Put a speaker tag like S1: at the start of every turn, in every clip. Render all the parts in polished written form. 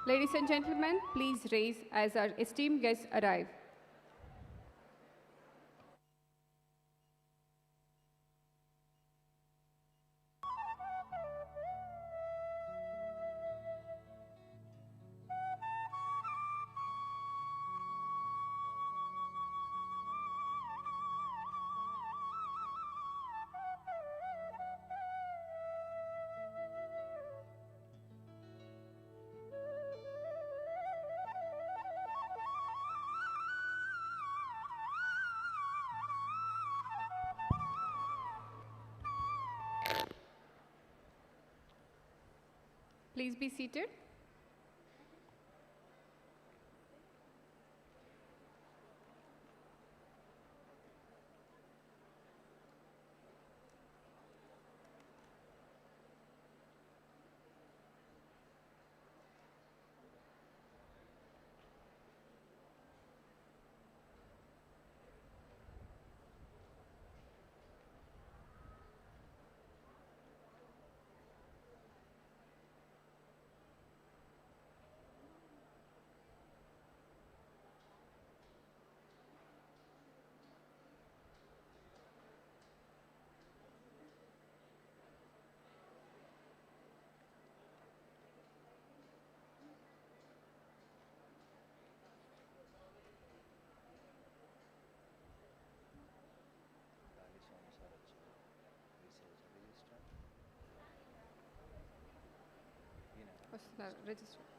S1: Ladies and gentlemen, please raise as our esteemed guests arrive. Please be seated. Register.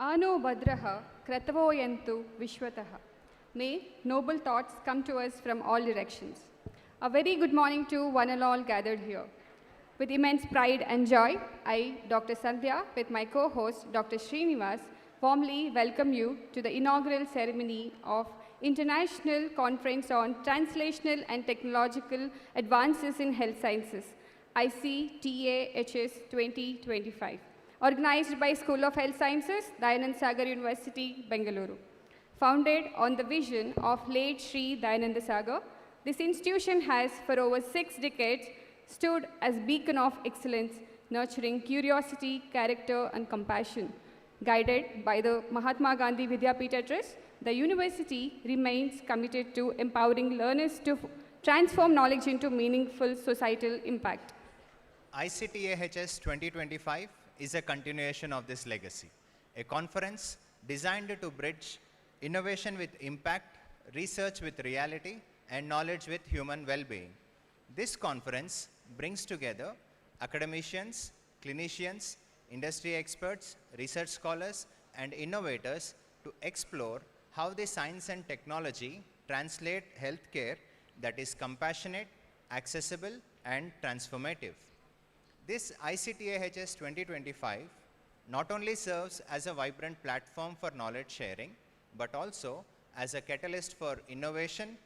S1: Ano Badraha Kratavoyantu Vishwataha. May noble thoughts come to us from all directions. A very good morning to one and all gathered here. With immense pride and joy, I, Dr. Sandhya, with my co-host, Dr. Srinivas, warmly welcome you to the inaugural ceremony of International Conference on Translational and Technological Advances in Health Sciences, ICTAHS 2025, organized by School of Health Sciences, Dayananda Sagar University, Bengaluru. Founded on the vision of late Shri Dayananda Sagar, this institution has, for over 6 decades, stood as beacon of excellence, nurturing curiosity, character, and compassion. Guided by the Mahatma Gandhi Vidya Peetha Trust, the university remains committed to empowering learners to transform knowledge into meaningful societal impact.
S2: ICTAHS 2025 is a continuation of this legacy, a conference designed to bridge innovation with impact, research with reality, and knowledge with human well-being. This conference brings together academicians, clinicians, industry experts, research scholars, and innovators to explore how the science and technology translate healthcare that is compassionate, accessible, and transformative. This ICTAHS 2025 not only serves as a vibrant platform for knowledge sharing, but also as a catalyst for innovation,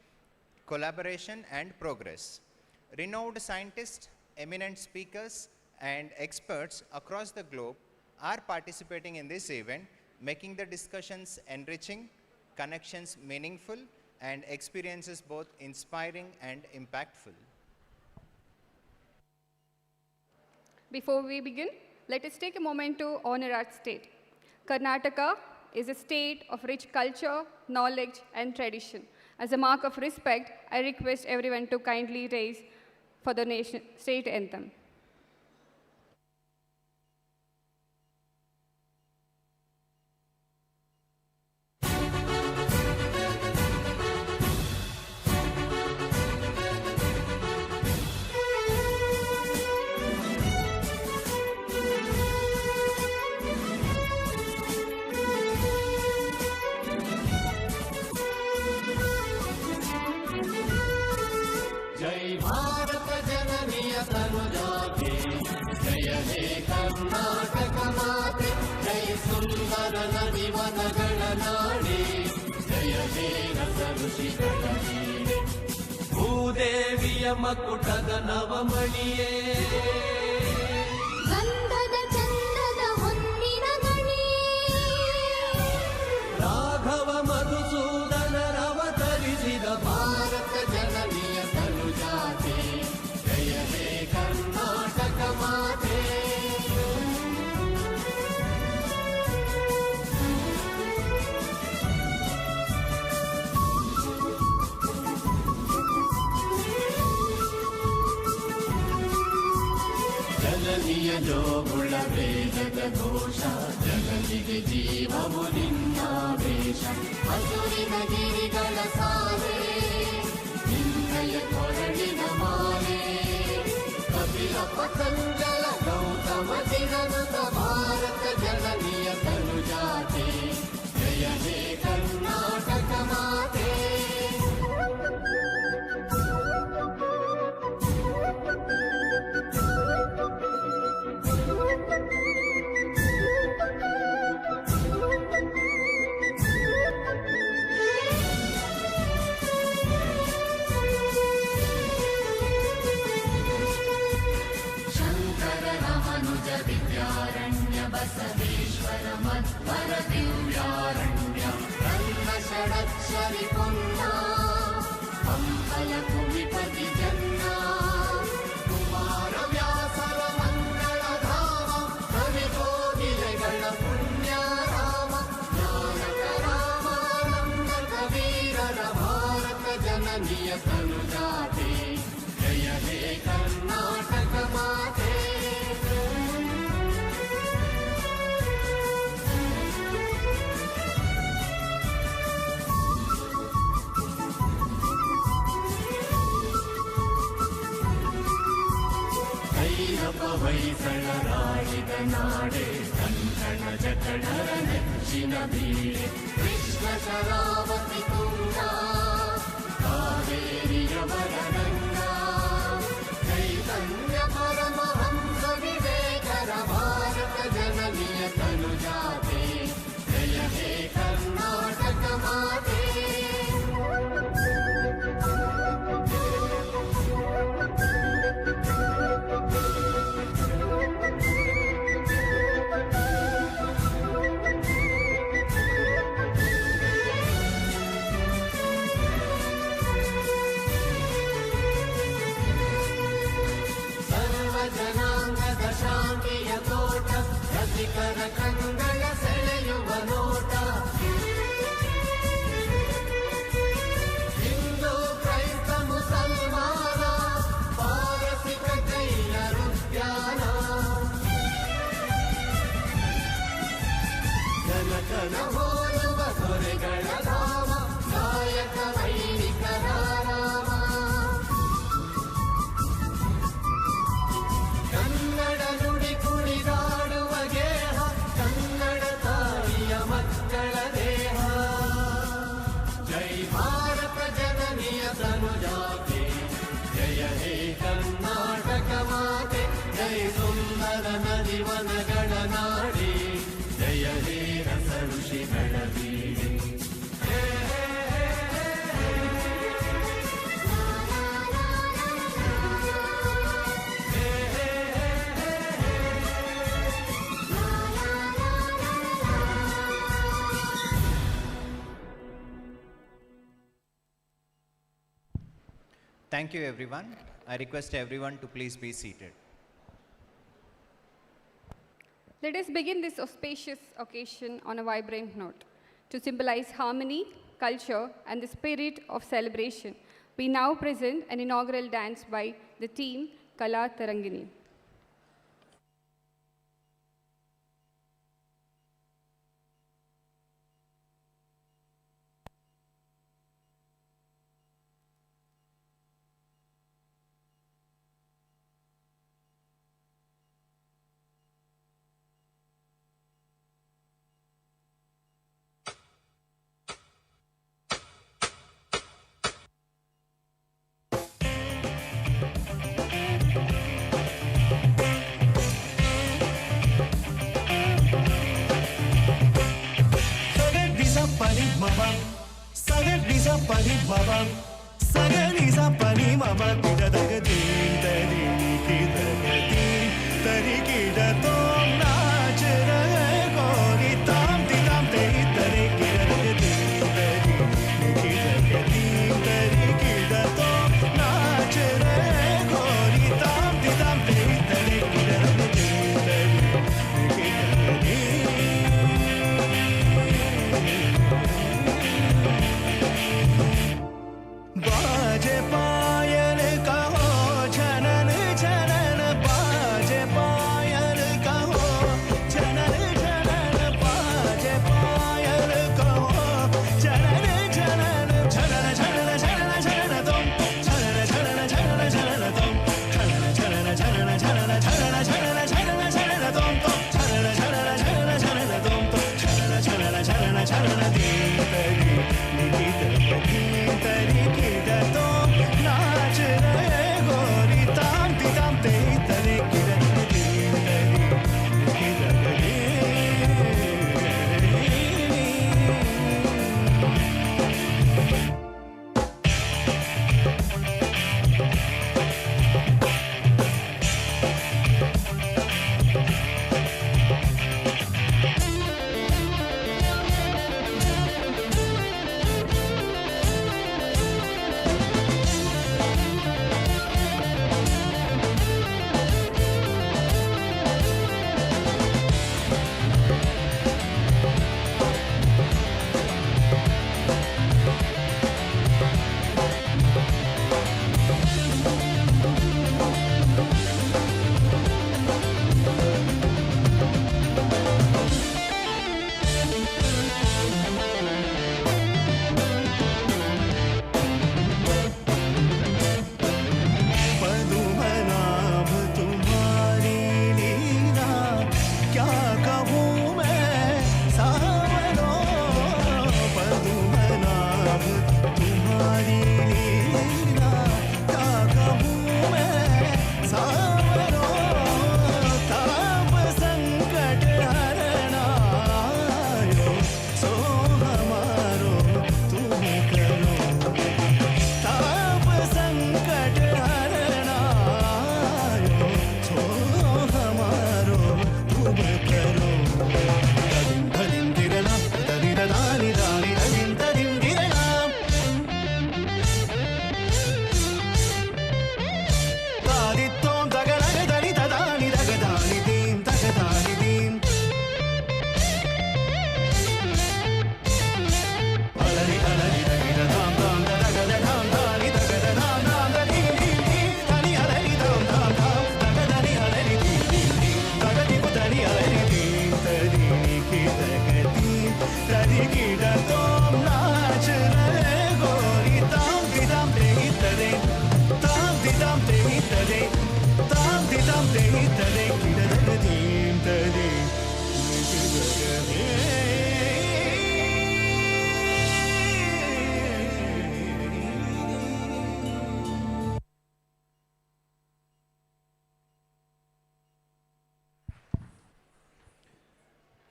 S2: collaboration, and progress. Renowned scientists, eminent speakers, and experts across the globe are participating in this event, making the discussions enriching, connections meaningful, and experiences both inspiring and impactful.
S1: Before we begin, let us take a moment to honor our state. Karnataka is a state of rich culture, knowledge, and tradition. As a mark of respect, I request everyone to kindly raise for the state anthem.
S3: ಭೂದೇವಿಯ ಮಕುಟದ ನವಮಣಿಯೇ
S4: ಗಂಧದ ಚಂದದ ಹೊನ್ನಿನ ಗಣಿಯೇ
S3: ರಾಘವ ಮಧುಸೂದನರವತರಿಸಿದ ಭಾರತ ಜನನಿಯ ತನುಜಾತೆ ಜಯ ಹೇ ಕರ್ನಾಟಕ ಮಾತೆ ಜನನಿಯ ಜೋಗುಳ ವೇದದ ಘೋಷ ಜಗಲಿಗೆ ಜೀವವು ನಿನ್ನಾವೇಶ ಹಸುರಿನ ಗಿರಿಗಳ ಸಾಲೆ ನಿನ್ನಯ ಕೊರಳಿನ ಮಾಲೆ ಕಪಿಲ ಪತಂಜಲ ಗೌತಮ ಚಿರನುತ ಭಾರತ ಜನನಿಯ ತನುಜಾತೆ ಜಯ ಹೇ ಕರ್ನಾಟಕ ಮಾತೆ ವಿದ್ಯಾರಣ್ಯ ಬಸವೇಶ್ವರ ಮಧ್ವರ ದಿವ್ಯಾರಣ್ಯ ರನ್ನ ಷಡಕ್ಷರಿ ಪುಣ್ಯ ಹಂಪಲ ಕುಮಿಪತಿ ಜನ್ನ ಕುಮಾರ ವ್ಯಾಸರ ಮಂಗಳ ಧಾಮ ಕವಿ ಕೋಗಿಲೆಗಳ ಪುಣ್ಯ ರಾಮ ಜ್ಞಾನಕ ರಾಮಾನಂದ ಕವೀರರ ಭಾರತ ಜನನಿಯ ತನುಜಾತೆ ಜಯ ಹೇ ಕರ್ನಾಟಕ ಮಾತೆ ಹೊಯ್ಸಳರಾಡಿದ ನಾಡೆ ಕಂಕಣ ಜಕಡರ ನೆಚ್ಚಿನ ಬೀಡೆ ಕೃಷ್ಣ ಶರಾವತಿ ತುಂಗ ಕಾವೇರಿಯವರ ರಂಗ ಚೈತನ್ಯ ಪರಮಹಂಸ ವಿವೇಕರ ಭಾರತ ಜನನಿಯ ತನುಜಾತೆ ಜಯ ಹೇ ಕರ್ನಾಟಕ ಮಾತೆ ರೈತರ ಕಂಗಳ ಸೆಳೆಯುವ ನೋಟ. ಹಿಂದೂ ಕ್ರೈಸ್ತ ಮುಸಲ್ಮಾನ ಪಾರಸಿಕ ಜೈನರುದ್ಯಾನ. ಜನಕನ ಹೋಲುವ ದೊರೆಗಳ ಧಾಮ ಗಾಯಕ ವೈಣಿಕರ ರಾಮ. ಕನ್ನಡ ನುಡಿ ಕುಣಿದಾಡುವ ಗೇಹ ಕನ್ನಡ ತಾಯಿಯ ಮಕ್ಕಳ ದೇಹ. ಜೈ ಭಾರತ ಜನನಿಯ ತನುಜಾತೆ ಜಯ ಹೇ ಕರ್ನಾಟಕ ಮಾತೆ. ಜೈ ಸುಂದರ ನದಿ ವನಗಳ ನಾಡಿ ಜಯ ಹೇ ರಸ ಋಷಿಗಳ ಬೀಡಿ.
S2: Thank you, everyone. I request everyone to please be seated.
S1: Let us begin this auspicious occasion on a vibrant note. To symbolize harmony, culture, and the spirit of celebration, we now present an inaugural dance by the team Kala Tarangini.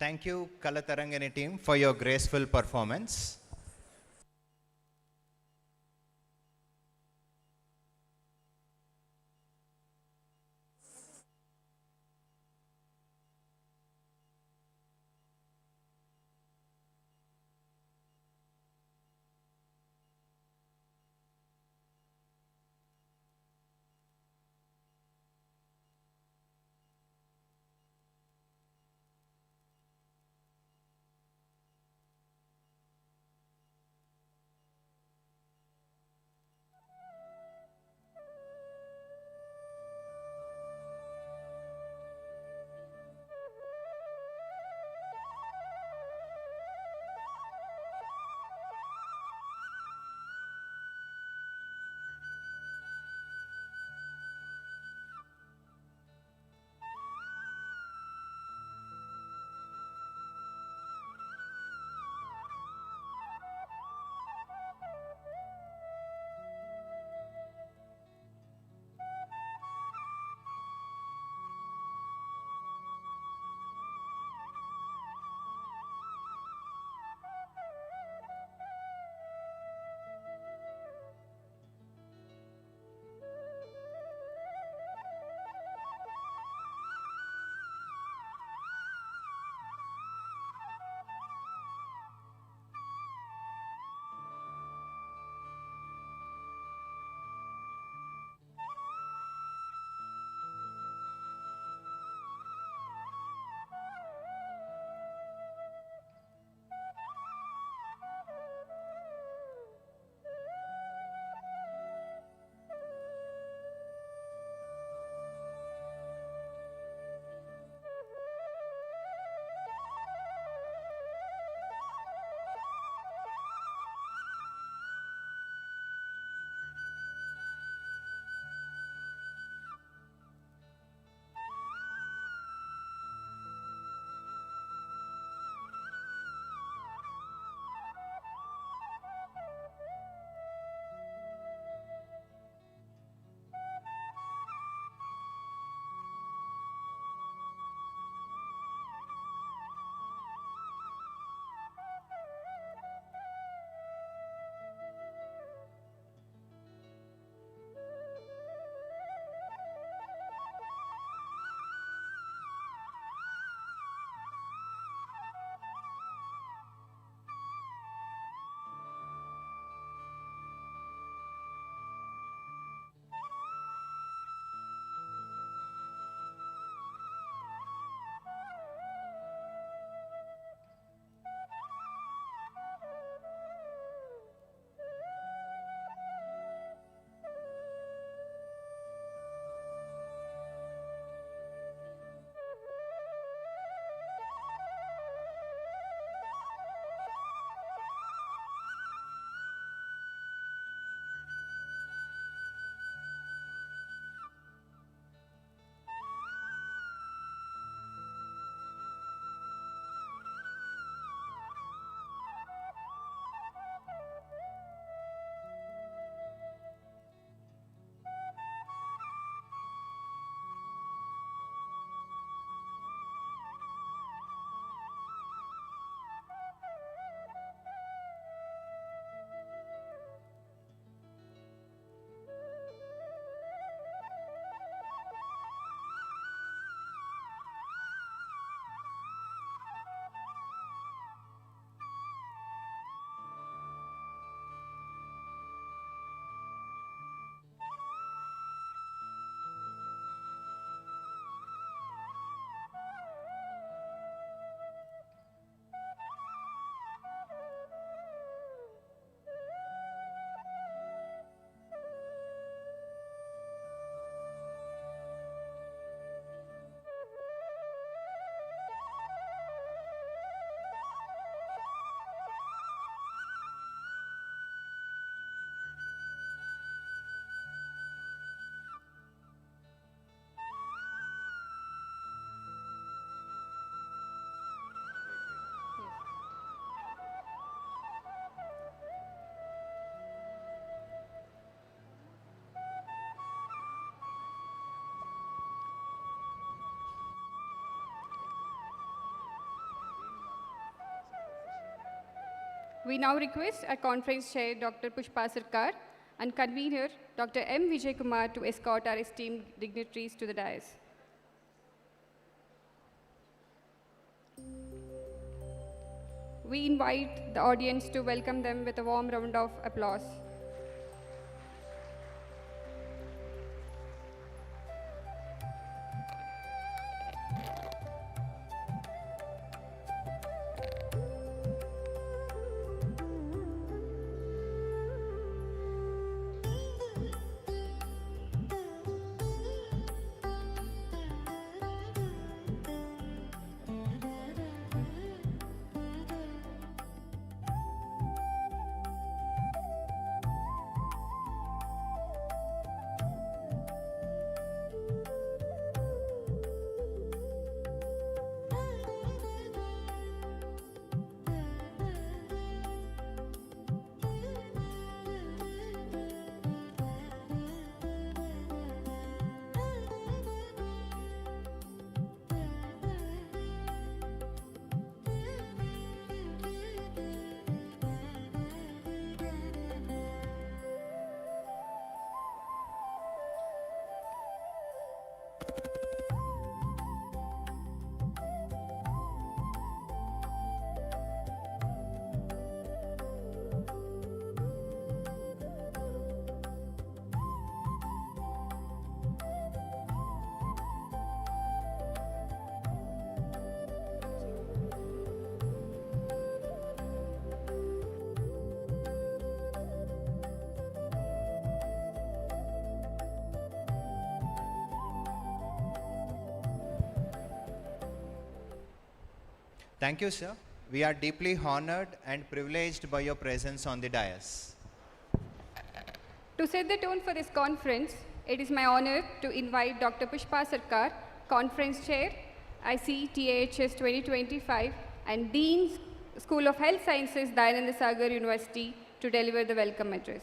S2: Thank you, Kalatarangani team, for your graceful performance.
S1: We now request our conference chair, Dr. Pushpa Sarkar, and convener, Dr. M. Vijay Kumar, to escort our esteemed dignitaries to the dais. We invite the audience to welcome them with a warm round of applause.
S2: Thank you, sir. We are deeply honored and privileged by your presence on the dais.
S1: To set the tone for this conference, it is my honor to invite Dr. Pushpa Sarkar, Conference Chair, Ictahs 2025, and Dean, School of Health Sciences, Dayananda Sagar University, to deliver the welcome address.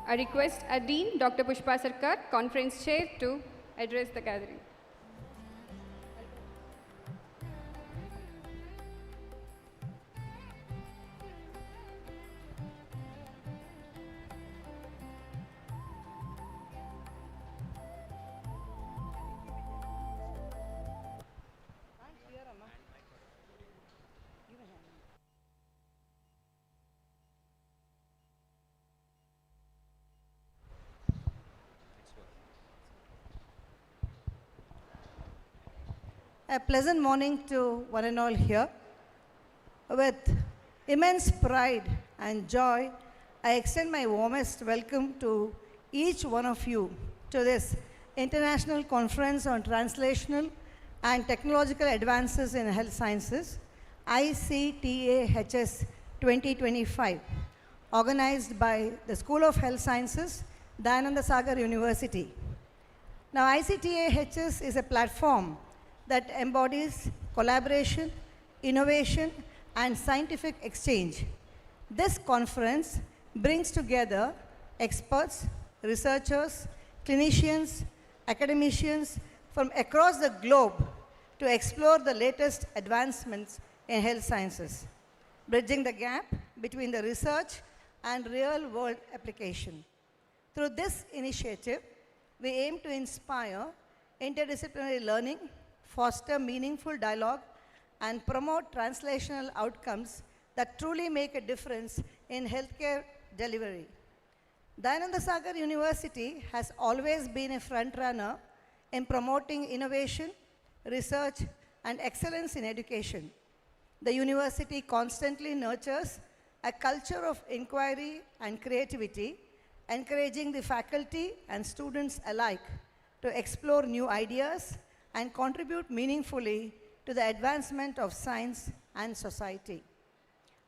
S1: I request our Dean, Dr. Pushpa Sarkar, Conference Chair, to address the gathering.
S5: A pleasant morning to one and all here. With immense pride and joy, I extend my warmest welcome to each one of you to this International Conference on Translational and Technological Advances in Health Sciences, Ictahs 2025, organized by the School of Health Sciences, Dayananda Sagar University. Now, Ictahs is a platform that embodies collaboration, innovation, and scientific exchange. This conference brings together experts, researchers, clinicians, academicians from across the globe to explore the latest advancements in health sciences, bridging the gap between the research and real-world application. Through this initiative, we aim to inspire interdisciplinary learning, foster meaningful dialogue, and promote translational outcomes that truly make a difference in healthcare delivery. Dayananda Sagar University has always been a frontrunner in promoting innovation, research, and excellence in education. The university constantly nurtures a culture of inquiry and creativity, encouraging the faculty and students alike to explore new ideas and contribute meaningfully to the advancement of science and society.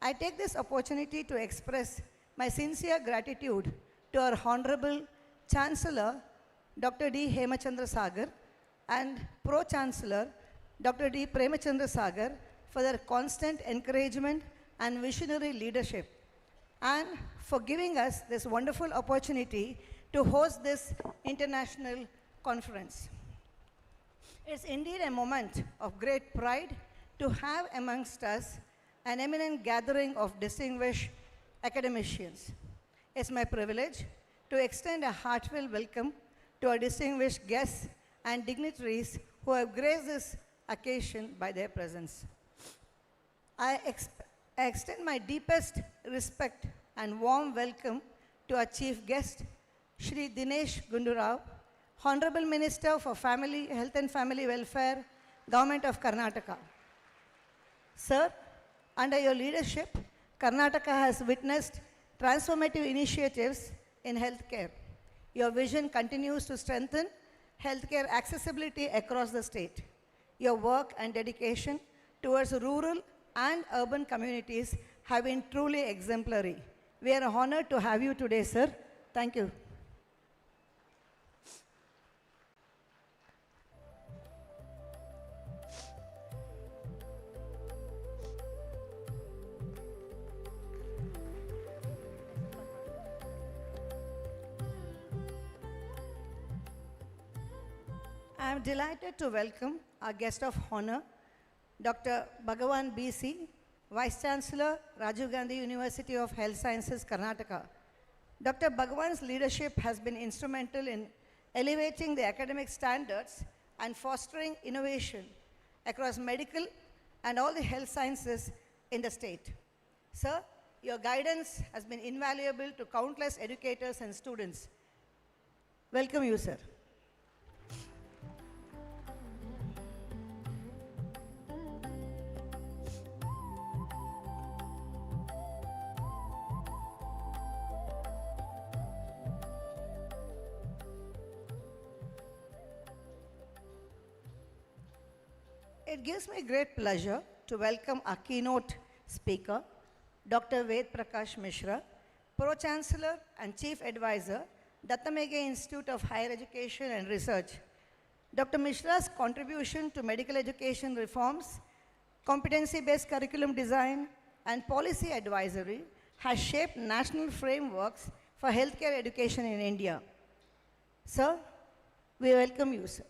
S5: I take this opportunity to express my sincere gratitude to our Honorable Chancellor, Dr. D. Hemachandra Sagar, and Pro-Chancellor, Dr. D. Premachandra Sagar, for their constant encouragement and visionary leadership, and for giving us this wonderful opportunity to host this international conference. It's indeed a moment of great pride to have amongst us an eminent gathering of distinguished academicians. It's my privilege to extend a heartfelt welcome to our distinguished guests and dignitaries who have graced this occasion by their presence. I extend my deepest respect and warm welcome to our chief guest, Shri Dinesh Gundu, Honorable Minister for Family, Health and Family Welfare, Government of Karnataka. Sir, under your leadership, Karnataka has witnessed transformative initiatives in healthcare. Your vision continues to strengthen healthcare accessibility across the state. Your work and dedication towards rural and urban communities have been truly exemplary. We are honored to have you today, sir. Thank you. I am delighted to welcome our guest of honor, Dr. Bhagavan B.C., Vice Chancellor, Rajiv Gandhi University of Health Sciences, Karnataka. Dr. Bhagavan's leadership has been instrumental in elevating the academic standards and fostering innovation across medical and all the health sciences in the state. Sir, your guidance has been invaluable to countless educators and students. Welcome you, sir. It gives me great pleasure to welcome our keynote speaker, Dr. Vedprakash Mishra, Pro-Chancellor and Chief Advisor, Datta Meghe Institute of Higher Education and Research. Dr. Mishra's contribution to medical education reforms, competency-based curriculum design, and policy advisory has shaped national frameworks for healthcare education in India. Sir, we welcome you, sir.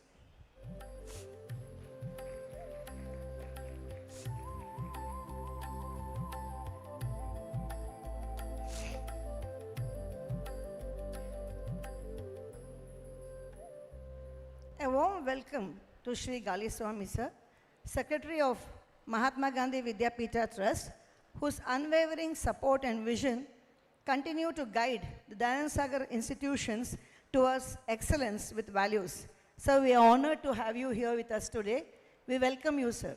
S5: A warm welcome to Shri Galiswamy, sir, Secretary of Mahatma Gandhi Vidya Peetha Trust, whose unwavering support and vision continue to guide the Dayananda Sagar institutions towards excellence with values. Sir, we are honored to have you here with us today. We welcome you, sir.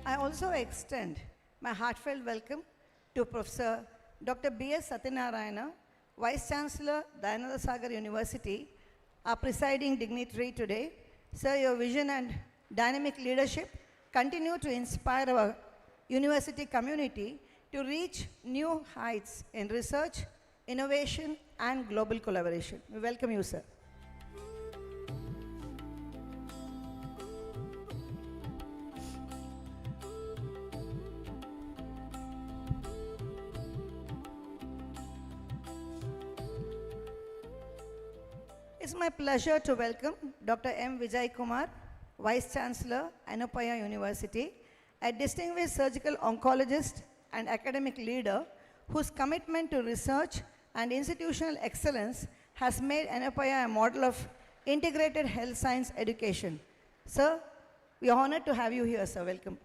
S5: I also extend my heartfelt welcome to Professor Dr. B.S. Satyanarayana, Vice Chancellor, Dayananda Sagar University, our presiding dignitary today. Sir, your vision and dynamic leadership continue to inspire our university community to reach new heights in research, innovation, and global collaboration. We welcome you, sir. It's my pleasure to welcome Dr. M. Vijay Kumar, Vice Chancellor, Anuppaya University, a distinguished surgical oncologist and academic leader whose commitment to research and institutional excellence has made Anuppaya a model of integrated health science education. Sir, we are honored to have you here, sir. Welcome.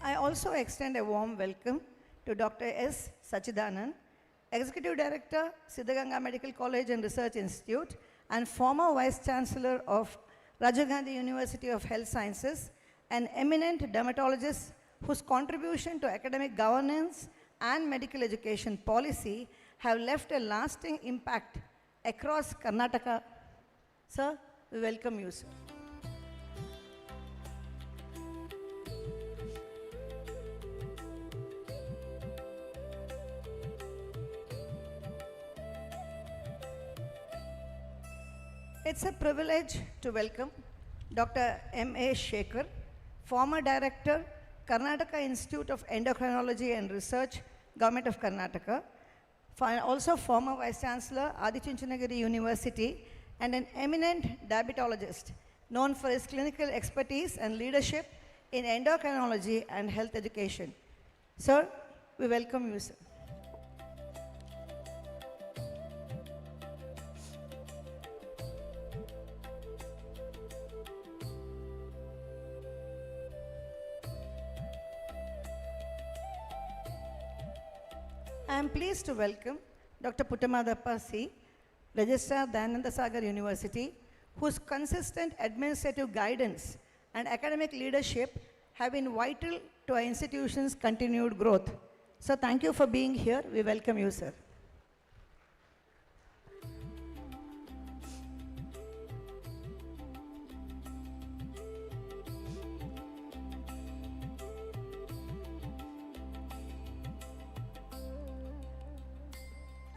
S5: I also extend a warm welcome to Dr. S. Sachidanand, Executive Director, Siddhaganga Medical College and Research Institute, and former Vice Chancellor of Rajiv Gandhi University of Health Sciences, an eminent dermatologist whose contribution to academic governance and medical education policy have left a lasting impact across Karnataka. Sir, We welcome you, sir. It's a privilege to welcome Dr. M.A. Shekhar, former Director, Karnataka Institute of Endocrinology and Research, Government of Karnataka, also former Vice-Chancellor, Adichunchanagiri University, and an eminent diabetologist known for his clinical expertise and leadership in endocrinology and health education. Sir, we welcome you, sir. I am pleased to welcome Dr. Puttamadappa C., Registrar, Dayananda Sagar University, whose consistent administrative guidance and academic leadership have been vital to our institution's continued growth. So thank you for being here. We welcome you, sir.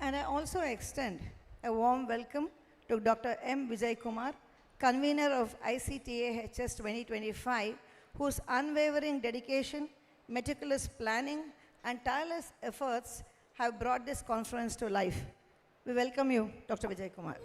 S5: And I also extend a warm welcome to Dr. M. Vijay Kumar, convener of ICTAHS 2025, whose unwavering dedication, meticulous planning, and tireless efforts have brought this conference to life. We welcome you, Dr. Vijay Kumar.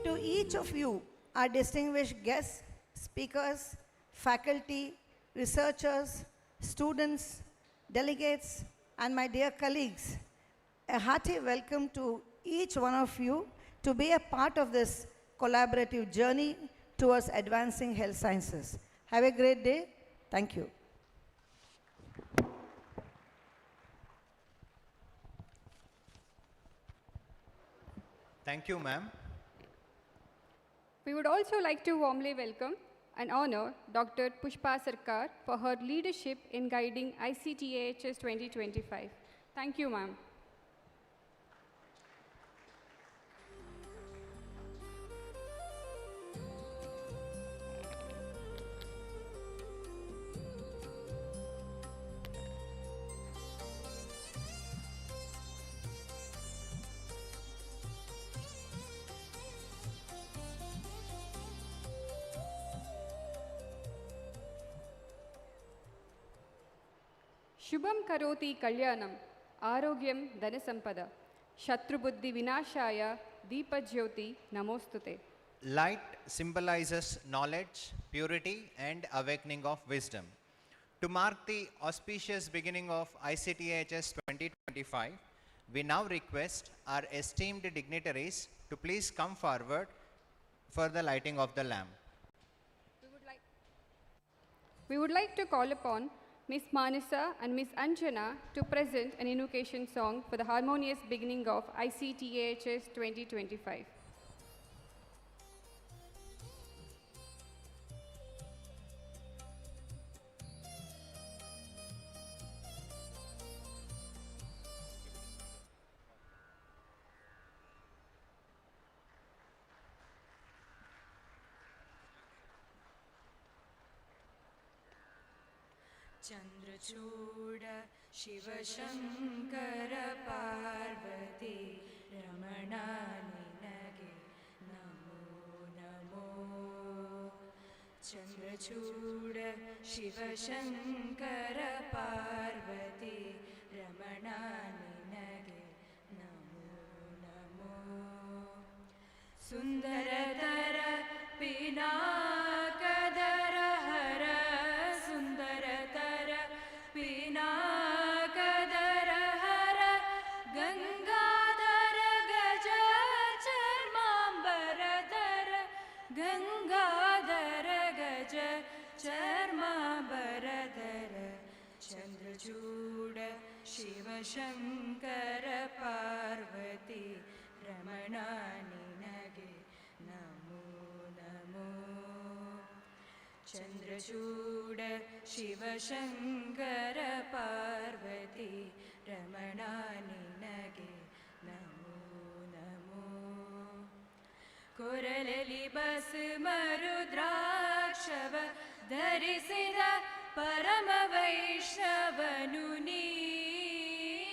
S5: To each of you, our distinguished guests, speakers, faculty, researchers, students, delegates, and my dear colleagues, a hearty welcome to each one of you to be a part of this collaborative journey towards advancing health sciences. Have a great day. Thank you.
S2: Thank you, ma'am.
S1: We would also like to warmly welcome and honor Dr. Pushpa Sarkar for her leadership in guiding ICTAHS 2025. Thank you, ma'am. Shubham karoti kalyanam, arogyam dhanasampada, shatrubuddhi vinashaya, deepajyoti namostute.
S2: Light symbolizes knowledge, purity, and awakening of wisdom. To mark the auspicious beginning of ICTAHS 2025, we now request our esteemed dignitaries to please come forward for the lighting of the lamp.
S1: We would like to call upon Ms. Manasa and Ms. Anjana to present an invocation song for the harmonious beginning of ICTAHS 2025.
S6: Chandrachud Shiv Shankar Parvati Ramana निनगे Namo Namo Chandrachud Shiv Shankar Parvati Ramana निनगे Namo Namo सुंदरतर पिनाकदर हर सुंदरतर पिनाकदर हर गंगाधर गज चर्मांबरधर गंगाधर गज चर्मांबरधर चंद्रचूड शिव शंकर पार्वती रमणा निनगे नमो नमो चंद्र चन्द्रचूड शिवशङ्कर पार्वती रमणा निनगे नमो नमो कोरलि बस मरुद्राक्षव धरिसिद परम वैष्णवनु नीने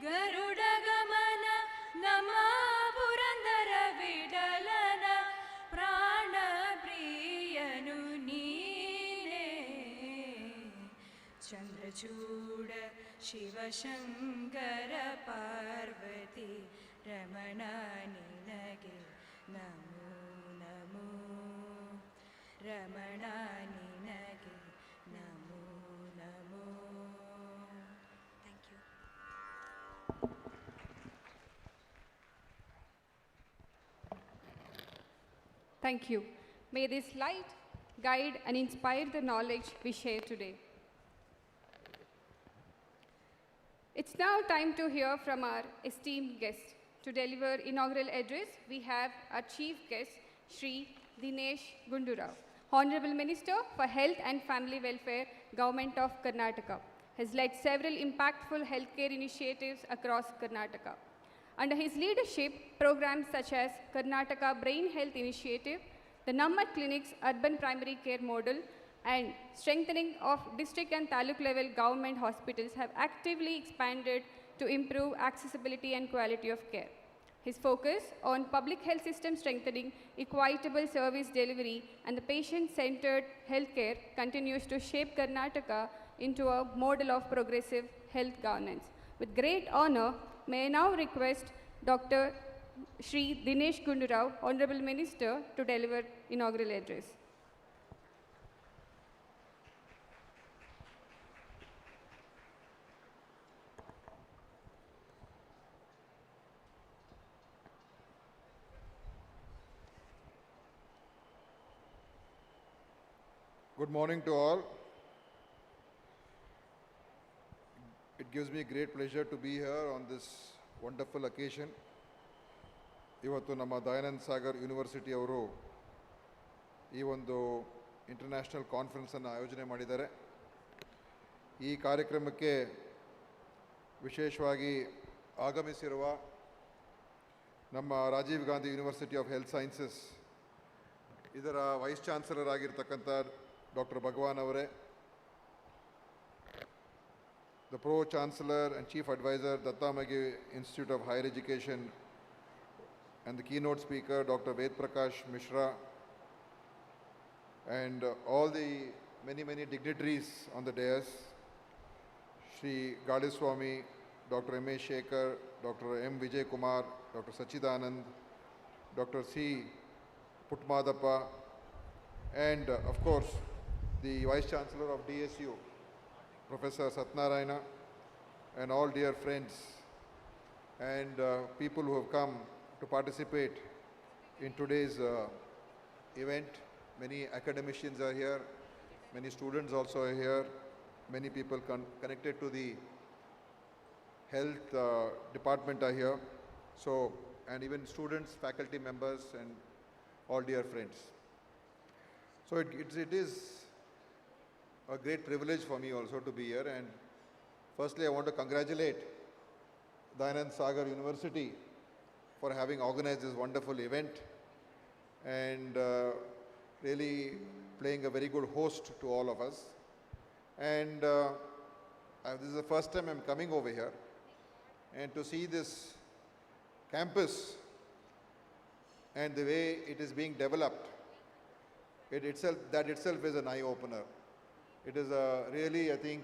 S6: गरुड गमन नम पुरंदर विठलन प्राण प्रियनु नीने Chandrachud Shivshankar Parvati Ramana निनगे Namo Namo Ramana निनगे Namo Namo thank you
S1: Thank you. May this light guide and inspire the knowledge we share today. It's now time to hear from our esteemed guest. To deliver inaugural address, we have our chief guest, Shri Dinesh Gundu, Honorable Minister for Health and Family Welfare, Government of Karnataka. Has led several impactful healthcare initiatives across Karnataka. Under his leadership, programs such as Karnataka Brain Health Initiative, the Number Clinics Urban Primary Care Model, and strengthening of district and taluk level government hospitals have actively expanded to improve accessibility and quality of care. His focus on public health system strengthening, equitable service delivery, and the patient-centered healthcare continues to shape Karnataka into a model of progressive health governance. With great honor, may I now request Dr. Shri Dinesh Gundu, Honorable Minister, to deliver inaugural address.
S7: Good morning to all. It gives me great pleasure to be here on this wonderful occasion. ಇವತ್ತು ನಮ್ಮ Dayananda Sagar university ಅವರು ಈ ಒಂದು international ಕಾನ್ಫರೆನ್ಸನ್ನು ಆಯೋಜನೆ ಮಾಡಿದ್ದಾರೆ. ಈ ಕಾರ್ಯಕ್ರಮಕ್ಕೆ ವಿಶೇಷವಾಗಿ ಆಗಮಿಸಿರುವ ನಮ್ಮ Rajiv Gandhi university of health sciences ಇದರ ವೈಸ್ ಚಾನ್ಸಲರ್ ಆಗಿರ್ತಕ್ಕಂಥ ಡಾಕ್ಟರ್ ಭಗವಾನ್ ಅವರೇ, the Pro-Chancellor and Chief Advisor, Datta Meghe Institute of Higher Education, and the keynote speaker, Dr. Vedprakash Mishra, and all the many dignitaries on the dais, Shri Galiswamy, Dr. M.A. Shekhar, Dr. M. Vijay Kumar, Dr. Sachidanand, Dr. C. Putmadappa, and of course, the Vice Chancellor of DSU, Professor Satnarayana, and all dear friends and people who have come to participate in today's event. Many academicians are here, many students also are here, many people connected to the health department are here. So, and even students, faculty members, and all dear friends. So it is a great privilege for me also to be here, and firstly I want to congratulate Dayananda Sagar University for having organized this wonderful event and really playing a very good host to all of us. And this is the first time I'm coming over here, and to see this campus and the way it is being developed, that itself is an eye-opener. It is really, I think,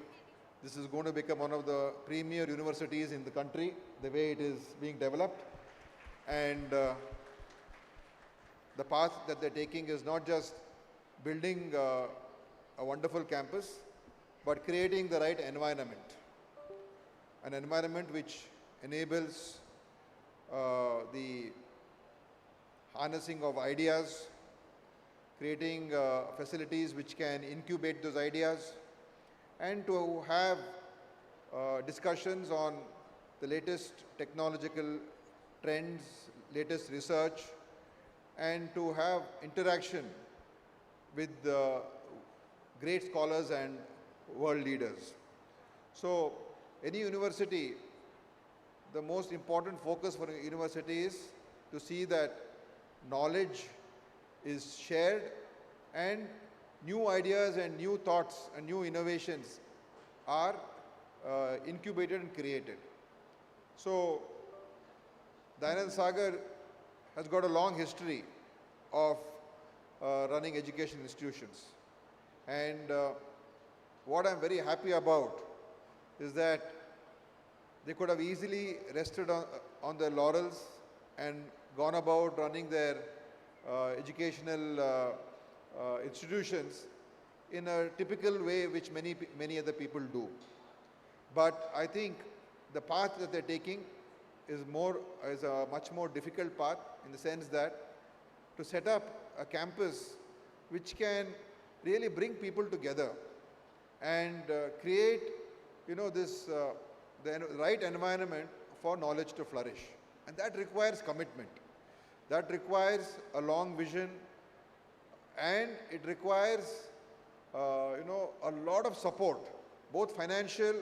S7: this is going to become one of the premier universities in the country, the way it is being developed. And the path that they're taking is not just building a wonderful campus, but creating the right environment. An environment which enables the harnessing of ideas, creating facilities which can incubate those ideas, and to have discussions on the latest technological trends, latest research, and to have interaction with great scholars and world leaders. So any university, the most important focus for a university is to see that knowledge is shared and new ideas and new thoughts and new innovations are incubated and created. So Dayananda Sagar has got a long history of running education institutions. And what I'm very happy about is that they could have easily rested on their laurels and gone about running their educational institutions in a typical way which many other people do. But I think the path that they're taking is a much more difficult path, in the sense that to set up a campus which can really bring people together and create, the right environment for knowledge to flourish. And that requires commitment. That requires a long vision, and it requires, a lot of support, both financial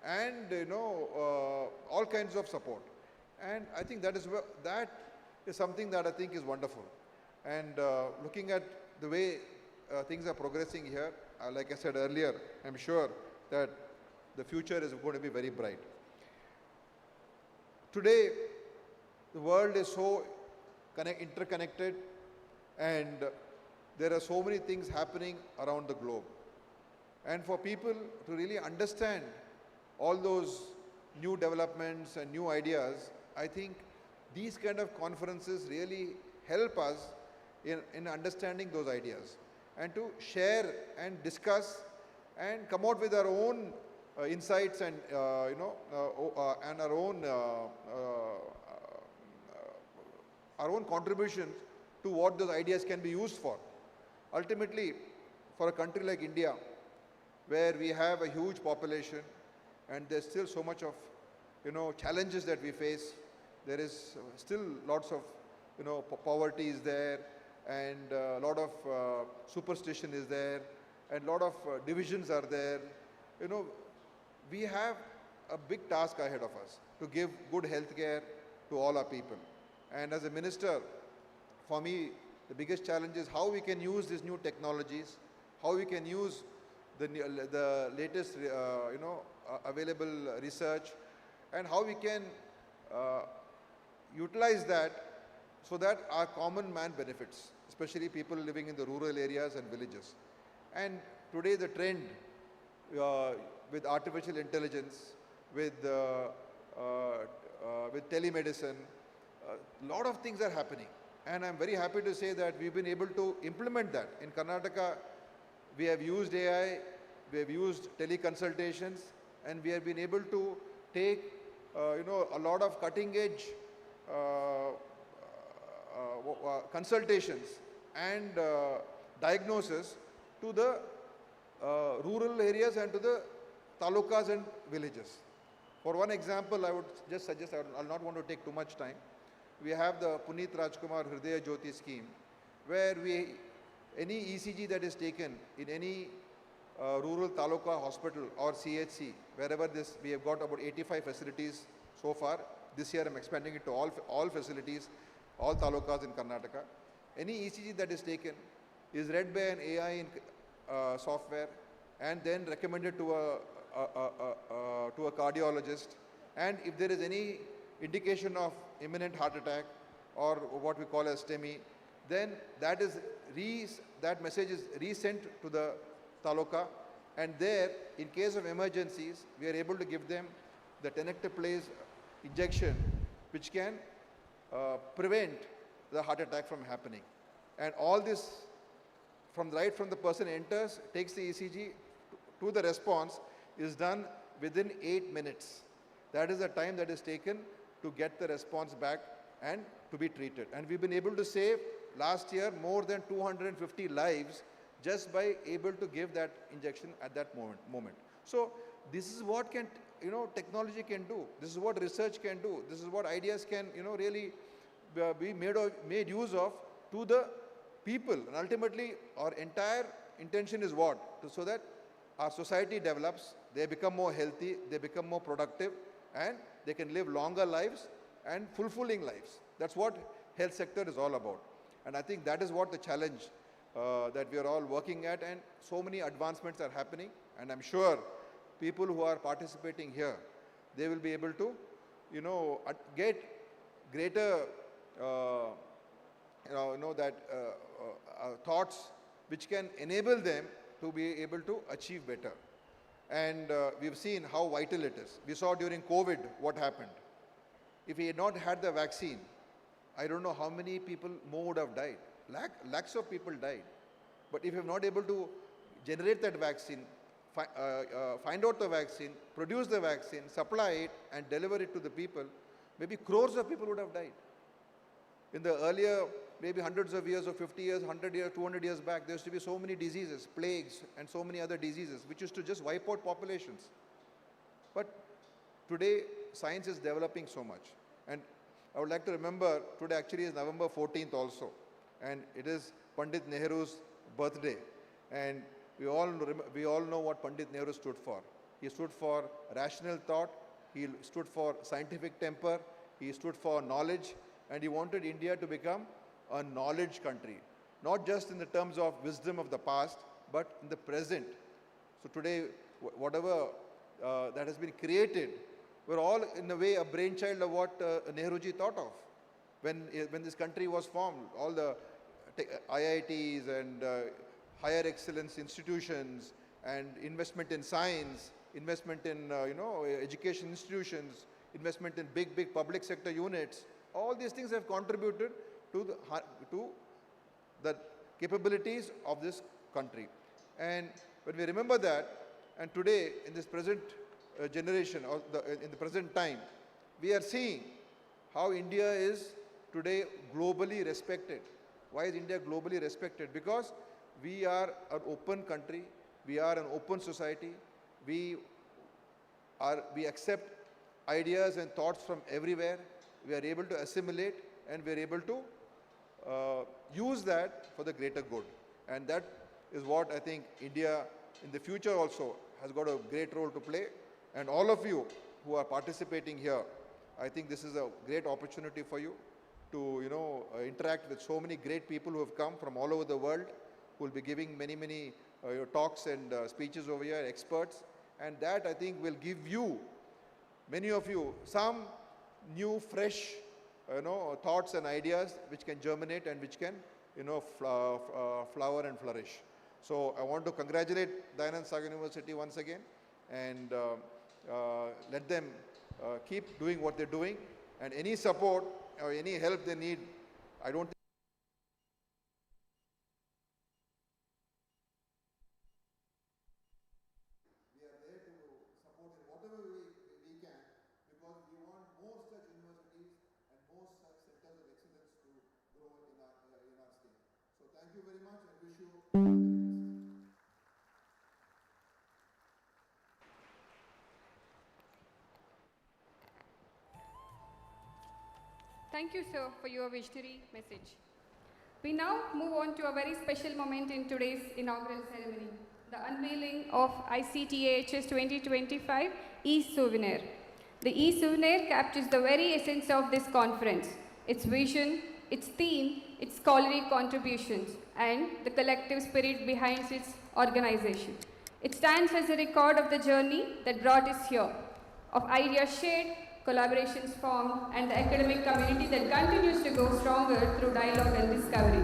S7: and, all kinds of support. And I think that is something that I think is wonderful. And looking at the way things are progressing here, like I said earlier, I'm sure that the future is going to be very bright. Today, the world is so interconnected, and there are so many things happening around the globe. And for people to really understand all those new developments and new ideas, I think these kind of conferences really help us in understanding those ideas, and to share and discuss and come out with our own insights and and our own contributions to what those ideas can be used for. Ultimately, for a country like India, where we have a huge population and there's still so much of challenges that we face, there is still lots of poverty is there, and a lot of superstition is there, and a lot of divisions are there. We have a big task ahead of us to give good health care to all our people. And as a minister, for me, the biggest challenge is how we can use these new technologies, how we can use the latest available research, and how we can utilize that so that our common man benefits, especially people living in the rural areas and villages. And today the trend with artificial intelligence, with telemedicine, a lot of things are happening. And I'm very happy to say that we've been able to implement that. In Karnataka, we have used AI, we have used teleconsultations, and we have been able to take a lot of cutting-edge consultations and diagnosis to the rural areas and to the talukas and villages. For one example, I would just suggest, I'll not want to take too much time. We have the Puneet Rajkumar Hridaya Jyoti scheme, where any ECG that is taken in any rural taluka hospital or CHC, wherever we have got about 85 facilities so far. This year I'm expanding it to all facilities, all talukas in Karnataka. Any ECG that is taken is read by an AI software and then recommended to a cardiologist. And if there is any indication of imminent heart attack or what we call as STEMI, then that message is resent to the taluka, and there, in case of emergencies, we are able to give them the tenecteplase injection, which can prevent the heart attack from happening. And all this, right from the person enters, takes the ECG to the response, is done within 8 minutes. That is the time that is taken to get the response back and to be treated. And we've been able to save, last year, more than 250 lives just by able to give that injection at that moment. So this is what technology can do. This is what research can do. This is what ideas can, really be made use of to the people. And ultimately, our entire intention is what? So that our society develops, they become more healthy, they become more productive, and they can live longer lives and fulfilling lives. That's what health sector is all about. And I think that is what the challenge that we are all working at, and so many advancements are happening. And I'm sure people who are participating here, they will be able to, get greater, thoughts which can enable them to be able to achieve better. And we've seen how vital it is. We saw during COVID what happened. If we had not had the vaccine, I don't know how many people more would have died. Lakhs of people died. But if you're not able to generate that vaccine, find out the vaccine, produce the vaccine, supply it, and deliver it to the people, maybe crores of people would have died. In the earlier, maybe hundreds of years or 50 years, 100 years, 200 years back, there used to be so many diseases, plagues, and so many other diseases, which used to just wipe out populations. But today, science is developing so much. And I would like to remember, today actually is November 14th also, and it is Pandit Nehru's birthday. And we all know what Pandit Nehru stood for. He stood for rational thought, he stood for scientific temper, he stood for knowledge, and he wanted India to become a knowledge country. Not just in the terms of wisdom of the past, but in the present. So today, whatever that has been created, we're all in a way a brainchild of what Nehruji thought of. When this country was formed, all the IITs and higher excellence institutions and investment in science, investment in education institutions, investment in big public sector units, all these things have contributed to the capabilities of this country. And when we remember that, and today in this present generation, or in the present time, we are seeing how India is today globally respected. Why is India globally respected? Because we are an open country, we are an open society, we accept ideas and thoughts from everywhere, we are able to assimilate, and we are able to use that for the greater good. And that is what I think India in the future also has got a great role to play. And all of you who are participating here, I think this is a great opportunity for you to interact with so many great people who have come from all over the world, who will be giving many talks and speeches over here, experts. And that, I think, will give you, many of you, some new, fresh thoughts and ideas which can germinate and which can flower and flourish. So I want to congratulate Dayananda Sagar University once again, and let them keep doing what they're doing, and any support or any help they need, I don't think we are there to support in whatever way we can, because we want more such universities and more such centers of excellence to grow in our state. So thank you very much, and wish you all the very best.
S1: Thank you, sir, for your visionary message. We now move on to a very special moment in today's inaugural ceremony, the unveiling of ICTAHS 2025 e-souvenir. The e-souvenir captures the very essence of this conference, its vision, its theme, its scholarly contributions, and the collective spirit behind its organization. It stands as a record of the journey that brought us here, of ideas shared, collaborations formed, and the academic community that continues to go stronger through dialogue and discovery.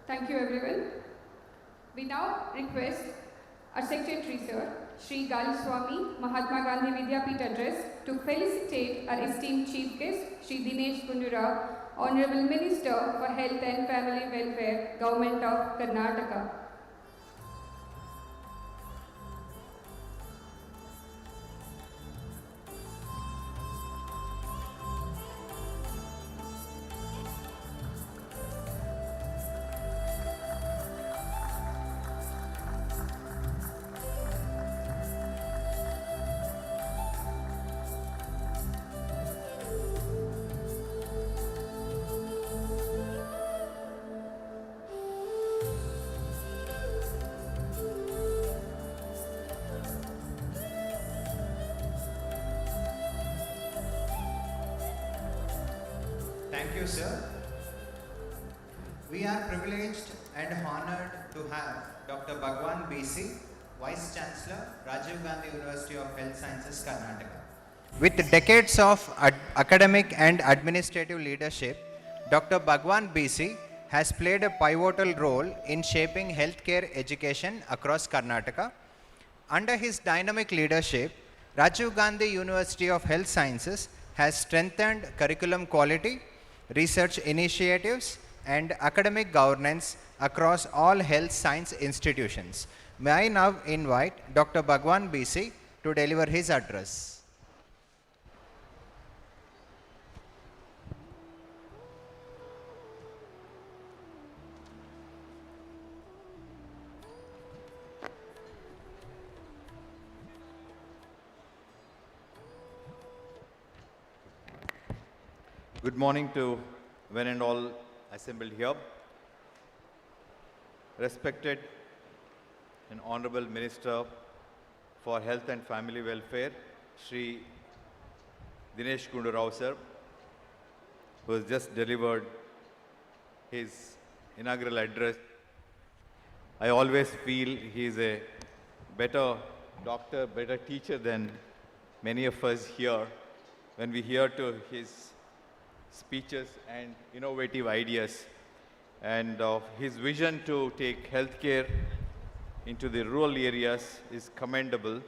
S1: Thank you, everyone. We now request our Secretary, sir, Shri Galiswamy, Mahatma Gandhi Vidya Peetha address to felicitate our esteemed Chief Guest, Shri Dinesh, Honorable Minister for Health and Family Welfare, Government of Karnataka.
S2: Thank you, sir. We are privileged and honored to have Dr. Bhagavan B.C., Vice Chancellor, Rajiv Gandhi University of Health Sciences, Karnataka. With decades of academic and administrative leadership, Dr. Bhagavan B.C. has played a pivotal role in shaping healthcare education across Karnataka. Under his dynamic leadership, Rajiv Gandhi University of Health Sciences has strengthened curriculum quality, research initiatives, and academic governance across all health science institutions. May I now invite Dr. Bhagavan B.C. to deliver his address.
S8: Good morning to one and all assembled here. Respected and Honorable Minister for Health and Family Welfare, Shri Dinesh Gundu sir, who has just delivered his inaugural address. I always feel he is a better doctor, better teacher than many of us here when we hear to his speeches and innovative ideas, and his vision to take healthcare into the rural areas is commendable,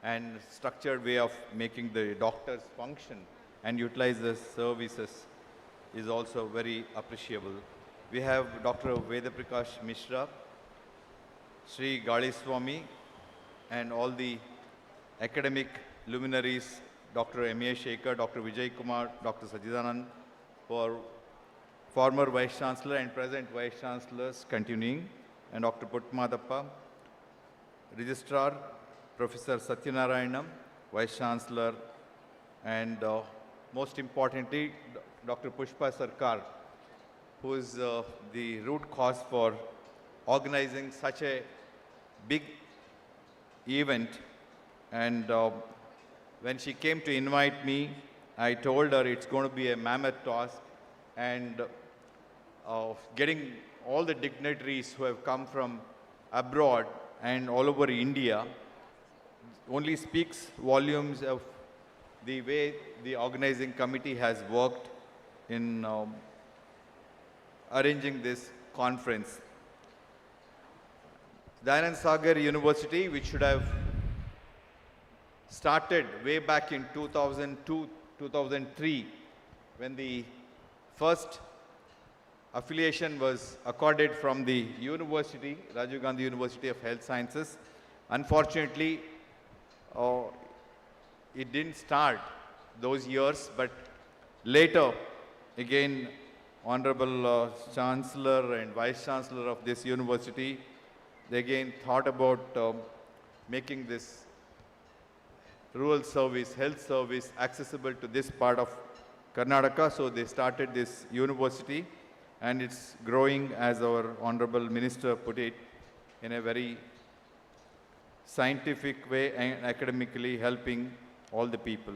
S8: and structured way of making the doctors function and utilize the services is also very appreciable. We have Dr. Vedprakash Mishra, Shri Galiswamy, and all the academic luminaries, Dr. Meghe, Dr. Vijay Kumar, Dr. Sachidanand, for former Vice Chancellor and present Vice Chancellors continuing, and Dr. Putmadappa, Registrar, Professor Satyanarayanam, Vice Chancellor, and most importantly, Dr. Pushpa Sarkar, who is the root cause for organizing such a big event. And when she came to invite me, I told her it's going to be a mammoth task, and getting all the dignitaries who have come from abroad and all over India only speaks volumes of the way the organizing committee has worked in arranging this conference. Dayananda Sagar University, which should have started way back in 2002, 2003, when the first affiliation was accorded from the university, Rajiv Gandhi University of Health Sciences. Unfortunately, it didn't start those years, but later, again, Honorable Chancellor and Vice Chancellor of this university, they again thought about making this rural service, health service accessible to this part of Karnataka. So they started this university, and it's growing, as our Honorable Minister put it, in a very scientific way and academically helping all the people.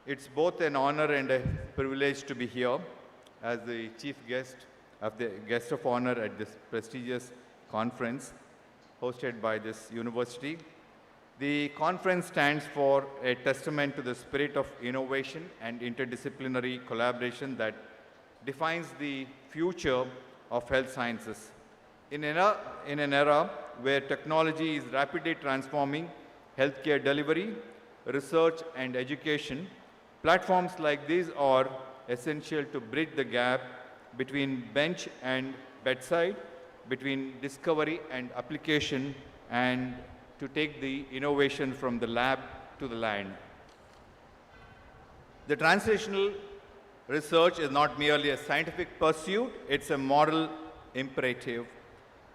S8: It's both an honor and a privilege to be here as the chief guest of honor at this prestigious conference hosted by this university. The conference stands for a testament to the spirit of innovation and interdisciplinary collaboration that defines the future of health sciences. In an era where technology is rapidly transforming healthcare delivery, research, and education, platforms like these are essential to bridge the gap between bench and bedside, between discovery and application, and to take the innovation from the lab to the land. The translational research is not merely a scientific pursuit, it's a moral imperative.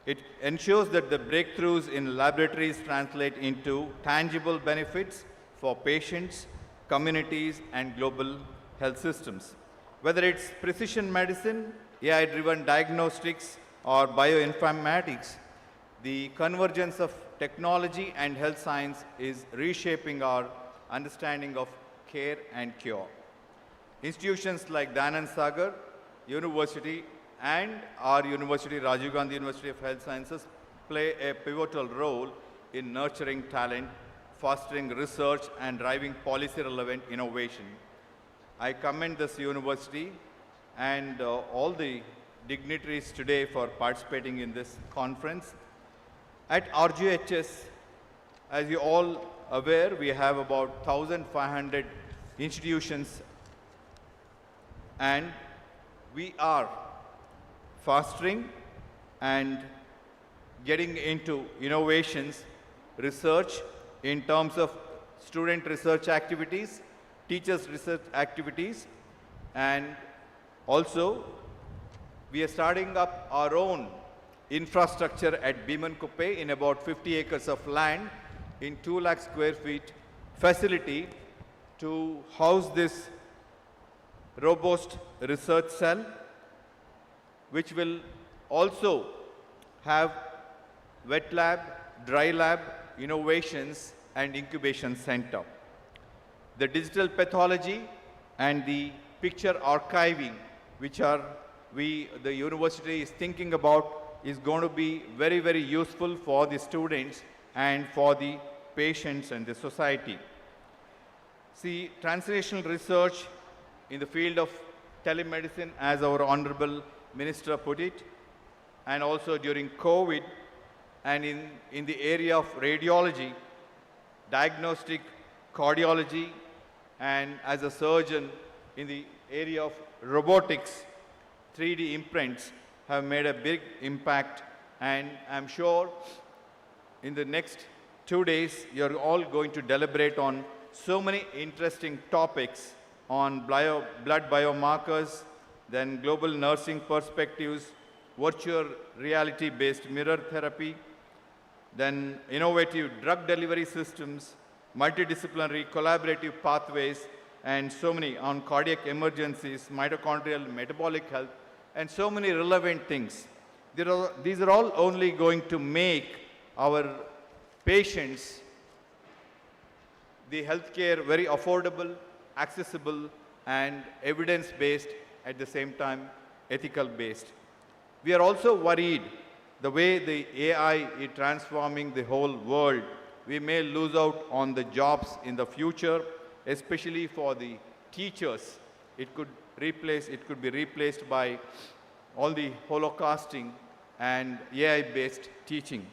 S8: It ensures that the breakthroughs in laboratories translate into tangible benefits for patients, communities, and global health systems. Whether it's precision medicine, AI-driven diagnostics, or bioinformatics, the convergence of technology and health science is reshaping our understanding of care and cure. Institutions like Dayananda Sagar University and our university, Rajiv Gandhi University of Health Sciences, play a pivotal role in nurturing talent, fostering research, and driving policy-relevant innovation. I commend this university and all the dignitaries today for participating in this conference. At RGHS, as you all aware, we have about 1,500 institutions, and we are fostering and getting into innovations, research in terms of student research activities, teachers research activities, and also we are starting up our own infrastructure at Bhimankuppe in about 50 acres of land in 2 lakh square feet facility to house this robust research cell, which will also have wet lab, dry lab, innovations, and incubation center. The digital pathology and the picture archiving, which the university is thinking about, is going to be very, very useful for the students and for the patients and the society. See, translational research in the field of telemedicine, as our Honorable Minister put it, and also during COVID, and in the area of radiology, diagnostic, cardiology, and as a surgeon in the area of robotics, 3D imprints have made a big impact, and I'm sure in the next 2 days, you're all going to deliberate on so many interesting topics on blood biomarkers, then global nursing perspectives, virtual reality-based mirror therapy, then innovative drug delivery systems, multidisciplinary collaborative pathways, and so many on cardiac emergencies, mitochondrial metabolic health, and so many relevant things. These are all only going to make our patients the healthcare very affordable, accessible, and evidence-based, at the same time ethical-based. We are also worried the way the AI is transforming the whole world. We may lose out on the jobs in the future, especially for the teachers. It could be replaced by all the holocasting and AI-based teaching.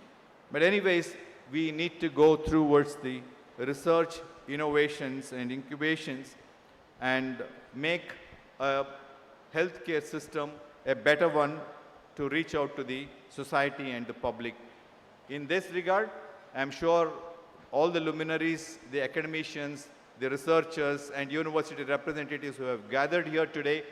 S8: But anyways, we need to go towards the research, innovations, and incubations and make a healthcare system a better one to reach out to the society and the public. In this regard, I'm sure all the luminaries, the academicians, the researchers, and university representatives who have gathered here today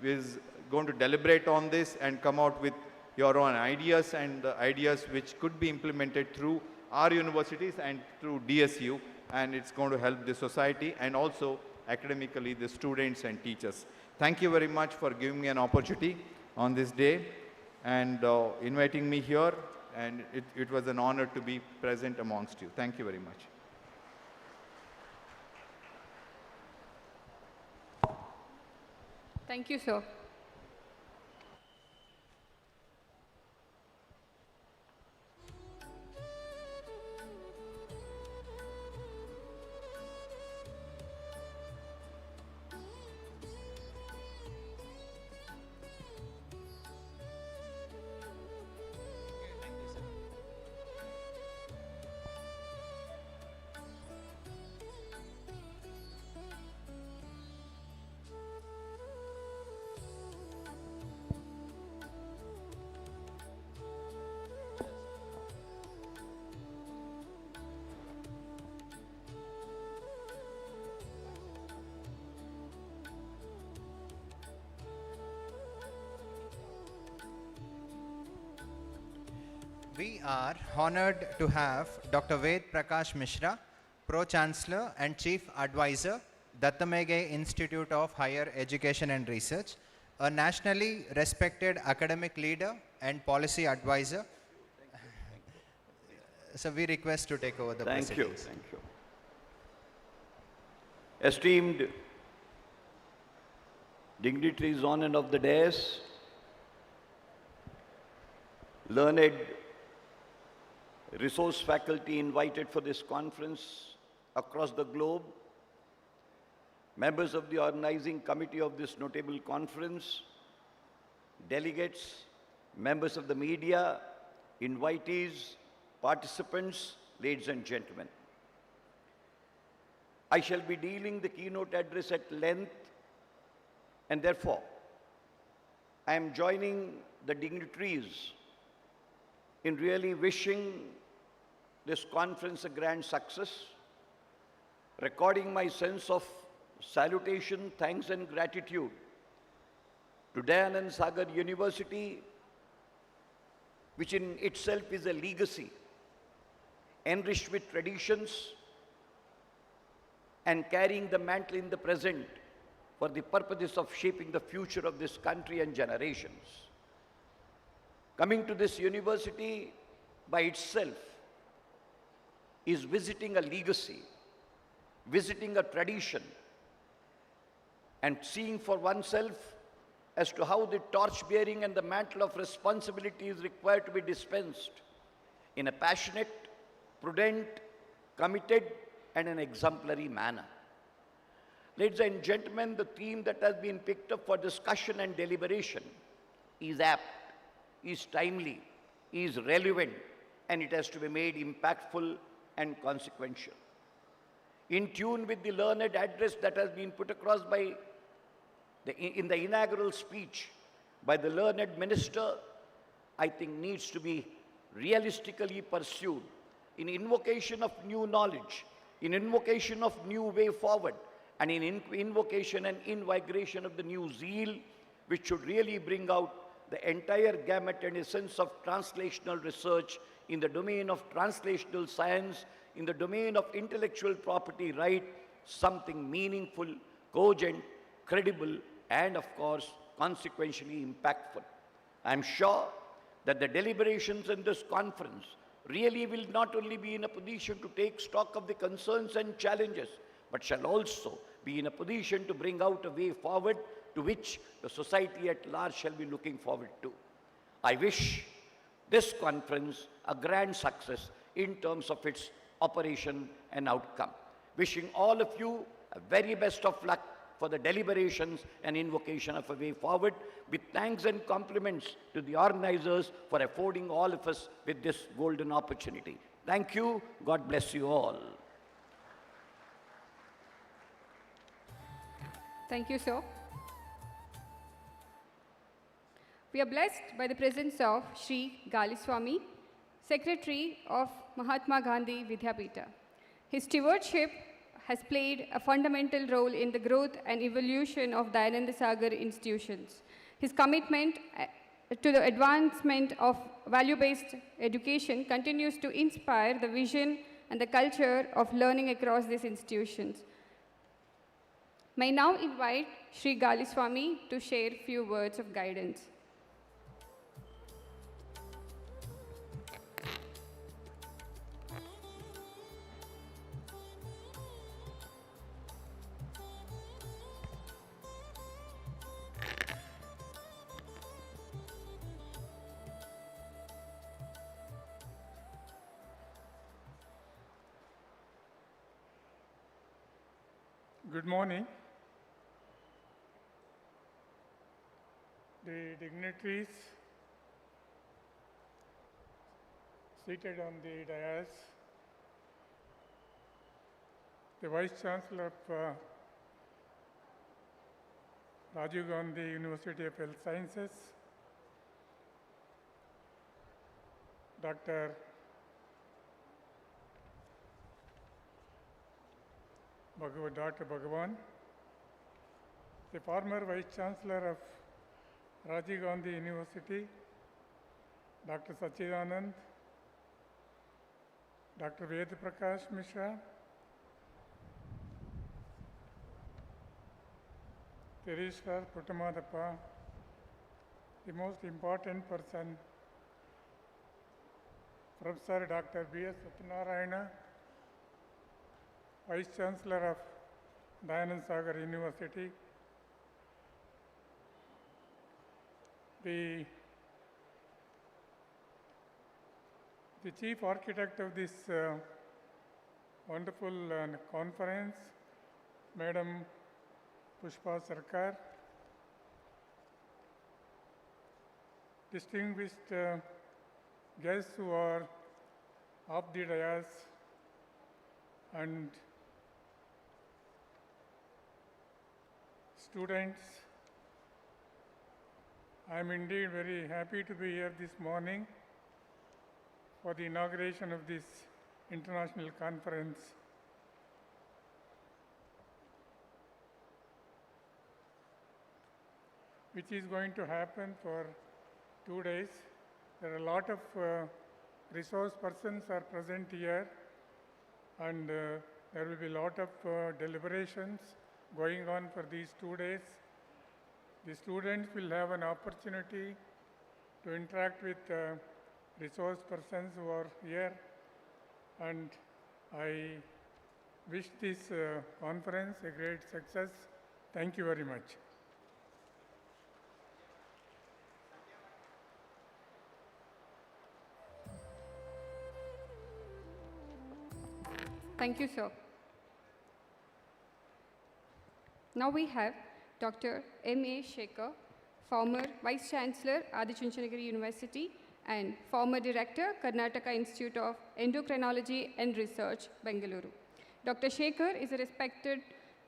S8: is going to deliberate on this and come out with your own ideas and ideas which could be implemented through our universities and through DSU, and it's going to help the society and also academically the students and teachers. Thank you very much for giving me an opportunity on this day and inviting me here, and it was an honor to be present amongst you. Thank you very much.
S1: Thank you, sir.
S2: We are honored to have Dr. Vedprakash Mishra, Pro-Chancellor and Chief Advisor, Datta Meghe Institute of Higher Education and Research, a nationally respected academic leader and policy advisor. So we request to take over the proceedings.
S9: Thank you. Esteemed dignitaries on and of the dais, learned resource faculty invited for this conference across the globe, members of the organizing committee of this notable conference, delegates, members of the media, invitees, participants, ladies and gentlemen. I shall be dealing the keynote address at length, and therefore, I am joining the dignitaries in really wishing this conference a grand success, recording my sense of salutation, thanks and gratitude to Dayananda Sagar University, which in itself is a legacy, enriched with traditions and carrying the mantle in the present for the purposes of shaping the future of this country and generations. Coming to this university by itself is visiting a legacy, visiting a tradition, and seeing for oneself as to how the torch-bearing and the mantle of responsibility is required to be dispensed in a passionate, prudent, committed, and an exemplary manner. Ladies and gentlemen, the theme that has been picked up for discussion and deliberation is apt, is timely, is relevant, and it has to be made impactful and consequential. In tune with the learned address that has been put across in the inaugural speech by the learned minister, I think needs to be realistically pursued in invocation of new knowledge, in invocation of new way forward, and in invocation and invigoration of the new zeal, which should really bring out the entire gamut and essence of translational research in the domain of translational science, in the domain of intellectual property right, something meaningful, cogent, credible, and of course, consequentially impactful. I am sure that the deliberations in this conference really will not only be in a position to take stock of the concerns and challenges, but shall also be in a position to bring out a way forward to which the society at large shall be looking forward to. I wish this conference a grand success in terms of its operation and outcome. Wishing all of you a very best of luck for the deliberations and invocation of a way forward, with thanks and compliments to the organizers for affording all of us with this golden opportunity. Thank you. God bless you all.
S1: Thank you, sir. We are blessed by the presence of Shri Galiswamy, Secretary of Mahatma Gandhi Vidya Peetha. His stewardship has played a fundamental role in the growth and evolution of Dayananda Sagar institutions. His commitment to the advancement of value-based education continues to inspire the vision and the culture of learning across these institutions. May now invite Shri Galiswamy to share a few words of guidance.
S10: Good morning. The dignitaries seated on the dais, the Vice-Chancellor of Rajiv Gandhi University of Health Sciences, Dr. Bhagavan, the former Vice-Chancellor of Rajiv Gandhi University, Dr. Sachidanand, Dr. Vedprakash Mishra, Teresa Puttamadappa, the most important person, Professor Dr. B.S. Satyanarayana, Vice Chancellor of Dayananda Sagar University, the chief architect of this wonderful conference, Madam Pushpa Sarkar, distinguished guests who are off the dais, and students, I am indeed very happy to be here this morning for the inauguration of this international conference. Which is going to happen for 2 days. There are a lot of resource persons are present here, and there will be a lot of deliberations going on for these 2 days. The students will have an opportunity to interact with resource persons who are here, and I wish this conference a great success. Thank you very much.
S1: Thank you, sir. Now we have Dr. M.A. Shekhar, former Vice Chancellor, Adichunchanagiri University, and former Director, Karnataka Institute of Endocrinology and Research, Bengaluru. Dr. Shekhar is a respected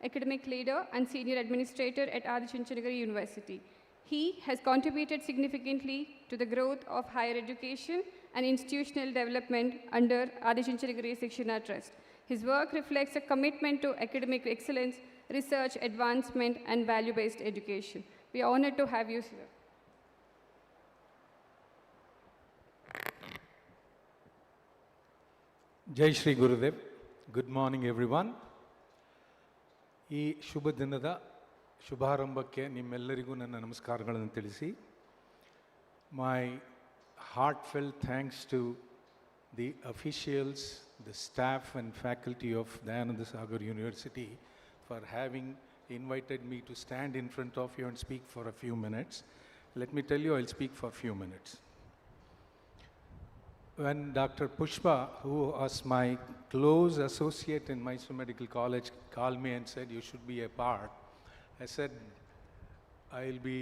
S1: academic leader and senior administrator at Adichunchanagiri University. He has contributed significantly to the growth of higher education and institutional development under Adichunchanagiri Shikshana Trust. His work reflects a commitment to academic excellence, research, advancement, and value-based education. We are honored to have you here.
S11: Jai Shri Gurudev. Good morning, everyone. ಈ ಶುಭ ದಿನದ ಶುಭಾರಂಭಕ್ಕೆ ನಿಮ್ಮೆಲ್ಲರಿಗೂ ನನ್ನ ನಮಸ್ಕಾರಗಳನ್ನು ತಿಳಿಸಿ, my heartfelt thanks to the officials, the staff and faculty of Dayananda Sagar University for having invited me to stand in front of you and speak for a few minutes. Let me tell you, I'll speak for a few minutes. When Dr. Pushpa, who was my close associate in Mysore Medical College, called me and said, you should be a part, I said, I'll be,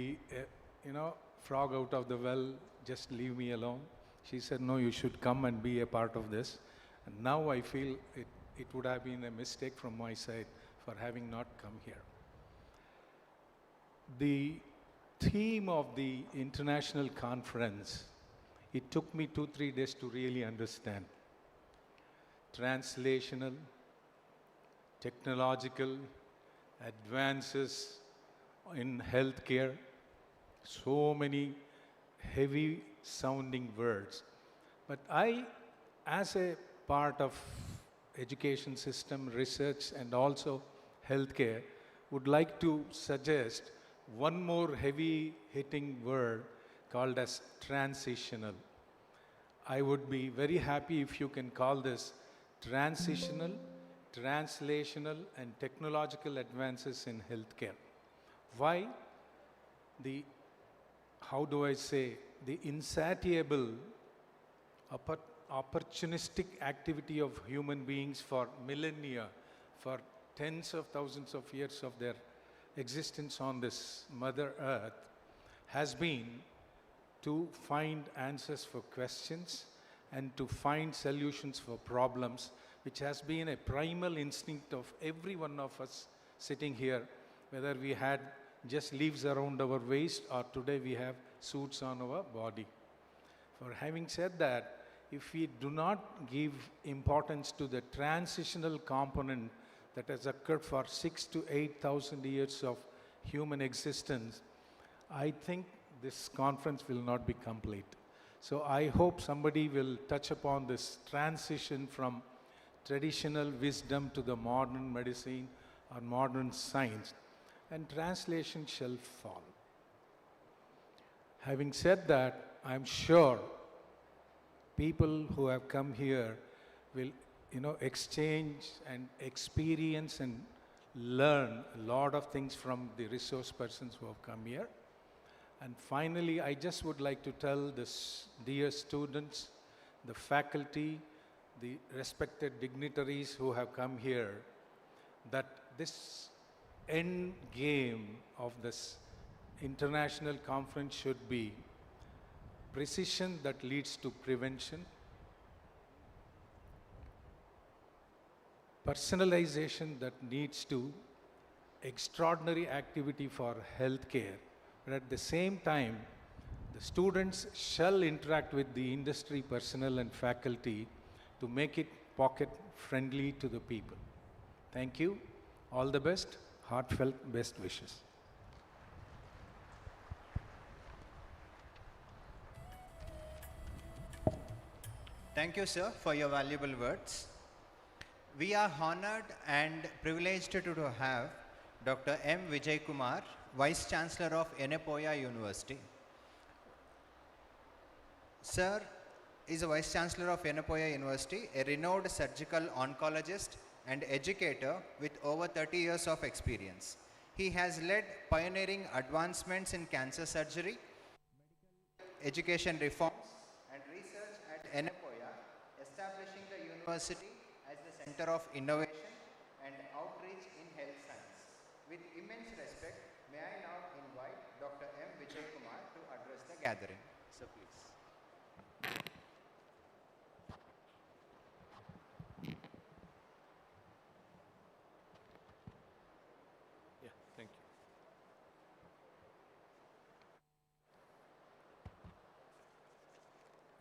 S11: frog out of the well, just leave me alone. She said, no, you should come and be a part of this. And now I feel it would have been a mistake from my side for having not come here. The theme of the international conference, it took me 2-3 days to really understand. Translational, technological, advances in healthcare, so many heavy sounding words. But I, as a part of education system, research and also healthcare, would like to suggest one more heavy hitting word called as transitional. I would be very happy if you can call this transitional, translational and technological advances in healthcare. Why? How do I say, the insatiable opportunistic activity of human beings for millennia, for tens of thousands of years of their existence on this Mother Earth, has been to find answers for questions and to find solutions for problems, which has been a primal instinct of every one of us sitting here, whether we had just leaves around our waist or today we have suits on our body. For having said that, if we do not give importance to the transitional component that has occurred for 6,000 to 8,000 years of human existence, I think this conference will not be complete. So I hope somebody will touch upon this transition from traditional wisdom to the modern medicine or modern science, and translation shall follow. Having said that, I'm sure people who have come here will, exchange and experience and learn a lot of things from the resource persons who have come here. And finally, I just would like to tell this dear students, the faculty, the respected dignitaries who have come here, that this end game of this international conference should be precision that leads to prevention, personalization that leads to extraordinary activity for healthcare, but at the same time, the students shall interact with the industry personnel and faculty to make it pocket friendly to the people. Thank you. All the best. Heartfelt best wishes.
S2: Thank you, sir, for your valuable words. We are honored and privileged to have Dr. M. Vijay Kumar, Vice Chancellor of Pharmacopoeia University. Sir is a Vice Chancellor of Pharmacopoeia University, a renowned surgical oncologist and educator with over 30 years of experience. He has led pioneering advancements in cancer surgery, medical education reforms, and research at Pharmacopoeia, establishing the university as the center of innovation and outreach in health science. With immense respect, may I now invite Dr. M. Vijay Kumar to address the gathering. So please.
S12: Yeah, thank you.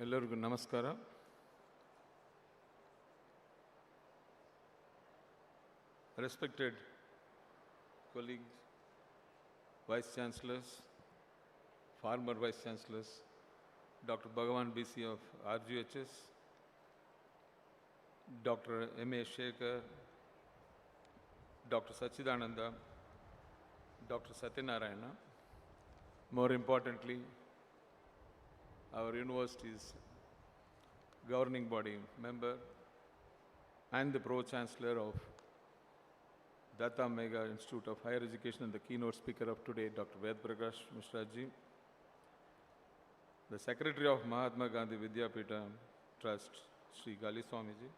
S12: ಎಲ್ಲರಿಗೂ ನಮಸ್ಕಾರ. Respected colleagues, Vice Chancellors, former Vice Chancellors, Dr. Bhagavan B.C. of RGHS, Dr. M.A. Shekhar, Dr. Sachidananda, Dr. Satyanarayana, more importantly, our university's governing body member and the Pro-Chancellor of Datta Meghe Institute of Higher Education and the keynote speaker of today, Dr. Vedprakash Mishra ji, the Secretary of Mahatma Gandhi Vidya Peetha Trust, Shri Galiswamy ji,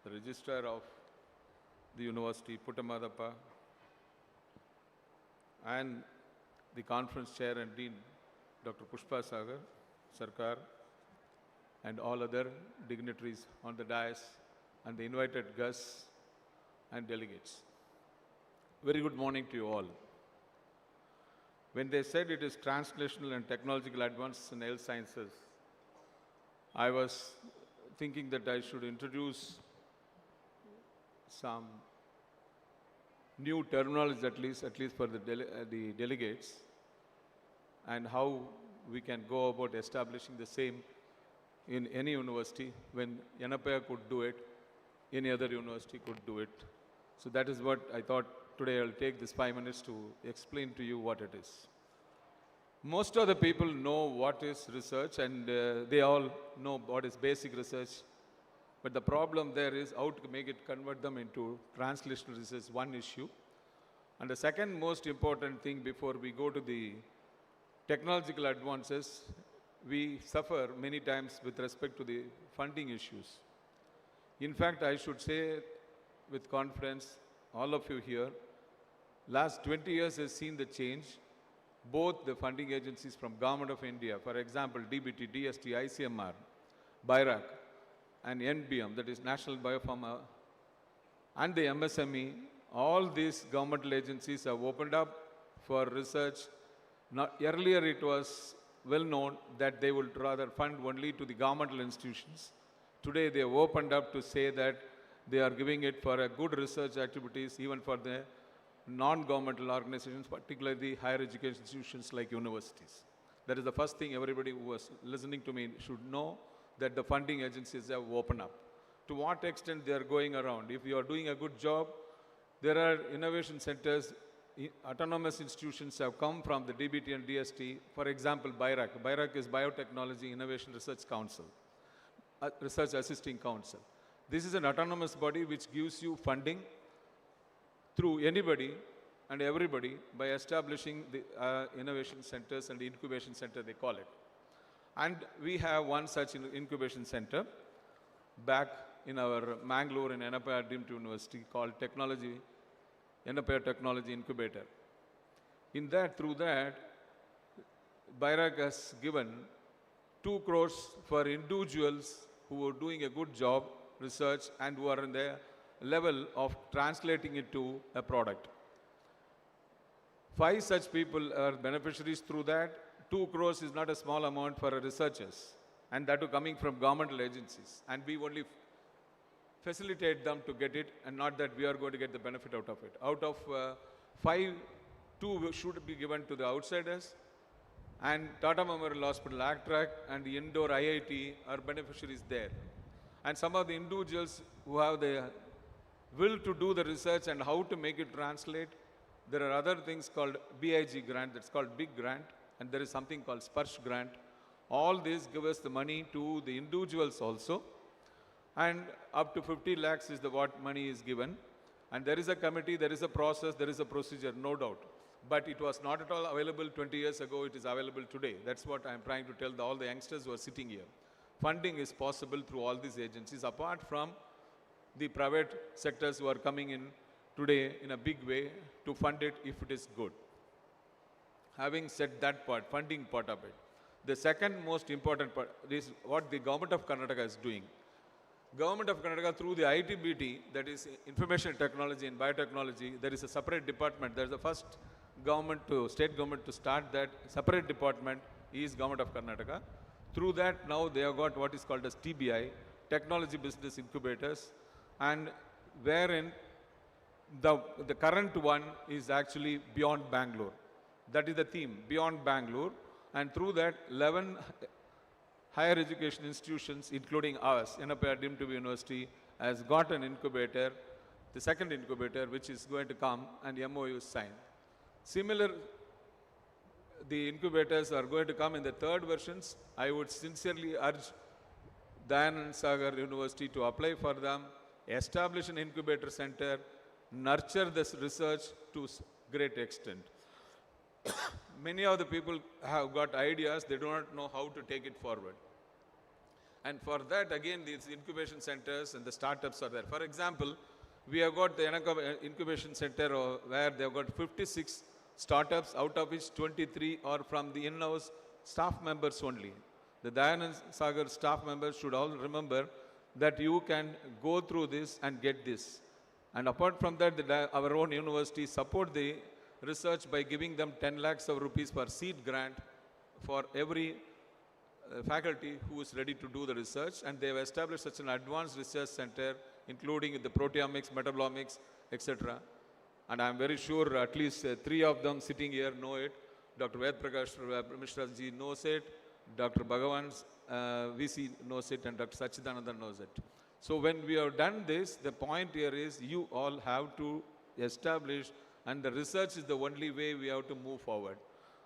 S12: the Registrar of the University, Puttamadappa, and the Conference Chair and Dean, Dr. Pushpa Sagar, Sarkar, and all other dignitaries on the dais, and the invited guests and delegates. Very good morning to you all. When they said it is translational and technological advances in health sciences, I was thinking that I should introduce some new terminology at least for the delegates, and how we can go about establishing the same in any university. When Pharmacopoeia could do it, any other university could do it. So that is what I thought today I'll take this 5 minutes to explain to you what it is. Most of the people know what is research, and they all know what is basic research. But the problem there is how to make it, convert them into translational research, one issue. And the second most important thing before we go to the technological advances, we suffer many times with respect to the funding issues. In fact, I should say with confidence, all of you here, last 20 years has seen the change. Both the funding agencies from Government of India, for example, DBT, DST, ICMR, BIRAC, and NBM, that is National Biopharma, and the MSME, all these governmental agencies have opened up for research. Earlier it was well known that they would rather fund only to the governmental institutions. Today they have opened up to say that they are giving it for a good research activities even for the non-governmental organizations, particularly the higher education institutions like universities. That is the first thing everybody who was listening to me should know, that the funding agencies have opened up. To what extent they are going around? If you are doing a good job, there are innovation centers, autonomous institutions have come from the DBT and DST. For example, BIRAC. BIRAC is Biotechnology Innovation Research Council, Research Assisting Council. This is an autonomous body which gives you funding through anybody and everybody by establishing the innovation centers and the incubation center, they call it. And we have one such incubation center back in our Mangalore and Enapaya Deemed University called Enapaya Technology Incubator. Through that, BIRAC has given 2 crores for individuals who are doing a good job, research, and who are in the level of translating it to a product. 5 such people are beneficiaries through that. 2 crores is not a small amount for researchers, and that too coming from governmental agencies. And we only facilitate them to get it, and not that we are going to get the benefit out of it. Out of 5, 2 should be given to the outsiders, and Tata Memorial Hospital, ACTRAC, and the Indore IIT are beneficiaries there. And some of the individuals who have the will to do the research and how to make it translate, there are other things called BIG grant, that's called big grant, and there is something called Sparsh grant. All these give us the money to the individuals also, and up to 50 lakhs is what money is given. And there is a committee, there is a process, there is a procedure, no doubt. But it was not at all available 20 years ago, it is available today. That's what I'm trying to tell all the youngsters who are sitting here. Funding is possible through all these agencies, apart from the private sectors who are coming in today in a big way to fund it if it is good. Having said that part, funding part of it, the second most important part is what the Government of Karnataka is doing. Government of Karnataka through the ITBT, that is Information Technology and Biotechnology, there is a separate department. There is the first state government to start that separate department is Government of Karnataka. Through that now they have got what is called as TBI, Technology Business Incubators, and wherein the current one is actually Beyond Bangalore. That is the theme, Beyond Bangalore. And through that, 11 higher education institutions, including ours, Enapaya Deemed to be University, has got an incubator, the second incubator, which is going to come, and MOU is signed. Similar, the incubators are going to come in the third versions. I would sincerely urge Dayananda Sagar University to apply for them, establish an incubator center, nurture this research to great extent. Many of the people have got ideas, they do not know how to take it forward. And for that, again, these incubation centers and the startups are there. For example, we have got the incubation center where they have got 56 startups, out of which 23 are from the in-house staff members only. The Dayananda Sagar staff members should all remember that you can go through this and get this. And apart from that, our own university support the research by giving them 10 lakhs of rupees for seed grant for every faculty who is ready to do the research. And they have established such an advanced research center, including the proteomics, metabolomics, etc. And I'm very sure at least 3 of them sitting here know it. Dr. Vedprakash Mishra ji knows it, Dr. Bhagavan B.C. knows it, and Dr. Sachidananda knows it. So when we have done this, the point here is you all have to establish, and the research is the only way we have to move forward.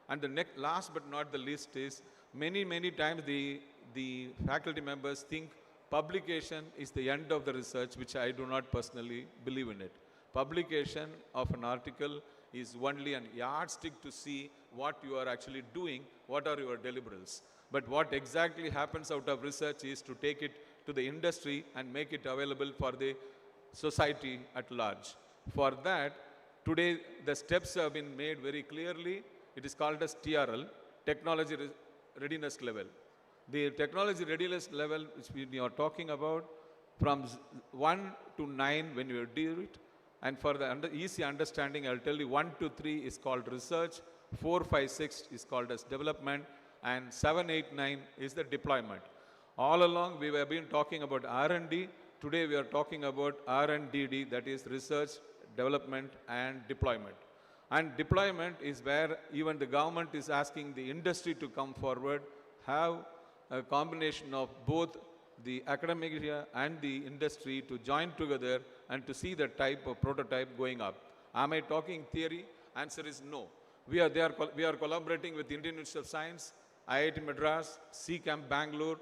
S12: And the last but not the least is, many times the faculty members think publication is the end of the research, which I do not personally believe in it. Publication of an article is only a yardstick to see what you are actually doing, what are your deliverables. But what exactly happens out of research is to take it to the industry and make it available for the society at large. For that, today the steps have been made very clearly. It is called as TRL, Technology Readiness Level. The technology readiness level which we are talking about, from 1 to 9 when you do it, and for the easy understanding, I'll tell you 1 to 3 is called research, 4, 5, 6 is called as development, and 7, 8, 9 is the deployment. All along we have been talking about R&D. Today we are talking about R&DD, that is research, development and deployment. And deployment is where even the government is asking the industry to come forward, have a combination of both the academia and the industry to join together and to see the type of prototype going up. Am I talking theory? Answer is no. We are collaborating with Indian Institute of Science, IIT Madras, C-Camp Bangalore,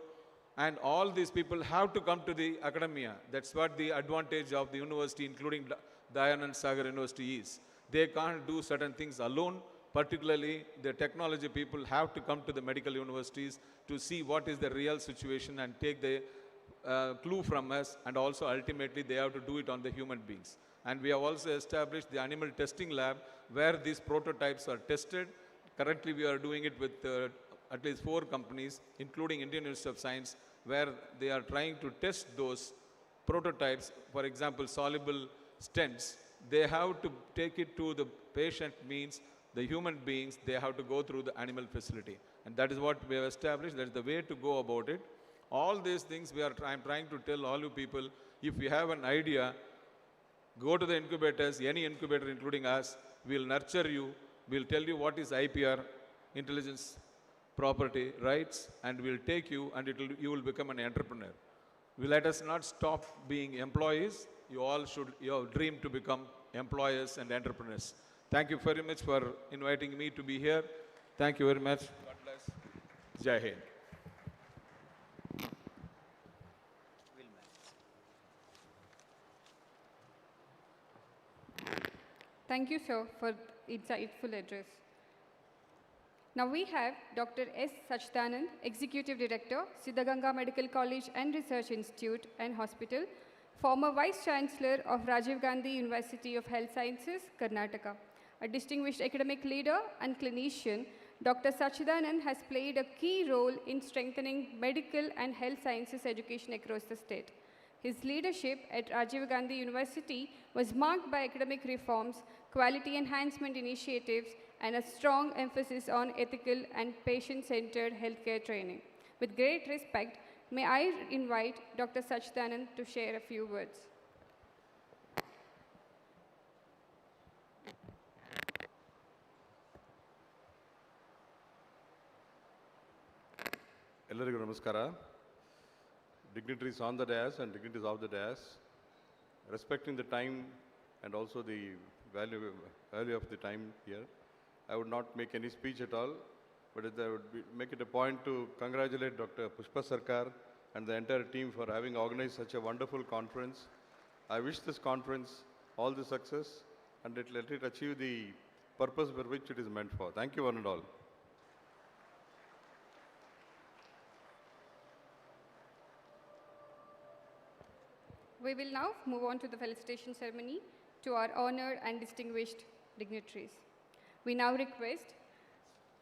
S12: and all these people have to come to the academia. That's what the advantage of the university, including Dayananda Sagar University, is. They can't do certain things alone. Particularly, the technology people have to come to the medical universities to see what is the real situation and take the clue from us, and also ultimately they have to do it on the human beings. And we have also established the animal testing lab where these prototypes are tested. Currently, we are doing it with at least 4 companies, including Indian Institute of Science, where they are trying to test those prototypes. For example, soluble stents. They have to take it to the patient, means the human beings, they have to go through the animal facility. And that is what we have established. That is the way to go about it. All these things I'm trying to tell all you people, if you have an idea, go to the incubators, any incubator including us, we'll nurture you, we'll tell you what is IPR, intelligence property rights, and we'll take you and you will become an entrepreneur. Let us not stop being employees. You all should dream to become employers and entrepreneurs. Thank you very much for inviting me to be here. Thank you very much. God bless. Jai Hind.
S1: Thank you, sir, for insightful address. Now we have Dr. S. Sachidanand, Executive Director, Siddhaganga Medical College and Research Institute and Hospital, former Vice Chancellor of Rajiv Gandhi University of Health Sciences, Karnataka. A distinguished academic leader and clinician, Dr. Sachidanand has played a key role in strengthening medical and health sciences education across the state. His leadership at Rajiv Gandhi University was marked by academic reforms, quality enhancement initiatives, and a strong emphasis on ethical and patient-centered healthcare training. With great respect, may I invite Dr. Sachidanand to share a few words.
S13: ಎಲ್ಲರಿಗೂ ನಮಸ್ಕಾರ. Dignitaries on the dais and dignitaries off the dais, respecting the time and also the value of the time here, I would not make any speech at all, but I would make it a point to congratulate Dr. Pushpa Sarkar and the entire team for having organized such a wonderful conference. I wish this conference all the success and let it achieve the purpose for which it is meant for. Thank you one and all.
S1: We will now move on to the felicitation ceremony to our honored and distinguished dignitaries. We now request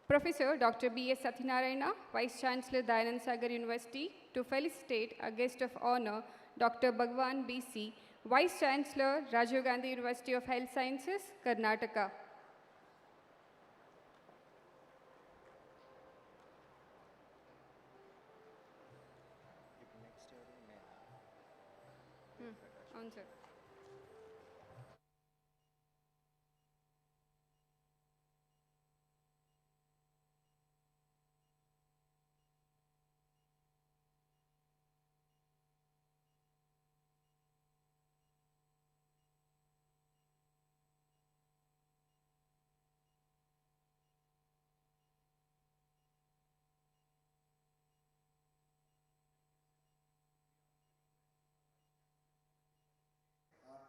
S1: Professor Dr. B.S. Satyanarayana, Vice Chancellor, Dayananda Sagar University, to felicitate a guest of honor, Dr. Bhagavan B.C., Vice Chancellor, Rajiv Gandhi University of Health Sciences, Karnataka. Answer.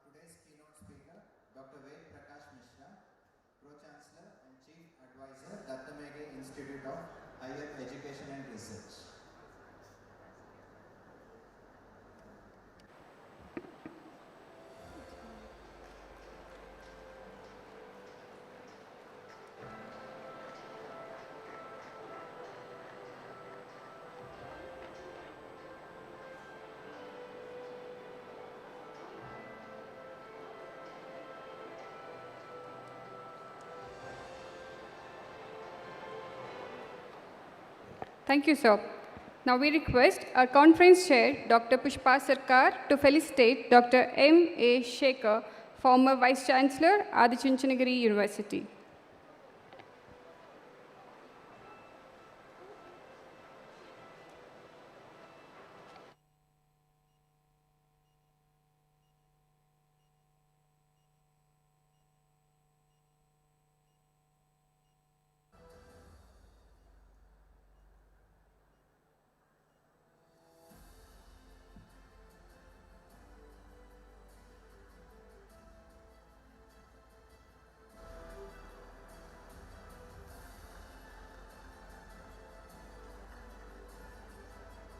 S2: Today's keynote speaker, Dr. Vedprakash Mishra, Pro-Chancellor and Chief Advisor, Datta Meghe Institute of Higher Education and Research.
S1: Thank you, sir. Now we request our conference chair, Dr. Pushpa Sarkar, to felicitate Dr. M.A. Shekhar, former Vice Chancellor, Adichunchanagiri University.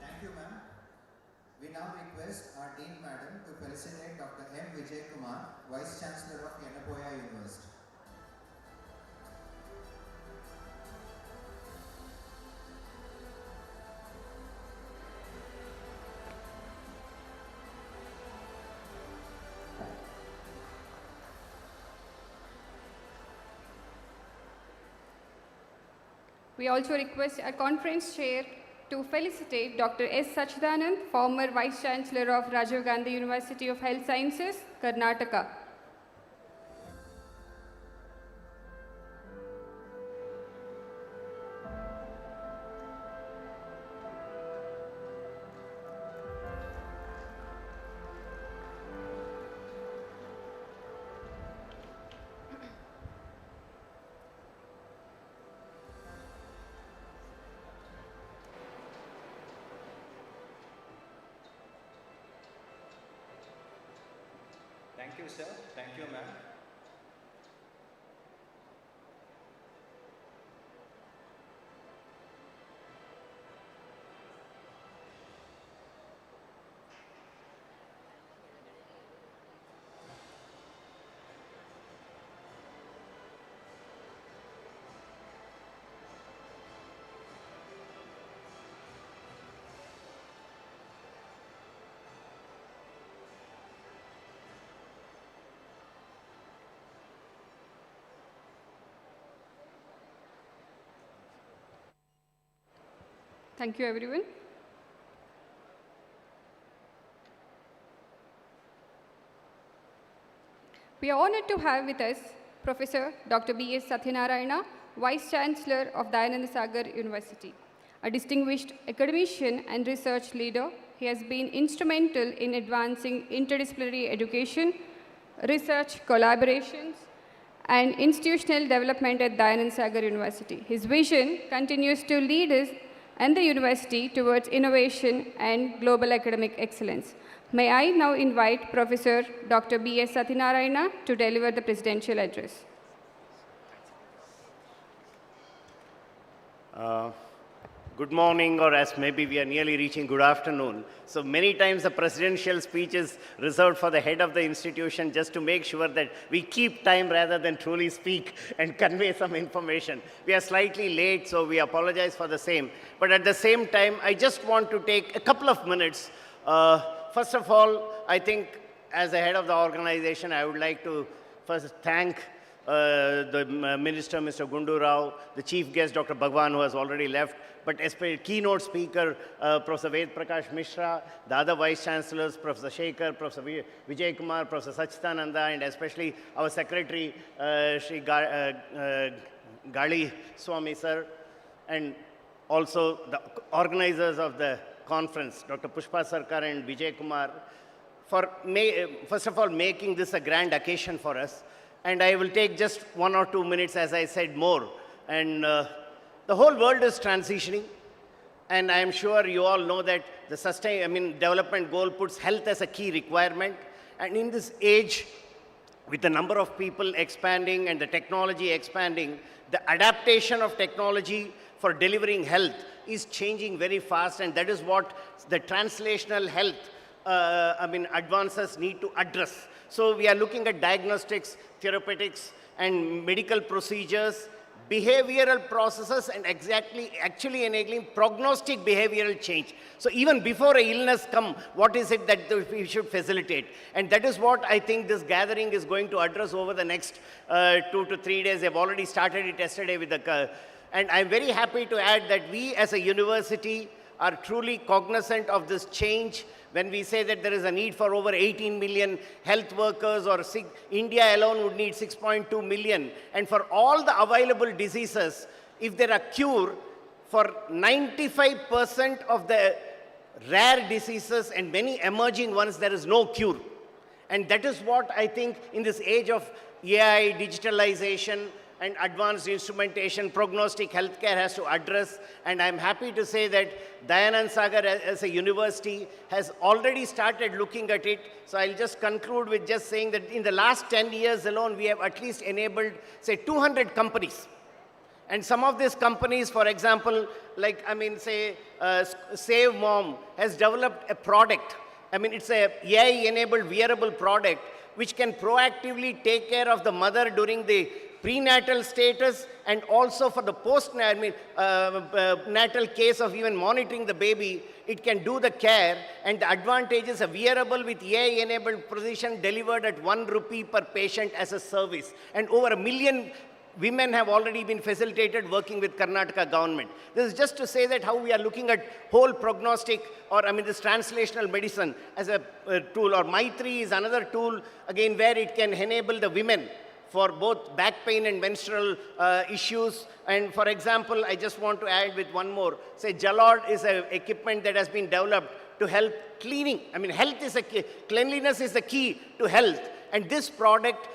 S2: Thank you, ma'am. We now request our Dean Madam to felicitate Dr. M. Vijay Kumar, Vice Chancellor of Yenapoya University.
S1: We also request our conference chair to felicitate Dr. S. Sachidanand, former Vice Chancellor of Rajiv Gandhi University of Health Sciences, Karnataka.
S2: Thank you, sir. Thank you, ma'am.
S1: Thank you, everyone. We are honored to have with us Professor Dr. B.S. Satyanarayana, Vice Chancellor of Dayananda Sagar University. A distinguished academician and research leader, he has been instrumental in advancing interdisciplinary education, research collaborations, and institutional development at Dayananda Sagar University. His vision continues to lead us and the university towards innovation and global academic excellence. May I now invite Professor Dr. B.S. Satyanarayana to deliver the presidential address.
S14: Good morning, or as maybe we are nearly reaching good afternoon. So many times the presidential speech is reserved for the head of the institution just to make sure that we keep time rather than truly speak and convey some information. We are slightly late, so we apologize for the same. But at the same time, I just want to take a couple of minutes. First of all, I think as the head of the organization, I would like to first thank the Minister, Mr. Gundu Rao, the Chief Guest, Dr. Bhagavan, who has already left, but especially keynote speaker, Professor Vedprakash Mishra, the other Vice Chancellors, Professor Shekhar, Professor Vijay Kumar, Professor Sachidananda, and especially our Secretary, Shri Galiswamy, sir, and also the organizers of the conference, Dr. Pushpa Sarkar and Vijay Kumar, for first of all making this a grand occasion for us. And I will take just 1 or 2 minutes, as I said, more. And the whole world is transitioning. And I am sure you all know that the development goal puts health as a key requirement. And in this age, with the number of people expanding and the technology expanding, the adaptation of technology for delivering health is changing very fast. And that is what the translational health advances need to address. So we are looking at diagnostics, therapeutics, and medical procedures, behavioral processes, and actually enabling prognostic behavioral change. So even before an illness comes, what is it that we should facilitate? And that is what I think this gathering is going to address over the next 2 to 3 days. They've already started it yesterday with the... And I'm very happy to add that we as a university are truly cognizant of this change when we say that there is a need for over 18 million health workers, or India alone would need 6.2 million. And for all the available diseases, if there are cure, for 95% of the rare diseases and many emerging ones, there is no cure. And that is what I think in this age of AI, digitalization, and advanced instrumentation, prognostic healthcare has to address. And I'm happy to say that Dayananda Sagar as a university has already started looking at it. So I'll just conclude with just saying that in the last 10 years alone, we have at least enabled, say, 200 companies. And some of these companies, for example, like, say, Save Mom has developed a product. It's a AI-enabled wearable product which can proactively take care of the mother during the prenatal status, and also for the natal case of even monitoring the baby. It can do the care, and the advantage is a wearable with AI-enabled precision delivered at 1 rupee per patient as a service. And over 1 million women have already been facilitated working with Karnataka government. This is just to say that how we are looking at whole prognostic, or this translational medicine as a tool, or Maitri is another tool, again, where it can enable the women for both back pain and menstrual issues. And for example, I just want to add with one more. Say, Jalod is an equipment that has been developed to help cleaning. Health is a key. Cleanliness is the key to health. And this product,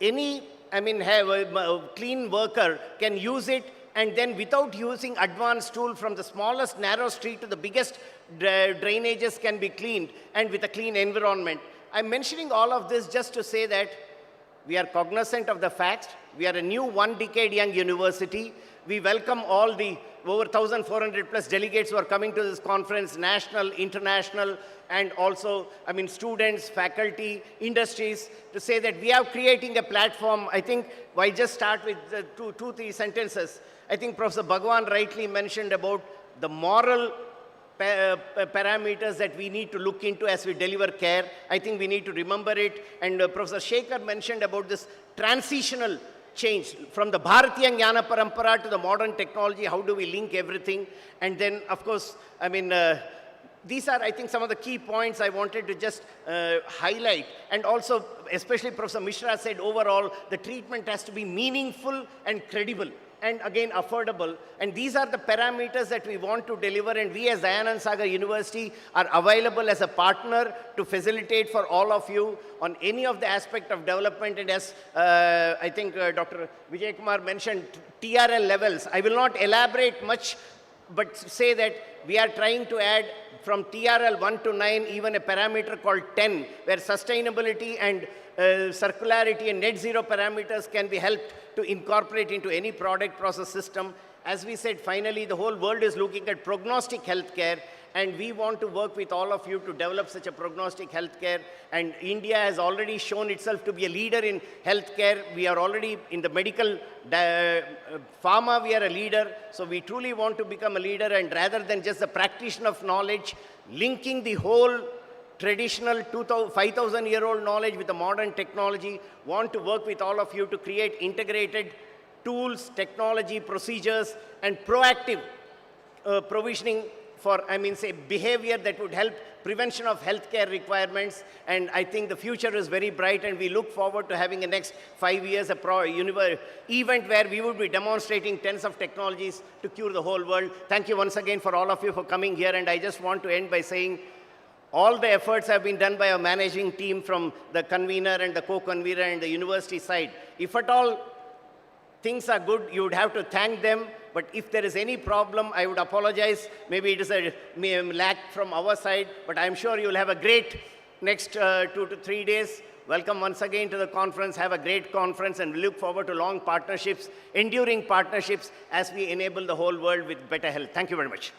S14: any have a clean worker can use it, and then without using advanced tool, from the smallest narrow street to the biggest drainages can be cleaned, and with a clean environment. I'm mentioning all of this just to say that we are cognizant of the fact we are a new 1-decade young university. We welcome all the over 1,400 plus delegates who are coming to this conference, national, international, and also, students, faculty, industries, to say that we are creating a platform. I think I just start with 2-3 sentences. I think Professor Bhagavan rightly mentioned about the moral parameters that we need to look into as we deliver care. I think we need to remember it. And Professor Shekhar mentioned about this transitional change from the Bharatiya Jnana Parampara to the modern technology. How do we link everything? And then, of course, these are, I think, some of the key points I wanted to just highlight. And also, especially Professor Mishra said, overall, the treatment has to be meaningful and credible, and again, affordable. And these are the parameters that we want to deliver, and we as Dayananda Sagar University are available as a partner to facilitate for all of you on any of the aspect of development. And as I think Dr. Vijay Kumar mentioned, TRL levels. I will not elaborate much, but say that we are trying to add from TRL 1 to 9, even a parameter called 10, where sustainability and circularity and net zero parameters can be helped to incorporate into any product process system. As we said, finally, the whole world is looking at prognostic healthcare, and we want to work with all of you to develop such a prognostic healthcare. And India has already shown itself to be a leader in healthcare. We are already in the medical pharma, we are a leader. So we truly want to become a leader, and rather than just the practitioner of knowledge, linking the whole traditional 5,000-year-old knowledge with the modern technology, want to work with all of you to create integrated tools, technology, procedures, and proactive provisioning for, say, behavior that would help prevention of healthcare requirements. And I think the future is very bright, and we look forward to having the next 5 years a event where we will be demonstrating tens of technologies to cure the whole world. Thank you once again for all of you for coming here, and I just want to end by saying, all the efforts have been done by our managing team, from the convener and the co-convener and the university side. If at all things are good, you would have to thank them. But if there is any problem, I would apologize. Maybe it is a lack from our side, but I'm sure you'll have a great next 2 to 3 days. Welcome once again to the conference. Have a great conference, and we look forward to long partnerships, enduring partnerships, as we enable the whole world with better health. Thank you very much.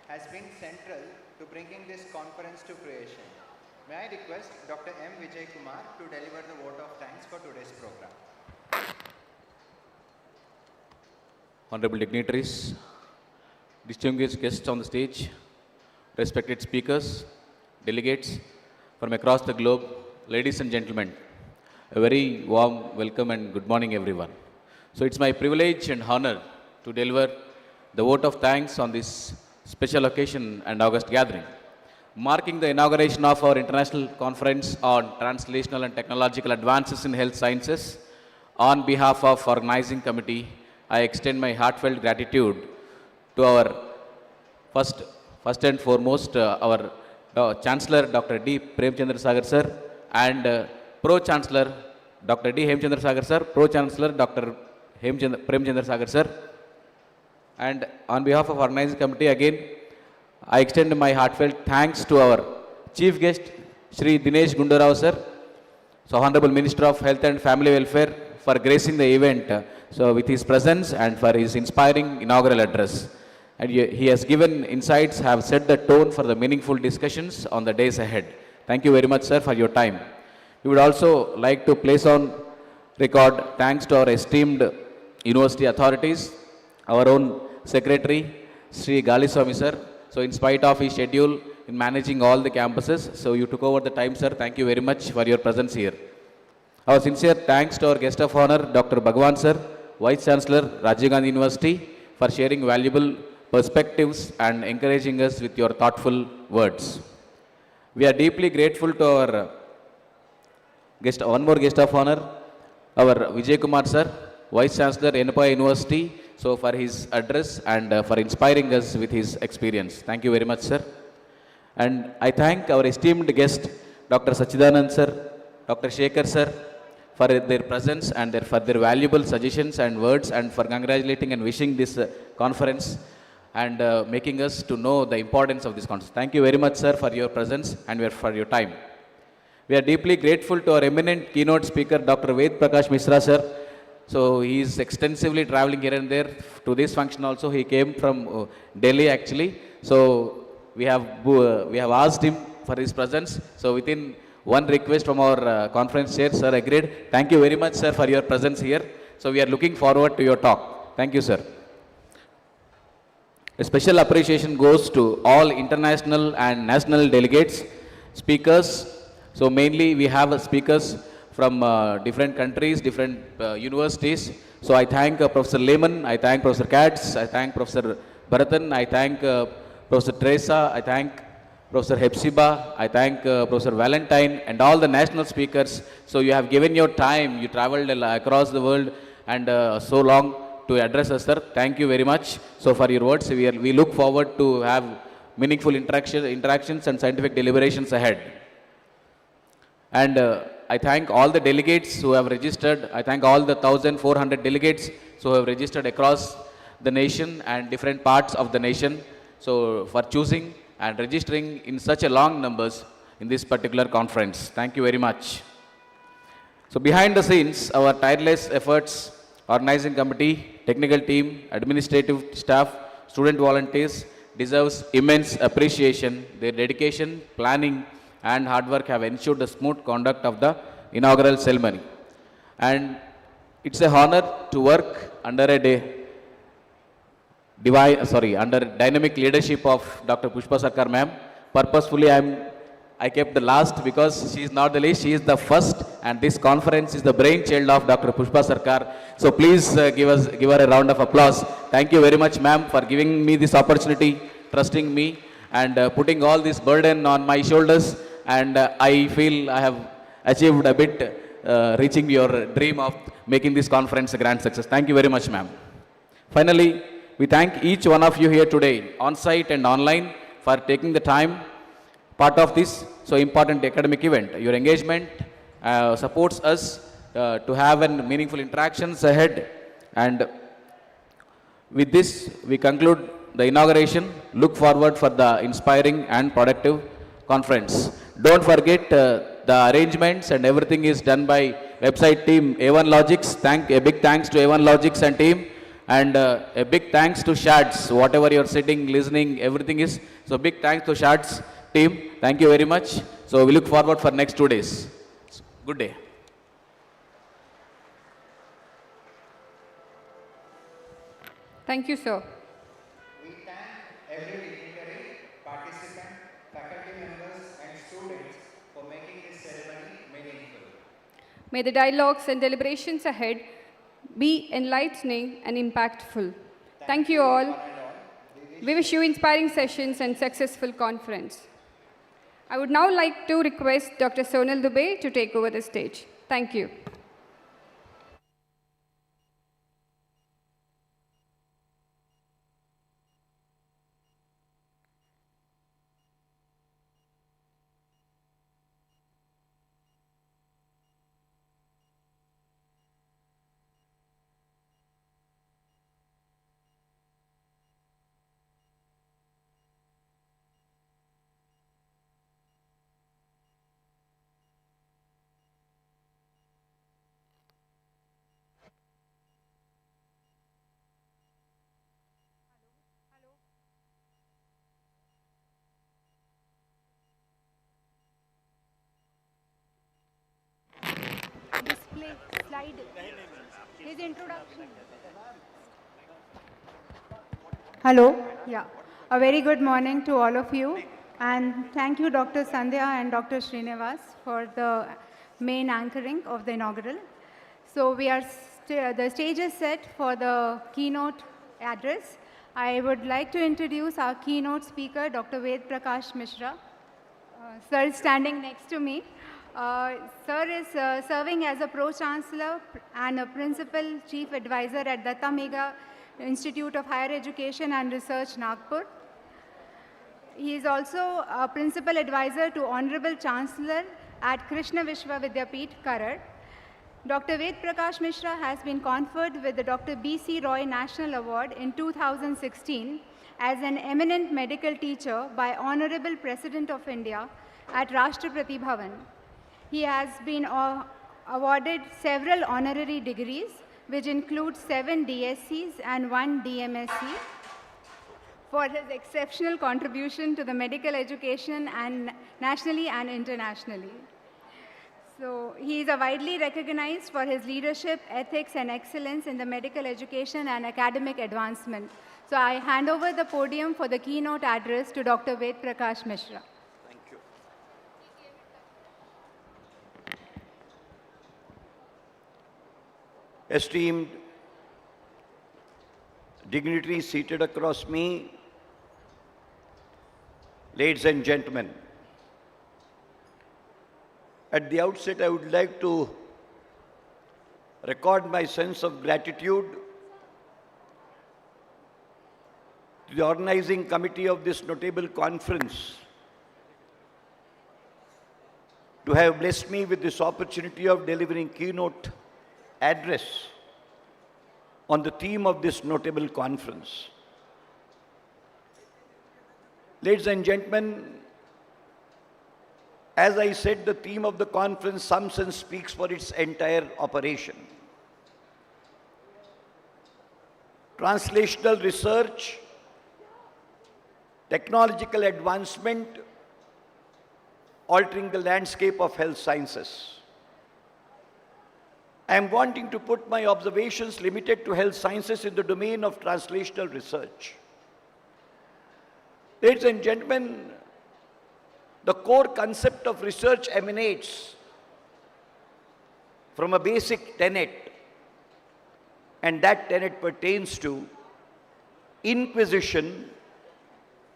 S2: Has been central to bringing this conference to fruition. May I request Dr. M. Vijay Kumar to deliver the vote of thanks for today's program.
S15: honorable dignitaries, distinguished guests on the stage, respected speakers, delegates from across the globe, ladies and gentlemen, a very warm welcome and good morning everyone. So it's my privilege and honor to deliver the vote of thanks on this special occasion and August gathering, marking the inauguration of our international conference on translational and technological advances in health sciences. On behalf of organizing committee, I extend my heartfelt gratitude to our first and foremost our Chancellor Dr. D. Premchandra Sagar sir and Pro-Chancellor Dr. D. Hemchandra Sagar sir, Pro-Chancellor Dr. Premchandra Sagar sir. And on behalf of organizing committee again, I extend my heartfelt thanks to our chief guest, Shri Dinesh Gundu sir, so Honorable Minister of Health and Family Welfare, for gracing the event so with his presence and for his inspiring inaugural address. And he has given insights, have set the tone for the meaningful discussions on the days ahead. Thank you very much, sir, for your time. We would also like to place on record thanks to our esteemed university authorities, our own Secretary, Shri Galiswamy sir. So in spite of his schedule in managing all the campuses, so you took over the time, sir. Thank you very much for your presence here. Our sincere thanks to our guest of honor, Dr. Bhagavan sir, Vice Chancellor, Rajiv Gandhi University, for sharing valuable perspectives and encouraging us with your thoughtful words. We are deeply grateful to our one more guest of honor, our Vijay Kumar sir, Vice Chancellor, Enapa University, so for his address and for inspiring us with his experience. Thank you very much, sir. And I thank our esteemed guest, Dr. Sachidanand sir, Dr. Shekhar sir, for their presence and for their valuable suggestions and words, and for congratulating and wishing this conference and making us to know the importance of this conference. Thank you very much, sir, for your presence and for your time. We are deeply grateful to our eminent keynote speaker, Dr. Vedprakash Mishra sir. So he is extensively traveling here and there to this function also. He came from Delhi actually. So we have asked him for his presence. So within one request from our conference chair, sir agreed. Thank you very much, sir, for your presence here. So we are looking forward to your talk. Thank you, sir. A special appreciation goes to all international and national delegates, speakers. So mainly we have speakers from different countries, different universities. So I thank Professor Lehman, I thank Professor Katz, I thank Professor Bharatan, I thank Professor Teresa, I thank Professor Hepzibah, I thank Professor Valentine and all the national speakers. So you have given your time, you traveled across the world and so long to address us, sir. Thank you very much. So for your words, we look forward to have meaningful interactions and scientific deliberations ahead. And I thank all the delegates who have registered. I thank all the 1,400 delegates who have registered across the nation and different parts of the nation. So for choosing and registering in such a long numbers in this particular conference. Thank you very much. So behind the scenes, our tireless efforts, organizing committee, technical team, administrative staff, student volunteers deserves immense appreciation. Their dedication, planning, and hard work have ensured the smooth conduct of the inaugural ceremony. And it's a honor to work under under dynamic leadership of Dr. Pushpa Sarkar ma'am. Purposefully, I kept the last because she is not the least, she is the first, and this conference is the brainchild of Dr. Pushpa Sarkar. So please give her a round of applause. Thank you very much, ma'am, for giving me this opportunity, trusting me, and putting all this burden on my shoulders. And I feel I have achieved a bit, reaching your dream of making this conference a grand success. Thank you very much, ma'am. Finally, we thank each one of you here today, on site and online, for taking the time, part of this so important academic event. Your engagement supports us to have meaningful interactions ahead. And with this, we conclude the inauguration. Look forward for the inspiring and productive conference. Don't forget the arrangements and everything is done by website team A1 Logics. A big thanks to A1 Logics and team, and a big thanks to Shads. Whatever you're sitting, listening, everything is. So big thanks to Shads team. Thank you very much. So we look forward for next 2 days. Good day.
S1: Thank you, sir.
S2: We thank every dignitary, participant, faculty members and students for making this ceremony meaningful.
S1: May the dialogues and deliberations ahead be enlightening and impactful. Thank you all. We wish you inspiring sessions and successful conference. I would now like to request Dr. Sonal Dubey to take over the stage. Thank you.
S16: Display slide. His introduction. Hello. Yeah. A very good morning to all of you. And thank you, Dr. Sandhya and Dr. Srinivas, for the main anchoring of the inaugural. So we are the stage is set for the keynote address. I would like to introduce our keynote speaker, Dr. Vedprakash Mishra. Sir is standing next to me. Sir is serving as a Pro-Chancellor and a Principal Chief Advisor at Datta Meghe Institute of Higher Education and Research, Nagpur. He is also a Principal Advisor to Honorable Chancellor at Krishna Vishwa Vidyapeeth, Karad. Dr. Vedprakash Mishra has been conferred with the Dr. B.C. Roy National Award in 2016 as an eminent medical teacher by Honorable President of India at Rashtrapati Bhavan. He has been awarded several honorary degrees, which include 7 DSCs and 1 DMSc, for his exceptional contribution to the medical education and nationally and internationally. So he is widely recognized for his leadership, ethics, and excellence in the medical education and academic advancement. So I hand over the podium for the keynote address to Dr. Vedprakash Mishra.
S9: Thank you. Esteemed dignitaries seated across me, ladies and gentlemen, at the outset I would like to record my sense of gratitude to the organizing committee of this notable conference to have blessed me with this opportunity of delivering keynote address on the theme of this notable conference. Ladies and gentlemen, as I said, the theme of the conference sums and speaks for its entire operation. Translational research, technological advancement, altering the landscape of health sciences. I am wanting to put my observations limited to health sciences in the domain of translational research. Ladies and gentlemen, the core concept of research emanates from a basic tenet, and that tenet pertains to inquisition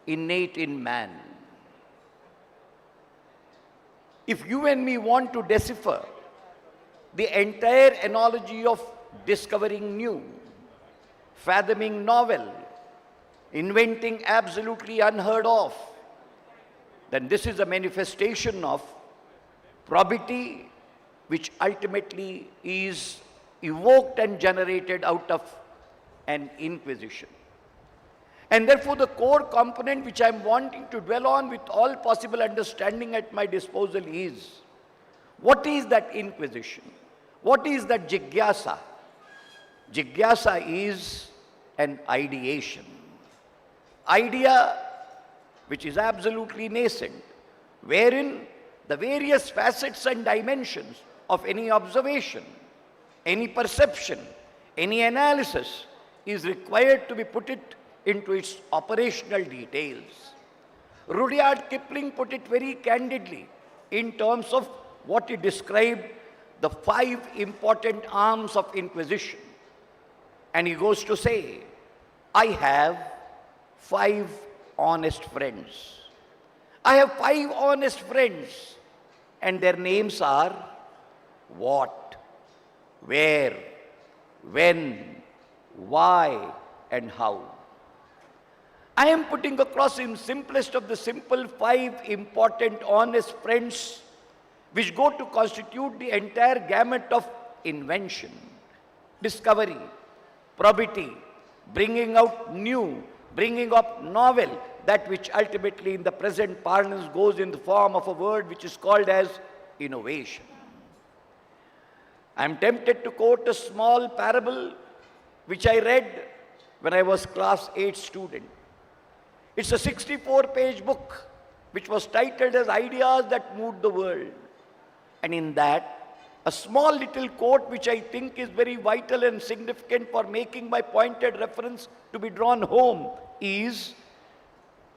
S9: innate in man. If you and me want to decipher the entire analogy of discovering new, fathoming novel, inventing absolutely unheard of, then this is a manifestation of probity which ultimately is evoked and generated out of an inquisition. And therefore the core component which I am wanting to dwell on with all possible understanding at my disposal is, what is that inquisition? What is that jigyasa? Jigyasa is an ideation. Idea which is absolutely nascent, wherein the various facets and dimensions of any observation, any perception, any analysis is required to be put it into its operational details. Rudyard Kipling put it very candidly in terms of what he described the 5 important arms of Inquisition. And he goes to say, I have 5 honest friends. I have 5 honest friends, and their names are what, where, when, why, and how. I am putting across in simplest of the simple 5 important honest friends which go to constitute the entire gamut of invention, discovery, probity, bringing out new, bringing up novel, that which ultimately in the present parlance goes in the form of a word which is called as innovation. I am tempted to quote a small parable which I read when I was class 8 student. It's a 64-page book which was titled as Ideas That Moved the World. And in that, a small little quote which I think is very vital and significant for making my pointed reference to be drawn home is,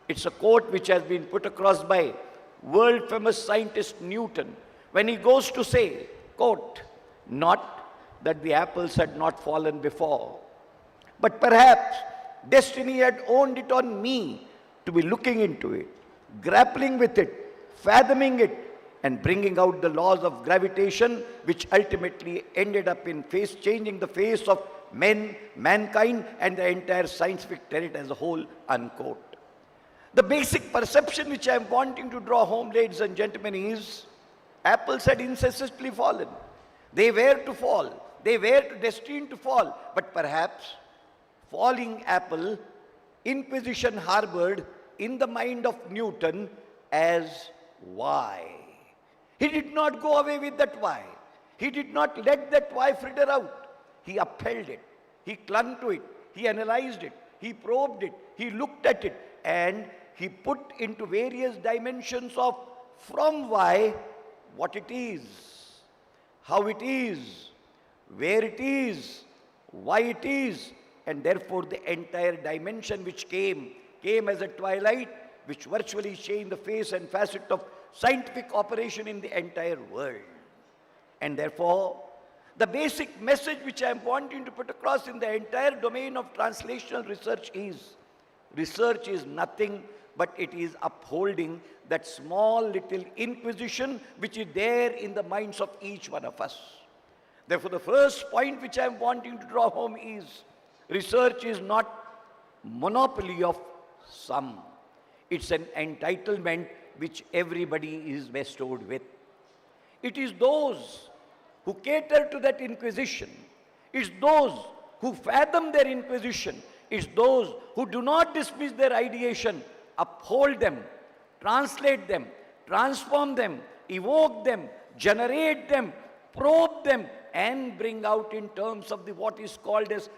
S9: it's a quote which has been put across by world famous scientist Newton when he goes to say, quote, not that the apples had not fallen before, but perhaps destiny had owned it on me to be looking into it, grappling with it, fathoming it, and bringing out the laws of gravitation, which ultimately ended up in changing the face of men, mankind, and the entire scientific tenet as a whole, unquote. The basic perception which I am wanting to draw home, ladies and gentlemen, is apples had incessantly fallen. They were to fall. They were destined to fall. But perhaps falling apple, Inquisition harbored in the mind of Newton as why. He did not go away with that why. He did not let that why fritter out. He upheld it. He clung to it. He analyzed it. He probed it. He looked at it. And he put into various dimensions of from why, what it is, how it is, where it is, why it is, and therefore the entire dimension which came as a twilight which virtually changed the face and facet of scientific operation in the entire world. And therefore, the basic message which I am wanting to put across in the entire domain of translational research is nothing but it is upholding that small little inquisition which is there in the minds of each one of us. Therefore, the first point which I am wanting to draw home is research is not monopoly of some. It's an entitlement which everybody is bestowed with. It is those who cater to that inquisition. It's those who fathom their inquisition. It's those who do not dismiss their ideation, uphold them, translate them, transform them, evoke them, generate them, probe them, and bring out in terms of what is called as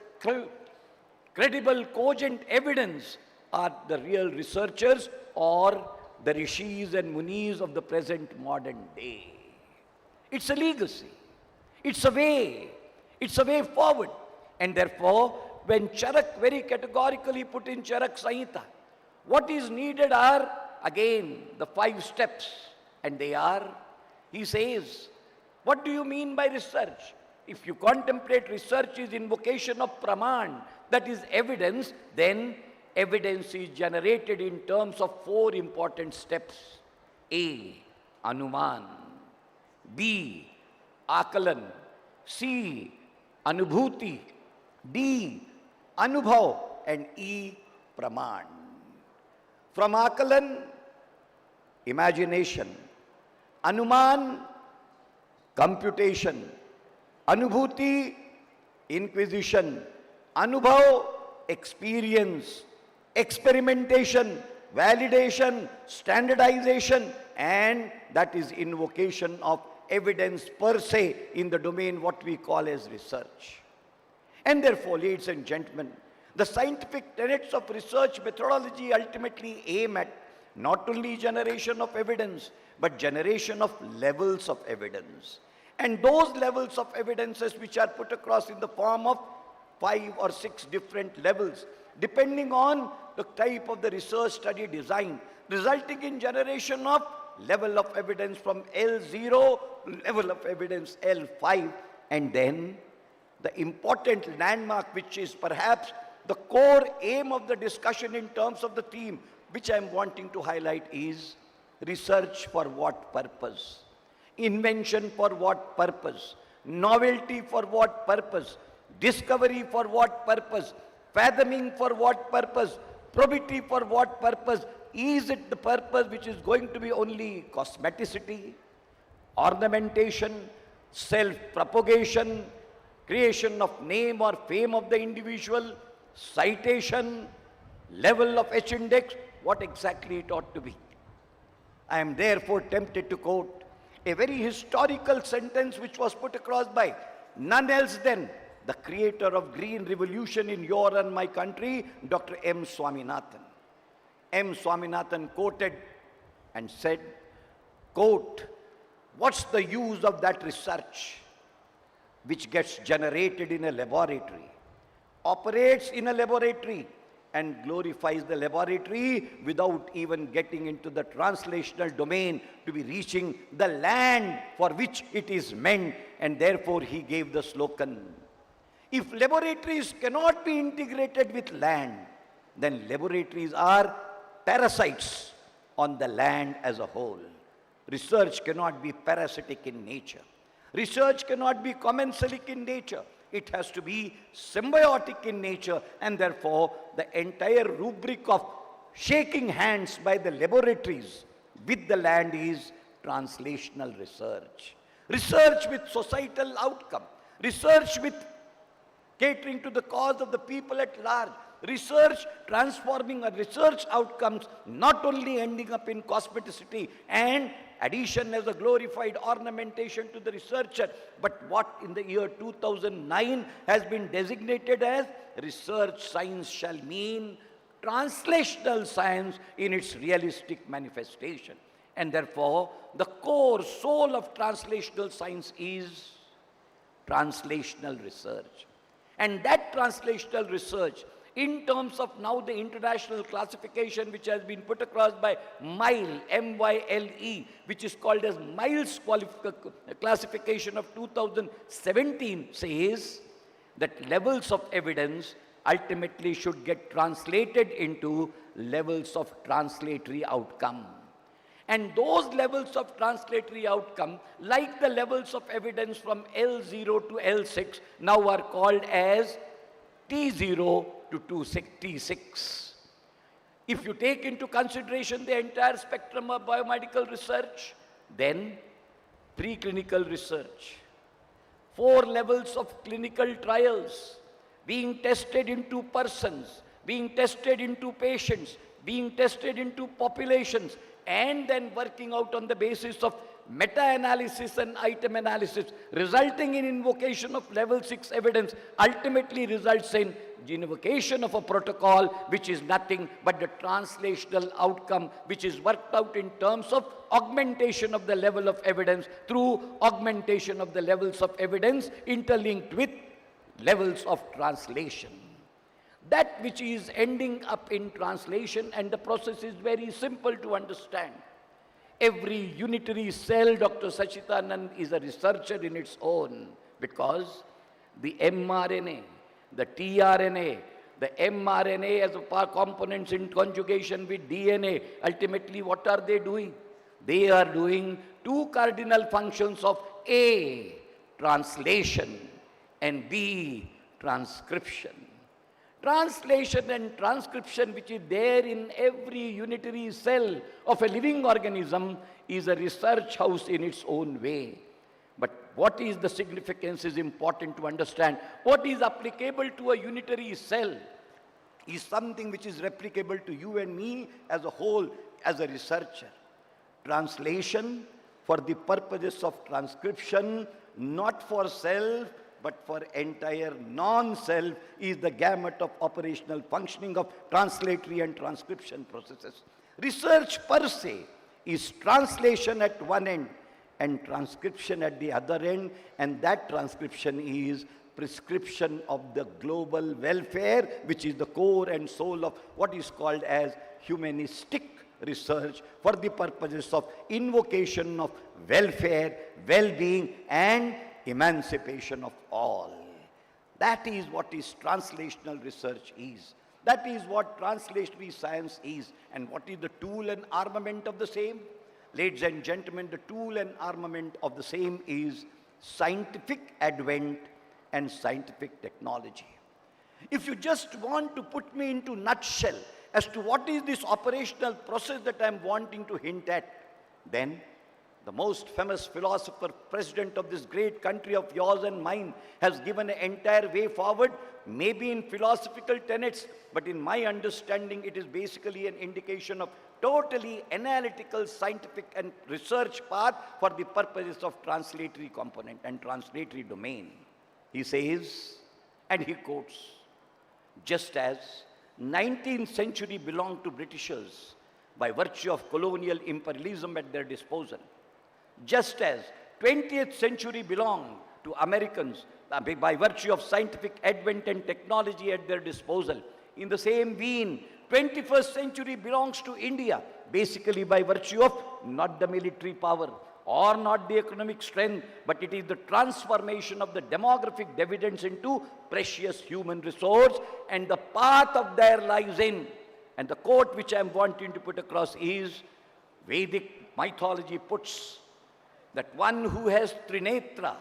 S9: credible, cogent evidence are the real researchers or the rishis and munis of the present modern day. It's a legacy. It's a way forward. And therefore, when Charak very categorically put in Charak Samhita, what is needed are, again, the 5 steps. And they are, he says, what do you mean by research? If you contemplate research is invocation of Praman, that is evidence, then evidence is generated in terms of 4 important steps. A, Anuman. B, Akalan. C, Anubhuti. D, Anubhav. And E, Praman. From Akalan, imagination. Anuman, computation. Anubhuti, inquisition. Anubhav, experience. Experimentation, validation, standardization, and that is invocation of evidence per se in the domain what we call as research. And therefore, ladies and gentlemen, the scientific tenets of research methodology ultimately aim at not only generation of evidence, but generation of levels of evidence. And those levels of evidences which are put across in the form of 5 or 6 different levels, depending on the type of the research study design, resulting in generation of level of evidence from L0 to level of evidence L5, and then the important landmark, which is perhaps the core aim of the discussion in terms of the theme, which I am wanting to highlight, is research for what purpose? Invention for what purpose? Novelty for what purpose? Discovery for what purpose? Fathoming for what purpose? Probity for what purpose? Is it the purpose which is going to be only cosmeticity, ornamentation, self-propagation, creation of name or fame of the individual, citation, level of H-index? What exactly it ought to be? I am therefore tempted to quote a very historical sentence which was put across by none else than the creator of Green Revolution in your and my country, Dr. M. Swaminathan. M. Swaminathan quoted and said, quote, "What's the use of that research which gets generated in a laboratory, operates in a laboratory, and glorifies the laboratory without even getting into the translational domain to be reaching the land for which it is meant?" And therefore he gave the slogan, if laboratories cannot be integrated with land, then laboratories are parasites on the land as a whole. Research cannot be parasitic in nature. Research cannot be commensalic in nature. It has to be symbiotic in nature, and therefore the entire rubric of shaking hands by the laboratories with the land is translational research. Research with societal outcome. Research with catering to the cause of the people at large. Research transforming our research outcomes, not only ending up in cosmeticity and addition as a glorified ornamentation to the researcher, but what in the year 2009 has been designated as research science shall mean translational science in its realistic manifestation. And therefore, the core soul of translational science is translational research. And that translational research, in terms of now the international classification which has been put across by MILE, M-Y-L-E, which is called as Miles classification of 2017, says that levels of evidence ultimately should get translated into levels of translatory outcome. And those levels of translatory outcome, like the levels of evidence from L0 to L6, now are called as T0 to T6. If you take into consideration the entire spectrum of biomedical research, then preclinical research, 4 levels of clinical trials, being tested into persons, being tested into patients, being tested into populations, and then working out on the basis of meta-analysis and item analysis, resulting in invocation of level 6 evidence, ultimately results in invocation of a protocol which is nothing but the translational outcome, which is worked out in terms of augmentation of the level of evidence through augmentation of the levels of evidence interlinked with levels of translation. That which is ending up in translation, and the process is very simple to understand. Every unitary cell, Dr. Sachidanand, is a researcher in its own, because the mRNA, the tRNA, the mRNA as a components in conjugation with DNA, ultimately what are they doing? They are doing 2 cardinal functions of A, translation, and B, transcription. Translation and transcription, which is there in every unitary cell of a living organism, is a research house in its own way. But what is the significance is important to understand. What is applicable to a unitary cell is something which is replicable to you and me as a whole, as a researcher. Translation for the purposes of transcription, not for self, but for entire non-self, is the gamut of operational functioning of translatory and transcription processes. Research per se is translation at one end and transcription at the other end, and that transcription is prescription of the global welfare, which is the core and soul of what is called as humanistic research for the purposes of invocation of welfare, well-being, and emancipation of all. That is what is translational research is. That is what translatory science is. And what is the tool and armament of the same? Ladies and gentlemen, the tool and armament of the same is scientific advent and scientific technology. If you just want to put me into nutshell as to what is this operational process that I am wanting to hint at, then the most famous philosopher, president of this great country of yours and mine, has given an entire way forward, maybe in philosophical tenets, but in my understanding, it is basically an indication of totally analytical, scientific, and research path for the purposes of translatory component and translatory domain. He says, and he quotes, just as 19th century belonged to Britishers by virtue of colonial imperialism at their disposal, just as 20th century belonged to Americans by virtue of scientific advent and technology at their disposal, in the same vein, 21st century belongs to India, basically by virtue of not the military power or not the economic strength, but it is the transformation of the demographic dividends into precious human resource, and the path of their lies in. And the quote which I am wanting to put across is, Vedic mythology puts that one who has Trinetra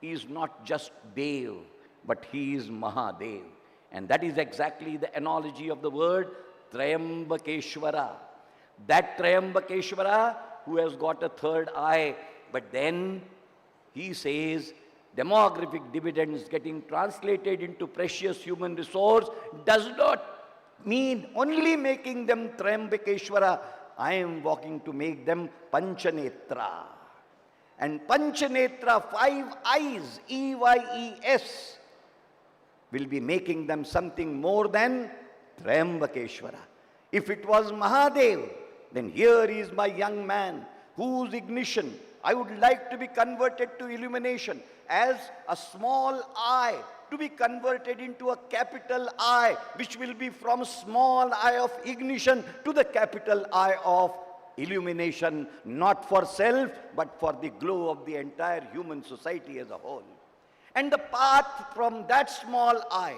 S9: is not just Dev, but he is Mahadev. And that is exactly the analogy of the word Trayambakeshwara. That Trayambakeshwara who has got a third eye, but then he says demographic dividends getting translated into precious human resource does not mean only making them Trayambakeshwara. I am walking to make them Panchanetra. And Panchanetra, 5 eyes, EYES, will be making them something more than Trayambakeshwara. If it was Mahadev, then here is my young man whose ignition I would like to be converted to illumination as a small eye to be converted into a capital I, which will be from small eye of ignition to the capital I of illumination, not for self, but for the glow of the entire human society as a whole. And the path from that small I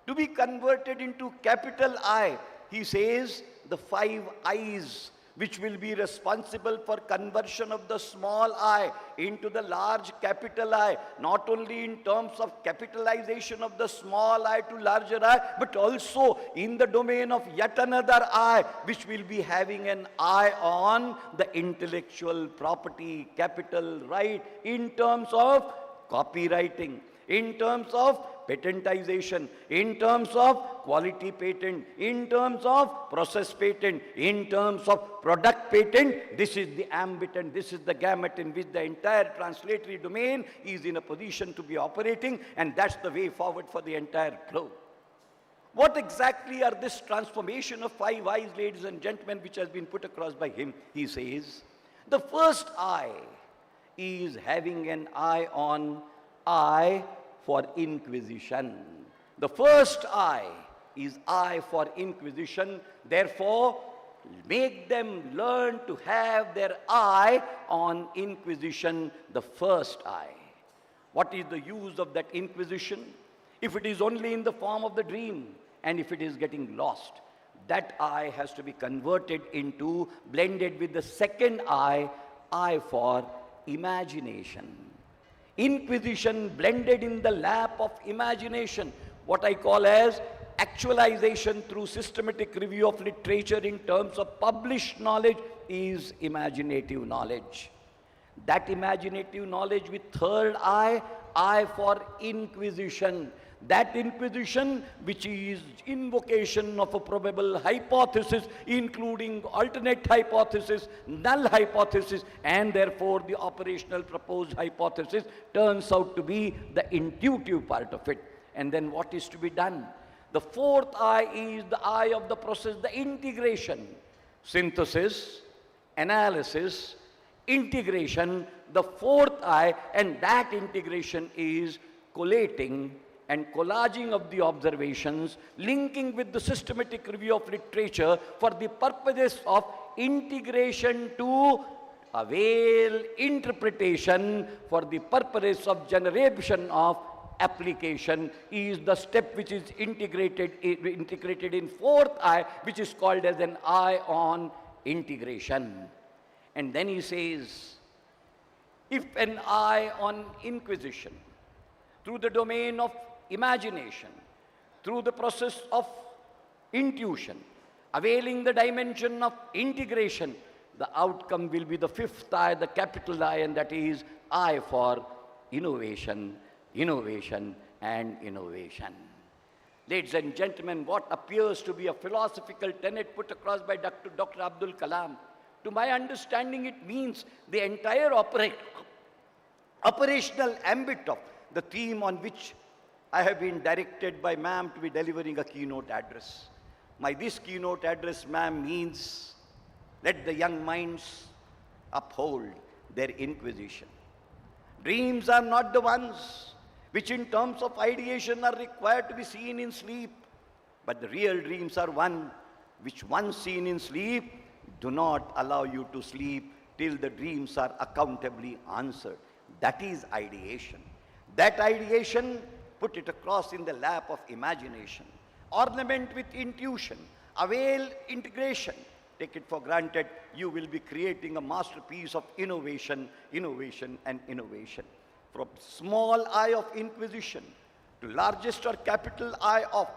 S9: to be converted into capital I, he says, the 5 eyes which will be responsible for conversion of the small I into the large capital I, not only in terms of capitalization of the small I to larger I, but also in the domain of yet another I, which will be having an eye on the intellectual property, capital right, in terms of copywriting, in terms of patentization, in terms of quality patent, in terms of process patent, in terms of product patent. This is the ambit and this is the gamut in which the entire translatory domain is in a position to be operating, and that's the way forward for the entire globe. What exactly are this transformation of 5 eyes, ladies and gentlemen, which has been put across by him? He says, the first eye is having an eye on eye for inquisition. The first eye is eye for inquisition. Therefore, make them learn to have their eye on inquisition, the first eye. What is the use of that inquisition? If it is only in the form of the dream, and if it is getting lost, that eye has to be converted into, blended with the second eye, eye for imagination. Inquisition blended in the lap of imagination, what I call as actualization through systematic review of literature in terms of published knowledge, is imaginative knowledge. That imaginative knowledge with third eye, eye for inquisition. That inquisition which is invocation of a probable hypothesis, including alternate hypothesis, null hypothesis, and therefore the operational proposed hypothesis turns out to be the intuitive part of it. And then what is to be done? The fourth eye is the eye of the process, the integration. Synthesis, analysis, integration, the fourth eye, and that integration is collating and collaging of the observations, linking with the systematic review of literature for the purposes of integration to avail interpretation for the purpose of generation of application is the step which is integrated in fourth I, which is called as an I on integration. And then he says, if an I on inquisition, through the domain of imagination, through the process of intuition, availing the dimension of integration, the outcome will be the fifth I, the capital I, and that is I for innovation, innovation, and innovation. Ladies and gentlemen, what appears to be a philosophical tenet put across by Dr. Abdul Kalam, to my understanding, it means the entire operational ambit of the theme on which I have been directed by ma'am to be delivering a keynote address. This keynote address, ma'am, means let the young minds uphold their inquisition. Dreams are not the ones which in terms of ideation are required to be seen in sleep, but the real dreams are one which once seen in sleep do not allow you to sleep till the dreams are accountably answered. That is ideation. That ideation, put it across in the lap of imagination, ornament with intuition, avail integration. Take it for granted, you will be creating a masterpiece of innovation, innovation, and innovation. From small I of inquisition to largest or capital I of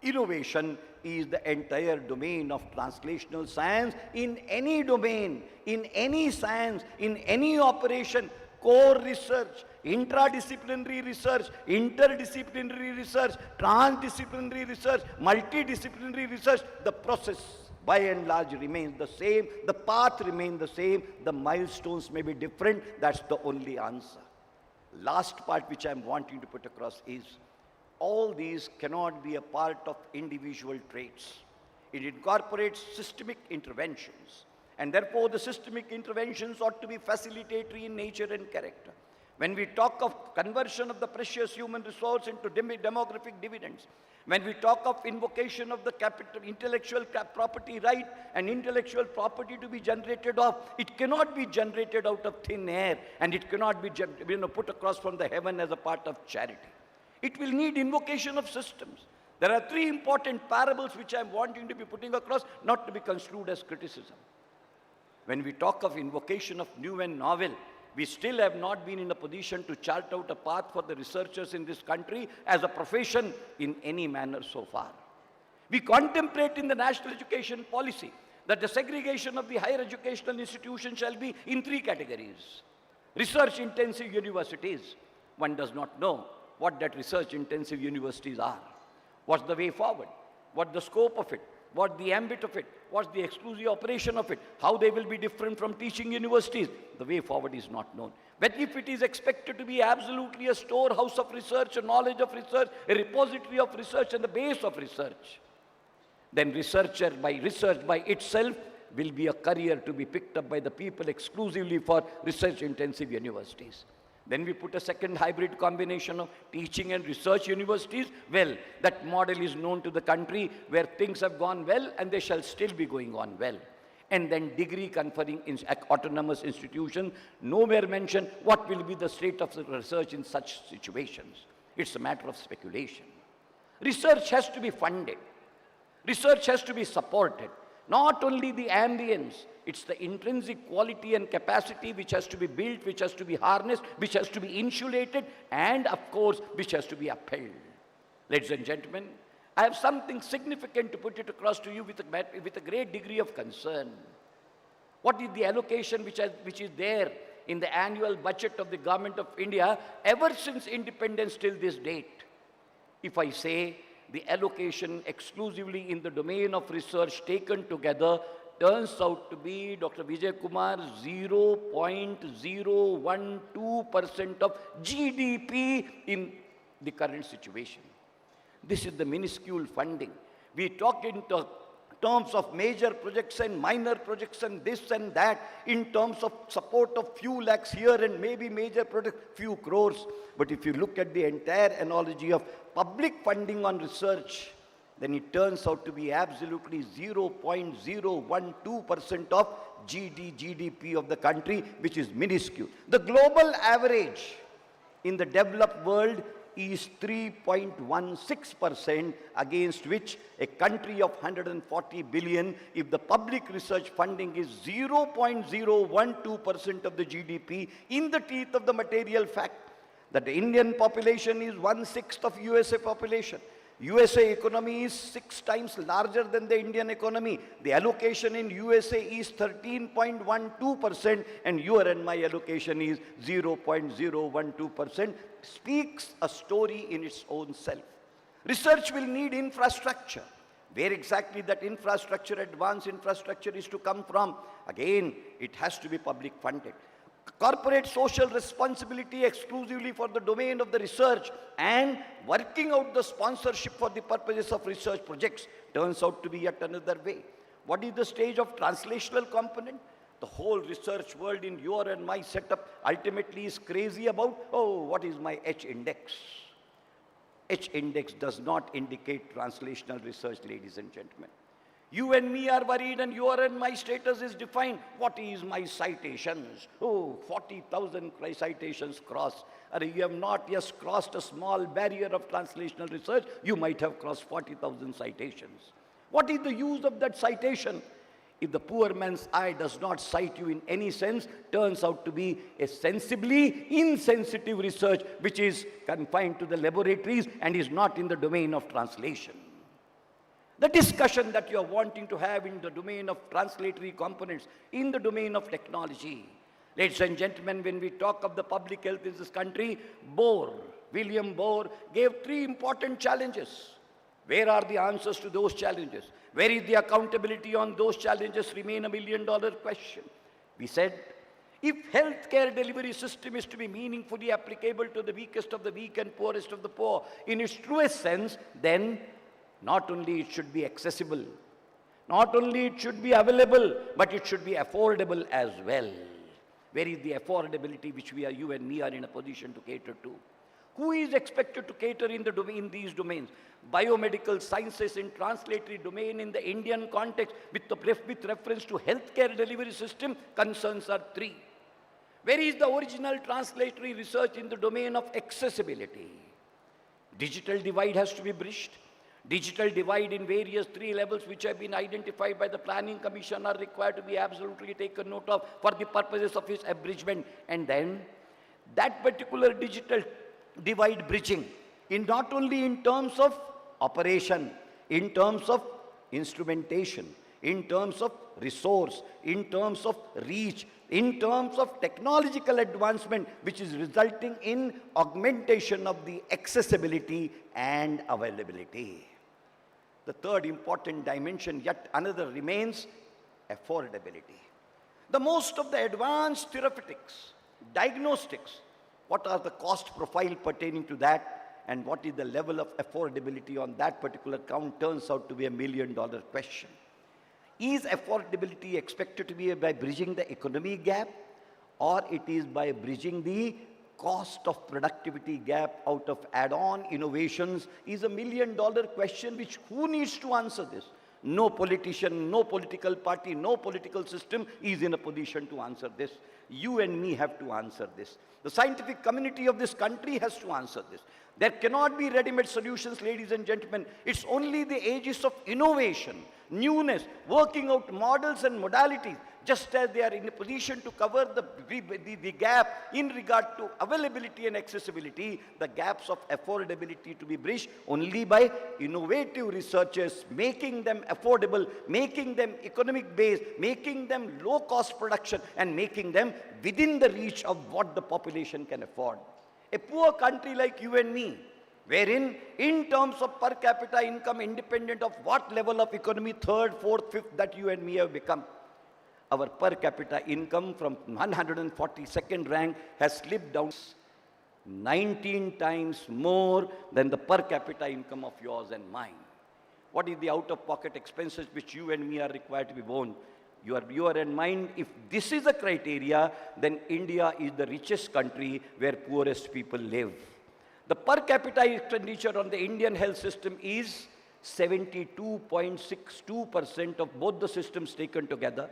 S9: innovation is the entire domain of translational science in any domain, in any science, in any operation, core research, interdisciplinary research, interdisciplinary research, transdisciplinary research, multidisciplinary research. The process by and large remains the same, the path remains the same, the milestones may be different, that's the only answer. Last part which I'm wanting to put across is, all these cannot be a part of individual traits. It incorporates systemic interventions, and therefore the systemic interventions ought to be facilitatory in nature and character. When we talk of conversion of the precious human resource into demographic dividends, when we talk of invocation of the capital, intellectual property right and intellectual property to be generated of, it cannot be generated out of thin air, and it cannot be put across from the heaven as a part of charity. It will need invocation of systems. There are three important parables which I am wanting to be putting across, not to be construed as criticism. When we talk of invocation of new and novel, we still have not been in a position to chart out a path for the researchers in this country as a profession in any manner so far. We contemplate in the national education policy that the segregation of the higher educational institutions shall be in three categories. Research-intensive universities. One does not know what that research-intensive universities are. What's the way forward? What's the scope of it? What's the ambit of it? What's the exclusive operation of it? How they will be different from teaching universities? The way forward is not known. But if it is expected to be absolutely a storehouse of research, a knowledge of research, a repository of research, and the base of research, then research by itself will be a career to be picked up by the people exclusively for research-intensive universities. Then we put a second hybrid combination of teaching and research universities. Well, that model is known to the country where things have gone well and they shall still be going on well. And then degree conferring in autonomous institutions, nowhere mention what will be the state of the research in such situations. It's a matter of speculation. Research has to be funded. Research has to be supported. Not only the ambience, it's the intrinsic quality and capacity which has to be built, which has to be harnessed, which has to be insulated, and of course, which has to be upheld. Ladies and gentlemen, I have something significant to put it across to you with a great degree of concern. What is the allocation which is there in the annual budget of the Government of India ever since independence till this date? If I say the allocation exclusively in the domain of research taken together turns out to be, Dr. Vijay Kumar, 0.012% of GDP in the current situation. This is the minuscule funding. We talk in terms of major projects and minor projects and this and that, in terms of support of few lakhs here and maybe major projects, few crores. But if you look at the entire analogy of public funding on research, then it turns out to be absolutely 0.012% of GDP of the country, which is minuscule. The global average in the developed world is 3.16%, against which a country of 140 billion, if the public research funding is 0.012% of the GDP, in the teeth of the material fact that the Indian population is 1/6 of USA population. USA economy is 6 times larger than the Indian economy. The allocation in USA is 13.12% and your and my allocation is 0.012%. Speaks a story in its own self. Research will need infrastructure. Where exactly that infrastructure, advanced infrastructure, is to come from? Again, it has to be public funded. Corporate social responsibility exclusively for the domain of the research and working out the sponsorship for the purposes of research projects turns out to be yet another way. What is the stage of translational component? The whole research world in your and my setup ultimately is crazy about, oh, what is my H index? H index does not indicate translational research, ladies and gentlemen. You and me are worried and your and my status is defined. What is my citations? Oh, 40,000 citations crossed. You have not yet crossed a small barrier of translational research. You might have crossed 40,000 citations. What is the use of that citation? If the poor man's eye does not cite you in any sense, turns out to be a sensibly insensitive research which is confined to the laboratories and is not in the domain of translation. The discussion that you are wanting to have in the domain of translatory components, in the domain of technology. Ladies and gentlemen, when we talk of the public health in this country, William Bohr gave 3 important challenges. Where are the answers to those challenges? Where is the accountability on those challenges? Remain $1 million question. We said, if healthcare delivery system is to be meaningfully applicable to the weakest of the weak and poorest of the poor in its truest sense, then not only it should be accessible, not only it should be available, but it should be affordable as well. Where is the affordability which you and me are in a position to cater to? Who is expected to cater in these domains? Biomedical sciences in translatory domain in the Indian context with reference to healthcare delivery system, concerns are 3. Where is the original translatory research in the domain of accessibility? Digital divide has to be bridged. Digital divide in various 3 levels which have been identified by the Planning Commission are required to be absolutely taken note of for the purposes of its abridgment. And then that particular digital divide bridging, in not only in terms of operation, in terms of instrumentation, in terms of resource, in terms of reach, in terms of technological advancement, which is resulting in augmentation of the accessibility and availability. The third important dimension, yet another, remains affordability. The most of the advanced therapeutics, diagnostics, what are the cost profile pertaining to that, and what is the level of affordability on that particular count, turns out to be $1 million question. Is affordability expected to be by bridging the economy gap, or it is by bridging the cost of productivity gap out of add-on innovations? Is $1 million question which who needs to answer this? No politician, no political party, no political system is in a position to answer this. You and me have to answer this. The scientific community of this country has to answer this. There cannot be ready-made solutions, ladies and gentlemen. It's only the ages of innovation, newness, working out models and modalities, just as they are in a position to cover the gap in regard to availability and accessibility, the gaps of affordability to be bridged only by innovative researchers, making them affordable, making them economic based, making them low-cost production, and making them within the reach of what the population can afford. A poor country like you and me, wherein in terms of per capita income, independent of what level of economy, 3rd, 4th, 5th that you and me have become, our per capita income from 142nd rank has slipped down 19 times more than the per capita income of yours and mine. What is the out-of-pocket expenses which you and me are required to be borne? You are in mind, if this is a criteria, then India is the richest country where poorest people live. The per capita expenditure on the Indian health system is 72.62% of both the systems taken together.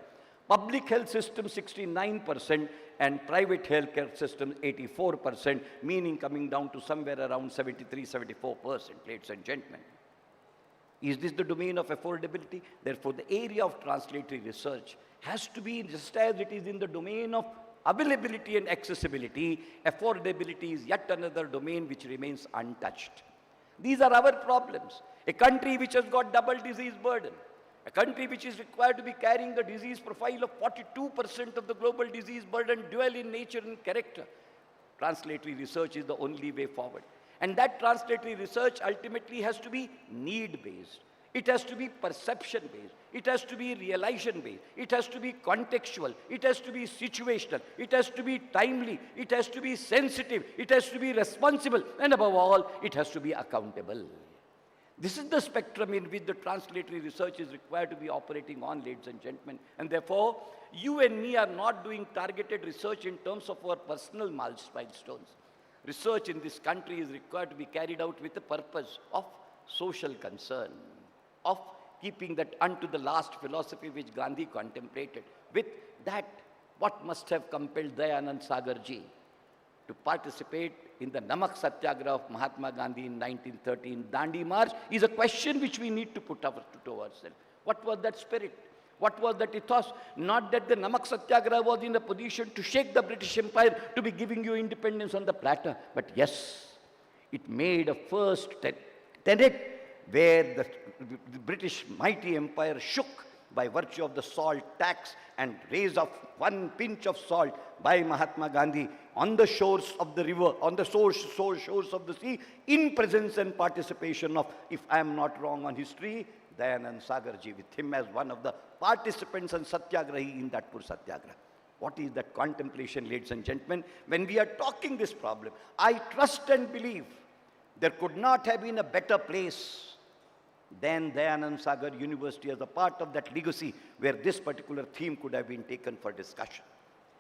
S9: Public health system 69% and private healthcare system 84%, meaning coming down to somewhere around 73-74%, ladies and gentlemen. Is this the domain of affordability? Therefore, the area of translatory research has to be, just as it is in the domain of availability and accessibility, affordability is yet another domain which remains untouched. These are our problems. A country which has got double disease burden, a country which is required to be carrying the disease profile of 42% of the global disease burden, dual in nature and character. Translatory research is the only way forward. And that translatory research ultimately has to be need-based. It has to be perception-based. It has to be realization-based. It has to be contextual. It has to be situational. It has to be timely. It has to be sensitive. It has to be responsible. And above all, it has to be accountable. This is the spectrum in which the translatory research is required to be operating on, ladies and gentlemen. And therefore, you and me are not doing targeted research in terms of our personal milestones. Research in this country is required to be carried out with the purpose of social concern, of keeping that unto the last philosophy which Gandhi contemplated. With that, what must have compelled Dayananda Sagar ji to participate in the Namak Satyagraha of Mahatma Gandhi in 1913, Dandi March, is a question which we need to put to ourselves. What was that spirit? What was that ethos? Not that the Namak Satyagraha was in a position to shake the British Empire to be giving you independence on the platter. But yes, it made a first tenet where the British mighty empire shook by virtue of the salt tax and raise of one pinch of salt by Mahatma Gandhi on the shores of the river, on the shores of the sea, in presence and participation of, if I am not wrong on history, Dayananda Sagar ji, with him as one of the participants and satyagrahi in that poor satyagraha. What is that contemplation, ladies and gentlemen? When we are talking this problem, I trust and believe there could not have been a better place than Dayananda Sagar University as a part of that legacy where this particular theme could have been taken for discussion.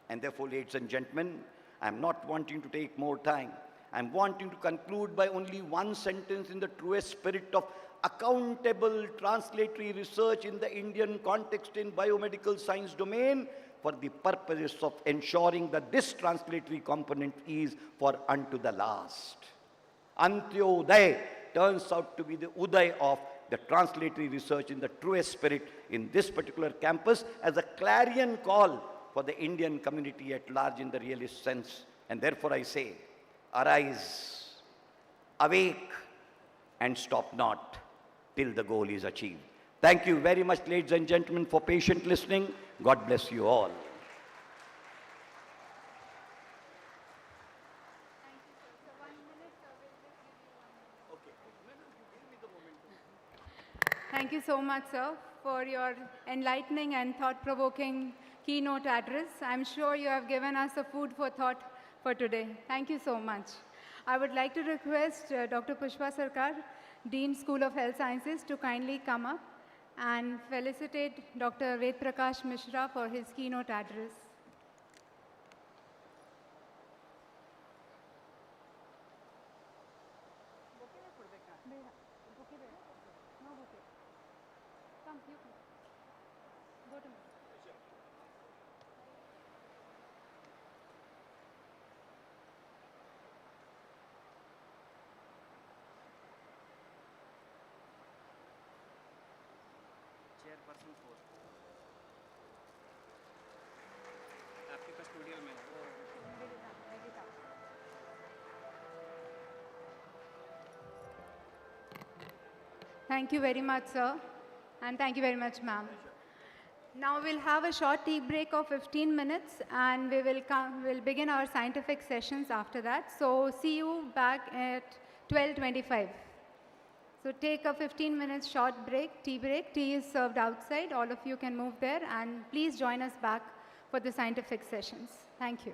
S9: And therefore, ladies and gentlemen, I am not wanting to take more time. I am wanting to conclude by only one sentence in the truest spirit of accountable translatory research in the Indian context in biomedical science domain for the purposes of ensuring that this translatory component is for unto the last. Antyodaya turns out to be the uday of the translatory research in the truest spirit in this particular campus as a clarion call for the Indian community at large in the realist sense. And therefore I say, arise, awake, and stop not till the goal is achieved. Thank you very much, ladies and gentlemen, for patient listening. God bless you all.
S16: Thank you so much, sir, for your enlightening and thought-provoking keynote address. I'm sure you have given us a food for thought for today. Thank you so much. I would like to request Dr. Pushpa Sarkar, Dean, School of Health Sciences, to kindly come up and felicitate Dr. Vedprakash Mishra for his keynote address.
S17: Chairperson 4 आपके custodial में
S16: Thank you very much, sir. And thank you very much, ma'am. Now we'll have a short tea break of 15 minutes and we'll begin our scientific sessions after that. So see you back at 12:25. So take a 15 minutes short break, tea break. Tea is served outside. All of you can move there and please join us back for the scientific sessions. Thank you.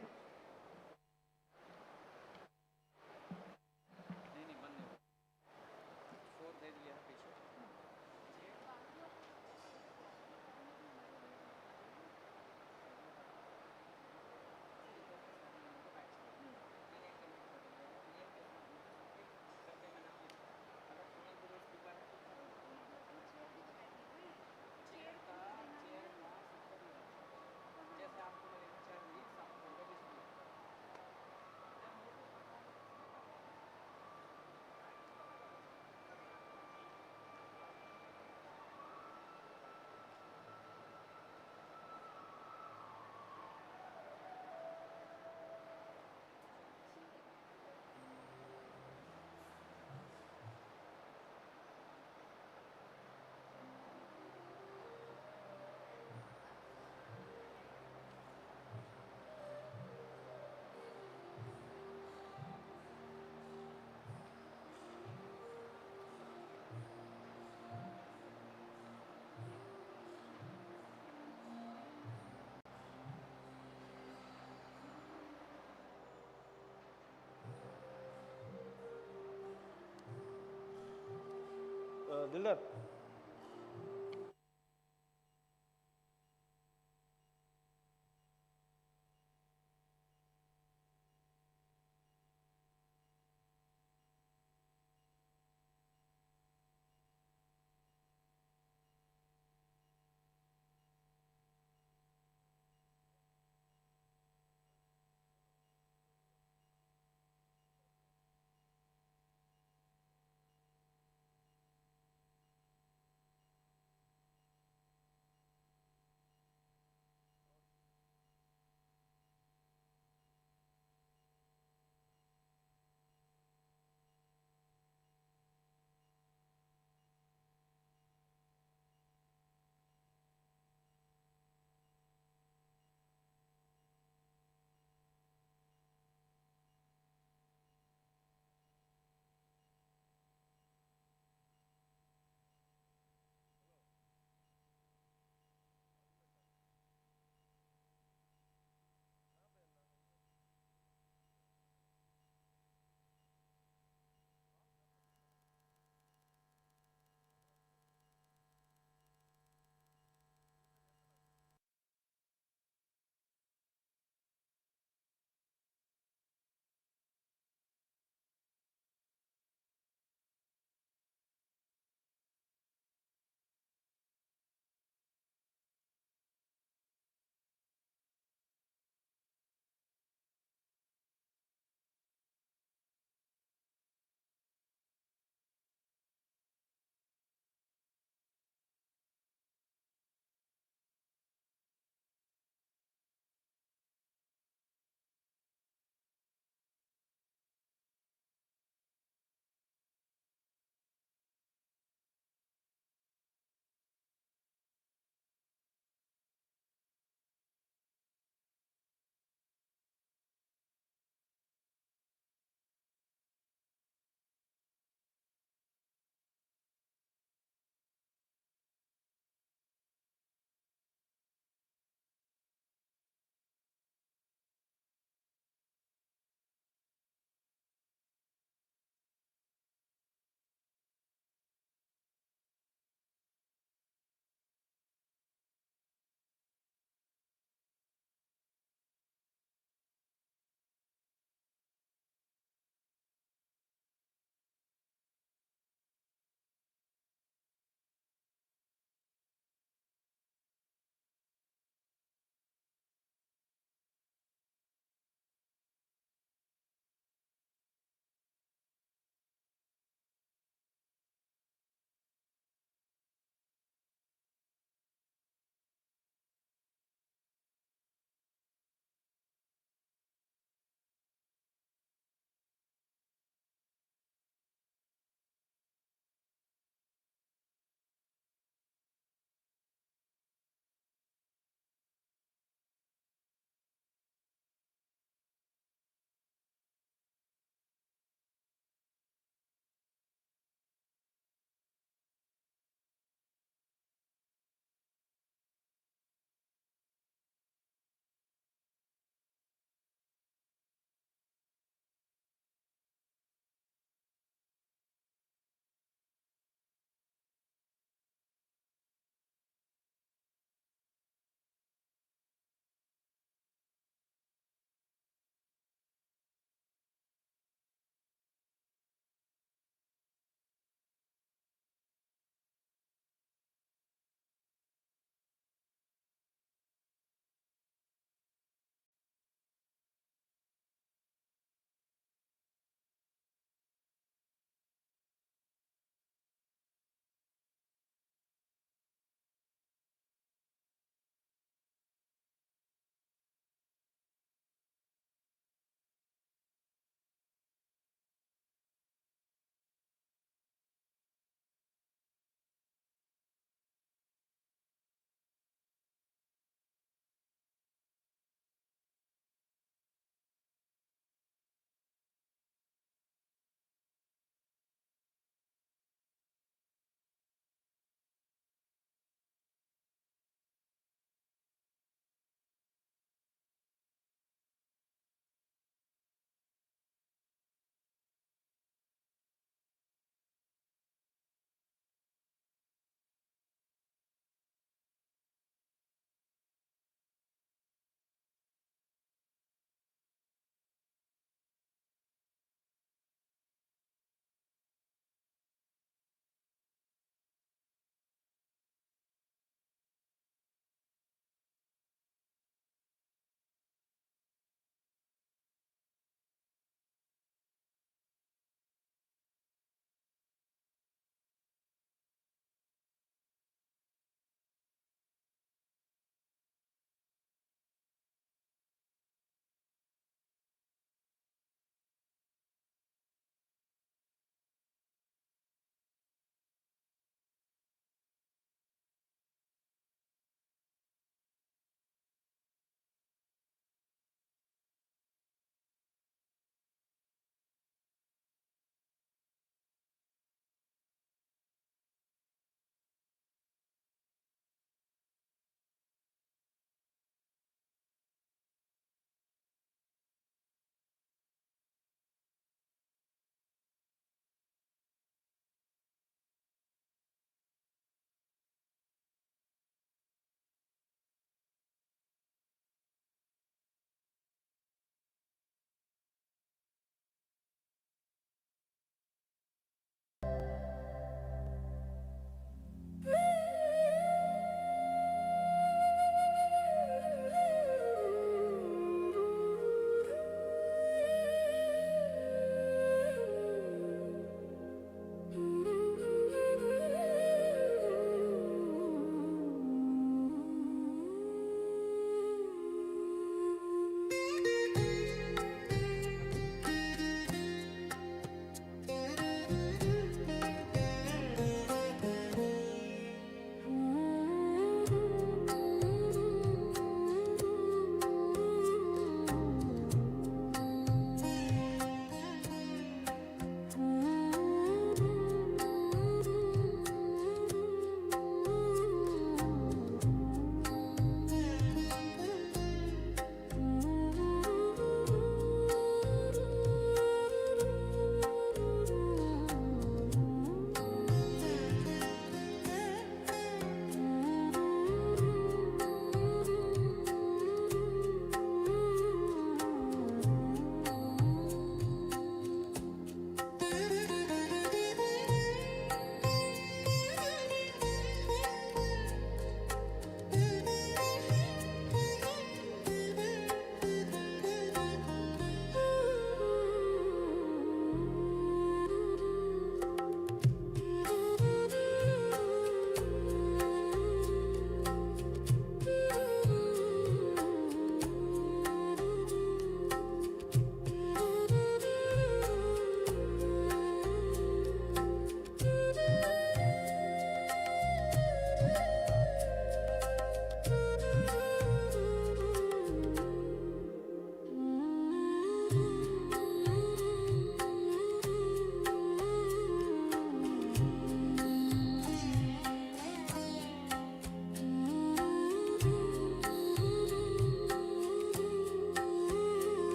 S18: Dildar.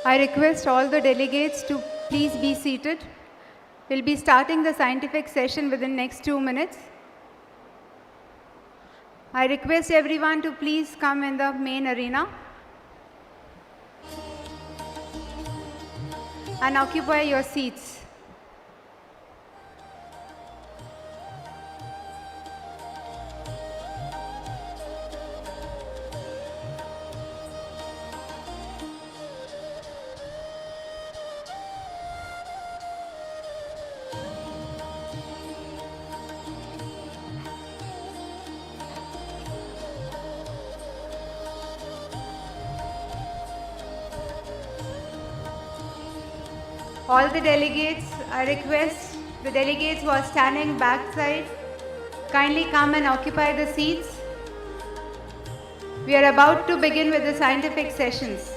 S16: I request all the delegates to please be seated. We'll be starting the scientific session within next 2 minutes. I request everyone to please come in the main arena and occupy your seats. All the delegates, I request the delegates who are standing backside, kindly come and occupy the seats. We are about to begin with the scientific sessions.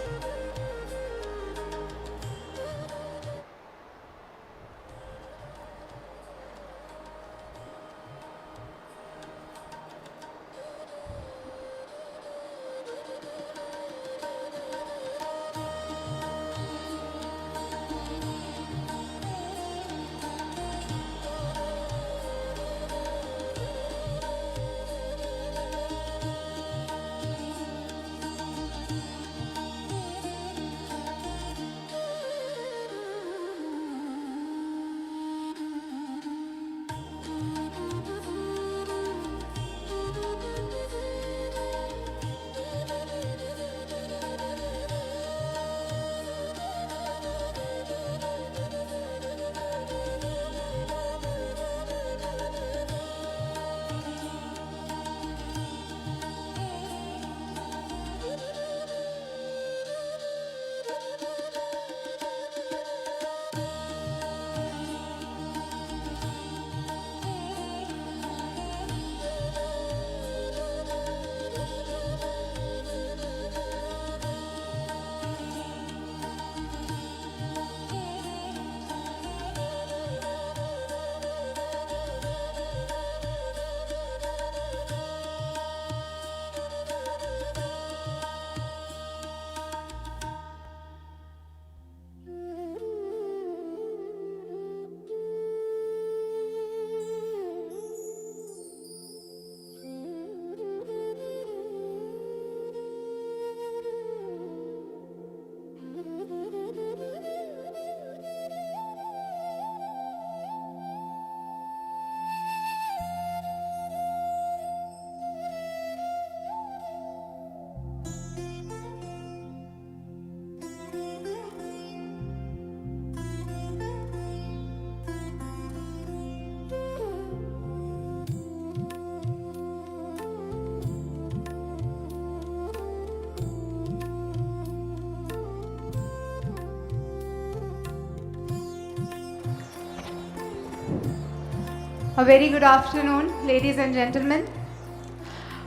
S16: A very good afternoon, ladies and gentlemen.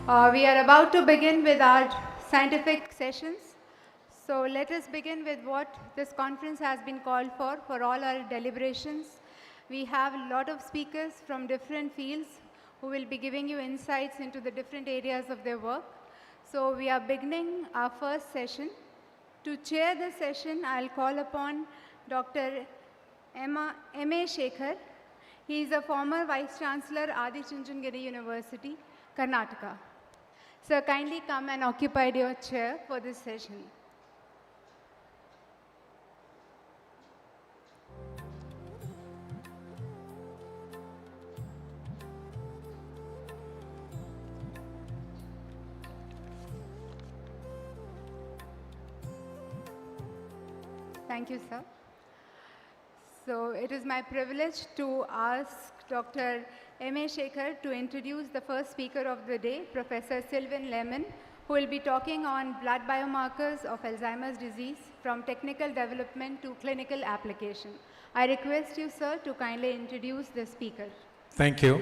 S16: We are about to begin with our scientific sessions. So let us begin with what this conference has been called for all our deliberations. We have a lot of speakers from different fields who will be giving you insights into the different areas of their work. So we are beginning our first session. To chair the session, I'll call upon Dr. M.A. Shekhar. He is a former Vice Chancellor, Adi Chunchandgiri University, Karnataka. Sir, kindly come and occupy your chair for this session. Thank you, sir. So it is my privilege to ask Dr. M.A. Shekhar to introduce the first speaker of the day, Professor Sylvain Lehmann, who will be talking on blood biomarkers of Alzheimer's disease from technical development to clinical application. I request you, sir, to kindly introduce the speaker.
S11: Thank you.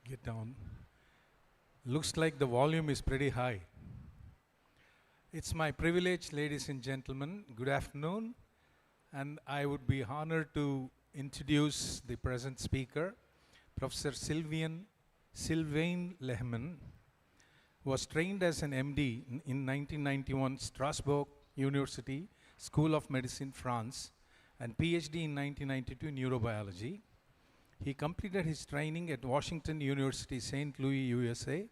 S11: Get down. Looks like the volume is pretty high. It's my privilege, ladies and gentlemen, good afternoon, and I would be honored to introduce the present speaker, Professor Sylvain Lehmann, was trained as an MD in 1991 Strasbourg University School of Medicine, France, and PhD in 1992 in neurobiology. He completed his training at Washington University, St. Louis, USA,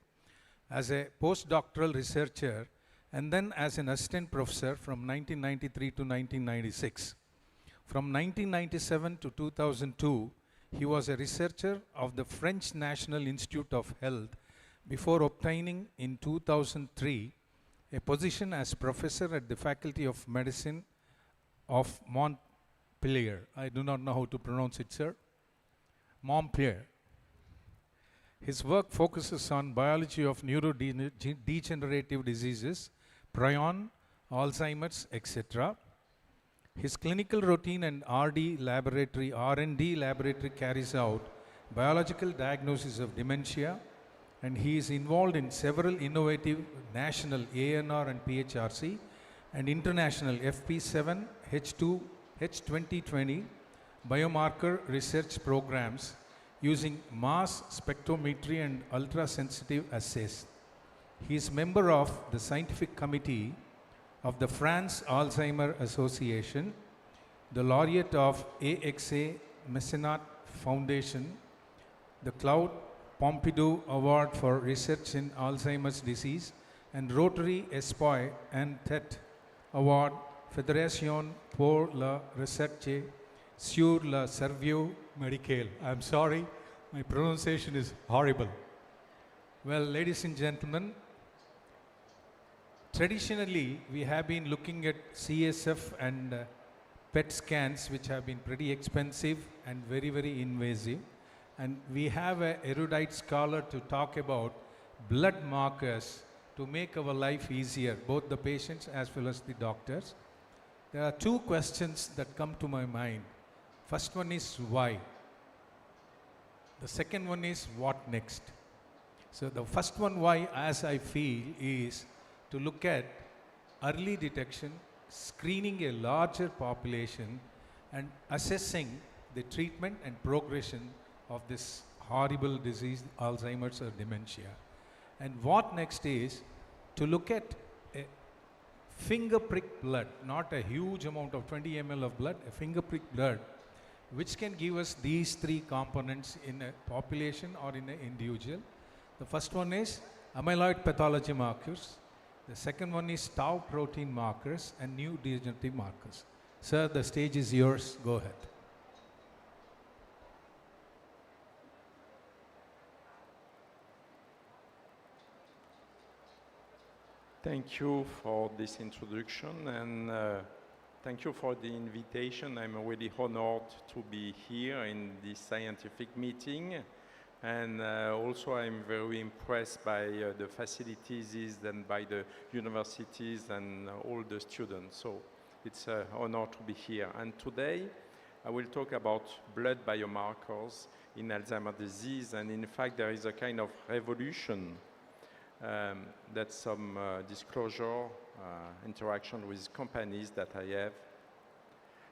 S11: as a postdoctoral researcher and then as an assistant professor from 1993 to 1996. From 1997 to 2002, he was a researcher of the French National Institute of Health before obtaining in 2003 a position as professor at the Faculty of Medicine of Montpellier. I do not know how to pronounce it, sir. Montpellier. His work focuses on biology of neurodegenerative diseases, prion, Alzheimer's, etc. His clinical routine and R&D laboratory carries out biological diagnosis of dementia, and he is involved in several innovative national ANR and PHRC and international FP7, H2, H2020 biomarker research programs using mass spectrometry and ultra-sensitive assays. He is member of the scientific committee of the France Alzheimer Association, the laureate of AXA Mecenat Foundation, the Claude Pompidou Award for Research in Alzheimer's Disease, and Rotary Espoir and Tête Award, Fédération pour la Recherche sur le Cerveau Médical. I'm sorry, my pronunciation is horrible. Well, ladies and gentlemen, traditionally we have been looking at CSF and PET scans, which have been pretty expensive and very, very invasive. And we have an erudite scholar to talk about blood markers to make our life easier, both the patients as well as the doctors. There are two questions that come to my mind. First one is why? The second one is what next? So the first one, why, as I feel, is to look at early detection, screening a larger population, and assessing the treatment and progression of this horrible disease, Alzheimer's or dementia. And what next is to look at a finger prick blood, not a huge amount of 20 ml of blood, a finger prick blood, which can give us these three components in a population or in an individual. The first one is amyloid pathology markers. The second one is tau protein markers and new degenerative markers. Sir, the stage is yours. Go ahead.
S18: Thank you for this introduction, and thank you for the invitation. I'm really honored to be here in this scientific meeting, and also I'm very impressed by the facilities and by the universities and all the students. So it's an honor to be here. And today I will talk about blood biomarkers in Alzheimer's disease, and in fact there is a kind of revolution. That's some disclosure, interaction with companies that I have.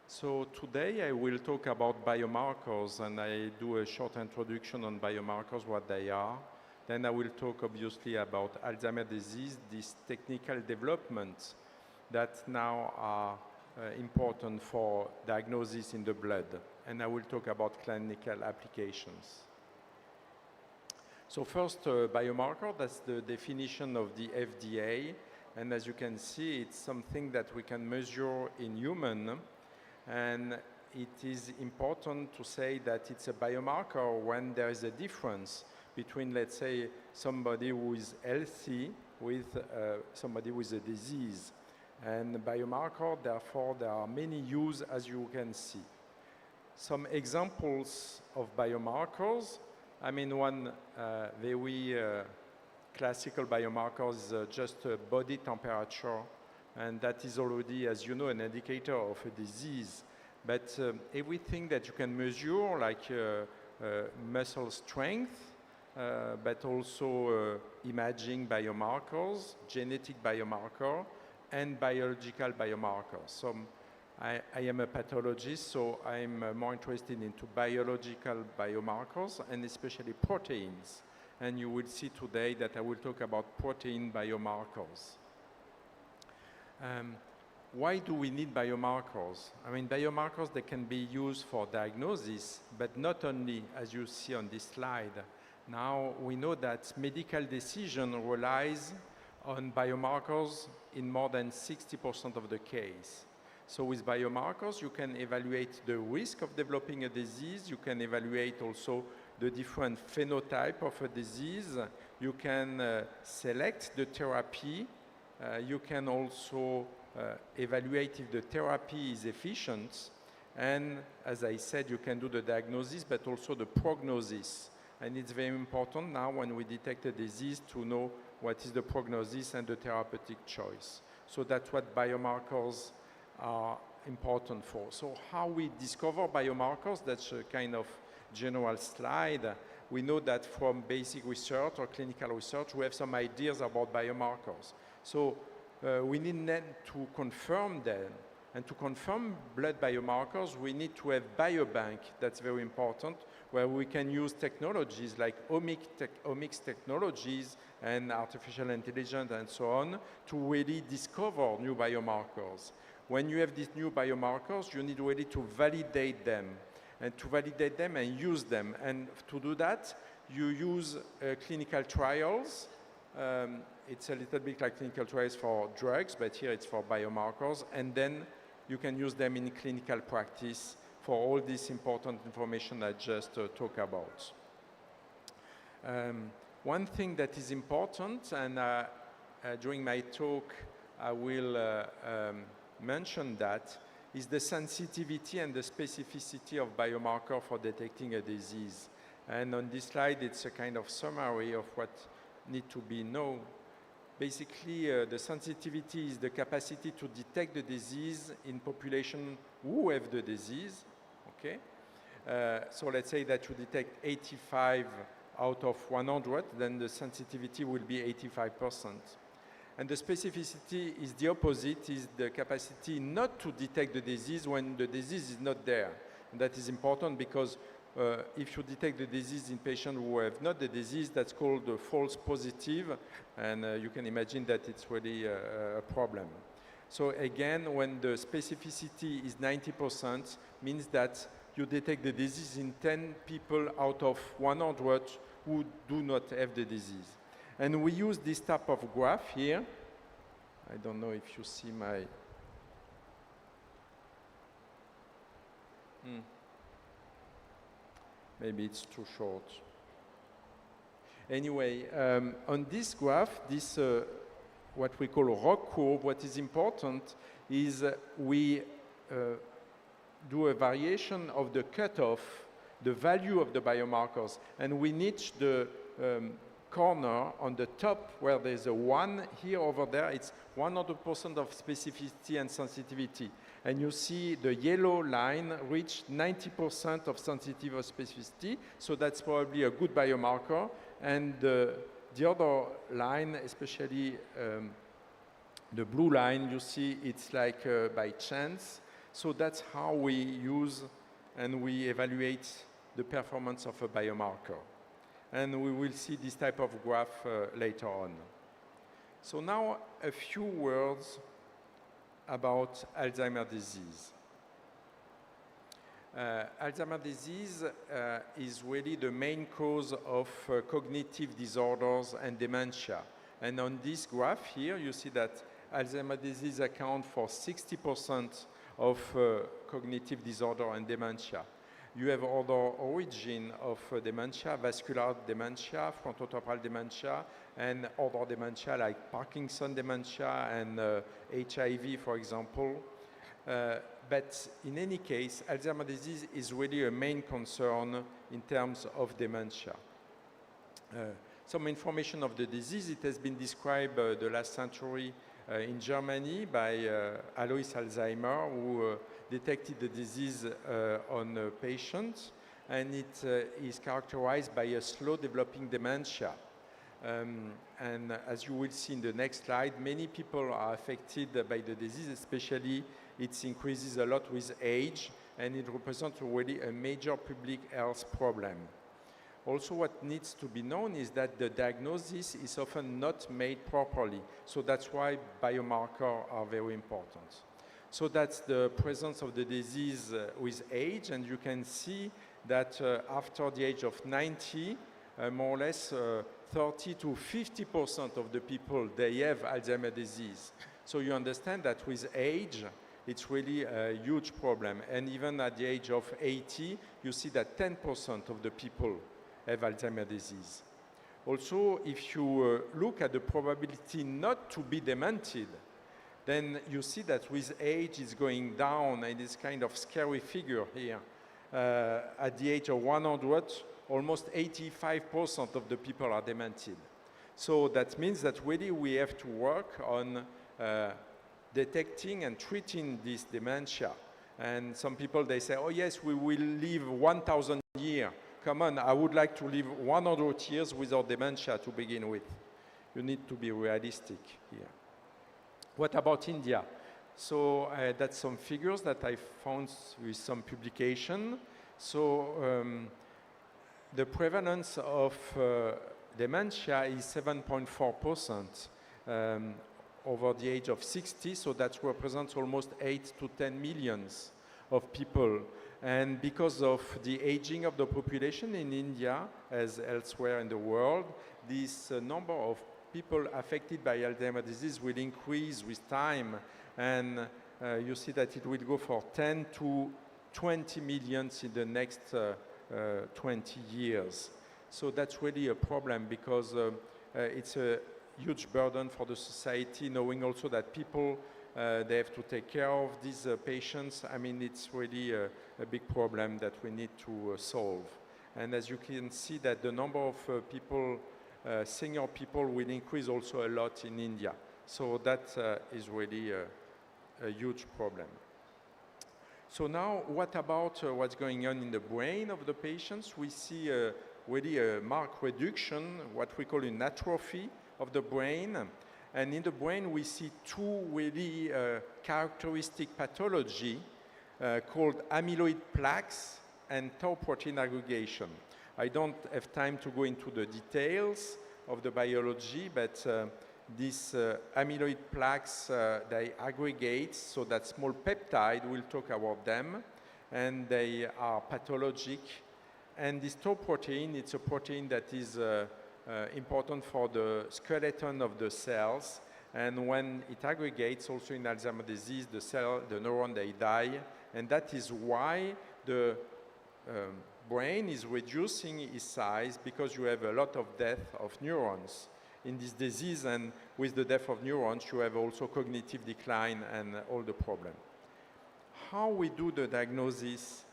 S18: So today I will talk about biomarkers, and I do a short introduction on biomarkers, what they are. Then I will talk obviously about Alzheimer's disease, these technical developments that now are important for diagnosis in the blood. And I will talk about clinical applications. So first, biomarker, that's the definition of the FDA. And as you can see, it's something that we can measure in human. And it is important to say that it's a biomarker when there is a difference between, let's say, somebody who is healthy with somebody with a disease. And biomarker, therefore, there are many uses, as you can see. Some examples of biomarkers. I mean, one very classical biomarker is just body temperature, and that is already, as you know, an indicator of a disease. But everything that you can measure, like muscle strength, but also imaging biomarkers, genetic biomarker, and biological biomarkers. So I am a pathologist, so I'm more interested into biological biomarkers and especially proteins. and you will see today that I will talk about protein biomarkers. Why do we need biomarkers? I mean, biomarkers, they can be used for diagnosis, but not only, as you see on this slide. Now, we know that medical decision relies on biomarkers in more than 60% of the case. So with biomarkers, you can evaluate the risk of developing a disease. You can evaluate also the different phenotype of a disease. You can select the therapy. You can also evaluate if the therapy is efficient. And as I said, you can do the diagnosis, but also the prognosis. And it's very important now when we detect a disease to know what is the prognosis and the therapeutic choice. So that's what biomarkers are important for. So how we discover biomarkers, that's a kind of general slide. We know that from basic research or clinical research, we have some ideas about biomarkers. So we need then to confirm them. And to confirm blood biomarkers, we need to have biobank, that's very important, where we can use technologies like omics technologies and artificial intelligence and so on to really discover new biomarkers. When you have these new biomarkers, you need really to validate them and use them. And to do that, you use clinical trials. It's a little bit like clinical trials for drugs, but here it's for biomarkers. And then you can use them in clinical practice for all this important information I just talked about. One thing that is important, and during my talk I will mention that, is the sensitivity and the specificity of biomarker for detecting a disease. And on this slide, it's a kind of summary of what needs to be known. Basically, the sensitivity is the capacity to detect the disease in population who have the disease, okay? So let's say that you detect 85 out of 100, then the sensitivity will be 85%. And the specificity is the opposite, is the capacity not to detect the disease when the disease is not there. And that is important because if you detect the disease in patients who have not the disease, that's called a false positive, and you can imagine that it's really a problem. So again, when the specificity is 90%, means that you detect the disease in 10 people out of 100 who do not have the disease. And we use this type of graph here. I don't know if you see my... Maybe it's too short. Anyway, on this graph, this what we call a ROC curve, what is important is we do a variation of the cutoff, the value of the biomarkers, and we niche the corner on the top where there's a 1 here over there. It's 100% of specificity and sensitivity. And you see the yellow line reached 90% of sensitivity or specificity, so that's probably a good biomarker. And the other line, especially the blue line, you see it's like by chance. So that's how we use and we evaluate the performance of a biomarker. And we will see this type of graph later on. So now a few words about Alzheimer's disease. Alzheimer's disease is really the main cause of cognitive disorders and dementia. And on this graph here, you see that Alzheimer's disease accounts for 60% of cognitive disorder and dementia. You have other origin of dementia, vascular dementia, frontotemporal dementia, and other dementia like Parkinson dementia and HIV, for example. But in any case, Alzheimer's disease is really a main concern in terms of dementia. Some information of the disease, it has been described the last century in Germany by Alois Alzheimer, who detected the disease on patients, and it is characterized by a slow developing dementia. And as you will see in the next slide, many people are affected by the disease, especially it increases a lot with age, and it represents really a major public health problem. Also, what needs to be known is that the diagnosis is often not made properly. So that's why biomarkers are very important. So that's the presence of the disease with age, and you can see that after the age of 90, more or less 30 to 50% of the people, they have Alzheimer's disease. So you understand that with age, it's really a huge problem. And even at the age of 80, you see that 10% of the people have Alzheimer's disease. Also, if you look at the probability not to be demented, then you see that with age it's going down, and it's kind of scary figure here. At the age of 100, almost 85% of the people are demented. So that means that really we have to work on detecting and treating this dementia. And some people, they say, oh yes, we will live 1,000 years. Come on, I would like to live 100 years without dementia to begin with. You need to be realistic here. What about India? So that's some figures that I found with some publication. So the prevalence of dementia is 7.4% over the age of 60, so that represents almost 8 to 10 millions of people. And because of the aging of the population in India, as elsewhere in the world, this number of people affected by Alzheimer's disease will increase with time, and you see that it will go for 10 to 20 millions in the next 20 years. So that's really a problem, because it's a huge burden for the society, knowing also that people, they have to take care of these patients. I mean, it's really a big problem that we need to solve. And as you can see, that the number of people, senior people, will increase also a lot in India. So that is really a huge problem. So now, what about what's going on in the brain of the patients? We see really a marked reduction, what we call an atrophy of the brain. And in the brain, we see two really characteristic pathology called amyloid plaques and tau protein aggregation. I don't have time to go into the details of the biology, but these amyloid plaques, they aggregate, so that small peptide, we'll talk about them, and they are pathologic. And this tau protein, it's a protein that is important for the skeleton of the cells, and when it aggregates, also in Alzheimer's disease, the neuron, they die, and that is why the brain is reducing its size, because you have a lot of death of neurons in this disease, and with the death of neurons, you have also cognitive decline and all the problem. How we do the diagnosis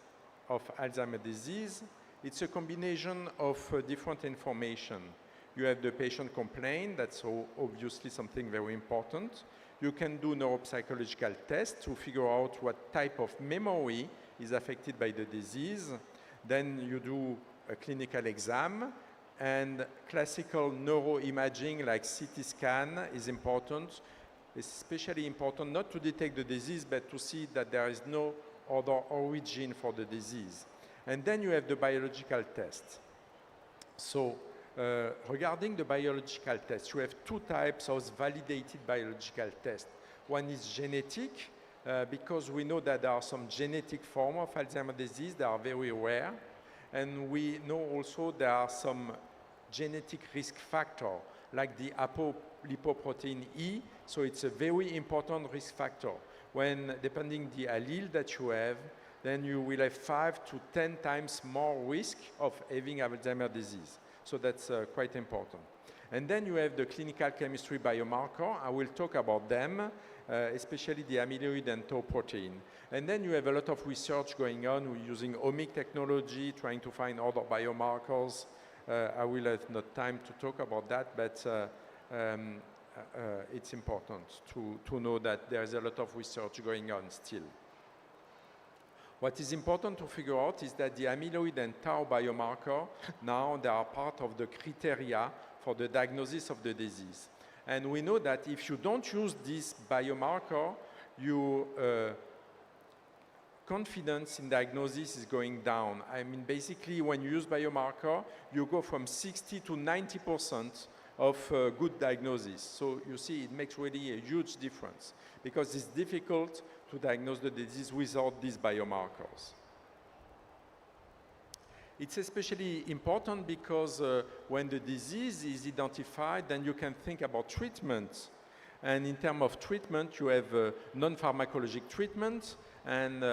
S18: of Alzheimer's disease? It's a combination of different information. You have the patient complaint, that's obviously something very important. You can do neuropsychological tests to figure out what type of memory is affected by the disease. Then you do a clinical exam, and classical neuroimaging like CT scan is important. It's especially important not to detect the disease, but to see that there is no other origin for the disease. And then you have the biological test. So regarding the biological test, you have two types of validated biological tests. One is genetic, because we know that there are some genetic forms of Alzheimer's disease that are very rare. And we know also there are some genetic risk factors, like the apolipoprotein E. So it's a very important risk factor. When, depending the allele that you have, then you will have 5 to 10 times more risk of having Alzheimer's disease. So that's quite important. And then you have the clinical chemistry biomarker. I will talk about them, especially the amyloid and tau protein. And then you have a lot of research going on using omic technology, trying to find other biomarkers. I will have not time to talk about that, but it's important to know that there is a lot of research going on still. What is important to figure out is that the amyloid and tau biomarker, now they are part of the criteria for the diagnosis of the disease. And we know that if you don't use this biomarker, you confidence in diagnosis is going down. I mean, basically, when you use biomarker, you go from 60 to 90% of good diagnosis. So you see, it makes really a huge difference because it's difficult to diagnose the disease without these biomarkers. It's especially important because when the disease is identified, then you can think about treatment. And in terms of treatment, you have non-pharmacologic treatment. And,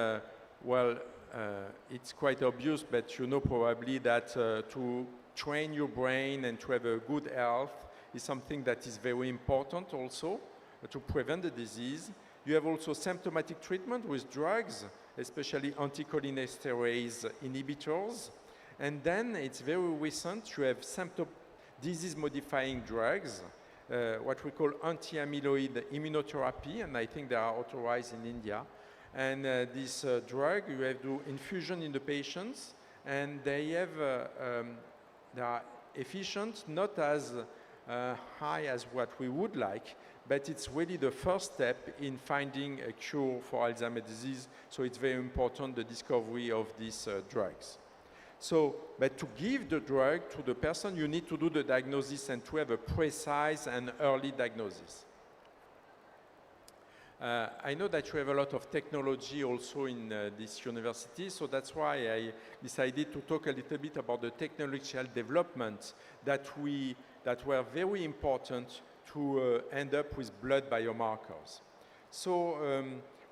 S18: it's quite obvious, but you know probably that to train your brain and to have a good health is something that is very important also to prevent the disease. You have also symptomatic treatment with drugs, especially anticholinesterase inhibitors. And then it's very recent, you have disease-modifying drugs, what we call anti-amyloid immunotherapy, and I think they are authorized in India. And this drug, you have to infusion in the patients, and they are efficient, not as high as what we would like, but it's really the first step in finding a cure for Alzheimer's disease. So it's very important, the discovery of these drugs. So, but to give the drug to the person, you need to do the diagnosis and to have a precise and early diagnosis. I know that you have a lot of technology also in this university, so that's why I decided to talk a little bit about the technological developments that were very important to end up with blood biomarkers. So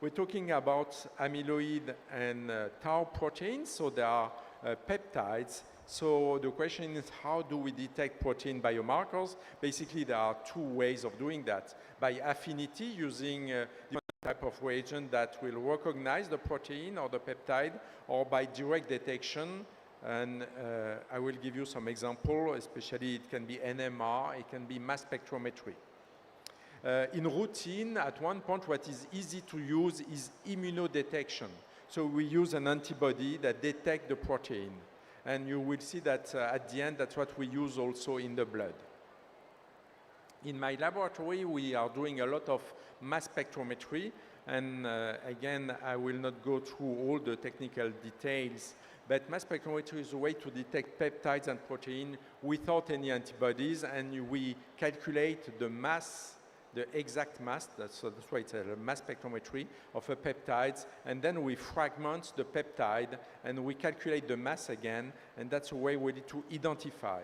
S18: we're talking about amyloid and tau proteins, so they are peptides. So the question is, how do we detect protein biomarkers? Basically, there are two ways of doing that. By affinity, using different type of reagent that will recognize the protein or the peptide, or by direct detection. And I will give you some example, especially it can be NMR, it can be mass spectrometry. In routine, at one point, what is easy to use is immunodetection. So we use an antibody that detects the protein. And you will see that at the end, that's what we use also in the blood. In my laboratory, we are doing a lot of mass spectrometry. And again, I will not go through all the technical details, but mass spectrometry is a way to detect peptides and protein without any antibodies. And we calculate the mass, the exact mass, that's why it's a mass spectrometry of a peptides, and then we fragment the peptide and we calculate the mass again, and that's a way really to identify.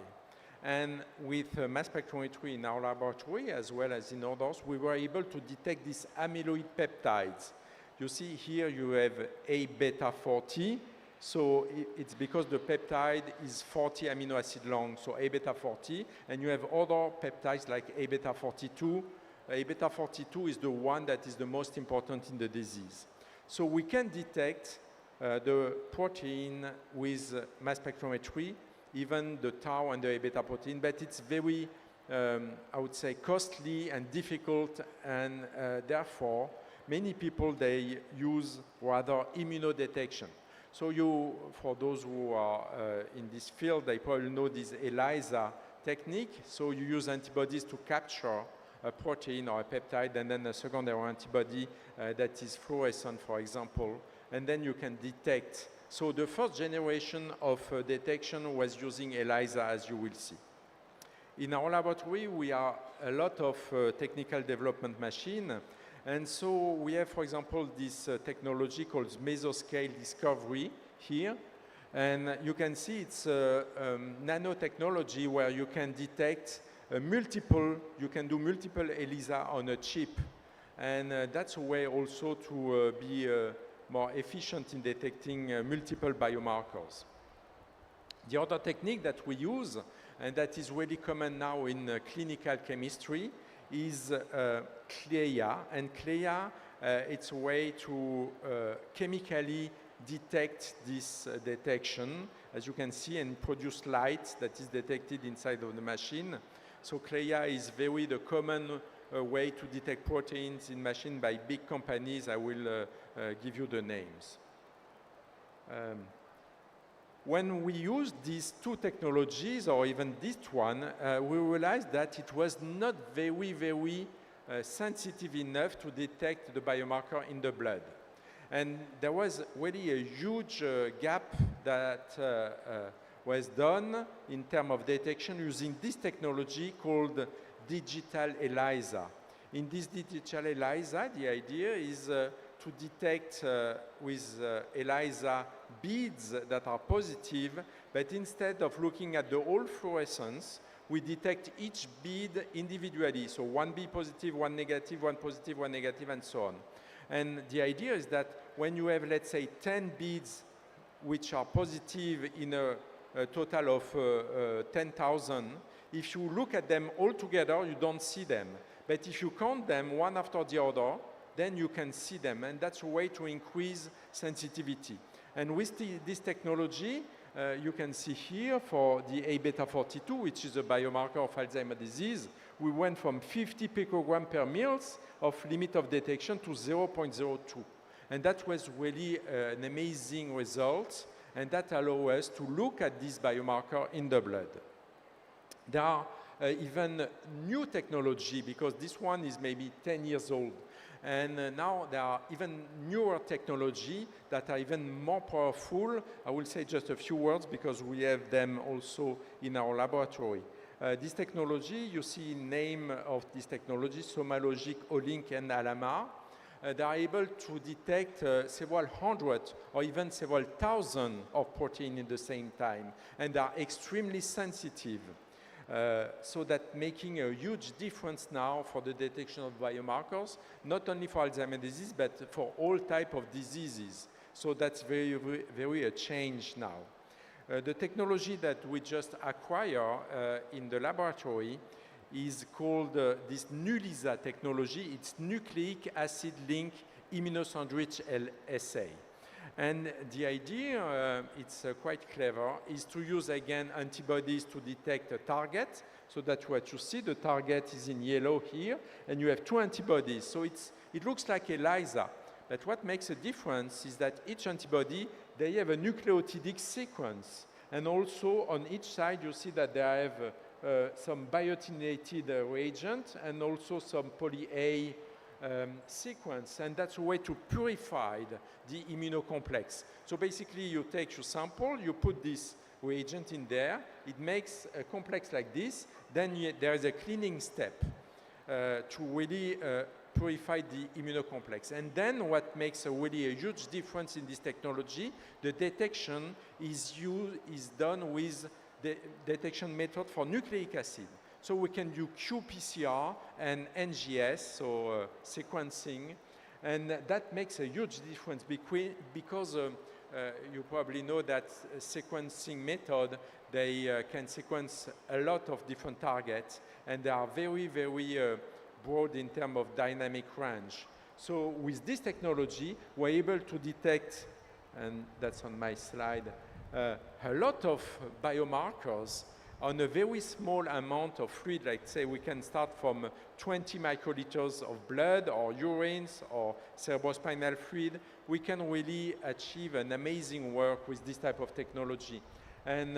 S18: And with mass spectrometry in our laboratory, as well as in others, we were able to detect these amyloid peptides. You see here you have A-beta 40, so it's because the peptide is 40 amino acid long, so A-beta 40, and you have other peptides like A-beta 42. A-beta 42 is the one that is the most important in the disease. So we can detect the protein with mass spectrometry, even the tau and the A-beta protein, but it's very, I would say, costly and difficult, and therefore, many people, they use rather immunodetection. So for those who are in this field, they probably know this ELISA technique. So you use antibodies to capture a protein or a peptide, and then a secondary antibody that is fluorescent, for example, and then you can detect. So the first generation of detection was using ELISA, as you will see. In our laboratory, we are a lot of technical development machine, and so we have, for example, this technology called mesoscale discovery here, and you can see it's nanotechnology where you can detect you can do multiple ELISA on a chip. And that's a way also to be more efficient in detecting multiple biomarkers. The other technique that we use, and that is really common now in clinical chemistry, is CLIA. And CLIA, it's a way to chemically detect this detection, as you can see, and produce light that is detected inside of the machine. So CLIA is very the common way to detect proteins in machine by big companies. I will give you the names. When we used these two technologies, or even this one, we realized that it was not very sensitive enough to detect the biomarker in the blood. And there was really a huge gap that was done in terms of detection using this technology called digital ELISA. In this digital ELISA, the idea is to detect with ELISA beads that are positive, but instead of looking at the whole fluorescence, we detect each bead individually. So one bead positive, one negative, one positive, one negative, and so on. And the idea is that when you have, let's say, 10 beads which are positive in a total of 10,000, if you look at them all together, you don't see them. But if you count them one after the other, then you can see them. And that's a way to increase sensitivity. And with this technology, you can see here for the A-beta-42, which is a biomarker of Alzheimer's disease, we went from 50 picogram per mils of limit of detection to 0.02. And that was really an amazing result, and that allowed us to look at this biomarker in the blood. There are even new technology, because this one is maybe 10 years old. And now there are even newer technology that are even more powerful. I will say just a few words because we have them also in our laboratory. This technology, you see name of this technology, SomaLogic, Olink, and Alama. They are able to detect several hundred or even several thousand of protein in the same time. And they are extremely sensitive. So that making a huge difference now for the detection of biomarkers, not only for Alzheimer's disease, but for all type of diseases. So that's very a change now. The technology that we just acquire in the laboratory is called this NULISA technology. It's nucleic acid link immunosandwich assay. And the idea, it's quite clever, is to use again antibodies to detect a target. So that's what you see, the target is in yellow here, and you have two antibodies. So it looks like ELISA. But what makes a difference is that each antibody, they have a nucleotidic sequence. And also on each side, you see that they have some biotinylated reagent and also some poly-A sequence, and that's a way to purify the immunocomplex. So basically you take your sample, you put this reagent in there, it makes a complex like this, then there is a cleaning step to really purify the immunocomplex. And then what makes really a huge difference in this technology, the detection is done with the detection method for nucleic acid. So we can do qPCR and NGS, so sequencing, and that makes a huge difference because you probably know that sequencing method, they can sequence a lot of different targets, and they are very broad in terms of dynamic range. So with this technology, we're able to detect, and that's on my slide, a lot of biomarkers on a very small amount of fluid. Like say we can start from 20 microliters of blood or urines or cerebrospinal fluid. We can really achieve an amazing work with this type of technology. And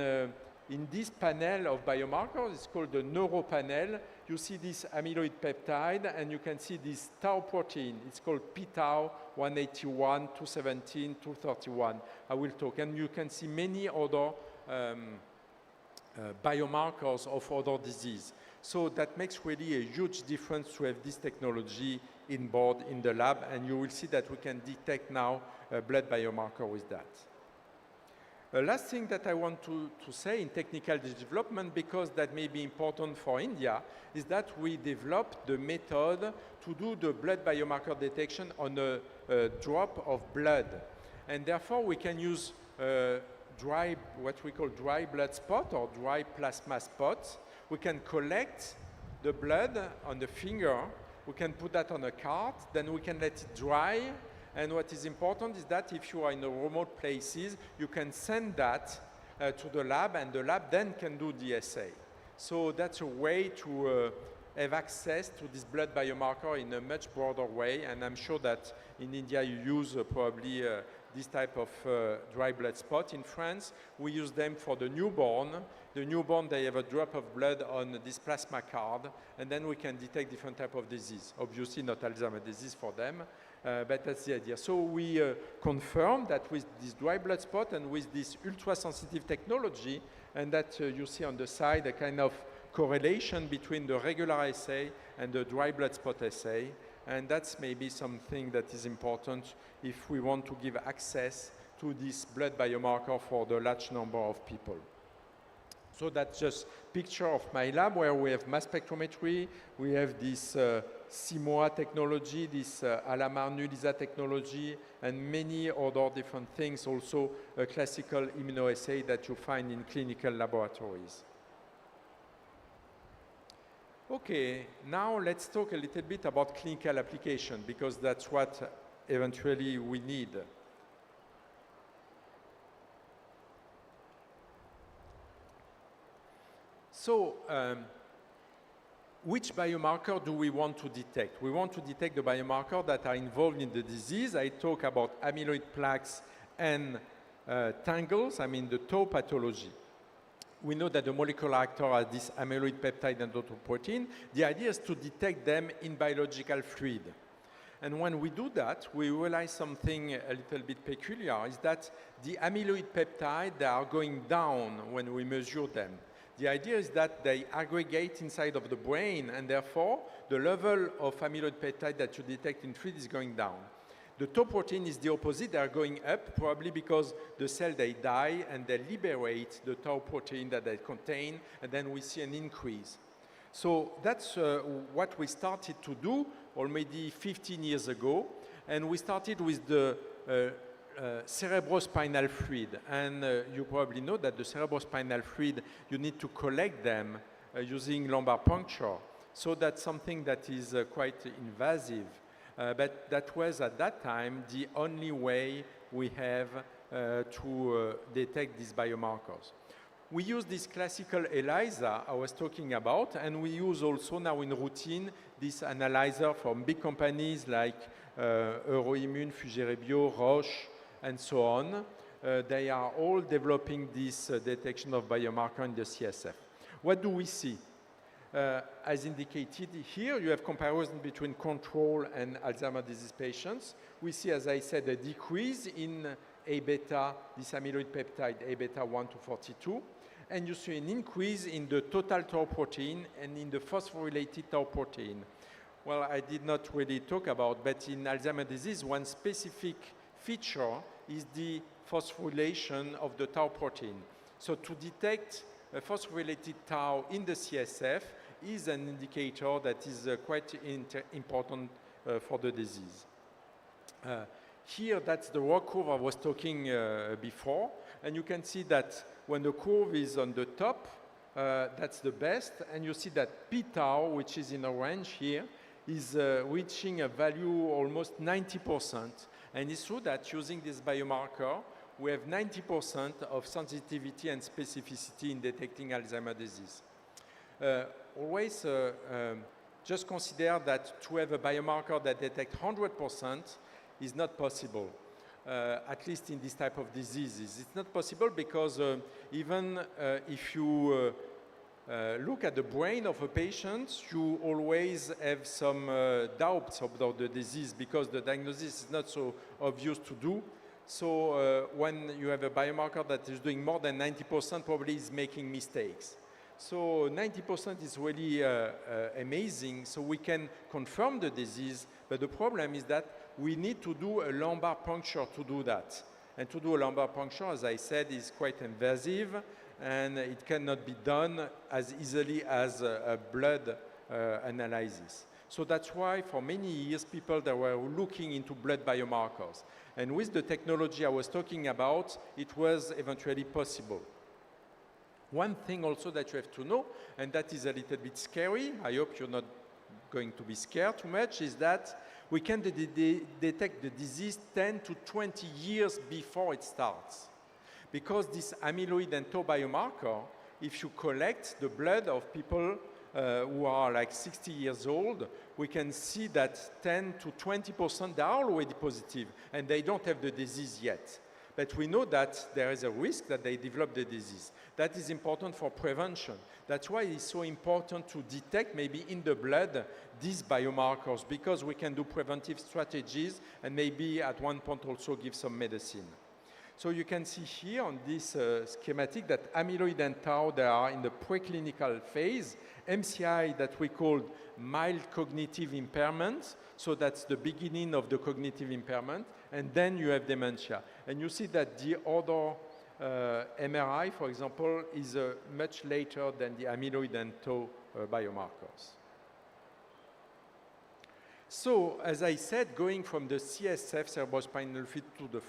S18: in this panel of biomarkers, it's called the neuro panel, you see this amyloid peptide, and you can see this tau protein. It's called p-tau 181, 217, 231. I will talk. And you can see many other biomarkers of other disease. So that makes really a huge difference to have this technology in board in the lab, and you will see that we can detect now a blood biomarker with that. The last thing that I want to say in technical development, because that may be important for India, is that we developed the method to do the blood biomarker detection on a drop of blood. And therefore we can use what we call dry blood spot or dry plasma spots. We can collect the blood on the finger, we can put that on a cart, then we can let it dry. And what is important is that if you are in the remote places, you can send that to the lab, and the lab then can do the assay. So that's a way to have access to this blood biomarker in a much broader way, and I'm sure that in India you use probably this type of dry blood spot. In France, we use them for the newborn. The newborn, they have a drop of blood on this plasma card, and then we can detect different type of disease. Obviously not Alzheimer's disease for them, But that's the idea. So we confirm that with this dry blood spot and with this ultra-sensitive technology, and that you see on the side a kind of correlation between the regular assay and the dry blood spot assay. And that's maybe something that is important if we want to give access to this blood biomarker for the large number of people. So that's just picture of my lab where we have mass spectrometry, we have this CMOA technology, this Alamar Nulisa technology, and many other different things, also a classical immunoassay that you find in clinical laboratories. Okay, now let's talk a little bit about clinical application, because that's what eventually we need. So, which biomarker do we want to detect? We want to detect the biomarkers that are involved in the disease. I talk about amyloid plaques and tangles, I mean the tau pathology. We know that the molecular actor are this amyloid peptide and tau protein. The idea is to detect them in biological fluid. And when we do that, we realize something a little bit peculiar, is that the amyloid peptide, they are going down when we measure them. The idea is that they aggregate inside of the brain, and therefore, the level of amyloid peptide that you detect in fluid is going down. The tau protein is the opposite. They are going up, probably because the cell, they die, and they liberate the tau protein that they contain, and then we see an increase. So that's what we started to do already 15 years ago, and we started with the cerebrospinal fluid. And you probably know that the cerebrospinal fluid, you need to collect them using lumbar puncture. So that's something that is quite invasive. But that was at that time the only way we have to detect these biomarkers. We use this classical ELISA I was talking about, and we use also now in routine this analyzer from big companies like Euroimmun, Fujirebio, Roche, and so on. They are all developing this detection of biomarker in the CSF. What do we see? As indicated here, you have comparison between control and Alzheimer's disease patients. We see, as I said, a decrease in A-beta, this amyloid peptide, A-beta 1 to 42. And you see an increase in the total tau protein and in the phosphorylated tau protein. Well, I did not really talk about, but in Alzheimer's disease, one specific feature is the phosphorylation of the tau protein. So to detect a phosphorylated tau in the CSF is an indicator that is quite important for the disease. Here, that's the ROC curve I was talking before, and you can see that when the curve is on the top, that's the best, and you see that p-tau, which is in orange here, is reaching a value almost 90%. And it's true that using this biomarker, we have 90% of sensitivity and specificity in detecting Alzheimer's disease. Always just consider that to have a biomarker that detects 100% is not possible, at least in this type of diseases. It's not possible because even if you look at the brain of a patient, you always have some doubts about the disease because the diagnosis is not so obvious to do. So when you have a biomarker that is doing more than 90%, probably is making mistakes. So 90% is really amazing, so we can confirm the disease, but the problem is that we need to do a lumbar puncture to do that. And to do a lumbar puncture, as I said, is quite invasive, and it cannot be done as easily as a blood analysis. So that's why for many years people that were looking into blood biomarkers. And with the technology I was talking about, it was eventually possible. One thing also that you have to know, and that is a little bit scary, I hope you're not going to be scared too much, is that we can detect the disease 10 to 20 years before it starts. Because this amyloid and tau biomarker, if you collect the blood of people who are like 60 years old, we can see that 10 to 20% they are already positive and they don't have the disease yet. but we know that there is a risk that they develop the disease. That is important for prevention. That's why it's so important to detect maybe in the blood these biomarkers, because we can do preventive strategies and maybe at one point also give some medicine. So you can see here on this schematic that amyloid and tau, they are in the preclinical phase. MCI that we call mild cognitive impairment, so that's the beginning of the cognitive impairment, and then you have dementia. And you see that the other MRI, for example, is much later than the amyloid and tau biomarkers. So, as I said, going from the CSF, cerebrospinal fluid,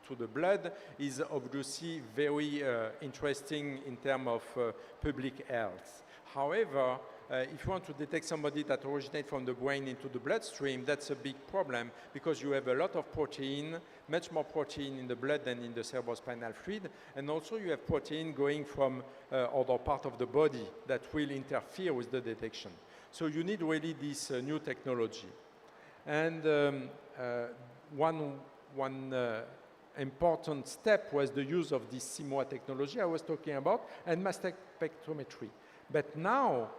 S18: to the blood is obviously very interesting in terms of public health. However, if you want to detect somebody that originates from the brain into the bloodstream, that's a big problem because you have a lot of protein, much more protein in the blood than in the cerebrospinal fluid, and also you have protein going from other part of the body that will interfere with the detection. So you need really this new technology. And one important step was the use of this CMOA technology I was talking about and mass spectrometry. But now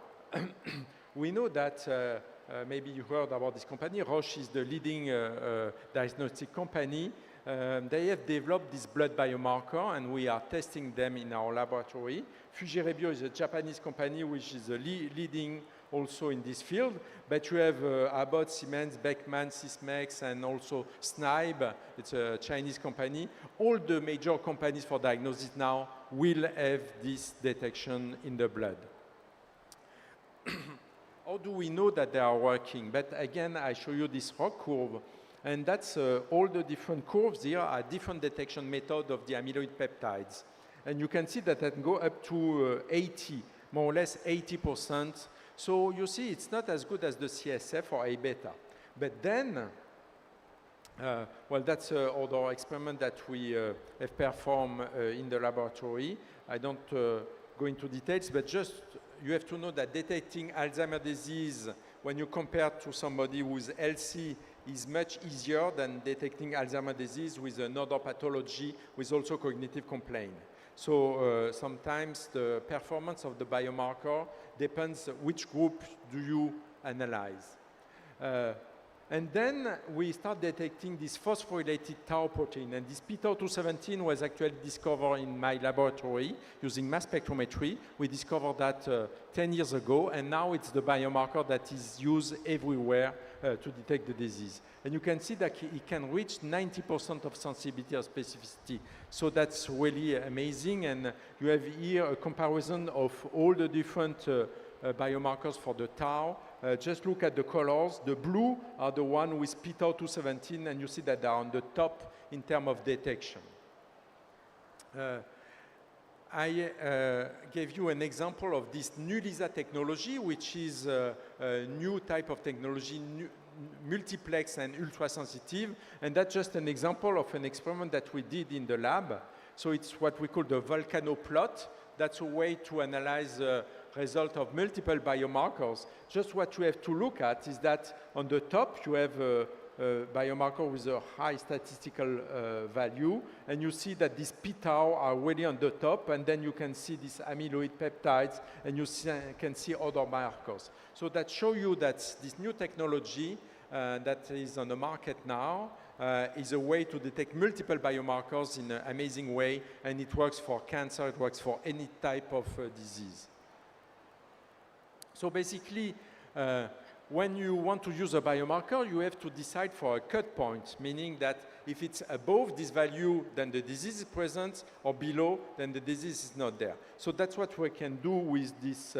S18: we know that maybe you heard about this company. Roche is the leading diagnostic company. They have developed this blood biomarker, and we are testing them in our laboratory. Fujirebio is a Japanese company which is leading also in this field, but you have Abbott, Siemens, Beckman, Sysmex, and also Snibe. It's a Chinese company. All the major companies for diagnosis now will have this detection in the blood. How do we know that they are working? But again, I show you this rock curve, and that's all the different curves here are different detection methods of the amyloid peptides. And you can see that they can go up to 80, more or less 80%. So you see, it's not as good as the CSF or A-beta. But then, well, that's other experiment that we have performed in the laboratory. I don't go into details, but just you have to know that detecting Alzheimer's disease when you compare to somebody who's healthy is much easier than detecting Alzheimer's disease with another pathology with also cognitive complaint. So sometimes the performance of the biomarker depends which group do you analyze. And then we start detecting this phosphorylated tau protein, and this p-tau217 was actually discovered in my laboratory using mass spectrometry. We discovered that 10 years ago, and now it's the biomarker that is used everywhere to detect the disease. And you can see that it can reach 90% of sensitivity or specificity. So that's really amazing, and you have here a comparison of all the different biomarkers for the tau. Just look at the colors. The blue are the one with p-tau217, and you see that they are on the top in terms of detection. I gave you an example of this new LISA technology, which is a new type of technology, multiplex and ultra-sensitive, and that's just an example of an experiment that we did in the lab. So it's what we call the volcano plot. That's a way to analyze result of multiple biomarkers. Just what you have to look at is that on the top you have a biomarker with a high statistical value, and you see that these p-tau are really on the top, and then you can see these amyloid peptides, and you can see other markers. So that shows you that this new technology that is on the market now is a way to detect multiple biomarkers in an amazing way, and it works for cancer, it works for any type of disease. So basically, when you want to use a biomarker, you have to decide for a cut point, meaning that if it's above this value, then the disease is present, or below, then the disease is not there. So that's what we can do with this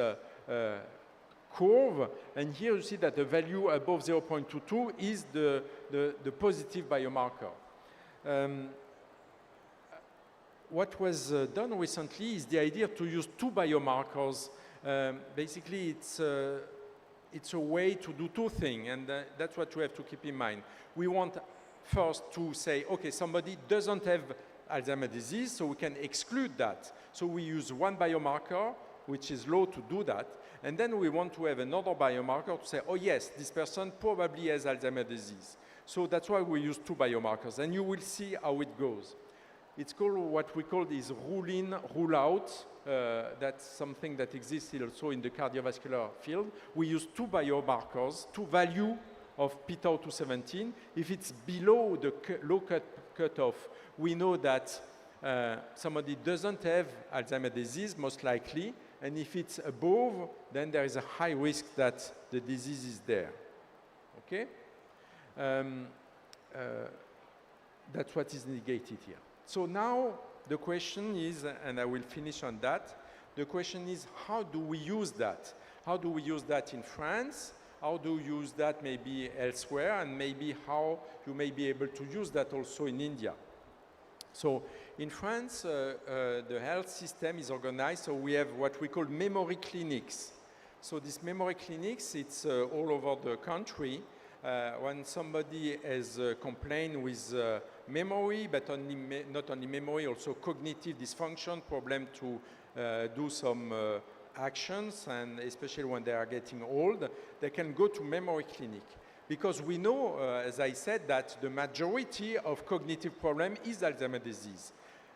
S18: curve, and here you see that the value above 0.22 is the positive biomarker. What was done recently is the idea to use two biomarkers. Basically, it's a way to do two things, and that's what you have to keep in mind. We want first to say, okay, somebody doesn't have Alzheimer's disease, so we can exclude that. So we use one biomarker, which is low, to do that, and then we want to have another biomarker to say, oh yes, this person probably has Alzheimer's disease. So that's why we use two biomarkers, and you will see how it goes. It's called what we call is rule-in, rule-out. That's something that exists also in the cardiovascular field. We use two biomarkers, two value of Peetha-217. If it's below the low cutoff, we know that somebody doesn't have Alzheimer's disease, most likely. And if it's above, then there is a high risk that the disease is there. Okay? That's what is negated here. So now the question is, and I will finish on that, the question is, how do we use that? How do we use that in France? How do you use that maybe elsewhere? And maybe how you may be able to use that also in India. So in France, the health system is organized, so we have what we call memory clinics. So these memory clinics, it's all over the country. When somebody has complained with memory, but not only memory, also cognitive dysfunction, problem to do some actions, and especially when they are getting old, they can go to memory clinic. Because we know, as I said, that the majority of cognitive problem is Alzheimer's disease.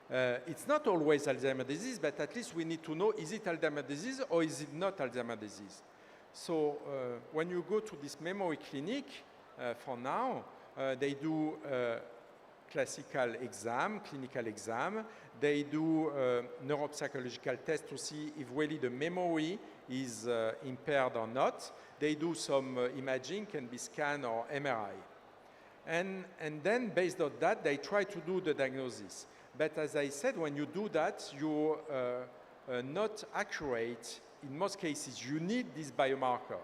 S18: It's not always Alzheimer's disease, but at least we need to know, is it Alzheimer's disease or is it not Alzheimer's disease? So when you go to this memory clinic, for now, they do classical exam, clinical exam. They do neuropsychological tests to see if really the memory is impaired or not. They do some imaging, can be scan or MRI. And then based on that, they try to do the diagnosis. But as I said, when you do that, you're not accurate. In most cases, you need this biomarker.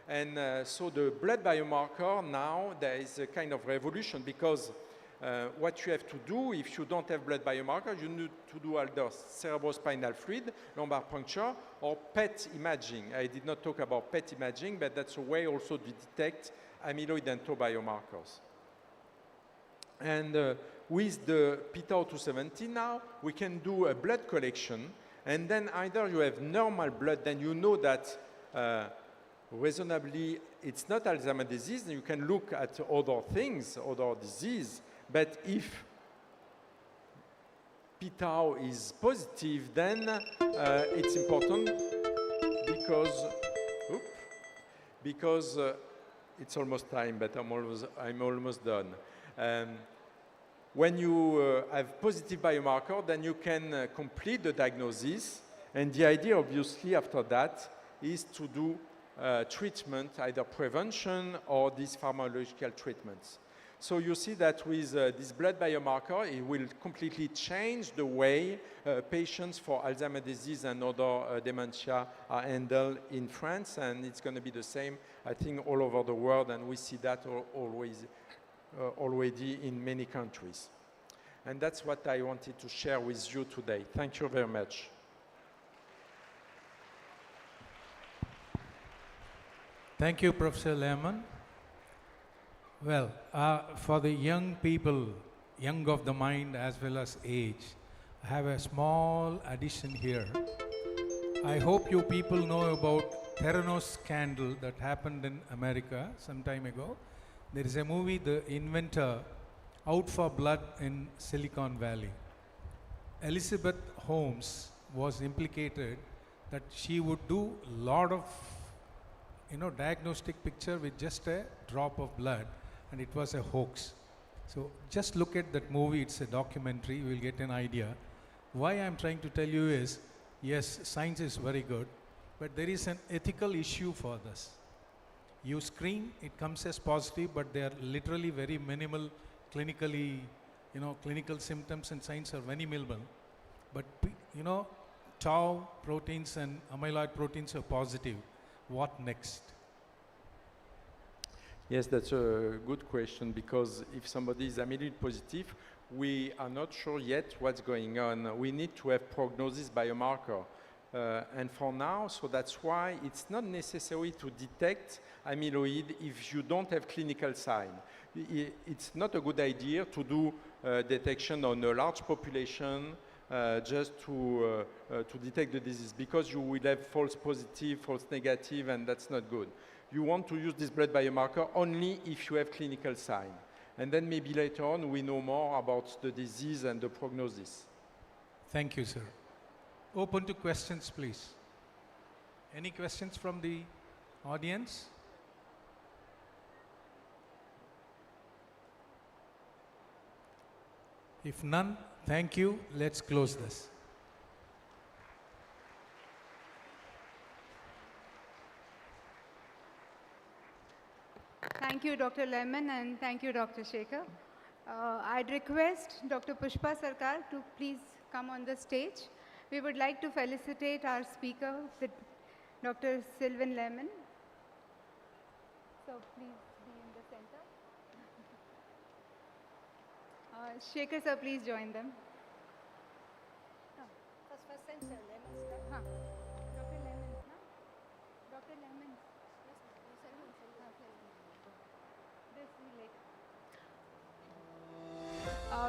S18: And so the blood biomarker now, there is a kind of revolution because what you have to do, if you don't have blood biomarker, you need to do either cerebrospinal fluid, lumbar puncture, or PET imaging. I did not talk about PET imaging, but that's a way also to detect amyloid and tau biomarkers. And with the Peetha-217 now, we can do a blood collection, and then either you have normal blood, then you know that reasonably it's not Alzheimer's disease, and you can look at other things, other disease. But if Peetha is positive, then it's important because it's almost time, but I'm almost done. When you have positive biomarker, then you can complete the diagnosis. And the idea, obviously, after that, is to do treatment, either prevention or these pharmacological treatments. So you see that with this blood biomarker, it will completely change the way patients for Alzheimer's disease and other dementia are handled in France, and it's going to be the same, I think, all over the world, and we see that already in many countries. And that's what I wanted to share with you today. Thank you very much.
S11: Thank you, Professor Lehman. Well, for the young people, young of the mind as well as age, I have a small addition here. I hope you people know about Theranos scandal that happened in America some time ago. There is a movie, The Inventor, Out for Blood in Silicon Valley. Elizabeth Holmes was implicated that she would do a lot of diagnostic picture with just a drop of blood, and it was a hoax. So just look at that movie, it's a documentary, you will get an idea. Why I'm trying to tell you is, yes, science is very good, but there is an ethical issue for this. You screen, it comes as positive, but they are literally very minimal clinically, clinical symptoms and signs are very minimal. But, tau proteins and amyloid proteins are positive. What next?
S18: Yes, that's a good question, because if somebody is amyloid positive, we are not sure yet what's going on. We need to have prognosis biomarker. And for now, so that's why it's not necessary to detect amyloid if you don't have clinical sign. It's not a good idea to do detection on a large population just to detect the disease, because you will have false positive, false negative, and that's not good. You want to use this blood biomarker only if you have clinical sign. And then maybe later on we know more about the disease and the prognosis.
S11: Thank you, sir. Open to questions, please. Any questions from the audience? If none, thank you. Let's close this.
S16: Thank you, Dr. Lemon, and thank you, Dr. Shekhar. I'd request Dr. Pushpa Sarkar to please come on the stage. We would like to felicitate our speaker, Dr. Sylvan Lemon. So please be in the center. Shekhar sir, please join them.
S5: First send Lemon.
S16: Dr. Lemon, no? Dr. Lemon. This later.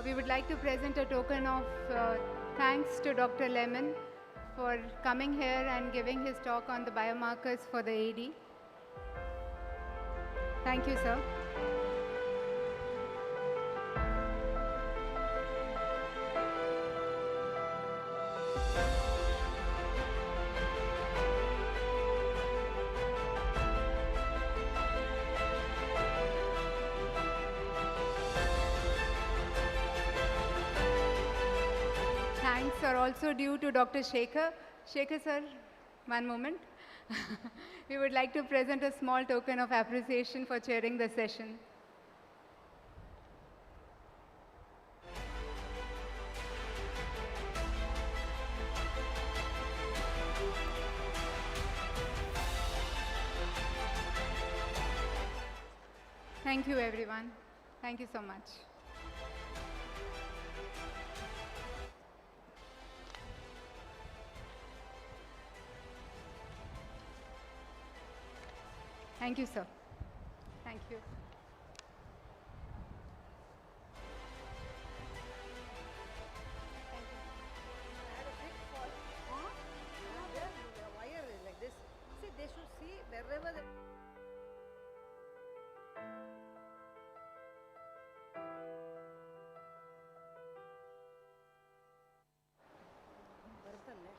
S16: We would like to present a token of thanks to Dr. Lemon for coming here and giving his talk on the biomarkers for the AD. Thank you, sir. Thanks are also due to Dr. Shekhar. Shekhar sir, one moment. We would like to present a small token of appreciation for chairing the session. Thank you, everyone. Thank you so much. Thank you, sir. Thank you.
S5: Wire like this. See, they should see wherever the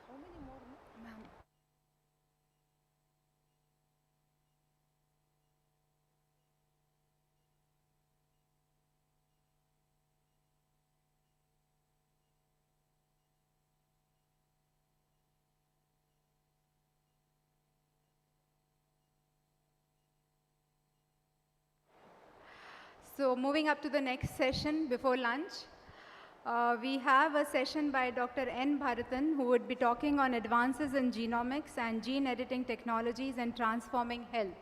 S5: how many more?
S16: Ma'am. So moving up to the next session before lunch, we have a session by Dr. N. Bharathan, who would be talking on advances in genomics and gene editing technologies and transforming health.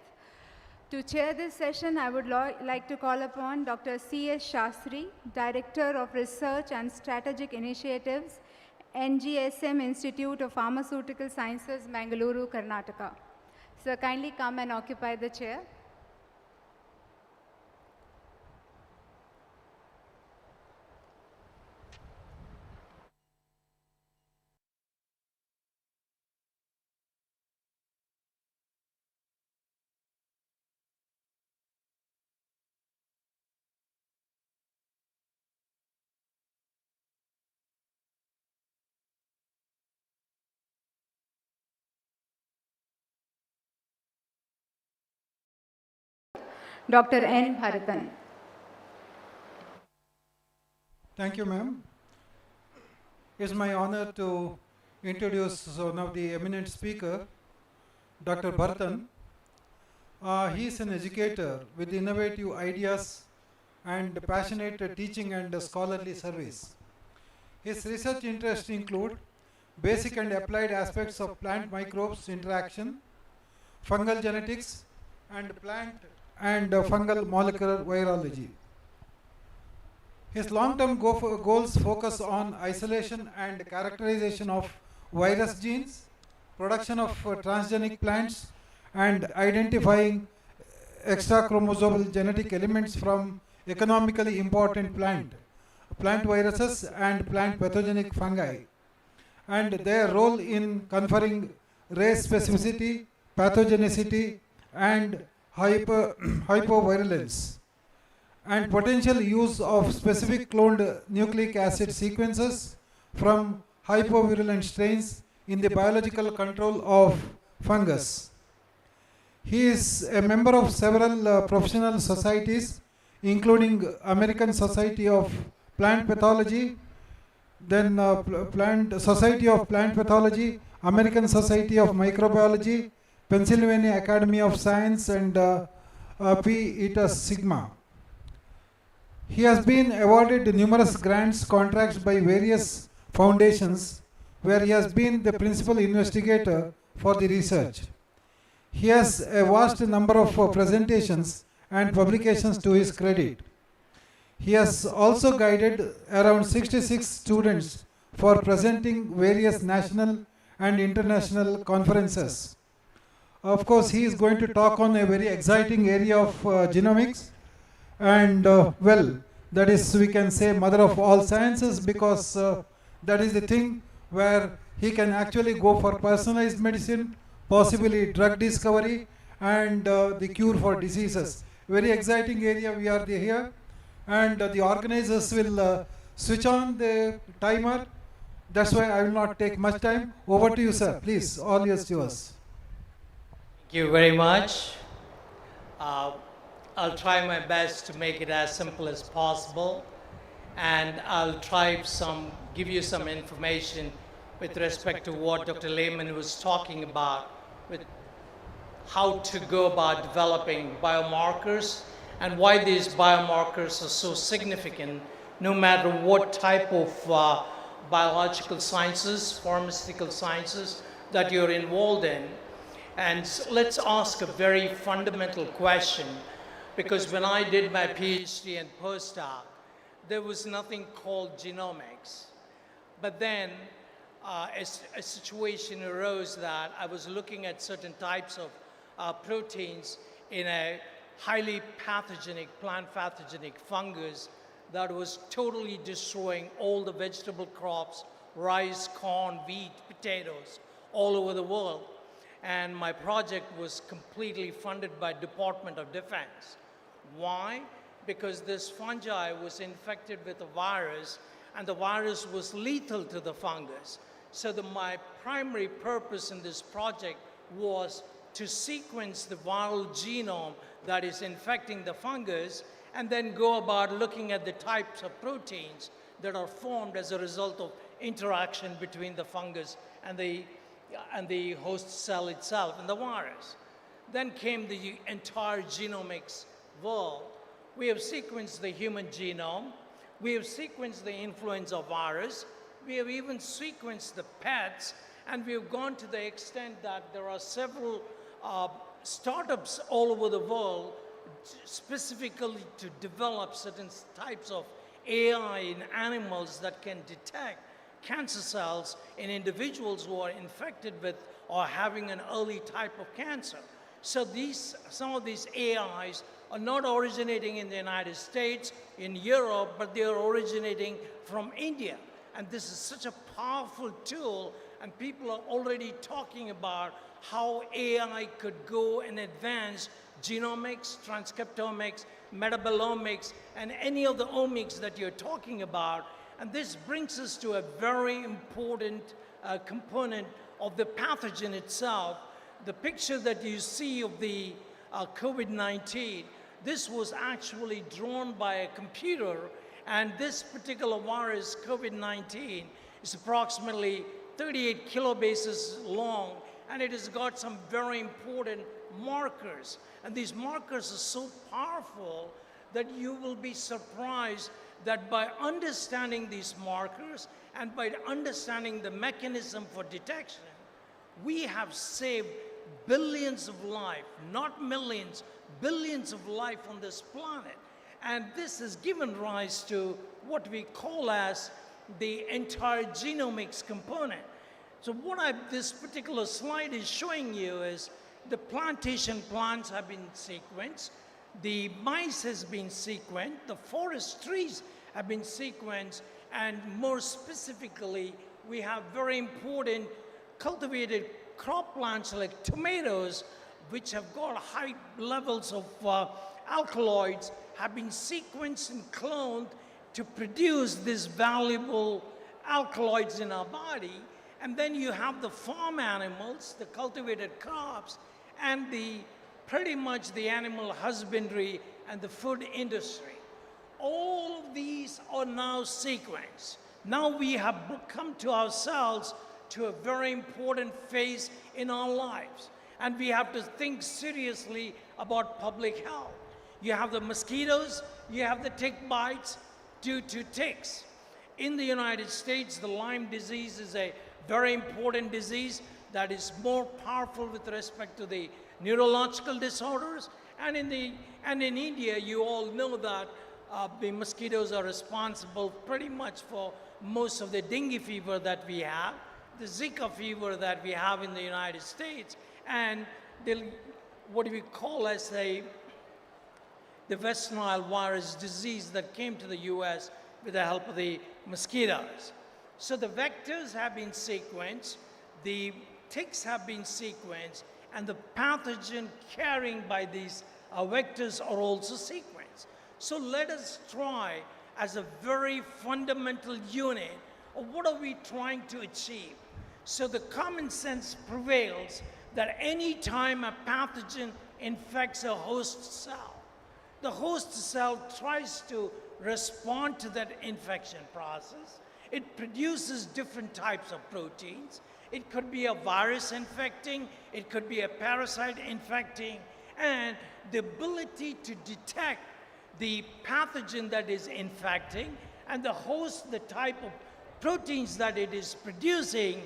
S16: To chair this session, I would like to call upon Dr. C.S. Shastri, Director of Research and Strategic Initiatives, NGSM Institute of Pharmaceutical Sciences, Bengaluru, Karnataka. Sir, kindly come and occupy the chair. Dr. N. Bharathan.
S19: Thank you, ma'am. It's my honor to introduce one of the eminent speaker, Dr. Bharathan. He is an educator with innovative ideas and passionate teaching and scholarly service. His research interests include basic and applied aspects of plant microbes interaction, fungal genetics, and plant and fungal molecular virology. His long-term goals focus on isolation and characterization of virus genes, production of transgenic plants, and identifying extrachromosomal genetic elements from economically important plant viruses and plant pathogenic fungi, and their role in conferring race specificity, pathogenicity, and hypovirulence. and potential use of specific cloned nucleic acid sequences from hypovirulent strains in the biological control of fungus. He is a member of several professional societies, including American Society of Plant Pathology, then Society of Plant Pathology, American Society of Microbiology, Pennsylvania Academy of Science, and Pi Eta Sigma. He has been awarded numerous grants, contracts by various foundations where he has been the principal investigator for the research. He has a vast number of presentations and publications to his credit. He has also guided around 66 students for presenting various national and international conferences. Of course, he is going to talk on a very exciting area of genomics, and well, that is, we can say, mother of all sciences, because that is the thing where he can actually go for personalized medicine, possibly drug discovery, and the cure for diseases. Very exciting area we are here, and the organizers will switch on the timer. That's why I will not take much time. Over to you, sir. Please, all yours.
S20: Thank you very much. I'll try my best to make it as simple as possible, and I'll try give you some information with respect to what Dr. Lehman was talking about, with how to go about developing biomarkers and why these biomarkers are so significant no matter what type of biological sciences, pharmaceutical sciences that you're involved in. And let's ask a very fundamental question, because when I did my PhD and postdoc, there was nothing called genomics. But then a situation arose that I was looking at certain types of proteins in a highly pathogenic, plant pathogenic fungus that was totally destroying all the vegetable crops, rice, corn, wheat, potatoes, all over the world. And my project was completely funded by Department of Defense. Why? Because this fungi was infected with a virus, and the virus was lethal to the fungus. So my primary purpose in this project was to sequence the viral genome that is infecting the fungus, and then go about looking at the types of proteins that are formed as a result of interaction between the fungus and the host cell itself and the virus. Then came the entire genomics world. We have sequenced the human genome. We have sequenced the influenza virus. We have even sequenced the pets, and we have gone to the extent that there are several startups all over the world specifically to develop certain types of AI in animals that can detect cancer cells in individuals who are infected with or having an early type of cancer. So some of these AIs are not originating in the United States, in Europe, but they are originating from India. And this is such a powerful tool, and people are already talking about how AI could go and advance genomics, transcriptomics, metabolomics, and any of the omics that you're talking about. And this brings us to a very important component of the pathogen itself. The picture that you see of the COVID-19, this was actually drawn by a computer, and this particular virus, COVID-19, is approximately 38 kilobases long, and it has got some very important markers. And these markers are so powerful that you will be surprised that by understanding these markers and by understanding the mechanism for detection, we have saved billions of lives, not millions, billions of life on this planet. And this has given rise to what we call as the entire genomics component. So what this particular slide is showing you is the plantation plants have been sequenced, the mice has been sequenced, the forest trees have been sequenced, and more specifically, we have very important cultivated crop plants like tomatoes, which have got high levels of alkaloids have been sequenced and cloned to produce these valuable alkaloids in our body. And then you have the farm animals, the cultivated crops, and pretty much the animal husbandry and the food industry. All of these are now sequenced. Now we have come to ourselves to a very important phase in our lives. And we have to think seriously about public health. You have the mosquitoes, you have the tick bites due to ticks. In the United States, the Lyme disease is a very important disease that is more powerful with respect to the neurological disorders. And in India, you all know that the mosquitoes are responsible pretty much for most of the dengue fever that we have, the Zika fever that we have in the United States, and what we call as the West Nile virus disease that came to the US with the help of the mosquitoes. So the vectors have been sequenced, the ticks have been sequenced, and the pathogen carrying by these vectors are also sequenced. So let us try as a very fundamental unit of what are we trying to achieve. So the common sense prevails that any time a pathogen infects a host cell, the host cell tries to respond to that infection process. It produces different types of proteins. It could be a virus infecting, it could be a parasite infecting, and the ability to detect the pathogen that is infecting and the host, the type of proteins that it is producing,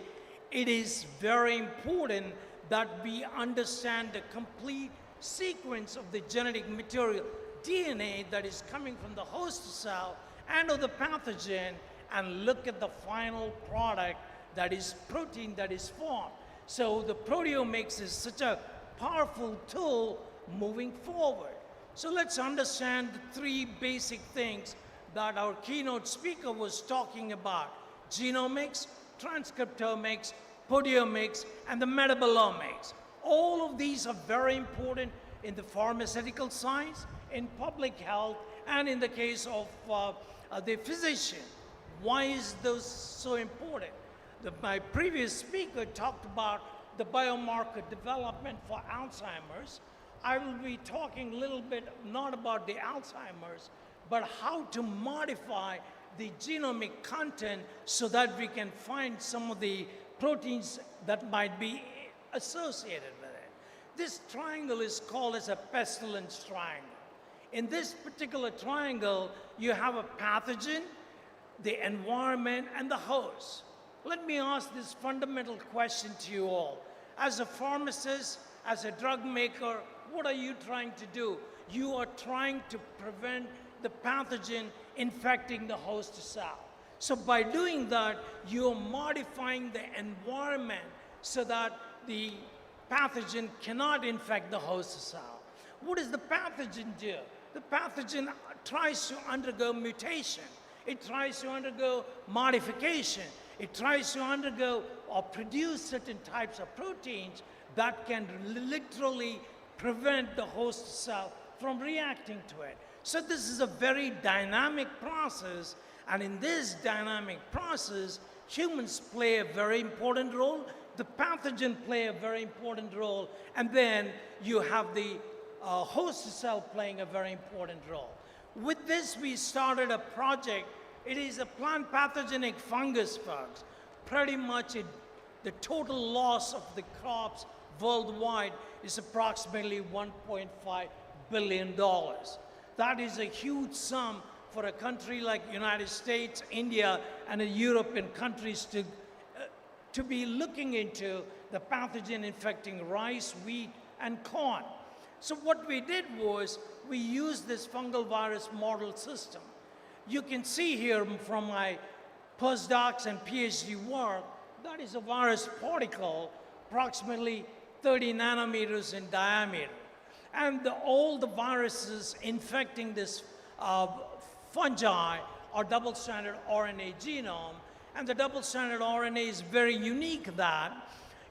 S20: it is very important that we understand the complete sequence of the genetic material, DNA, that is coming from the host cell and of the pathogen, and look at the final product that is protein that is formed. So the proteomics is such a powerful tool moving forward. So let's understand the three basic things that our keynote speaker was talking about: genomics, transcriptomics, proteomics, and the metabolomics. All of these are very important in the pharmaceutical science, in public health, and in the case of the physician. Why is those so important? My previous speaker talked about the biomarker development for Alzheimer's. I will be talking a little bit not about the Alzheimer's, but how to modify the genomic content so that we can find some of the proteins that might be associated with it. This triangle is called as a pestilence triangle. In this particular triangle, you have a pathogen, the environment, and the host. Let me ask this fundamental question to you all. As a pharmacist, as a drug maker, what are you trying to do? You are trying to prevent the pathogen infecting the host cell. So by doing that, you are modifying the environment so that the pathogen cannot infect the host cell. What does the pathogen do? The pathogen tries to undergo mutation. It tries to undergo modification. It tries to undergo or produce certain types of proteins that can literally prevent the host cell from reacting to it. So this is a very dynamic process, and in this dynamic process, humans play a very important role, the pathogen play a very important role, and then you have the host cell playing a very important role. With this, we started a project. It is a plant pathogenic fungus, folks. Pretty much the total loss of the crops worldwide is approximately $1.5 billion. That is a huge sum for a country like United States, India, and the European countries to be looking into the pathogen infecting rice, wheat, and corn. So what we did was we used this fungal virus model system. You can see here from my postdocs and PhD work, that is a virus particle, approximately 30 nanometers in diameter. And all the viruses infecting this fungi are double-stranded RNA genome. And the double-stranded RNA is very unique that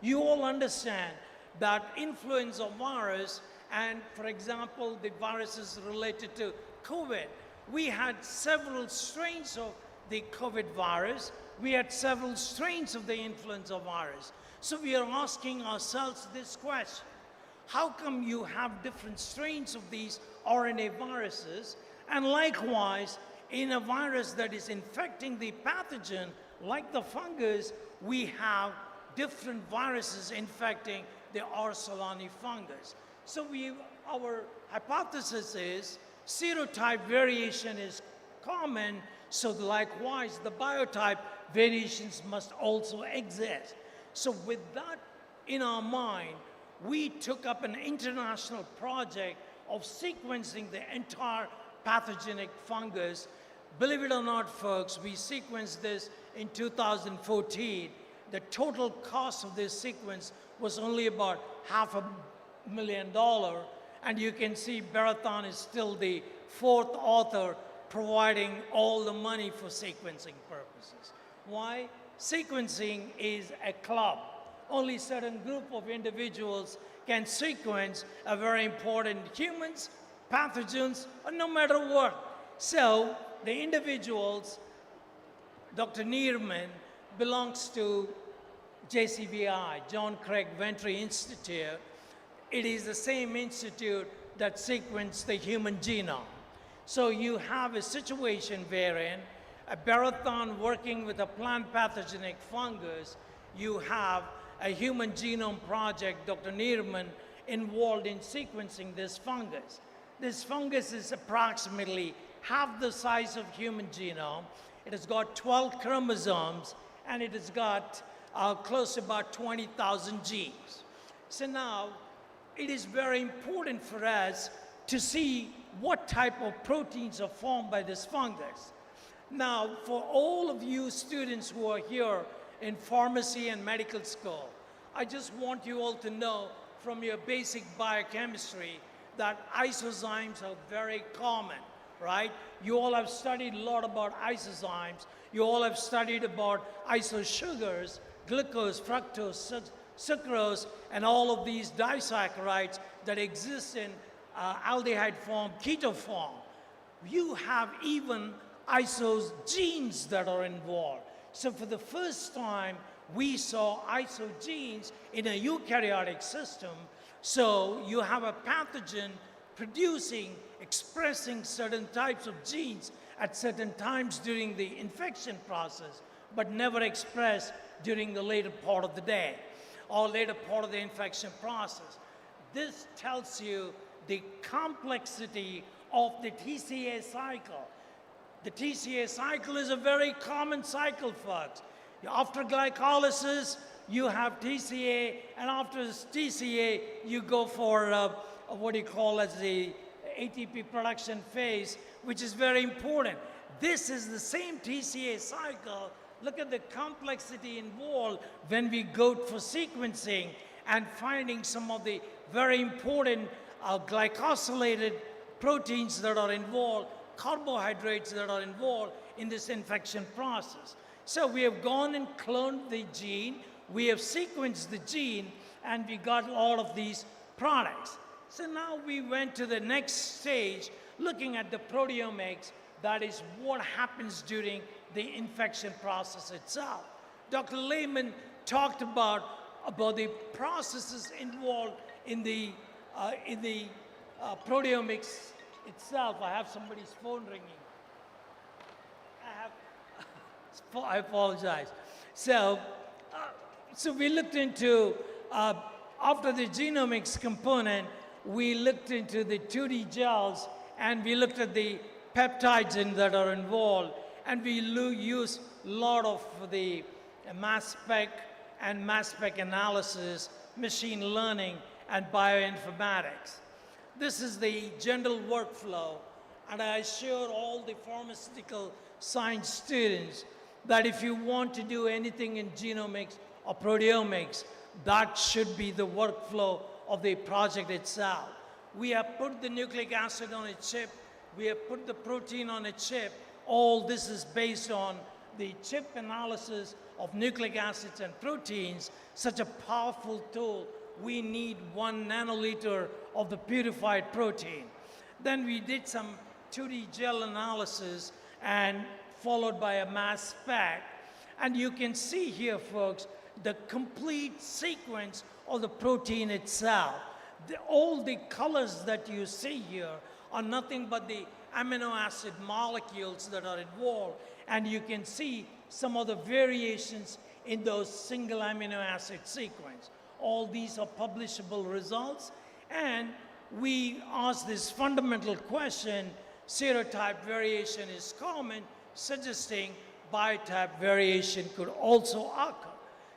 S20: you all understand that influenza virus, and for example, the viruses related to COVID. We had several strains of the COVID virus. We had several strains of the influenza virus. So we are asking ourselves this question: how come you have different strains of these RNA viruses? And likewise, in a virus that is infecting the pathogen, like the fungus, we have different viruses infecting the Orsolani fungus. So our hypothesis is serotype variation is common, so likewise the biotype variations must also exist. So with that in our mind, we took up an international project of sequencing the entire pathogenic fungus. Believe it or not, folks, we sequenced this in 2014. The total cost of this sequence was only about $500,000. And you can see Bharathan is still the fourth author providing all the money for sequencing purposes. Why? Sequencing is a club. Only a certain group of individuals can sequence a very important humans, pathogens, or no matter what. So the individuals, Dr. Neerman belongs to JCVI, John Craig Ventry Institute. It is the same institute that sequenced the human genome. So you have a situation wherein a Bharathan working with a plant pathogenic fungus, you have a human genome project, Dr. Neerman, involved in sequencing this fungus. This fungus is approximately half the size of human genome. It has got 12 chromosomes, and it has got close to about 20,000 genes. So now, it is very important for us to see what type of proteins are formed by this fungus. Now, for all of you students who are here in pharmacy and medical school, I just want you all to know from your basic biochemistry that isozymes are very common, right? You all have studied a lot about isozymes. You all have studied about isosugars, glucose, fructose, sucrose, and all of these disaccharides that exist in aldehyde form, keto form. You have even isogenes that are involved. So for the first time, we saw isogenes in a eukaryotic system. So you have a pathogen producing, expressing certain types of genes at certain times during the infection process, but never expressed during the later part of the day or later part of the infection process. This tells you the complexity of the TCA cycle. The TCA cycle is a very common cycle, folks. After glycolysis, you have TCA, and after TCA, you go for what you call as the ATP production phase, which is very important. This is the same TCA cycle. Look at the complexity involved when we go for sequencing and finding some of the very important glycosylated proteins that are involved, carbohydrates that are involved in this infection process. So we have gone and cloned the gene, we have sequenced the gene, and we got all of these products. So now we went to the next stage, looking at the proteomics, that is what happens during the infection process itself. Dr. Lehman talked about the processes involved in the proteomics itself. I have somebody's phone ringing. I apologize. So we looked into, after the genomics component, we looked into the 2D gels, and we looked at the peptides that are involved, and we used a lot of the mass spec and mass spec analysis, machine learning, and bioinformatics. This is the general workflow, and I assure all the pharmaceutical science students that if you want to do anything in genomics or proteomics, that should be the workflow of the project itself. We have put the nucleic acid on a chip, we have put the protein on a chip. All this is based on the chip analysis of nucleic acids and proteins, such a powerful tool we need 1 nanoliter of the purified protein. Then we did some 2D gel analysis and followed by a mass spec. And you can see here, folks, the complete sequence of the protein itself. All the colors that you see here are nothing but the amino acid molecules that are involved. And you can see some of the variations in those single amino acid sequence. All these are publishable results. And we ask this fundamental question, serotype variation is common, suggesting biotype variation could also occur.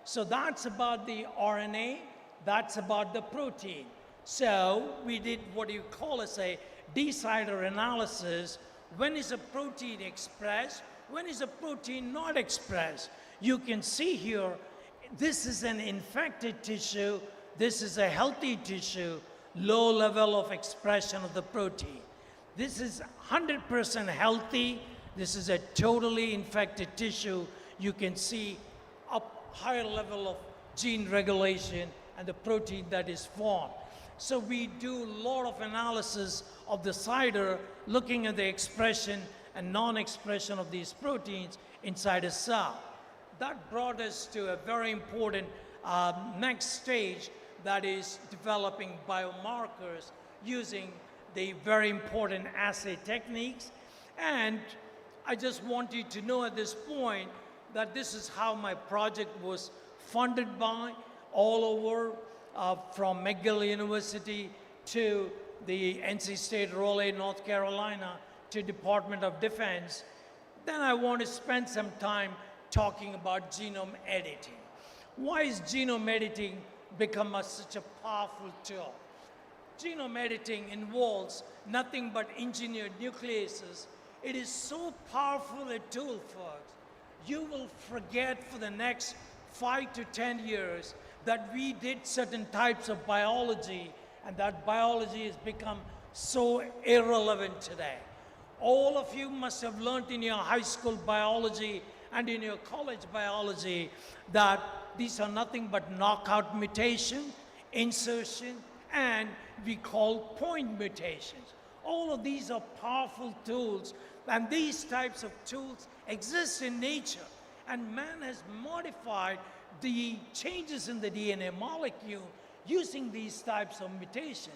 S20: So that's about the RNA, that's about the protein. So we did what you call as a decider analysis. When is a protein expressed? When is a protein not expressed? You can see here, this is an infected tissue, this is a healthy tissue, low level of expression of the protein. This is 100% healthy, this is a totally infected tissue. You can see a higher level of gene regulation and the protein that is formed. So we do a lot of analysis of the cider, looking at the expression and non-expression of these proteins inside a cell. That brought us to a very important next stage, that is developing biomarkers using the very important assay techniques. And I just want you to know at this point that this is how my project was funded by, all over, from Meghe University to the NC State Raleigh, North Carolina, to Department of Defense. Then I want to spend some time talking about genome editing. Why is genome editing become such a powerful tool? Genome editing involves nothing but engineered nucleases. It is so powerful a tool, folks. You will forget for the next 5 to 10 years that we did certain types of biology, and that biology has become so irrelevant today. All of you must have learned in your high school biology and in your college biology that these are nothing but knockout mutation, insertion, and we call point mutations. All of these are powerful tools, and these types of tools exist in nature, and man has modified the changes in the DNA molecule using these types of mutation.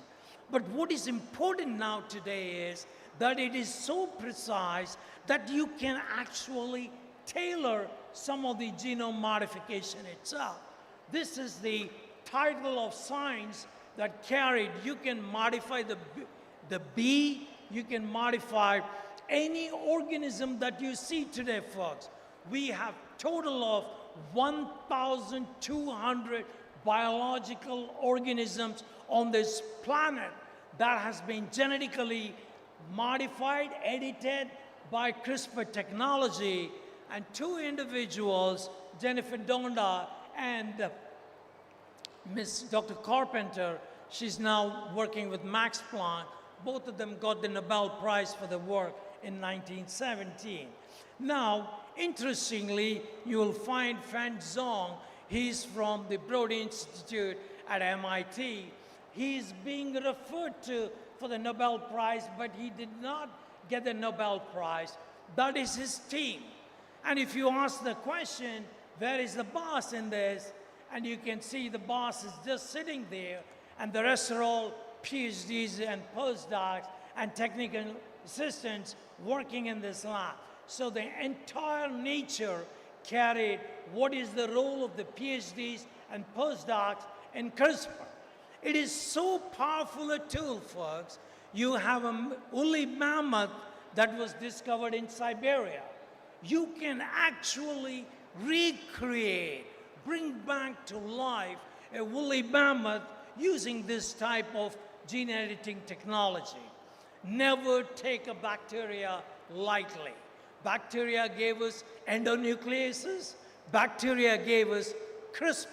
S20: But what is important now today is that it is so precise that you can actually tailor some of the genome modification itself. This is the title of science that carried. You can modify the bee, you can modify any organism that you see today, folks. We have total of 1,200 biological organisms on this planet that has been genetically modified, edited by CRISPR technology. And 2 individuals, Jennifer Donda and Miss Dr. Carpenter, she's now working with Max Planck. Both of them got the Nobel Prize for their work in 1917. Now, interestingly, you will find Fan Zhong. He's from the Broad Institute at MIT. He's being referred to for the Nobel Prize, but he did not get the Nobel Prize. That is his team. And if you ask the question, where is the boss in this? And you can see the boss is just sitting there, and the rest are all PhDs and postdocs and technical assistants working in this lab. So the entire nature carried what is the role of the PhDs and postdocs in CRISPR. It is so powerful a tool, folks. You have a woolly mammoth that was discovered in Siberia. You can actually recreate, bring back to life a woolly mammoth using this type of gene editing technology. Never take a bacteria lightly. Bacteria gave us endonucleases. Bacteria gave us CRISPR.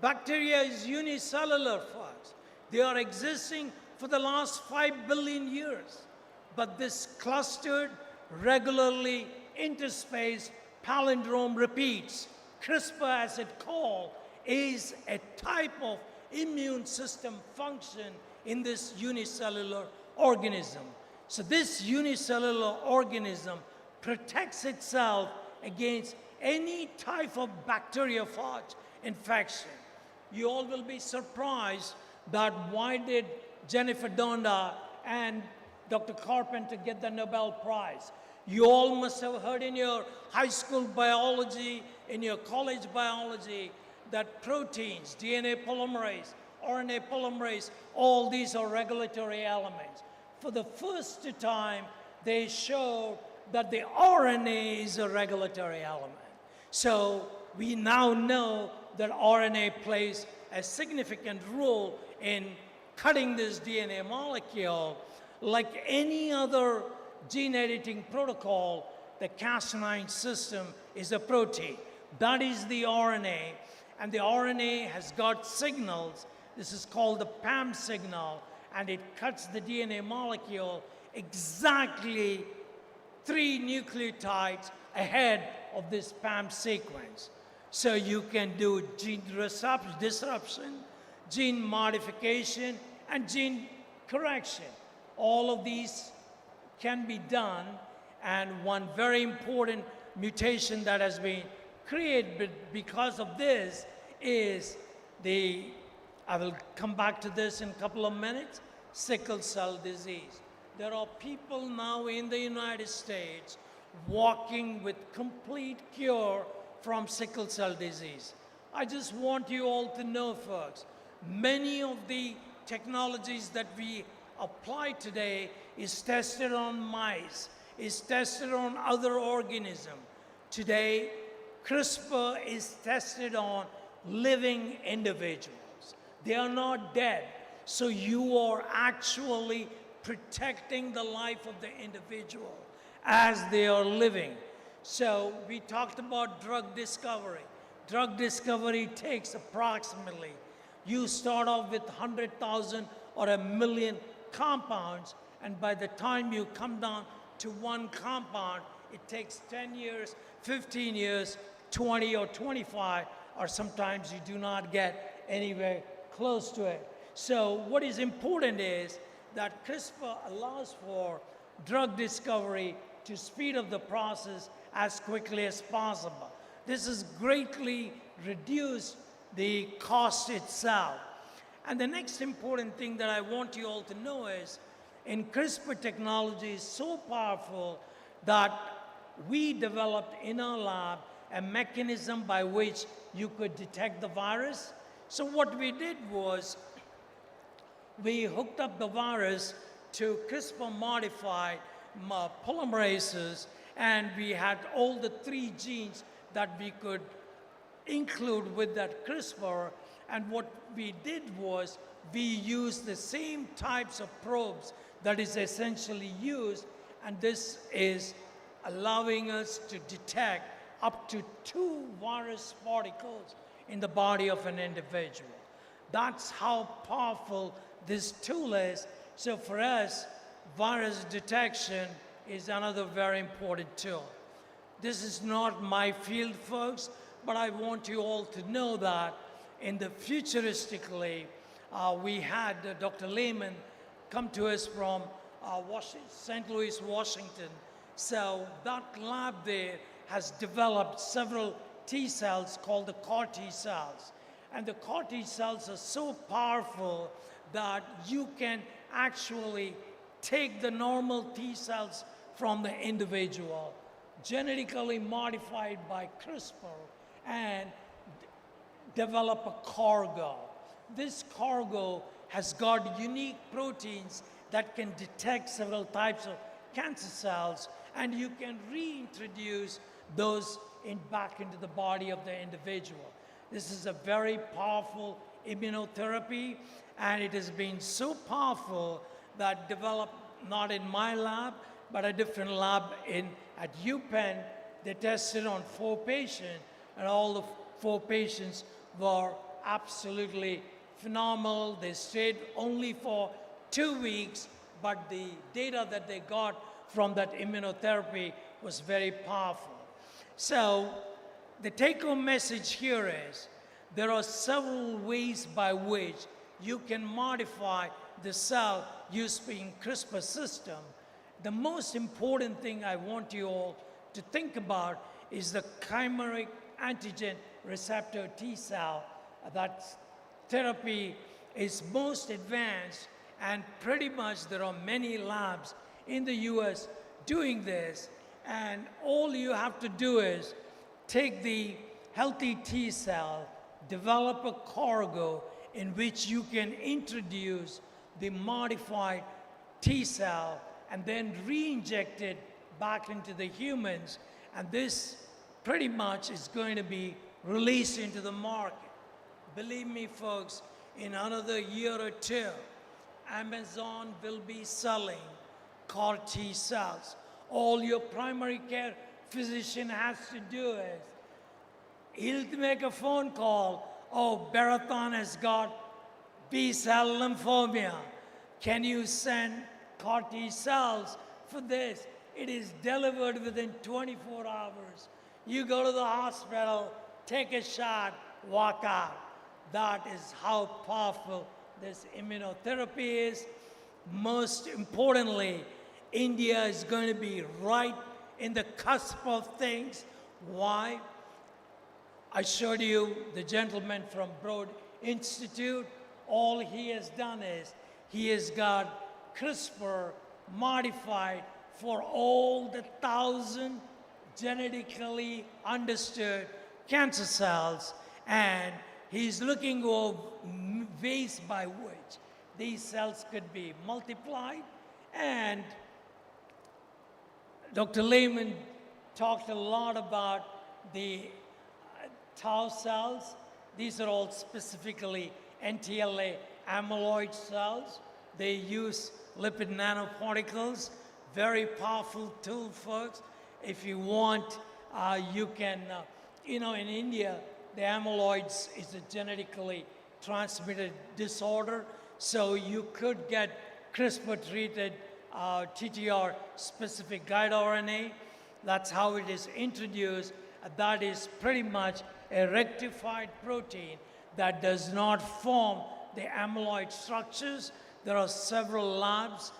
S20: Bacteria is unicellular, folks. They are existing for the last 5 billion years. But this clustered, regularly interspaced palindrome repeats, CRISPR as it's called, is a type of immune system function in this unicellular organism. So this unicellular organism protects itself against any type of bacteriophage infection. You all will be surprised that why did Jennifer Doudna and Dr. Carpenter get the Nobel Prize? You all must have heard in your high school biology, in your college biology, that proteins, DNA polymerase, RNA polymerase, all these are regulatory elements. For the first time, they showed that the RNA is a regulatory element. So we now know that RNA plays a significant role in cutting this DNA molecule. Like any other gene editing protocol, the Cas9 system is a protein. That is the RNA, and the RNA has got signals. This is called the PAM signal, and it cuts the DNA molecule exactly 3 nucleotides ahead of this PAM sequence. So you can do gene disruption, gene modification, and gene correction. All of these can be done, and one very important mutation that has been created because of this is I will come back to this in a couple of minutes, sickle cell disease. There are people now in the United States walking with complete cure from sickle cell disease. I just want you all to know, folks, many of the technologies that we apply today is tested on mice, is tested on other organisms. Today, CRISPR is tested on living individuals. They are not dead. So you are actually protecting the life of the individual as they are living. So we talked about drug discovery. Drug discovery takes approximately, you start off with 100,000 or 1 million compounds, and by the time you come down to one compound, it takes 10 years, 15 years, 20 or 25, or sometimes you do not get anywhere close to it. So what is important is that CRISPR allows for drug discovery to speed up the process as quickly as possible. This has greatly reduced the cost itself. And the next important thing that I want you all to know is, in CRISPR technology is so powerful that we developed in our lab a mechanism by which you could detect the virus. So what we did was, we hooked up the virus to CRISPR-modified polymerases, and we had all the 3 genes that we could include with that CRISPR. And what we did was, we used the same types of probes that is essentially used, and this is allowing us to detect up to 2 virus particles in the body of an individual. That's how powerful this tool is. So for us, virus detection is another very important tool. This is not my field, folks, but I want you all to know that in the futuristically, we had Dr. Lehman come to us from St. Louis, Washington. So that lab there has developed several T cells called the CAR T cells. And the CAR T cells are so powerful that you can actually take the normal T cells from the individual, genetically modified by CRISPR, and develop a cargo. This cargo has got unique proteins that can detect several types of cancer cells, and you can reintroduce those back into the body of the individual. This is a very powerful immunotherapy, and it has been so powerful that developed not in my lab, but a different lab at UPenn. They tested on 4 patients, and all the 4 patients were absolutely phenomenal. They stayed only for 2 weeks, but the data that they got from that immunotherapy was very powerful. So the take-home message here is there are several ways by which you can modify the cell using CRISPR system. The most important thing I want you all to think about is the chimeric antigen receptor T cell. That therapy is most advanced, and pretty much there are many labs in the US doing this. And all you have to do is take the healthy T cell, develop a cargo in which you can introduce the modified T cell and then re-inject it back into the humans. And this pretty much is going to be released into the market. Believe me, folks, in another year or two, Amazon will be selling CAR T cells. All your primary care physician has to do is, he'll make a phone call. Oh, Barathon has got B-cell lymphoma. Can you send CAR T cells for this? It is delivered within 24 hours. You go to the hospital, take a shot, walk out. That is how powerful this immunotherapy is. Most importantly, India is going to be right in the cusp of things. Why? I showed you the gentleman from Broad Institute. All he has done is he has got CRISPR modified for all the 1,000 genetically understood cancer cells, and he's looking for ways by which these cells could be multiplied. And Dr. Lehman talked a lot about the tau cells. These are all specifically NTLA amyloid cells. They use lipid nanoparticles. Very powerful tool, folks. If you want, you can, in India, the amyloids is a genetically transmitted disorder. So you could get CRISPR-treated TTR-specific guide RNA. That's how it is introduced. That is pretty much a rectified protein that does not form the amyloid structures. There are several labs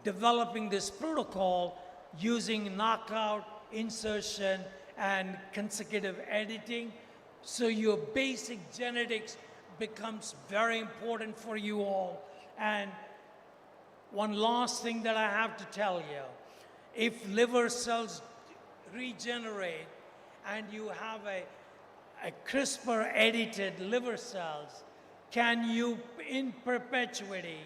S20: developing this protocol using knockout, insertion, and consecutive editing. So your basic genetics becomes very important for you all. And one last thing that I have to tell you, if liver cells regenerate and you have a CRISPR-edited liver cells, can you in perpetuity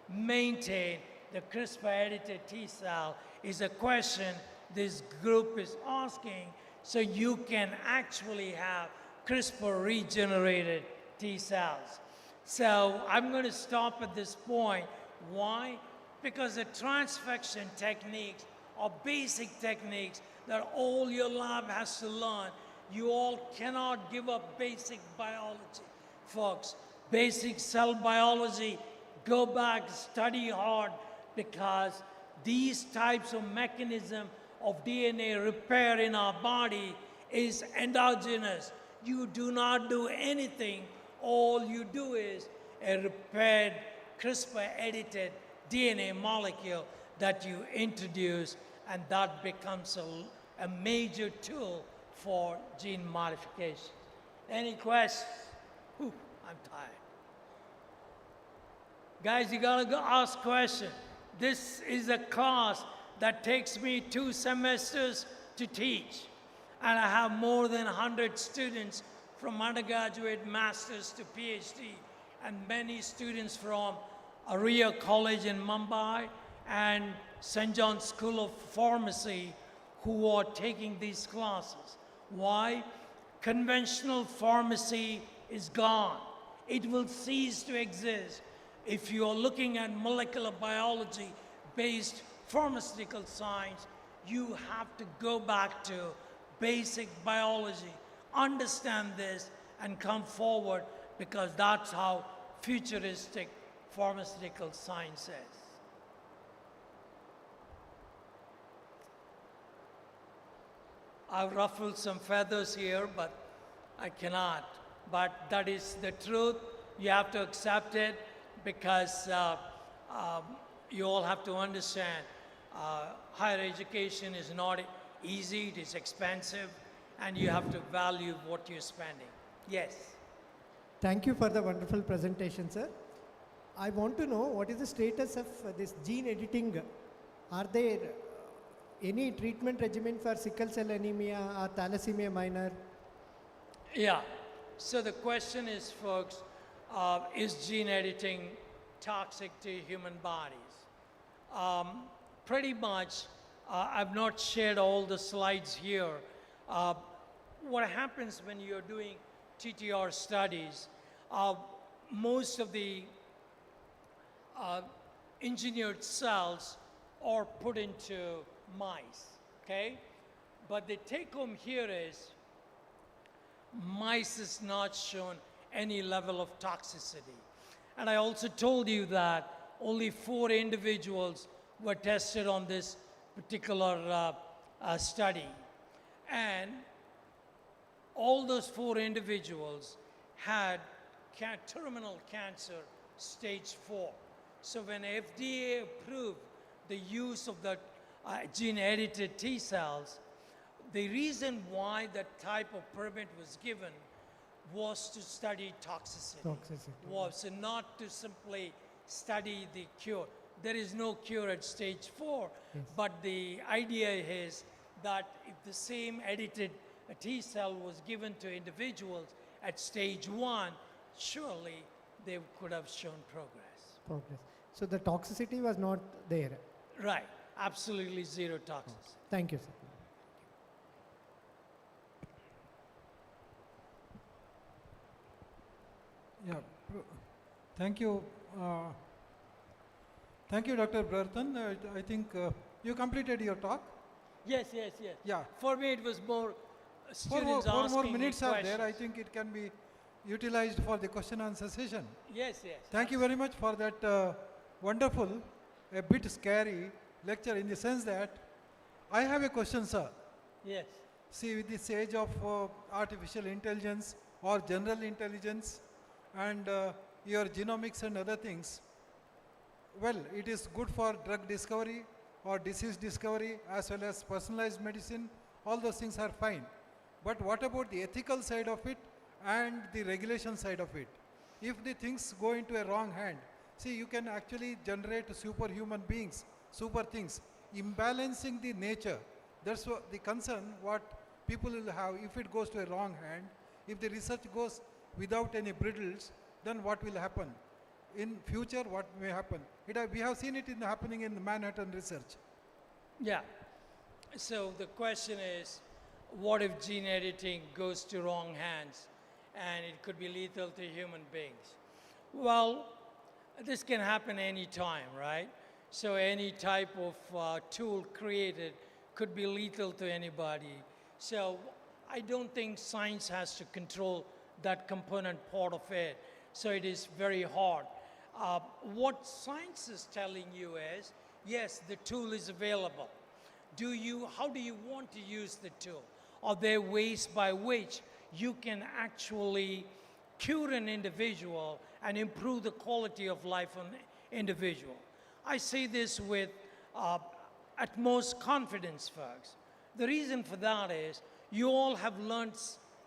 S20: maintain the CRISPR-edited T cell is a question this group is asking, so you can actually have CRISPR-regenerated T cells. So I'm going to stop at this point. Why? Because the transfection techniques are basic techniques that all your lab has to learn. You all cannot give up basic biology, folks. Basic cell biology, go back, study hard, because these types of mechanism of DNA repair in our body is endogenous. You do not do anything. All you do is a repaired CRISPR-edited DNA molecule that you introduce, and that becomes a major tool for gene modification. Any questions? Whew, I'm tired. Guys, you gotta go ask questions. This is a class that takes me 2 semesters to teach. And I have more than 100 students from undergraduate, masters to PhD, and many students from Arya College in Mumbai and St. John's School of Pharmacy who are taking these classes. Why? Conventional pharmacy is gone. It will cease to exist. If you are looking at molecular biology-based pharmaceutical science, you have to go back to basic biology, understand this, and come forward, because that's how futuristic pharmaceutical science is. I've ruffled some feathers here, but I cannot but that is the truth. You have to accept it because you all have to understand higher education is not easy, it is expensive, and you have to value what you're spending. Yes.
S21: Thank you for the wonderful presentation, sir. I want to know what is the status of this gene editing. Are there any treatment regimen for sickle cell anemia or thalassemia minor?
S20: Yeah. So the question is, folks, is gene editing toxic to human bodies? Pretty much, I've not shared all the slides here. What happens when you're doing TTR studies, most of the engineered cells are put into mice, okay? But the take home here is mice is not shown any level of toxicity. And I also told you that only 4 individuals were tested on this particular study. And all those 4 individuals had terminal cancer stage 4. So when FDA approved the use of the gene-edited T cells, the reason why that type of permit was given was to study toxicity. Was not to simply study the cure. There is no cure at stage 4, but the idea is that if the same edited T cell was given to individuals at stage 1, surely they could have shown progress.
S21: So the toxicity was not there.
S20: Right, absolutely zero toxicity.
S21: Thank you, sir.
S19: Yeah, thank you. Thank you, Dr. Burton. I think you completed your talk.
S20: Yes.
S19: Yeah.
S20: For me, it was more students
S19: Four more
S20: asking me
S19: minutes are there. I
S20: questions.
S19: think it can be utilized for the question and answer session.
S20: Yes.
S19: Thank you very much for that wonderful, a bit scary lecture in the sense that I have a question, sir.
S20: Yes.
S19: See, with this age of artificial intelligence or general intelligence and your genomics and other things, well, it is good for drug discovery or disease discovery as well as personalized medicine. All those things are fine. But what about the ethical side of it and the regulation side of it? If the things go into a wrong hand, see, you can actually generate superhuman beings, super things, imbalancing the nature. That's what the concern what people will have if it goes to a wrong hand. If the research goes without any bridles, then what will happen? In future, what may happen? We have seen it happening in the Manhattan research.
S20: Yeah. So the question is, what if gene editing goes to wrong hands and it could be lethal to human beings? Well, this can happen any time, right? So any type of tool created could be lethal to anybody. So I don't think science has to control that component part of it. So it is very hard. What science is telling you is, yes, the tool is available. How do you want to use the tool? Are there ways by which you can actually cure an individual and improve the quality of life of an individual? I say this with utmost confidence, folks. The reason for that is you all have learned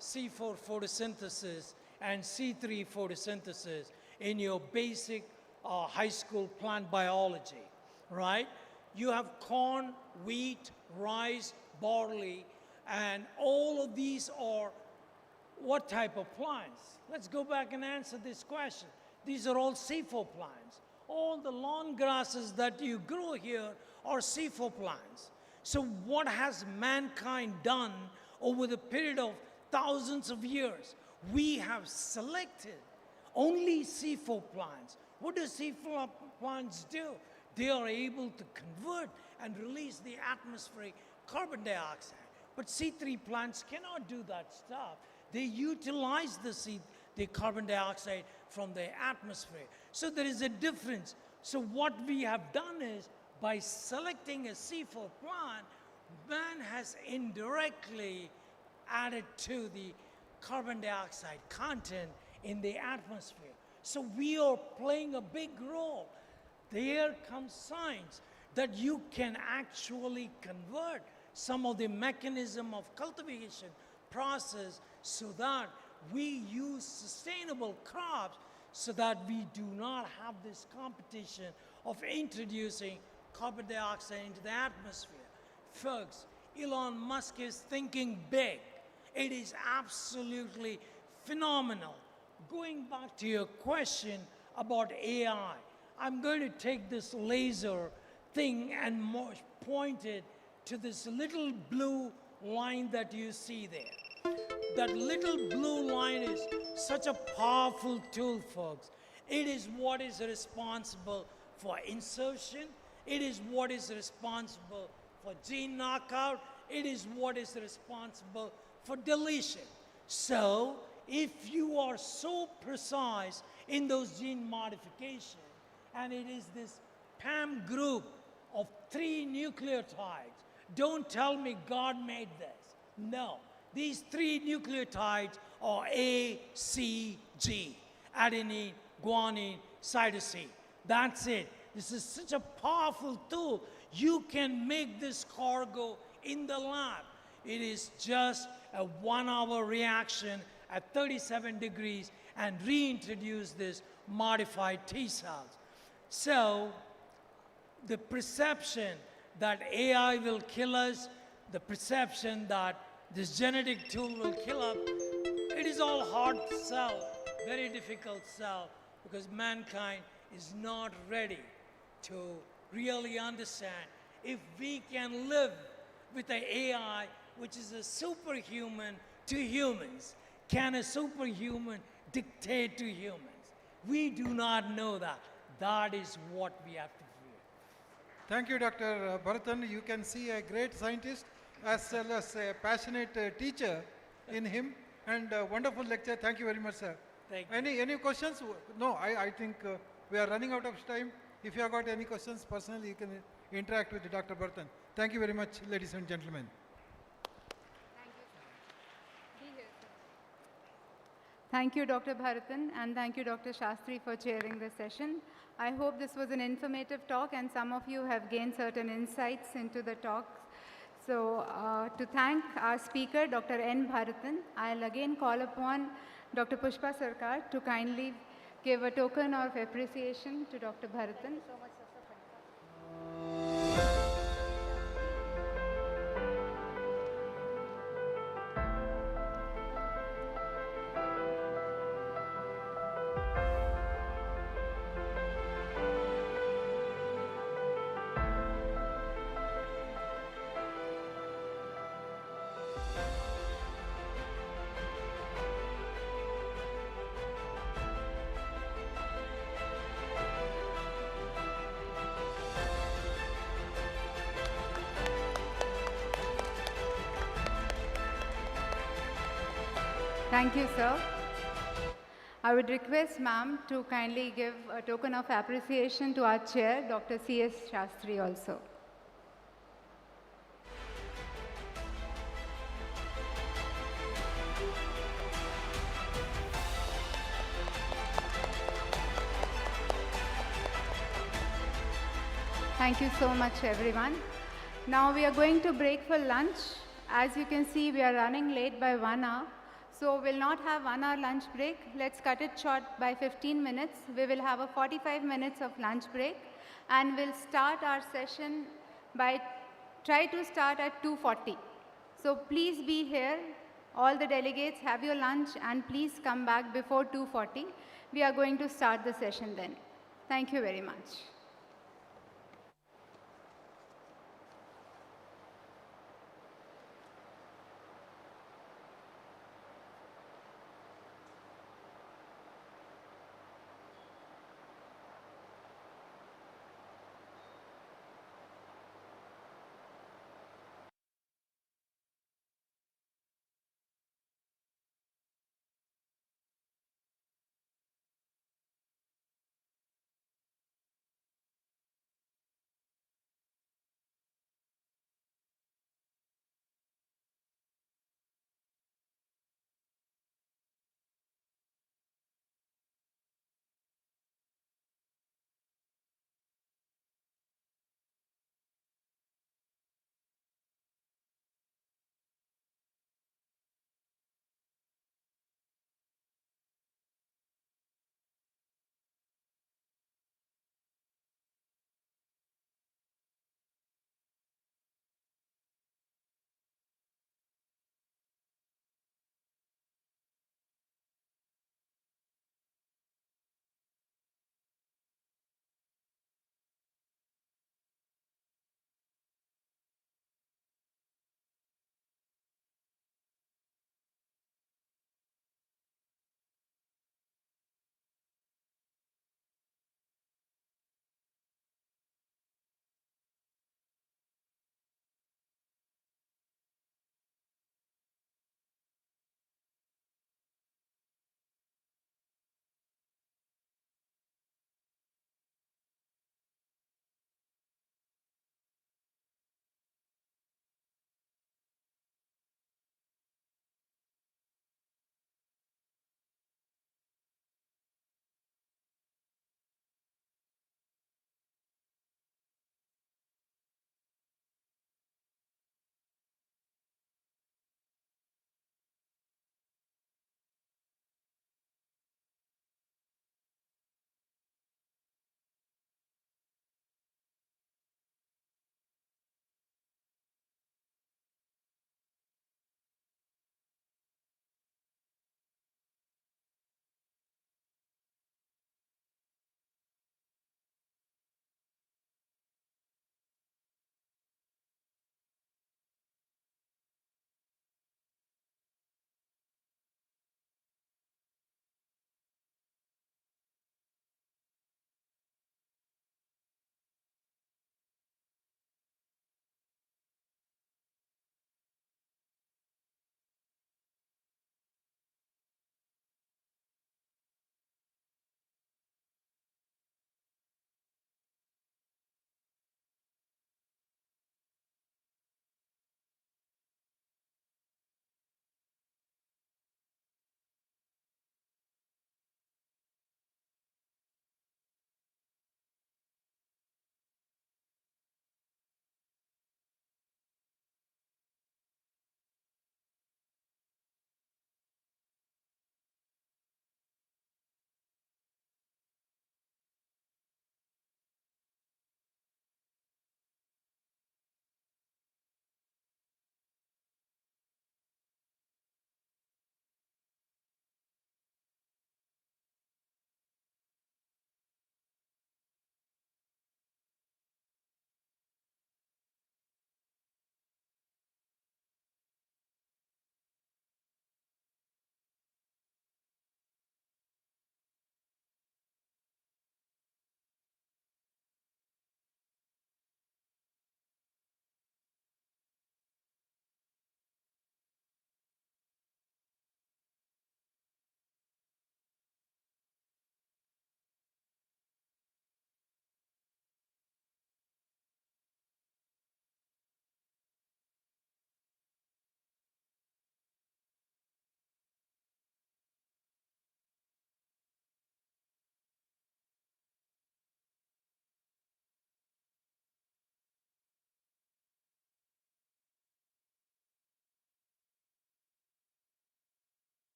S20: C4 photosynthesis and C3 photosynthesis in your basic high school plant biology, right? You have corn, wheat, rice, barley, and all of these are what type of plants? Let's go back and answer this question. These are all C4 plants. All the lawn grasses that you grow here are C4 plants. So what has mankind done over the period of thousands of years? We have selected only C4 plants. What do C4 plants do? They are able to convert and release the atmospheric carbon dioxide. But C3 plants cannot do that stuff. They utilize the carbon dioxide from the atmosphere. So there is a difference. So what we have done is, by selecting a C4 plant, man has indirectly added to the carbon dioxide content in the atmosphere. So we are playing a big role. There comes science that you can actually convert some of the mechanism of cultivation process so that we use sustainable crops so that we do not have this competition of introducing carbon dioxide into the atmosphere. Folks, Elon Musk is thinking big. It is absolutely phenomenal. Going back to your question about AI, I'm going to take this laser thing and point it to this little blue line that you see there. That little blue line is such a powerful tool, folks. It is what is responsible for insertion. It is what is responsible for gene knockout. It is what is responsible for deletion. So, if you are so precise in those gene modifications, and it is this PAM group of 3 nucleotides, don't tell me God made this. No. These 3 nucleotides are A, C, G, adenine, guanine, cytosine. That's it. This is such a powerful tool. You can make this cargo in the lab. It is just a 1-hour reaction at 37 degrees and reintroduce this modified T cells. So, the perception that AI will kill us, the perception that this genetic tool will kill us, it is all hard to sell, very difficult to sell, because mankind is not ready to really understand if we can live with an AI which is a superhuman to humans. Can a superhuman dictate to humans? We do not know that. That is what we have to fear.
S19: Thank you, Dr. Bharatan. You can see a great scientist as well as a passionate teacher in him, and a wonderful lecture. Thank you very much, sir.
S20: Thank you.
S19: Any questions? No, I think we are running out of time. If you have got any questions personally, you can interact with Dr. Bharatan. Thank you very much, ladies and gentlemen.
S16: Thank you, Dr. Bharatan, and thank you, Dr. Shastri, for chairing the session. I hope this was an informative talk, and some of you have gained certain insights into the talk. So, to thank our speaker, Dr. N. Bharatan, I'll again call upon Dr. Pushpa Sarkar to kindly give a token of appreciation to Dr. Bharatan. Thank you, sir. I would request ma'am to kindly give a token of appreciation to our chair, Dr. C.S. Shastri also. Thank you so much, everyone. Now we are going to break for lunch. As you can see, we are running late by 1 hour. So we'll not have 1 hour lunch break. Let's cut it short by 15 minutes. We will have a 45 minutes of lunch break, and we'll start our session by, try to start at 2:40. So please be here. All the delegates have your lunch, and please come back before 2:40. We are going to start the session then. Thank you very much.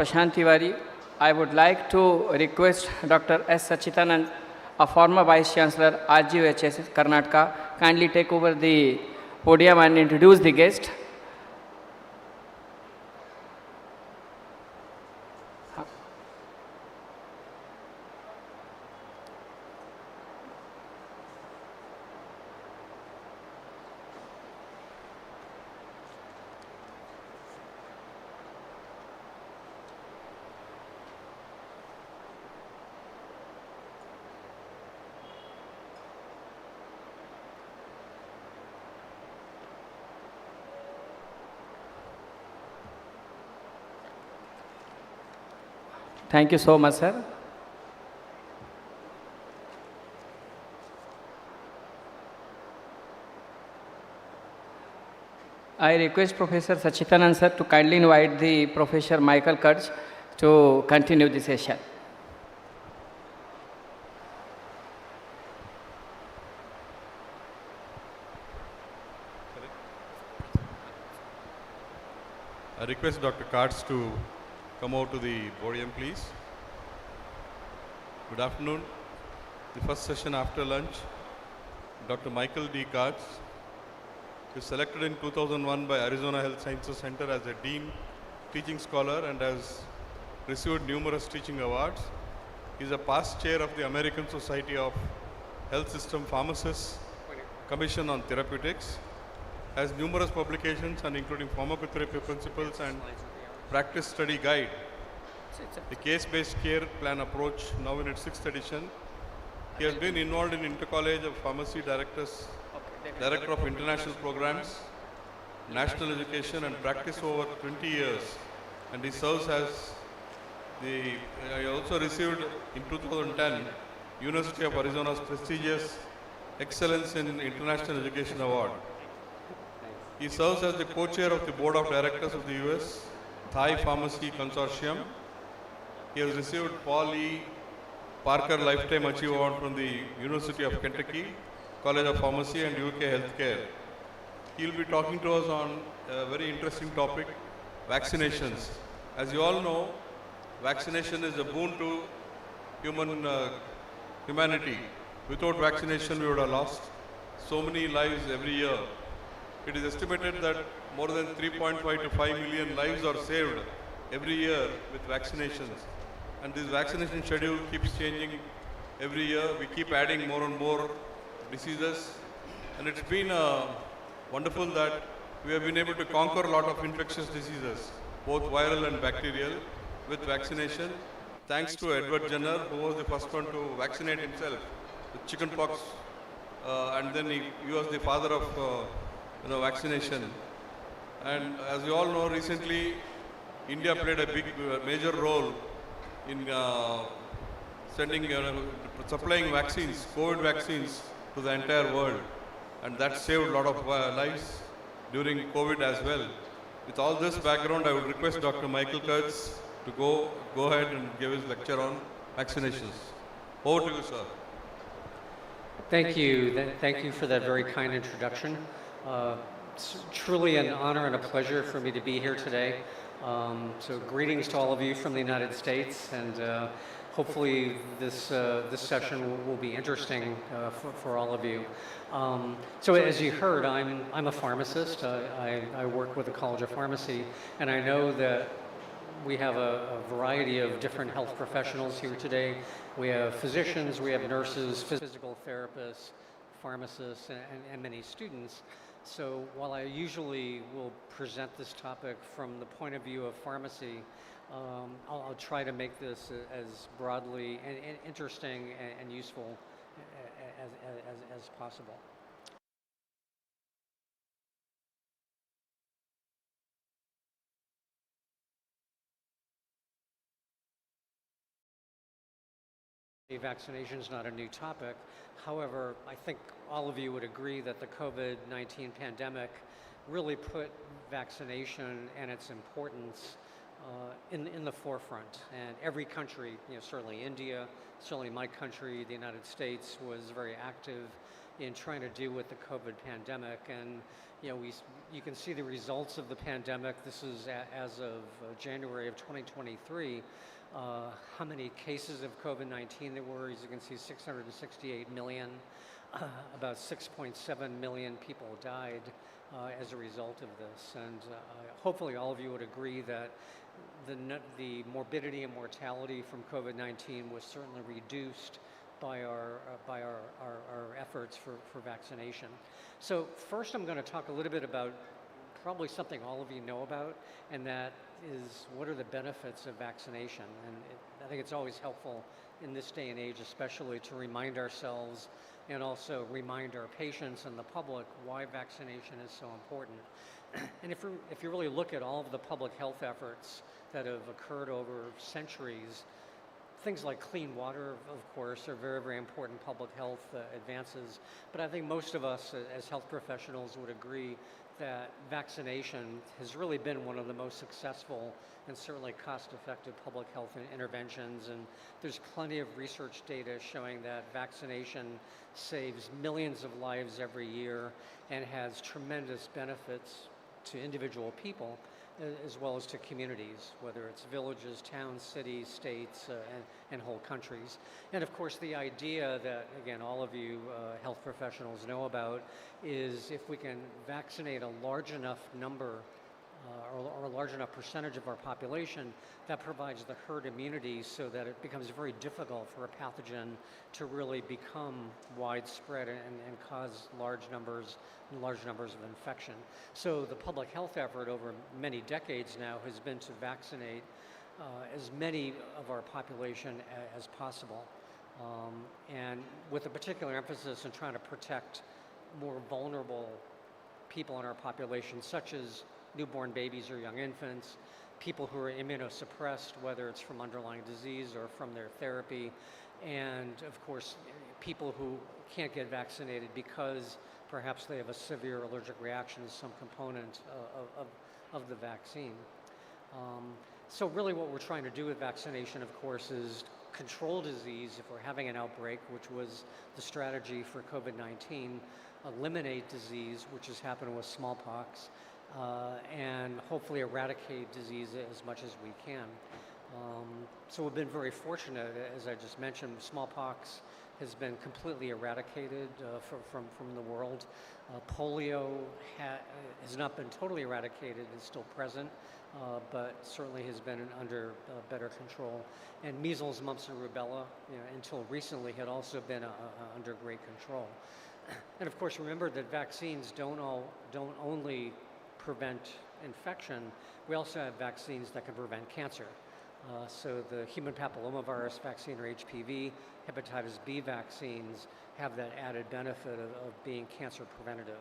S4: Tiwari, I would like to request Dr. S. Sachidanand, a former Vice Chancellor, RGUHS Karnataka, kindly take over the podium and introduce the guest. Thank you so much, sir. I request Professor Sachidanand sir to kindly invite the Professor Michael Kurtz to continue the session.
S13: I request Dr. Kurtz to come out to the podium, please. Good afternoon. The first session after lunch, Dr. Michael D. Kurtz is selected in 2001 by Arizona Health Sciences Center as a Dean Teaching Scholar and has received numerous teaching awards. He is a past chair of the American Society of Health System Pharmacists Commission on Therapeutics, has numerous publications and including pharmacotherapy principles and practice study guide, the case-based care plan approach, now in its 6th edition. He has been involved in Intercollege of Pharmacy Directors, Director of International Programs, National Education and Practice over 20 years. And he serves as he also received in 2010 University of Arizona's prestigious Excellence in International Education Award. He serves as the co-chair of the Board of Directors of the US Thai Pharmacy Consortium. He has received Paul E. Parker Lifetime Achievement Award from the University of Kentucky, College of Pharmacy and UK Healthcare. He will be talking to us on a very interesting topic, vaccinations. As you all know, vaccination is a boon to humanity. Without vaccination, we would have lost so many lives every year. It is estimated that more than 3.5 to 5 million lives are saved every year with vaccinations. And this vaccination schedule keeps changing every year. We keep adding more and more diseases. And it's been wonderful that we have been able to conquer a lot of infectious diseases, both viral and bacterial, with vaccination. Thanks to Edward Jenner, who was the first one to vaccinate himself with chickenpox. And then he was the father of vaccination. And as you all know, recently India played a major role in supplying vaccines, COVID vaccines to the entire world. And that saved a lot of lives during COVID as well. With all this background, I would request Dr. Michael Kurtz to go ahead and give his lecture on vaccinations. Over to you, sir.
S22: Thank you. Thank you for that very kind introduction. It's truly an honor and a pleasure for me to be here today. So greetings to all of you from the United States, and hopefully this session will be interesting for all of you. So as you heard, I'm a pharmacist. I work with the College of Pharmacy, and I know that we have a variety of different health professionals here today. We have physicians, we have nurses, physical therapists, pharmacists, and many students. So while I usually will present this topic from the point of view of pharmacy, I'll try to make this as broadly and interesting and useful as possible. Vaccination is not a new topic. However, I think all of you would agree that the COVID-19 pandemic really put vaccination and its importance in the forefront. And every country, certainly India, certainly my country, the United States, was very active in trying to deal with the COVID pandemic. And you can see the results of the pandemic. This is as of January of 2023. How many cases of COVID-19 there were? As you can see, 668 million. About 6.7 million people died as a result of this. And hopefully all of you would agree that the morbidity and mortality from COVID-19 was certainly reduced by our efforts for vaccination. So first I'm going to talk a little bit about probably something all of you know about, and that is what are the benefits of vaccination. And I think it's always helpful in this day and age especially to remind ourselves and also remind our patients and the public why vaccination is so important. And if you really look at all of the public health efforts that have occurred over centuries, things like clean water, of course, are very, very important public health advances. But I think most of us as health professionals would agree that vaccination has really been one of the most successful and certainly cost-effective public health interventions. And there's plenty of research data showing that vaccination saves millions of lives every year and has tremendous benefits to individual people as well as to communities, whether it's villages, towns, cities, states, and whole countries. And of course, the idea that, again, all of you health professionals know about is if we can vaccinate a large enough number or a large enough percentage of our population, that provides the herd immunity so that it becomes very difficult for a pathogen to really become widespread and cause large numbers of infection. So the public health effort over many decades now has been to vaccinate as many of our population as possible, and with a particular emphasis on trying to protect more vulnerable people in our population, such as newborn babies or young infants, people who are immunosuppressed, whether it's from underlying disease or from their therapy, and of course, people who can't get vaccinated because perhaps they have a severe allergic reaction to some component of the vaccine. So really what we're trying to do with vaccination, of course, is control disease if we're having an outbreak, which was the strategy for COVID-19, eliminate disease, which has happened with smallpox, and hopefully eradicate disease as much as we can. So we've been very fortunate, as I just mentioned. Smallpox has been completely eradicated from the world. Polio has not been totally eradicated, it's still present, but certainly has been under better control. And measles, mumps, and rubella, until recently, had also been under great control. And of course, remember that vaccines don't only prevent infection, we also have vaccines that can prevent cancer. So the human papillomavirus vaccine, or HPV, hepatitis B vaccines have that added benefit of being cancer preventative.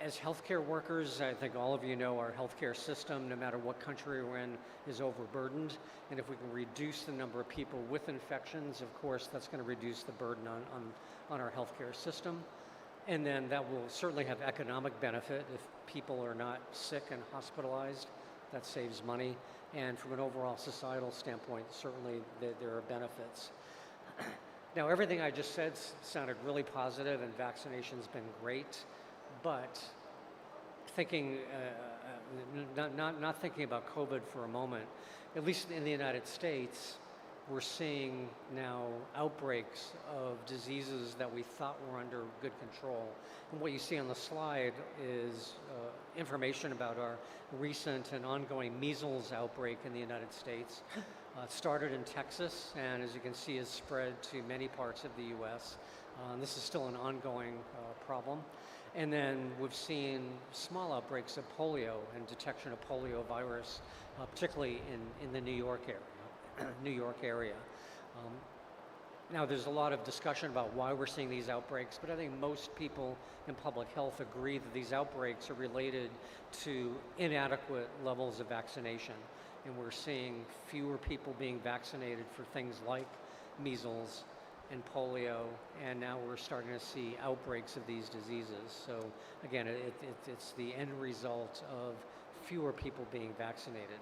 S22: As healthcare workers, I think all of you know our healthcare system, no matter what country we're in, is overburdened. And if we can reduce the number of people with infections, of course, that's going to reduce the burden on our healthcare system. And then that will certainly have economic benefit if people are not sick and hospitalized. That saves money. And from an overall societal standpoint, certainly there are benefits. Now, everything I just said sounded really positive, and vaccination's been great, but thinking, not thinking about COVID for a moment, at least in the United States, we're seeing now outbreaks of diseases that we thought were under good control. And what you see on the slide is information about our recent and ongoing measles outbreak in the United States. It started in Texas, and as you can see, has spread to many parts of the U.S. This is still an ongoing problem. And then we've seen small outbreaks of polio and detection of polio virus, particularly in the New York area. Now, there's a lot of discussion about why we're seeing these outbreaks, but I think most people in public health agree that these outbreaks are related to inadequate levels of vaccination. And we're seeing fewer people being vaccinated for things like measles and polio, and now we're starting to see outbreaks of these diseases. So again, it's the end result of fewer people being vaccinated.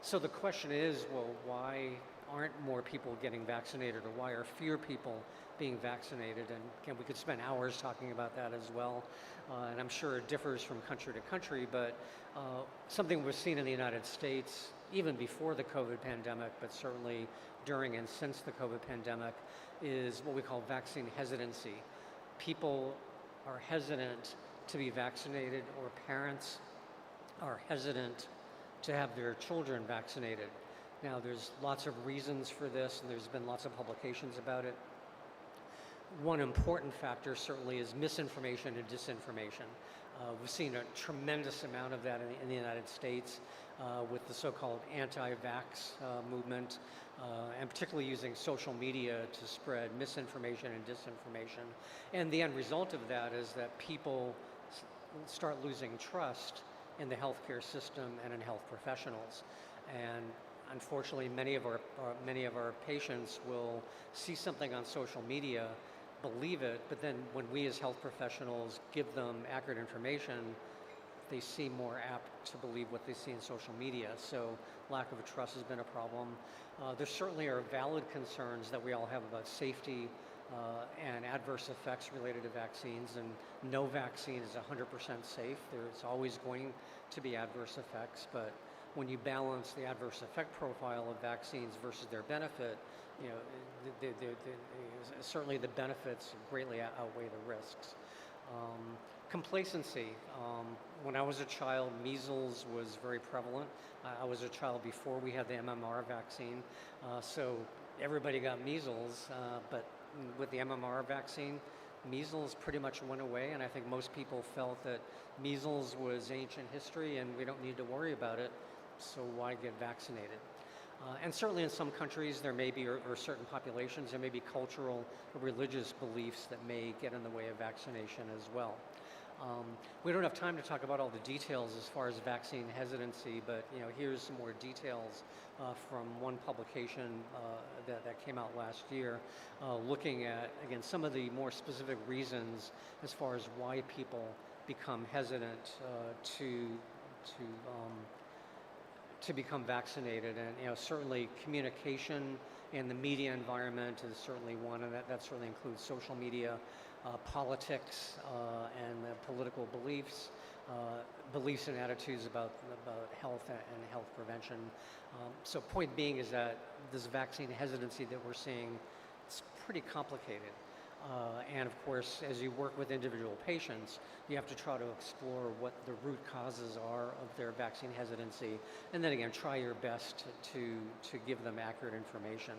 S22: So the question is, well, why aren't more people getting vaccinated, or why are fewer people being vaccinated? And again, we could spend hours talking about that as well. And I'm sure it differs from country to country, but something we've seen in the United States, even before the COVID pandemic, but certainly during and since the COVID pandemic, is what we call vaccine hesitancy. People are hesitant to be vaccinated, or parents are hesitant to have their children vaccinated. Now, there's lots of reasons for this, and there's been lots of publications about it. One important factor certainly is misinformation and disinformation. We've seen a tremendous amount of that in the United States with the so-called anti-vax movement, and particularly using social media to spread misinformation and disinformation. And the end result of that is that people start losing trust in the healthcare system and in health professionals. And unfortunately, many of our patients will see something on social media, believe it, but then when we as health professionals give them accurate information, they seem more apt to believe what they see in social media. So lack of trust has been a problem. There certainly are valid concerns that we all have about safety and adverse effects related to vaccines, and no vaccine is 100% safe. There's always going to be adverse effects, but when you balance the adverse effect profile of vaccines versus their benefit, you know, certainly the benefits greatly outweigh the risks. Complacency. When I was a child, measles was very prevalent. I was a child before we had the MMR vaccine, so everybody got measles, but with the MMR vaccine, measles pretty much went away, and I think most people felt that measles was ancient history and we don't need to worry about it, so why get vaccinated? And certainly in some countries there may be, or certain populations, there may be cultural or religious beliefs that may get in the way of vaccination as well. We don't have time to talk about all the details as far as vaccine hesitancy, but you know, here's some more details from one publication that came out last year, looking at, again, some of the more specific reasons as far as why people become hesitant to become vaccinated. And you know, certainly communication and the media environment is certainly one, and that certainly includes social media, politics, and political beliefs, beliefs and attitudes about health and health prevention. So point being is that this vaccine hesitancy that we're seeing, it's pretty complicated. And of course, as you work with individual patients, you have to try to explore what the root causes are of their vaccine hesitancy, and then again, try your best to give them accurate information.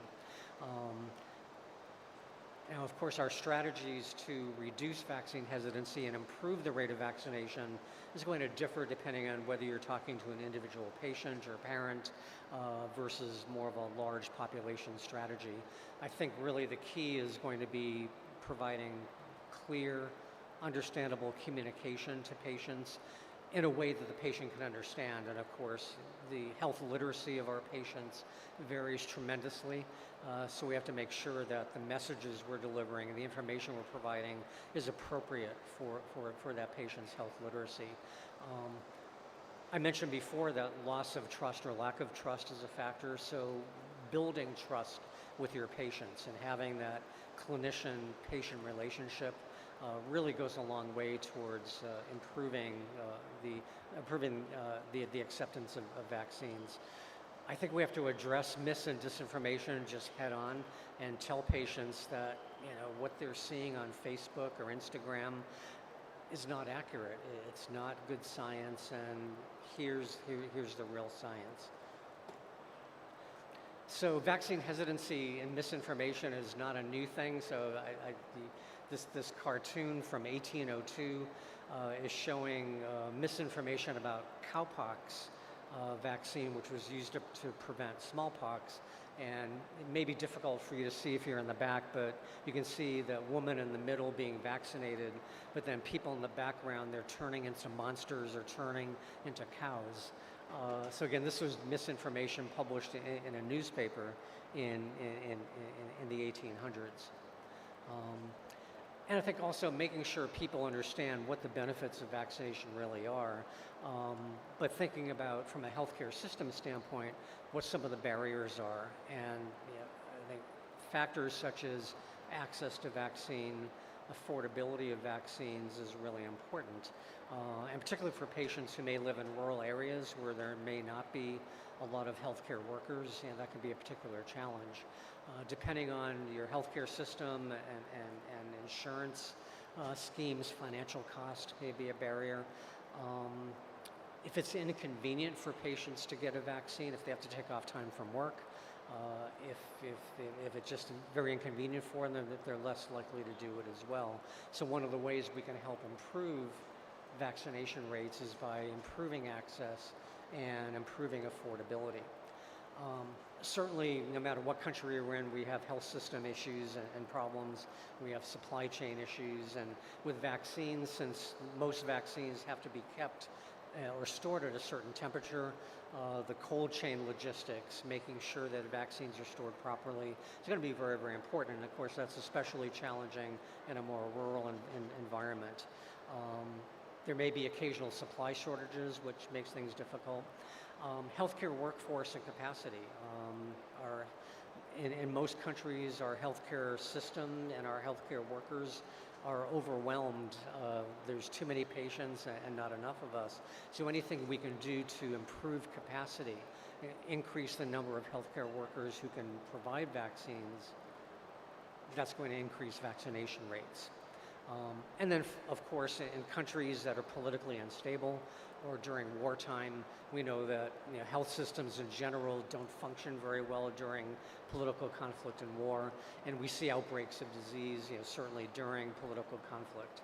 S22: Now, of course, our strategies to reduce vaccine hesitancy and improve the rate of vaccination is going to differ depending on whether you're talking to an individual patient or parent versus more of a large population strategy. I think really the key is going to be providing clear, understandable communication to patients in a way that the patient can understand. And of course, the health literacy of our patients varies tremendously. So we have to make sure that the messages we're delivering and the information we're providing is appropriate for that patient's health literacy. I mentioned before that loss of trust or lack of trust is a factor. So building trust with your patients and having that clinician-patient relationship really goes a long way towards improving the acceptance of vaccines. I think we have to address mis and disinformation just head on and tell patients that, you know, what they're seeing on Facebook or Instagram is not accurate. It's not good science, and here's the real science. So vaccine hesitancy and misinformation is not a new thing. So this cartoon from 1802 is showing misinformation about cowpox vaccine, which was used to prevent smallpox. And it may be difficult for you to see if you're in the back, but you can see the woman in the middle being vaccinated, but then people in the background, they're turning into monsters or turning into cows. So again, this was misinformation published in a newspaper in the 1800s. And I think also making sure people understand what the benefits of vaccination really are, but thinking about from a healthcare system standpoint, what some of the barriers are. And I think factors such as access to vaccine, affordability of vaccines is really important. And particularly for patients who may live in rural areas where there may not be a lot of healthcare workers, that can be a particular challenge. Depending on your healthcare system and insurance schemes, financial cost may be a barrier. If it's inconvenient for patients to get a vaccine, if they have to take off time from work, if it's just very inconvenient for them, that they're less likely to do it as well. So one of the ways we can help improve vaccination rates is by improving access and improving affordability. Certainly, no matter what country we're in, we have health system issues and problems. We have supply chain issues, and with vaccines, since most vaccines have to be kept or stored at a certain temperature, the cold chain logistics, making sure that vaccines are stored properly, is going to be very, very important. And of course, that's especially challenging in a more rural environment. There may be occasional supply shortages, which makes things difficult. Healthcare workforce and capacity are, in most countries, our healthcare system and our healthcare workers are overwhelmed. There's too many patients and not enough of us. So anything we can do to improve capacity, increase the number of healthcare workers who can provide vaccines, that's going to increase vaccination rates. And then, of course, in countries that are politically unstable or during wartime, we know that health systems in general don't function very well during political conflict and war, and we see outbreaks of disease, certainly during political conflict.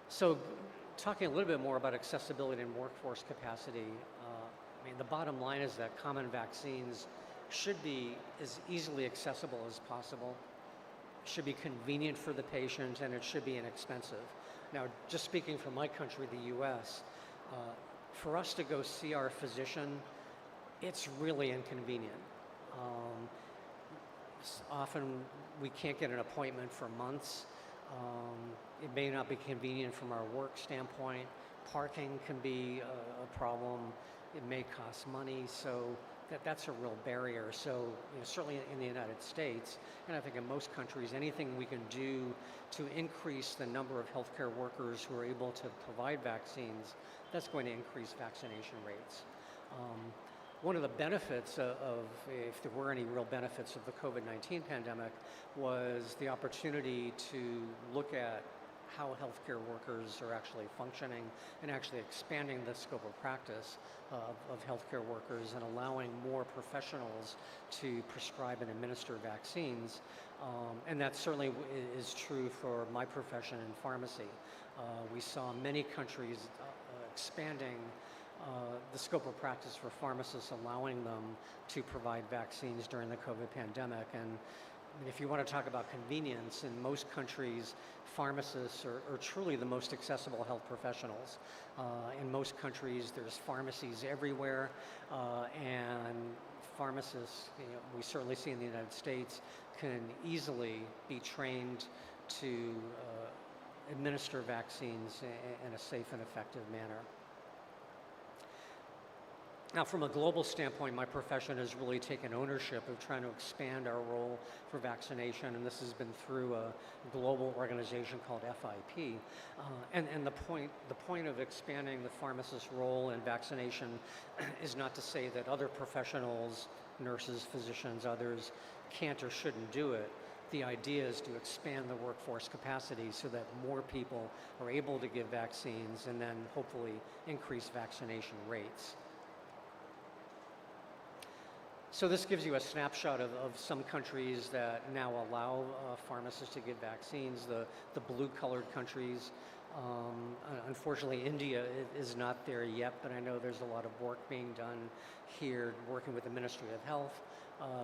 S22: So, talking a little bit more about accessibility and workforce capacity, the bottom line is that common vaccines should be as easily accessible as possible. Should be convenient for the patient, and it should be inexpensive. Now, just speaking from my country, the US, for us to go see our physician, it's really inconvenient. Often we can't get an appointment for months. It may not be convenient from our work standpoint. Parking can be a problem. It may cost money, so that's a real barrier. So certainly in the United States, and I think in most countries, anything we can do to increase the number of healthcare workers who are able to provide vaccines, that's going to increase vaccination rates. One of the benefits of, if there were any real benefits of the COVID-19 pandemic, was the opportunity to look at how healthcare workers are actually functioning and actually expanding the scope of practice of healthcare workers and allowing more professionals to prescribe and administer vaccines. And that certainly is true for my profession in pharmacy. We saw many countries expanding the scope of practice for pharmacists, allowing them to provide vaccines during the COVID pandemic. And if you want to talk about convenience, in most countries, pharmacists are truly the most accessible health professionals. In most countries, there's pharmacies everywhere, and pharmacists, we certainly see in the United States, can easily be trained to administer vaccines in a safe and effective manner. Now, from a global standpoint, my profession has really taken ownership of trying to expand our role for vaccination, and this has been through a global organization called FIP. And the point of expanding the pharmacist's role in vaccination is not to say that other professionals, nurses, physicians, others, can't or shouldn't do it. The idea is to expand the workforce capacity so that more people are able to give vaccines and then hopefully increase vaccination rates. So this gives you a snapshot of some countries that now allow pharmacists to give vaccines, the blue-colored countries. Unfortunately, India is not there yet, but I know there's a lot of work being done here, working with the Ministry of Health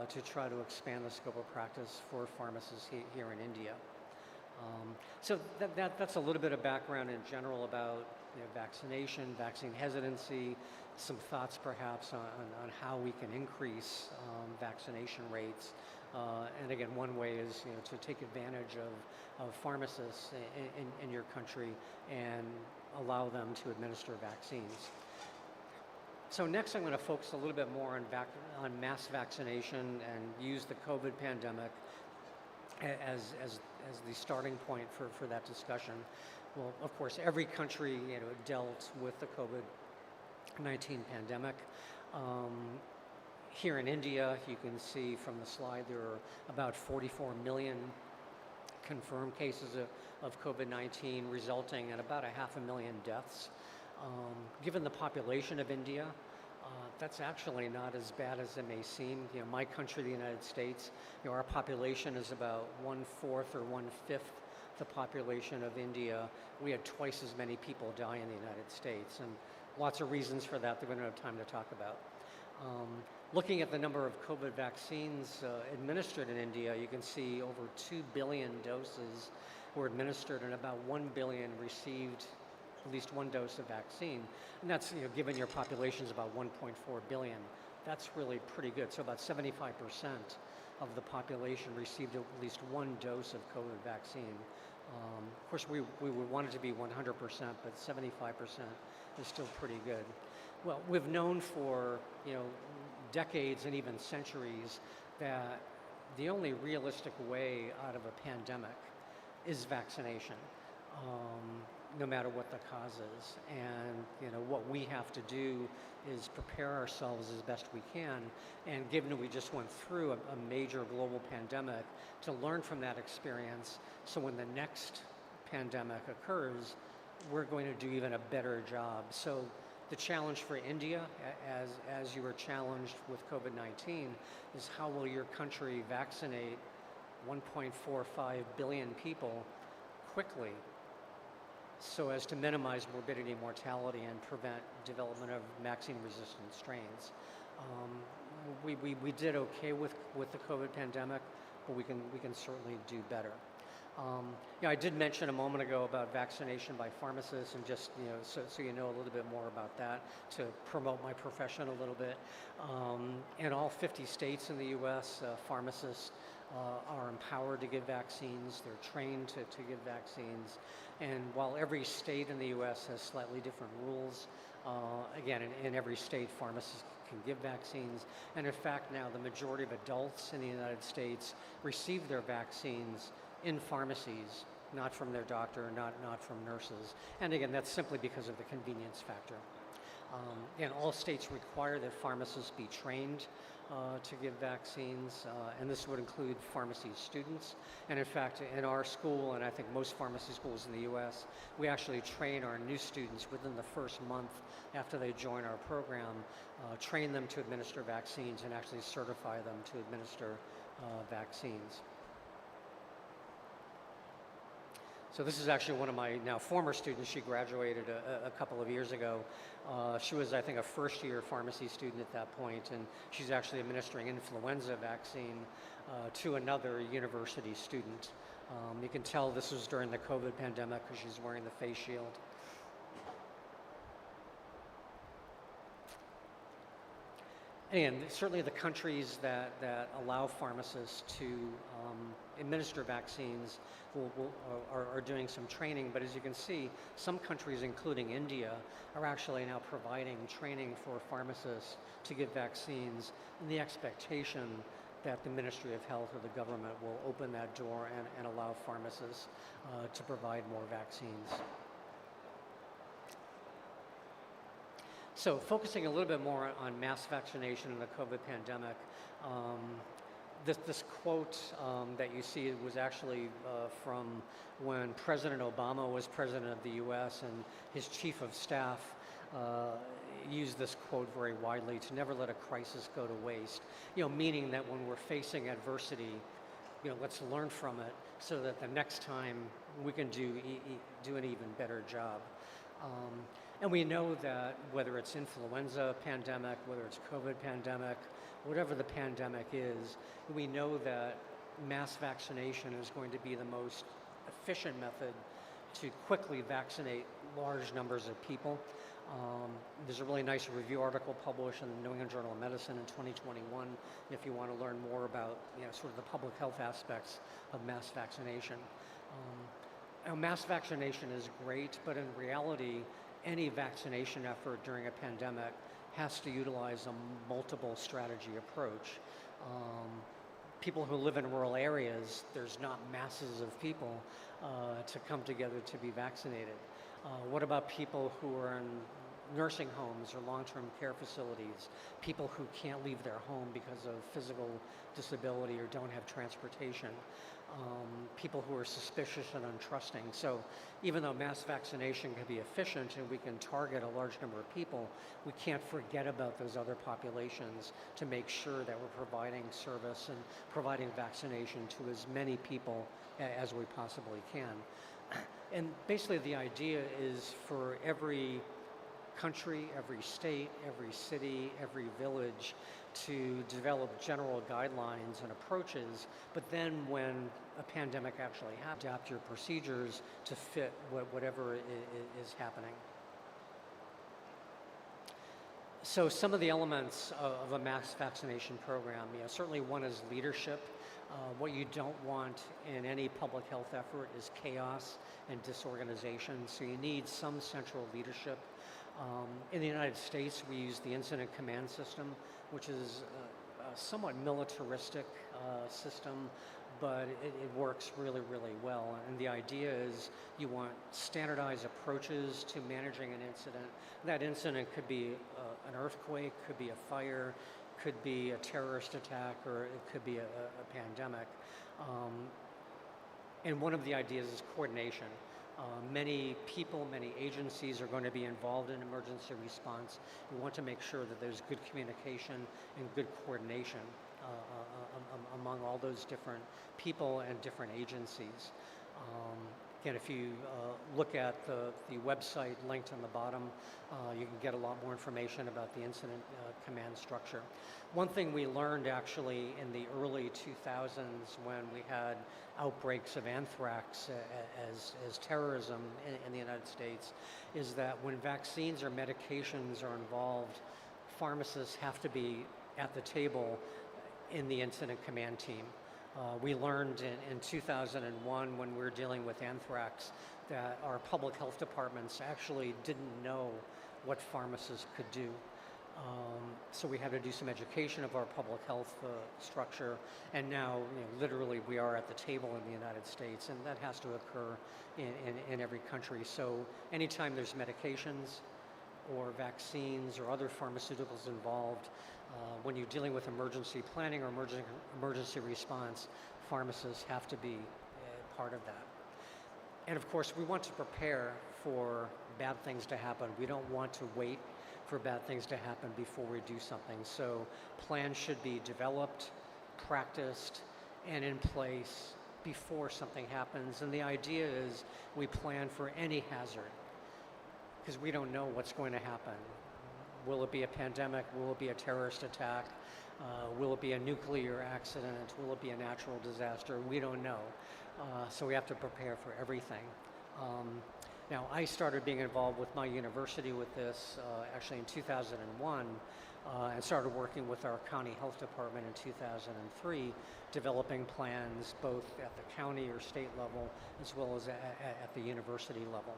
S22: to try to expand the scope of practice for pharmacists here in India. So that's a little bit of background in general about vaccination, vaccine hesitancy, some thoughts perhaps on how we can increase vaccination rates. And again, one way is to take advantage of pharmacists in your country and allow them to administer vaccines. So next I'm going to focus a little bit more on mass vaccination and use the COVID pandemic as the starting point for that discussion. Well, of course, every country dealt with the COVID-19 pandemic. Here in India, you can see from the slide there are about 44 million confirmed cases of COVID-19, resulting in about 500,000 deaths. Given the population of India, that's actually not as bad as it may seem. My country, the United States, our population is about 1/4 or 1/5 the population of India. We had twice as many people die in the United States, and lots of reasons for that we don't have time to talk about. Looking at the number of COVID vaccines administered in India, you can see over 2 billion doses were administered and about 1 billion received at least one dose of vaccine. And that's, given your population is about 1.4 billion. That's really pretty good. So about 75% of the population received at least one dose of COVID vaccine. Of course, we would want it to be 100%, but 75% is still pretty good. Well, we've known for, decades and even centuries that the only realistic way out of a pandemic is vaccination, no matter what the cause is. And what we have to do is prepare ourselves as best we can. And given that we just went through a major global pandemic, to learn from that experience, so when the next pandemic occurs, we're going to do even a better job. So the challenge for India, as you were challenged with COVID-19, is how will your country vaccinate 1.45 billion people quickly so as to minimize morbidity and mortality and prevent development of vaccine-resistant strains. We did okay with the COVID pandemic, but we can certainly do better. I did mention a moment ago about vaccination by pharmacists, and just so you know a little bit more about that, to promote my profession a little bit. In all 50 states in the U.S., pharmacists are empowered to give vaccines. They're trained to give vaccines. And while every state in the U.S. has slightly different rules, again, in every state, pharmacists can give vaccines. And in fact, now the majority of adults in the United States receive their vaccines in pharmacies, not from their doctor, not from nurses. And again, that's simply because of the convenience factor. And all states require that pharmacists be trained to give vaccines, and this would include pharmacy students. And in fact, in our school, and I think most pharmacy schools in the U.S., we actually train our new students within the first month after they join our program, train them to administer vaccines and actually certify them to administer vaccines. So this is actually one of my now former students. She graduated a couple of years ago. She was, I think, a first-year pharmacy student at that point, and she's actually administering influenza vaccine to another university student. You can tell this was during the COVID pandemic because she's wearing the face shield. And certainly the countries that allow pharmacists to administer vaccines are doing some training, but as you can see, some countries, including India, are actually now providing training for pharmacists to give vaccines in the expectation that the Ministry of Health or the government will open that door and allow pharmacists to provide more vaccines. So focusing a little bit more on mass vaccination in the COVID pandemic, this quote that you see was actually from when President Obama was president of the U.S., and his chief of staff used this quote very widely: to never let a crisis go to waste. Meaning that when we're facing adversity, let's learn from it so that the next time we can do an even better job. And we know that whether it's influenza pandemic, whether it's COVID pandemic, whatever the pandemic is, we know that mass vaccination is going to be the most efficient method to quickly vaccinate large numbers of people. There's a really nice review article published in the New England Journal of Medicine in 2021 if you want to learn more about sort of the public health aspects of mass vaccination. Mass vaccination is great, but in reality, any vaccination effort during a pandemic has to utilize a multiple strategy approach. People who live in rural areas, there's not masses of people to come together to be vaccinated. What about people who are in nursing homes or long-term care facilities, people who can't leave their home because of physical disability or don't have transportation, people who are suspicious and untrusting. So even though mass vaccination can be efficient and we can target a large number of people, we can't forget about those other populations to make sure that we're providing service and providing vaccination to as many people as we possibly can. And basically the idea is for every country, every state, every city, every village to develop general guidelines and approaches, but then when a pandemic actually happens, adapt your procedures to fit whatever is happening. So some of the elements of a mass vaccination program, certainly one is leadership. What you don't want in any public health effort is chaos and disorganization, so you need some central leadership. In the United States, we use the incident command system, which is a somewhat militaristic system, but it works really, really well. And the idea is you want standardized approaches to managing an incident. That incident could be an earthquake, could be a fire, could be a terrorist attack, or it could be a pandemic. And one of the ideas is coordination. Many people, many agencies are going to be involved in emergency response. We want to make sure that there's good communication and good coordination among all those different people and different agencies. Again, if you look at the website linked on the bottom, you can get a lot more information about the incident command structure. One thing we learned actually in the early 2000s when we had outbreaks of anthrax as terrorism in the United States is that when vaccines or medications are involved, pharmacists have to be at the table in the incident command team. We learned in 2001 when we were dealing with anthrax that our public health departments actually didn't know what pharmacists could do. So we had to do some education of our public health structure, and now literally we are at the table in the United States, and that has to occur in every country. So anytime there's medications or vaccines or other pharmaceuticals involved, when you're dealing with emergency planning or emergency response, pharmacists have to be part of that. And of course, we want to prepare for bad things to happen. We don't want to wait for bad things to happen before we do something. So plans should be developed, practiced, and in place before something happens. And the idea is we plan for any hazard because we don't know what's going to happen. Will it be a pandemic? Will it be a terrorist attack? Will it be a nuclear accident? Will it be a natural disaster? We don't know. So we have to prepare for everything. Now, I started being involved with my university with this actually in 2001 and started working with our county health department in 2003, developing plans both at the county or state level as well as at the university level.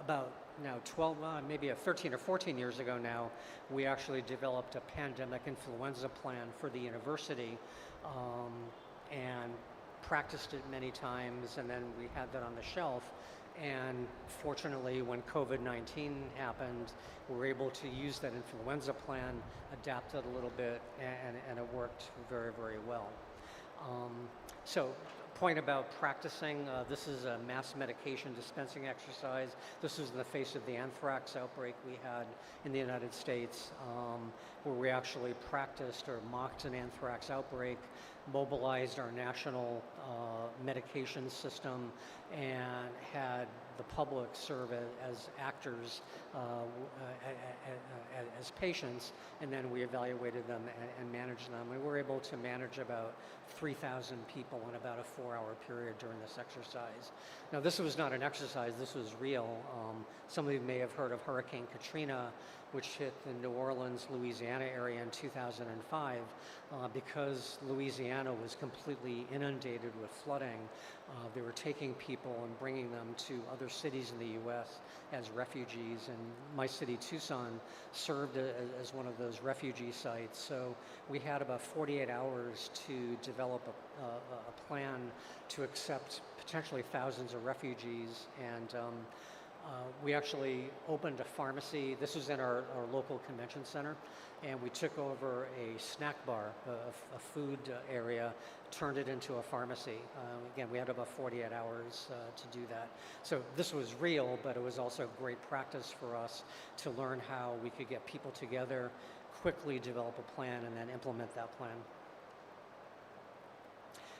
S22: About now 12, maybe 13 or 14 years ago now, we actually developed a pandemic influenza plan for the university and practiced it many times, and then we had that on the shelf. And fortunately, when COVID-19 happened, we were able to use that influenza plan, adapt it a little bit, and it worked very, very well. So, point about practicing, this is a mass medication dispensing exercise. This was in the face of the anthrax outbreak we had in the United States, where we actually practiced or mocked an anthrax outbreak, mobilized our national medication system, and had the public serve as actors, as patients, and then we evaluated them and managed them. We were able to manage about 3,000 people in about a 4-hour period during this exercise. Now, this was not an exercise, this was real. Some of you may have heard of Hurricane Katrina, which hit the New Orleans, Louisiana area in 2005. Because Louisiana was completely inundated with flooding, they were taking people and bringing them to other cities in the U.S. as refugees, and my city, Tucson, served as one of those refugee sites. So we had about 48 hours to develop a plan to accept potentially thousands of refugees, and we actually opened a pharmacy. This was in our local convention center, and we took over a snack bar, a food area, turned it into a pharmacy. Again, we had about 48 hours to do that. So this was real, but it was also great practice for us to learn how we could get people together, quickly develop a plan, and then implement that plan.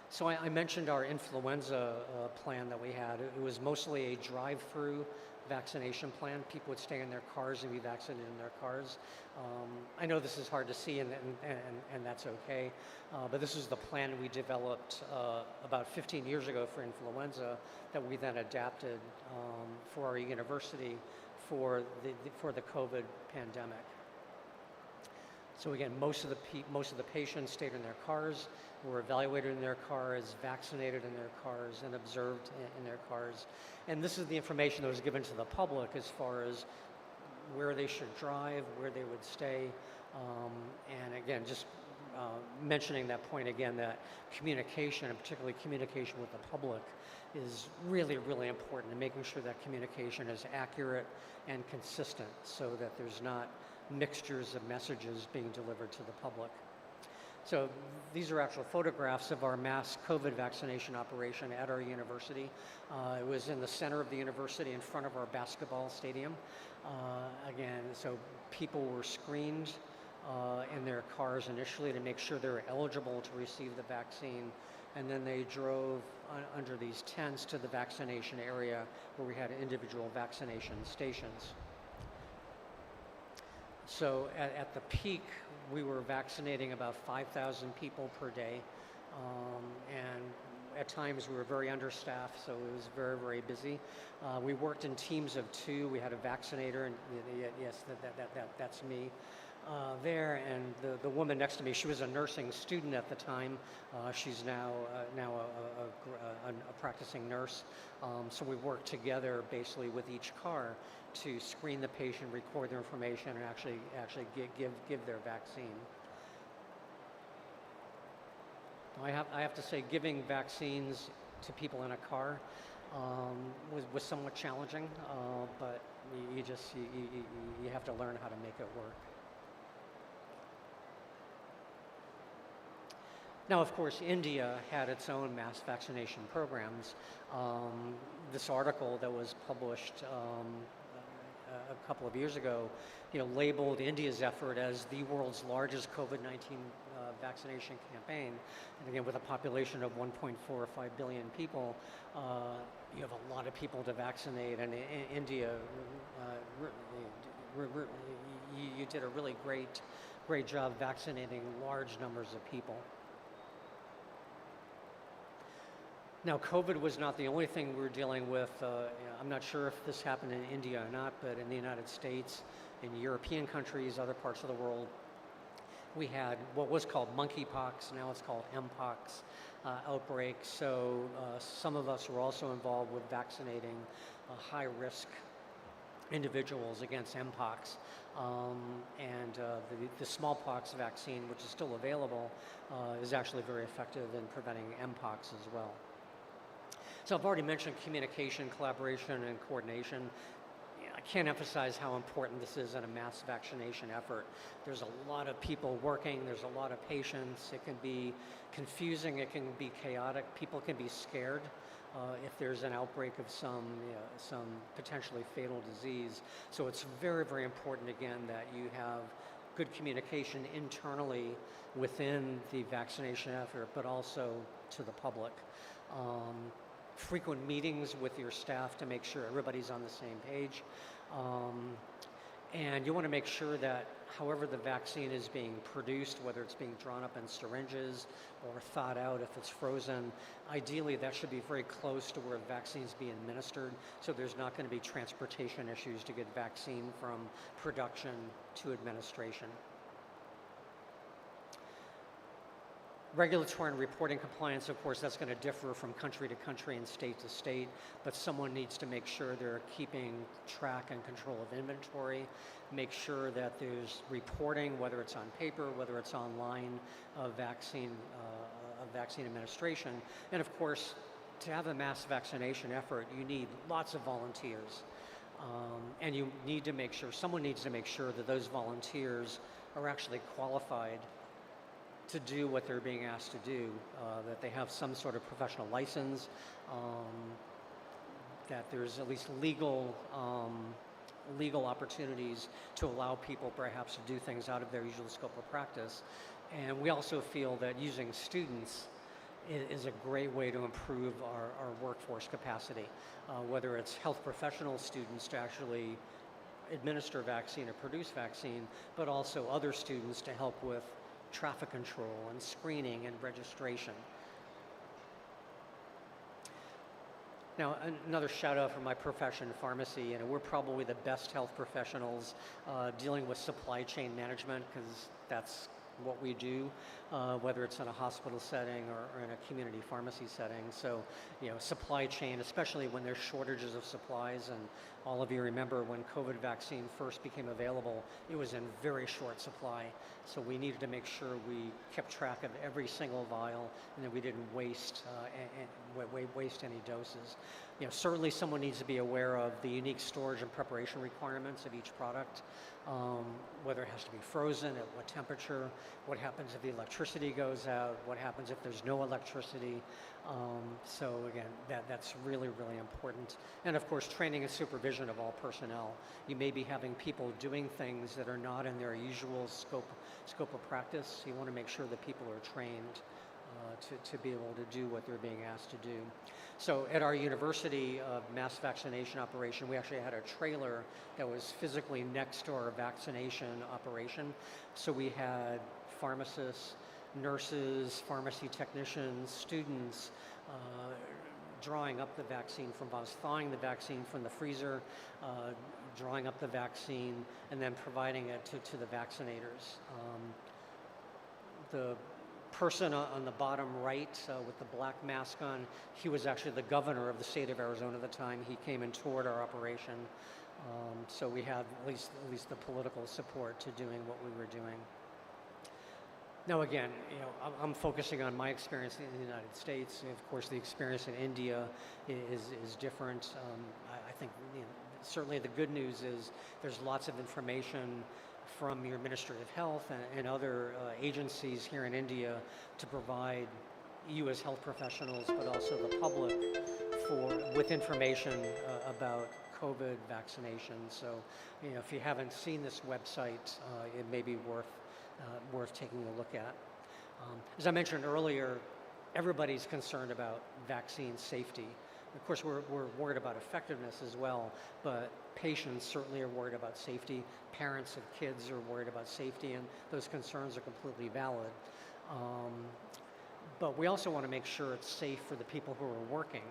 S22: So I mentioned our influenza plan that we had. It was mostly a drive-through vaccination plan. People would stay in their cars and be vaccinated in their cars. I know this is hard to see, and that's okay, but this is the plan we developed about 15 years ago for influenza that we then adapted for our university for the COVID pandemic. So again, most of the patients stayed in their cars, were evaluated in their cars, vaccinated in their cars, and observed in their cars. And this is the information that was given to the public as far as where they should drive, where they would stay. And again, just mentioning that point again, that communication, and particularly communication with the public, is really, really important, and making sure that communication is accurate and consistent so that there's not mixtures of messages being delivered to the public. So these are actual photographs of our mass COVID vaccination operation at our university. It was in the center of the university in front of our basketball stadium. Again, so people were screened in their cars initially to make sure they were eligible to receive the vaccine. And then they drove under these tents to the vaccination area where we had individual vaccination stations. So at the peak, we were vaccinating about 5,000 people per day. And at times we were very understaffed, so it was very, very busy. We worked in teams of 2. We had a vaccinator, and yes, that's me there. And the woman next to me, she was a nursing student at the time. She's now a practicing nurse. So we worked together basically with each car to screen the patient, record their information, and actually give their vaccine. I have to say, giving vaccines to people in a car was somewhat challenging, but you have to learn how to make it work. Now, of course, India had its own mass vaccination programs. This article that was published a couple of years ago, labeled India's effort as the world's largest COVID-19 vaccination campaign. And again, with a population of 1.45 billion people, you have a lot of people to vaccinate. And India, you did a really great job vaccinating large numbers of people. Now, COVID was not the only thing we were dealing with. I'm not sure if this happened in India or not, but in the United States, in European countries, other parts of the world, we had what was called monkeypox, now it's called mpox outbreaks. So some of us were also involved with vaccinating high-risk individuals against mpox. And the smallpox vaccine, which is still available, is actually very effective in preventing mpox as well. So I've already mentioned communication, collaboration, and coordination. I can't emphasize how important this is in a mass vaccination effort. There's a lot of people working, there's a lot of patients. It can be confusing, it can be chaotic. People can be scared if there's an outbreak of some potentially fatal disease. So it's very, very important, again, that you have good communication internally within the vaccination effort, but also to the public. frequent meetings with your staff to make sure everybody's on the same page. And you want to make sure that however the vaccine is being produced, whether it's being drawn up in syringes or thawed out if it's frozen, ideally that should be very close to where the vaccine is being administered, so there's not going to be transportation issues to get vaccine from production to administration. Regulatory and reporting compliance, of course, that's going to differ from country to country and state to state, but someone needs to make sure they're keeping track and control of inventory, make sure that there's reporting, whether it's on paper, whether it's online, of vaccine administration. And of course, to have a mass vaccination effort, you need lots of volunteers. And you need to make sure, someone needs to make sure that those volunteers are actually qualified to do what they're being asked to do, that they have some sort of professional license, that there's at least legal opportunities to allow people perhaps to do things out of their usual scope of practice. And we also feel that using students is a great way to improve our workforce capacity, whether it's health professional students to actually administer vaccine or produce vaccine, but also other students to help with traffic control and screening and registration. Now, another shout out for my profession, pharmacy. We're probably the best health professionals dealing with supply chain management, because that's what we do, whether it's in a hospital setting or in a community pharmacy setting. So, supply chain, especially when there's shortages of supplies, and all of you remember when COVID vaccine first became available, it was in very short supply. So we needed to make sure we kept track of every single vial and that we didn't waste any doses. Certainly someone needs to be aware of the unique storage and preparation requirements of each product, whether it has to be frozen, at what temperature, what happens if the electricity goes out, what happens if there's no electricity. So again, that's really, really important. And of course, training and supervision of all personnel. You may be having people doing things that are not in their usual scope of practice. You want to make sure that people are trained to be able to do what they're being asked to do. So at our university mass vaccination operation, we actually had a trailer that was physically next to our vaccination operation. So we had pharmacists, nurses, pharmacy technicians, students drawing up the vaccine from us, thawing the vaccine from the freezer, drawing up the vaccine, and then providing it to the vaccinators. The person on the bottom right with the black mask on, he was actually the governor of the state of Arizona at the time. He came and toured our operation. So we had at least the political support to doing what we were doing. Now again, I'm focusing on my experience in the United States. Of course, the experience in India is different. I think certainly the good news is there's lots of information from your Ministry of Health and other agencies here in India to provide you as health professionals, but also the public with information about COVID vaccination. So, if you haven't seen this website, it may be worth taking a look at. As I mentioned earlier, everybody's concerned about vaccine safety. Of course, we're worried about effectiveness as well, but patients certainly are worried about safety. Parents of kids are worried about safety, and those concerns are completely valid. But we also want to make sure it's safe for the people who are working.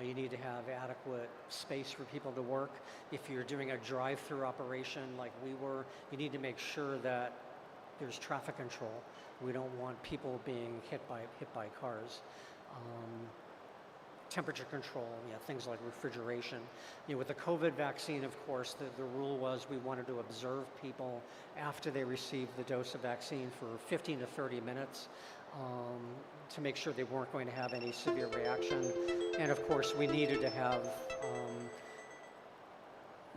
S22: You need to have adequate space for people to work. If you're doing a drive-through operation like we were, you need to make sure that there's traffic control. We don't want people being hit by cars. Temperature control, things like refrigeration. With the COVID vaccine, of course, the rule was we wanted to observe people after they received the dose of vaccine for 15 to 30 minutes to make sure they weren't going to have any severe reaction. And of course, we needed to have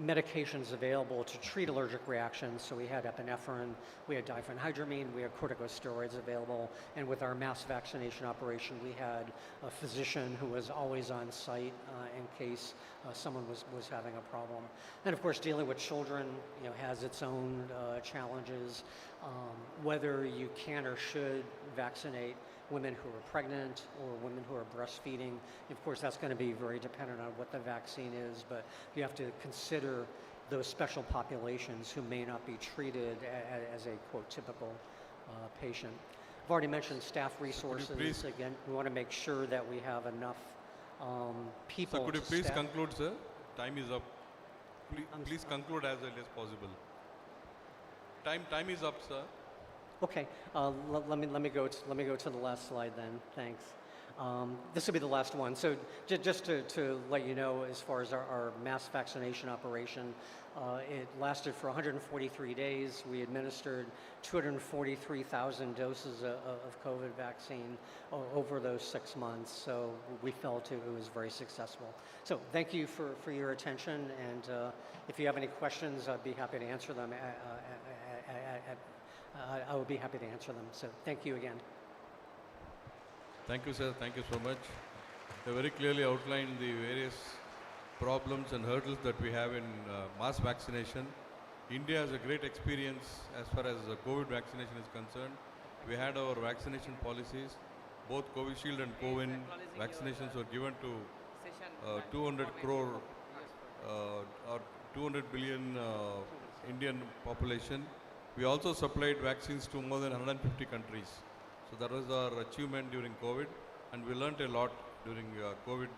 S22: medications available to treat allergic reactions. So we had epinephrine, we had diphenhydramine, we had corticosteroids available. And with our mass vaccination operation, we had a physician who was always on site in case someone was having a problem. And of course, dealing with children, has its own challenges. Whether you can or should vaccinate women who are pregnant or women who are breastfeeding. Of course, that's going to be very dependent on what the vaccine is, but you have to consider those special populations who may not be treated as a, quote, typical patient. I've already mentioned staff resources. Again, we want to make sure that we have enough people.
S13: Sir, could you
S22: to
S13: please
S22: staff.
S13: conclude, sir? Time is up. Please conclude as early as possible. Time is up, sir.
S22: Okay, let me go to the last slide then. Thanks. This will be the last one. So just to let you know, as far as our mass vaccination operation, it lasted for 143 days. We administered 243,000 doses of COVID vaccine over those 6 months. So we felt it was very successful. So thank you for your attention. And if you have any questions, I'd be happy to answer them. I would be happy to answer them. So thank you again.
S13: Thank you, sir. Thank you so much. You very clearly outlined the various problems and hurdles that we have in mass vaccination. India has a great experience as far as COVID vaccination is concerned. We had our vaccination policies. Both Covishield and Covin vaccinations were given to 200 crore or 200 billion Indian population. We also supplied vaccines to more than 150 countries. So that was our achievement during COVID, and we learned a lot during COVID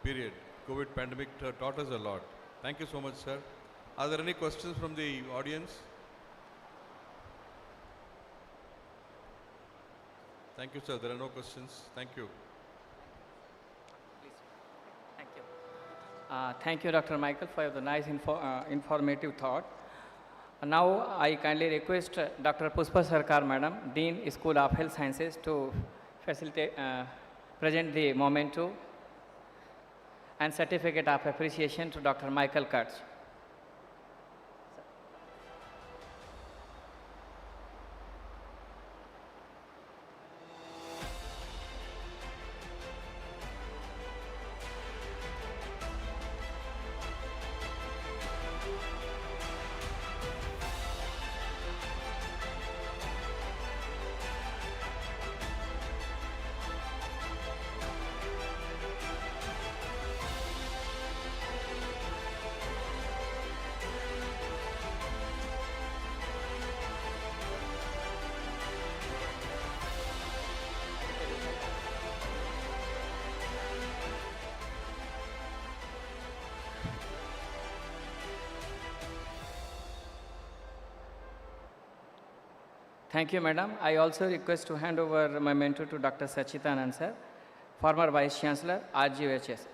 S13: period. COVID pandemic taught us a lot. Thank you so much, sir. Are there any questions from the audience? Thank you, sir. There are no questions. Thank you.
S4: Thank you. Thank you, Dr. Michael, for the nice informative thought. Now, I kindly request Dr. Pushpa Sarkar, Madam, Dean, School of Health Sciences, to facilitate, present the memento and certificate of appreciation to Dr. Michael Kurtz. Thank you, Madam. I also request to hand over my mentor to Dr. Sachidanand, sir, former Vice Chancellor, RGUHS.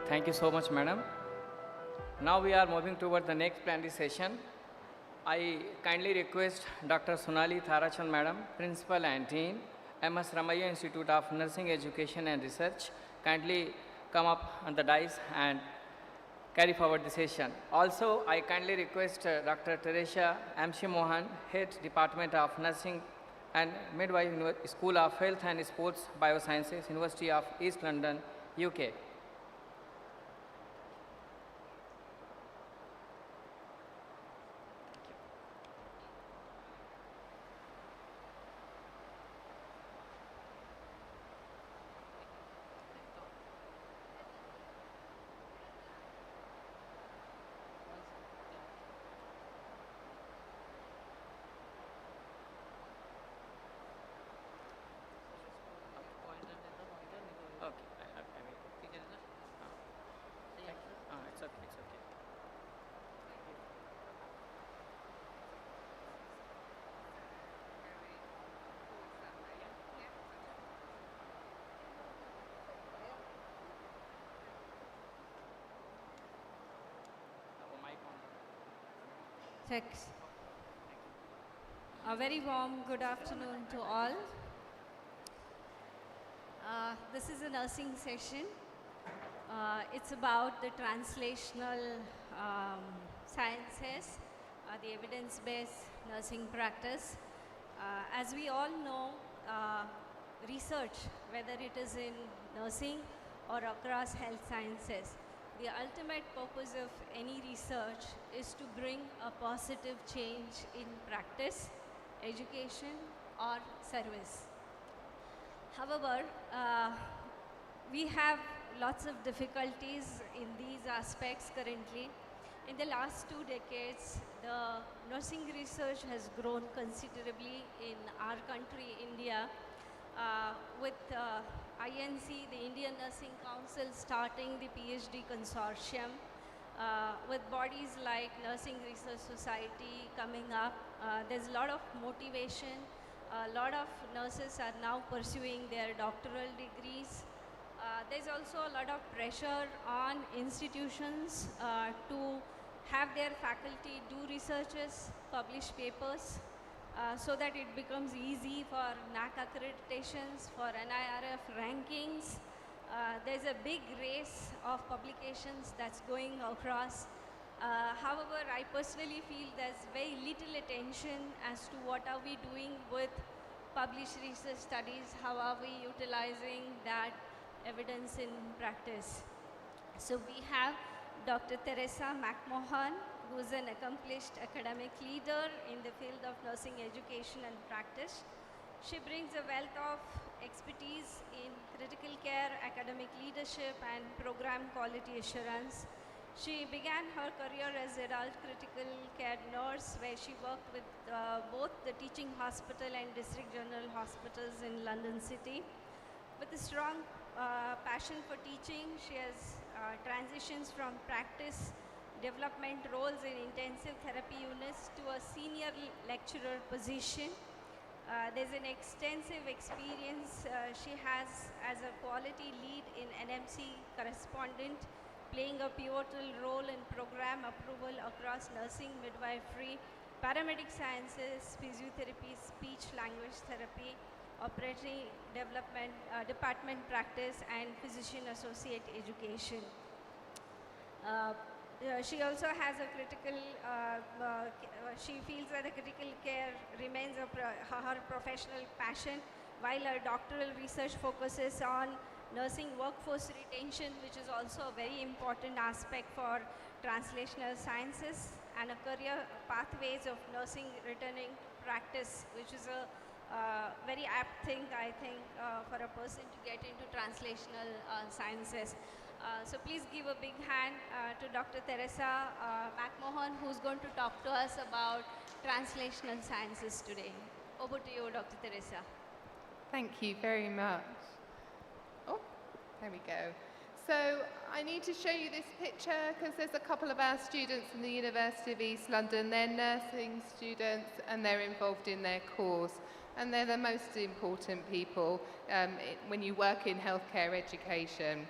S4: Thank you so much, Madam. Now we are moving toward the next plenary session. I kindly request Dr. Sonali Tharachand, Madam, Principal and Dean, MS Ramaiah Institute of Nursing Education and Research, kindly come up on the dais and carry forward the session. Also, I kindly request Dr. Teresia Amshi Mohan, Head Department of Nursing and Midwife, School of Health and Sports Biosciences, University of East London, UK.
S3: Thanks. A very warm good afternoon to all. This is a nursing session. It's about the translational sciences, the evidence-based nursing practice. As we all know, research, whether it is in nursing or across health sciences, the ultimate purpose of any research is to bring a positive change in practice, education, or service. However, we have lots of difficulties in these aspects currently. In the last 2 decades, the nursing research has grown considerably in our country, India, with INC, the Indian Nursing Council, starting the PhD consortium, with bodies like Nursing Research Society coming up. There's a lot of motivation. A lot of nurses are now pursuing their doctoral degrees. There's also a lot of pressure on institutions to have their faculty do researches, publish papers, so that it becomes easy for NAC accreditations, for NIRF rankings. There's a big race of publications that's going across. However, I personally feel there's very little attention as to what are we doing with published research studies, how are we utilizing that evidence in practice. So we have Dr. Teresa McMahon, who is an accomplished academic leader in the field of nursing education and practice. She brings a wealth of expertise in critical care, academic leadership, and program quality assurance. She began her career as adult critical care nurse, where she worked with both the teaching hospital and district general hospitals in London City. With a strong passion for teaching, she has transitions from practice development roles in intensive therapy units to a senior lecturer position. There's an extensive experience she has as a quality lead in NMC correspondent, playing a pivotal role in program approval across nursing, midwifery, paramedic sciences, physiotherapy, speech language therapy, operating development, department practice, and physician associate education. She also has a critical, she feels that the critical care remains her professional passion, while her doctoral research focuses on nursing workforce retention, which is also a very important aspect for translational sciences, and a career pathways of nursing returning practice, which is a very apt thing, I think, for a person to get into translational sciences. So please give a big hand to Dr. Teresa McMahon, who's going to talk to us about translational sciences today. Over to you, Dr. Teresa.
S6: Thank you very much. Oh, there we go. So I need to show you this picture because there's a couple of our students from the University of East London. They're nursing students and they're involved in their course. And they're the most important people when you work in healthcare education.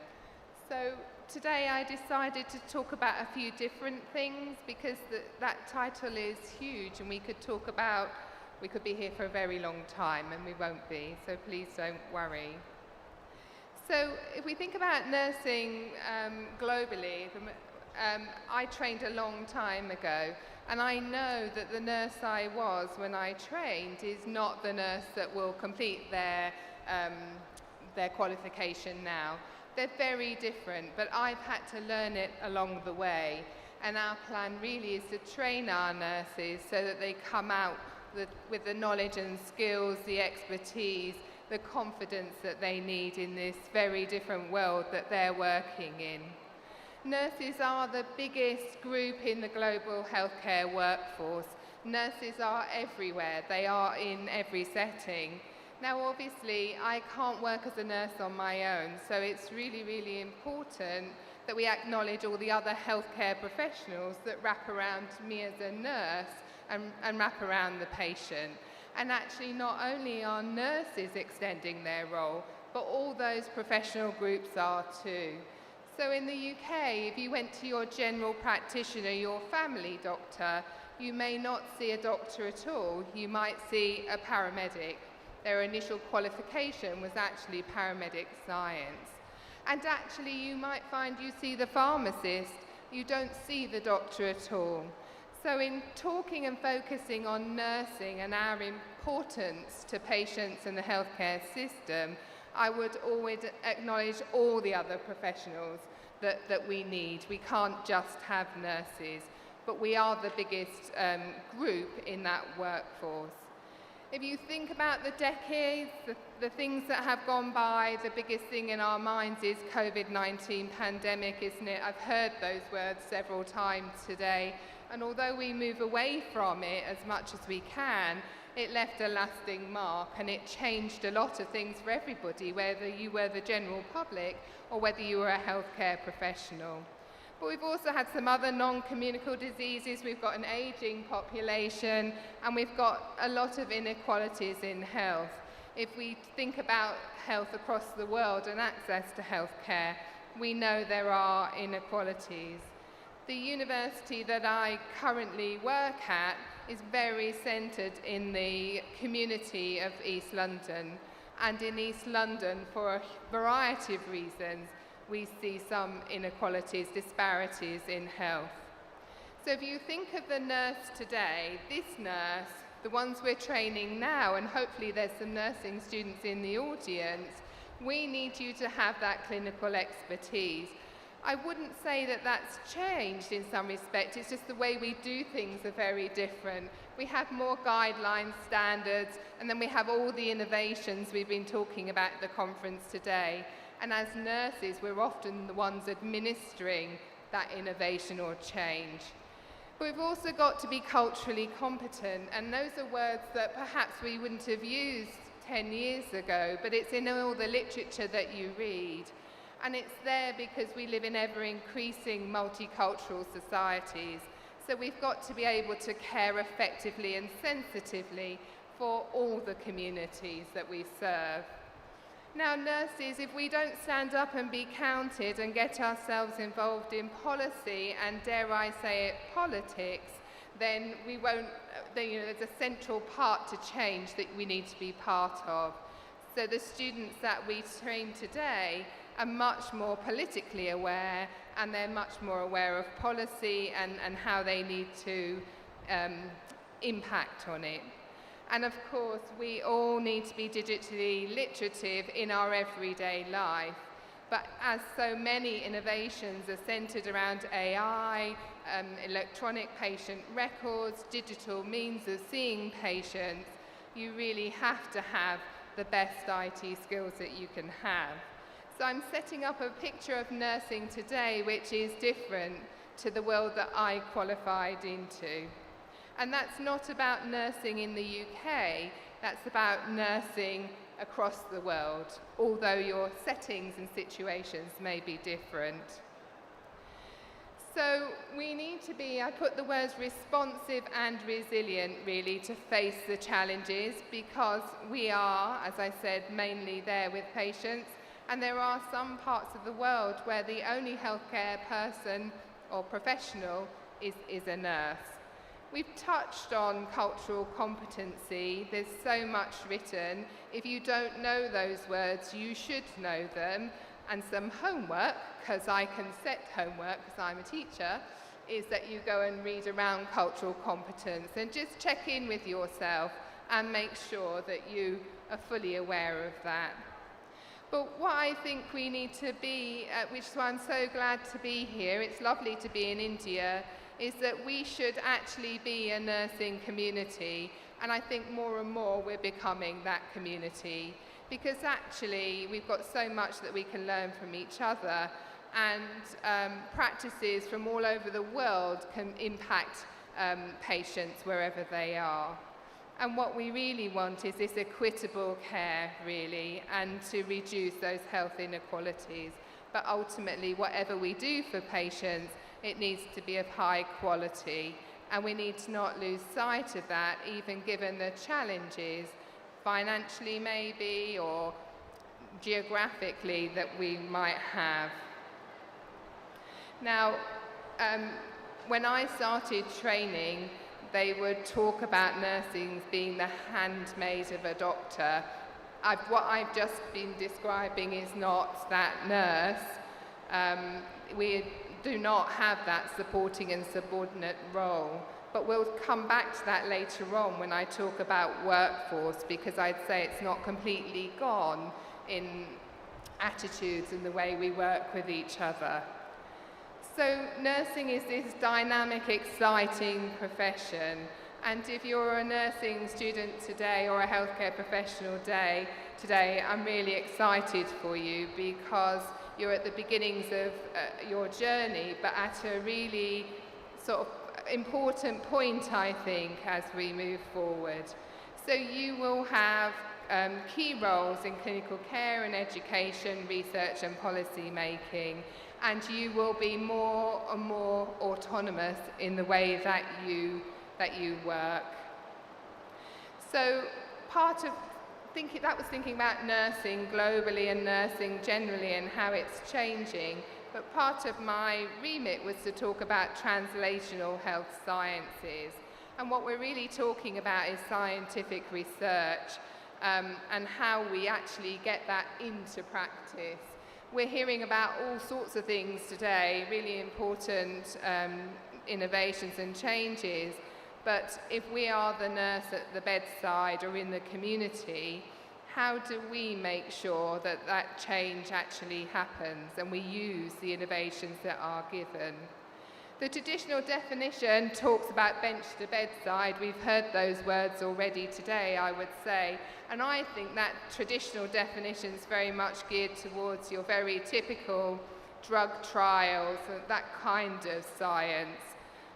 S6: So today I decided to talk about a few different things because that title is huge and we could be here for a very long time and we won't be, so please don't worry. So if we think about nursing globally, I trained a long time ago, and I know that the nurse I was when I trained is not the nurse that will complete their qualification now. They're very different, but I've had to learn it along the way. And our plan really is to train our nurses so that they come out with the knowledge and skills, the expertise, the confidence that they need in this very different world that they're working in. Nurses are the biggest group in the global healthcare workforce. Nurses are everywhere. They are in every setting. Now, obviously, I can't work as a nurse on my own, so it's really, really important that we acknowledge all the other healthcare professionals that wrap around me as a nurse and wrap around the patient. And actually, not only are nurses extending their role, but all those professional groups are too. So in the UK, if you went to your general practitioner, your family doctor, you may not see a doctor at all. You might see a paramedic. Their initial qualification was actually paramedic science. And actually, you might find you see the pharmacist, you don't see the doctor at all. So in talking and focusing on nursing and our importance to patients and the healthcare system, I would always acknowledge all the other professionals that we need. We can't just have nurses, but we are the biggest group in that workforce. If you think about the decades, the things that have gone by, the biggest thing in our minds is COVID-19 pandemic, isn't it? I've heard those words several times today. And although we move away from it as much as we can, it left a lasting mark, and it changed a lot of things for everybody, whether you were the general public or whether you were a healthcare professional. But we've also had some other non-communicable diseases. We've got an aging population, and we've got a lot of inequalities in health. If we think about health across the world and access to healthcare, we know there are inequalities. The university that I currently work at is very centred in the community of East London. And in East London, for a variety of reasons, we see some inequalities, disparities in health. So if you think of the nurse today, this nurse, the ones we're training now, and hopefully there's some nursing students in the audience, we need you to have that clinical expertise. I wouldn't say that that's changed in some respect, it's just the way we do things are very different. We have more guidelines, standards, and then we have all the innovations we've been talking about at the conference today. And as nurses, we're often the ones administering that innovation or change. But we've also got to be culturally competent, and those are words that perhaps we wouldn't have used 10 years ago, but it's in all the literature that you read. And it's there because we live in ever-increasing multicultural societies. So we've got to be able to care effectively and sensitively for all the communities that we serve. Now, nurses, if we don't stand up and be counted and get ourselves involved in policy and, dare I say it, politics, then we won't, there's a central part to change that we need to be part of. So the students that we train today are much more politically aware, and they're much more aware of policy and how they need to impact on it. And of course, we all need to be digitally literative in our everyday life. But as so many innovations are centered around AI, electronic patient records, digital means of seeing patients, you really have to have the best IT skills that you can have. So I'm setting up a picture of nursing today which is different to the world that I qualified into. And that's not about nursing in the UK, that's about nursing across the world, although your settings and situations may be different. So we need to be, I put the words responsive and resilient really to face the challenges, because we are, as I said, mainly there with patients, and there are some parts of the world where the only healthcare person or professional is a nurse. We've touched on cultural competency. There's so much written. If you don't know those words, you should know them. And some homework, because I can set homework because I'm a teacher, is that you go and read around cultural competence and just check in with yourself and make sure that you are fully aware of that. But what I think we need to be, which is why I'm so glad to be here, it's lovely to be in India, is that we should actually be a nursing community. And I think more and more we're becoming that community, because actually we've got so much that we can learn from each other, and practices from all over the world can impact patients wherever they are. And what we really want is this equitable care, really, and to reduce those health inequalities. But ultimately, whatever we do for patients, it needs to be of high quality. And we need to not lose sight of that, even given the challenges, financially maybe, or geographically, that we might have. Now, when I started training, they would talk about nursing being the handmaid of a doctor. What I've just been describing is not that nurse. do not have that supporting and subordinate role. But we'll come back to that later on when I talk about workforce, because I'd say it's not completely gone in attitudes and the way we work with each other. So nursing is this dynamic, exciting profession. And if you're a nursing student today or a healthcare professional today, I'm really excited for you, because you're at the beginnings of your journey, but at a really sort of important point, I think, as we move forward. So you will have key roles in clinical care and education, research and policy making, and you will be more and more autonomous in the way that you work. So part of that was thinking about nursing globally and nursing generally and how it's changing. But part of my remit was to talk about translational health sciences. And what we're really talking about is scientific research and how we actually get that into practice. We're hearing about all sorts of things today, really important innovations and changes. But if we are the nurse at the bedside or in the community, how do we make sure that that change actually happens and we use the innovations that are given? The traditional definition talks about bench to bedside. We've heard those words already today, I would say. And I think that traditional definition is very much geared towards your very typical drug trials, that kind of science.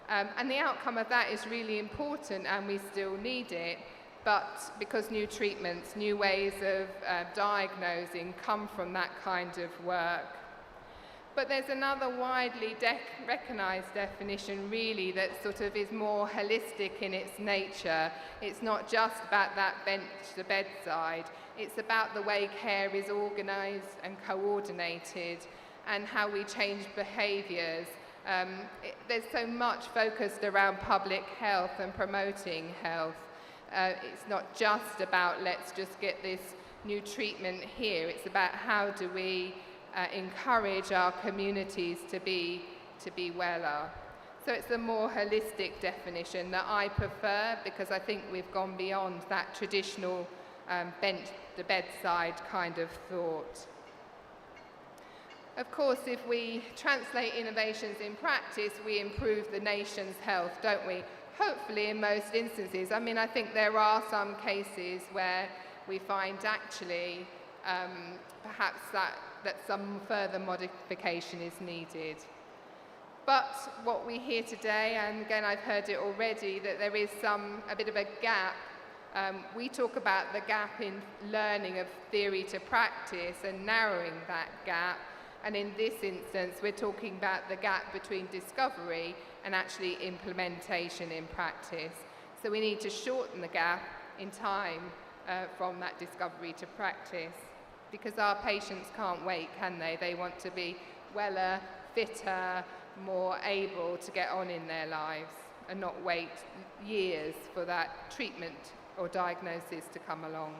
S6: And the outcome of that is really important, and we still need it. But because new treatments, new ways of diagnosing come from that kind of work. But there's another widely recognized definition really that sort of is more holistic in its nature. It's not just about that bench to bedside. It's about the way care is organized and coordinated and how we change behaviors. There's so much focused around public health and promoting health. It's not just about let's just get this new treatment here. It's about how do we encourage our communities to be weller. So it's a more holistic definition that I prefer, because I think we've gone beyond that traditional bench to bedside kind of thought. Of course, if we translate innovations in practice, we improve the nation's health, don't we? Hopefully, in most instances. I mean, I think there are some cases where we find actually perhaps that some further modification is needed. But what we hear today, and again I've heard it already, that there is a bit of a gap. We talk about the gap in learning of theory to practice and narrowing that gap. And in this instance, we're talking about the gap between discovery and actually implementation in practice. So we need to shorten the gap in time from that discovery to practice, because our patients can't wait, can they? They want to be weller, fitter, more able to get on in their lives and not wait years for that treatment or diagnosis to come along.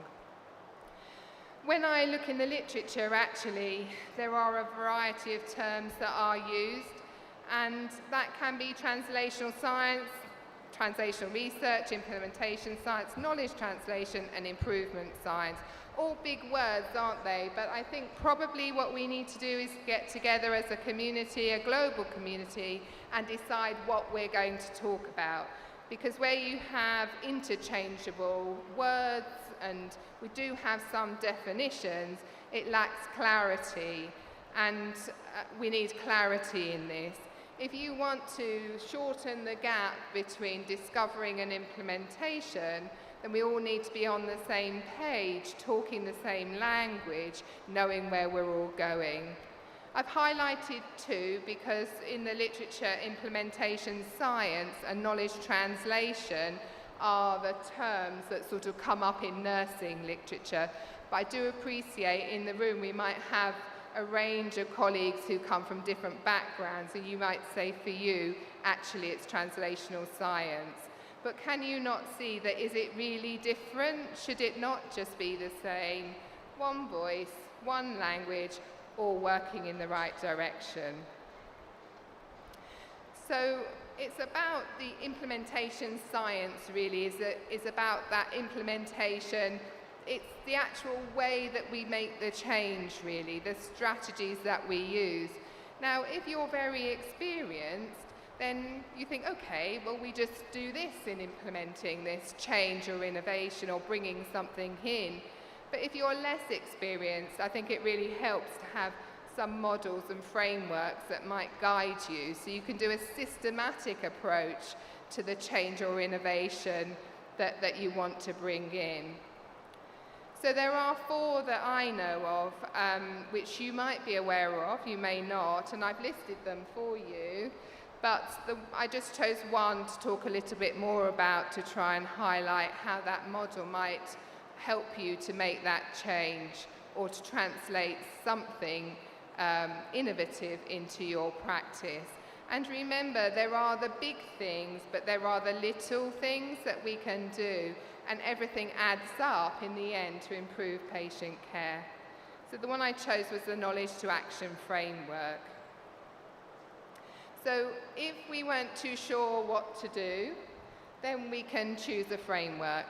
S6: When I look in the literature, actually, there are a variety of terms that are used, and that can be translational science, translational research, implementation science, knowledge translation, and improvement science. All big words, aren't they? But I think probably what we need to do is get together as a community, a global community, and decide what we're going to talk about. Because where you have interchangeable words, and we do have some definitions, it lacks clarity, and we need clarity in this. If you want to shorten the gap between discovering and implementation, then we all need to be on the same page, talking the same language, knowing where we're all going. I've highlighted two because in the literature, implementation science and knowledge translation are the terms that sort of come up in nursing literature. But I do appreciate in the room we might have a range of colleagues who come from different backgrounds, and you might say for you, actually it's translational science. But can you not see that is it really different? Should it not just be the same? One voice, one language, all working in the right direction. So it's about the implementation science, really, is about that implementation. It's the actual way that we make the change, really, the strategies that we use. Now, if you're very experienced, then you think, okay, well, we just do this in implementing this change or innovation or bringing something in. But if you're less experienced, I think it really helps to have some models and frameworks that might guide you so you can do a systematic approach to the change or innovation that you want to bring in. So there are 4 that I know of, which you might be aware of, you may not, and I've listed them for you. But I just chose one to talk a little bit more about to try and highlight how that model might help you to make that change or to translate something innovative into your practice. And remember, there are the big things, but there are the little things that we can do, and everything adds up in the end to improve patient care. So the one I chose was the Knowledge to Action framework. So if we weren't too sure what to do, then we can choose a framework.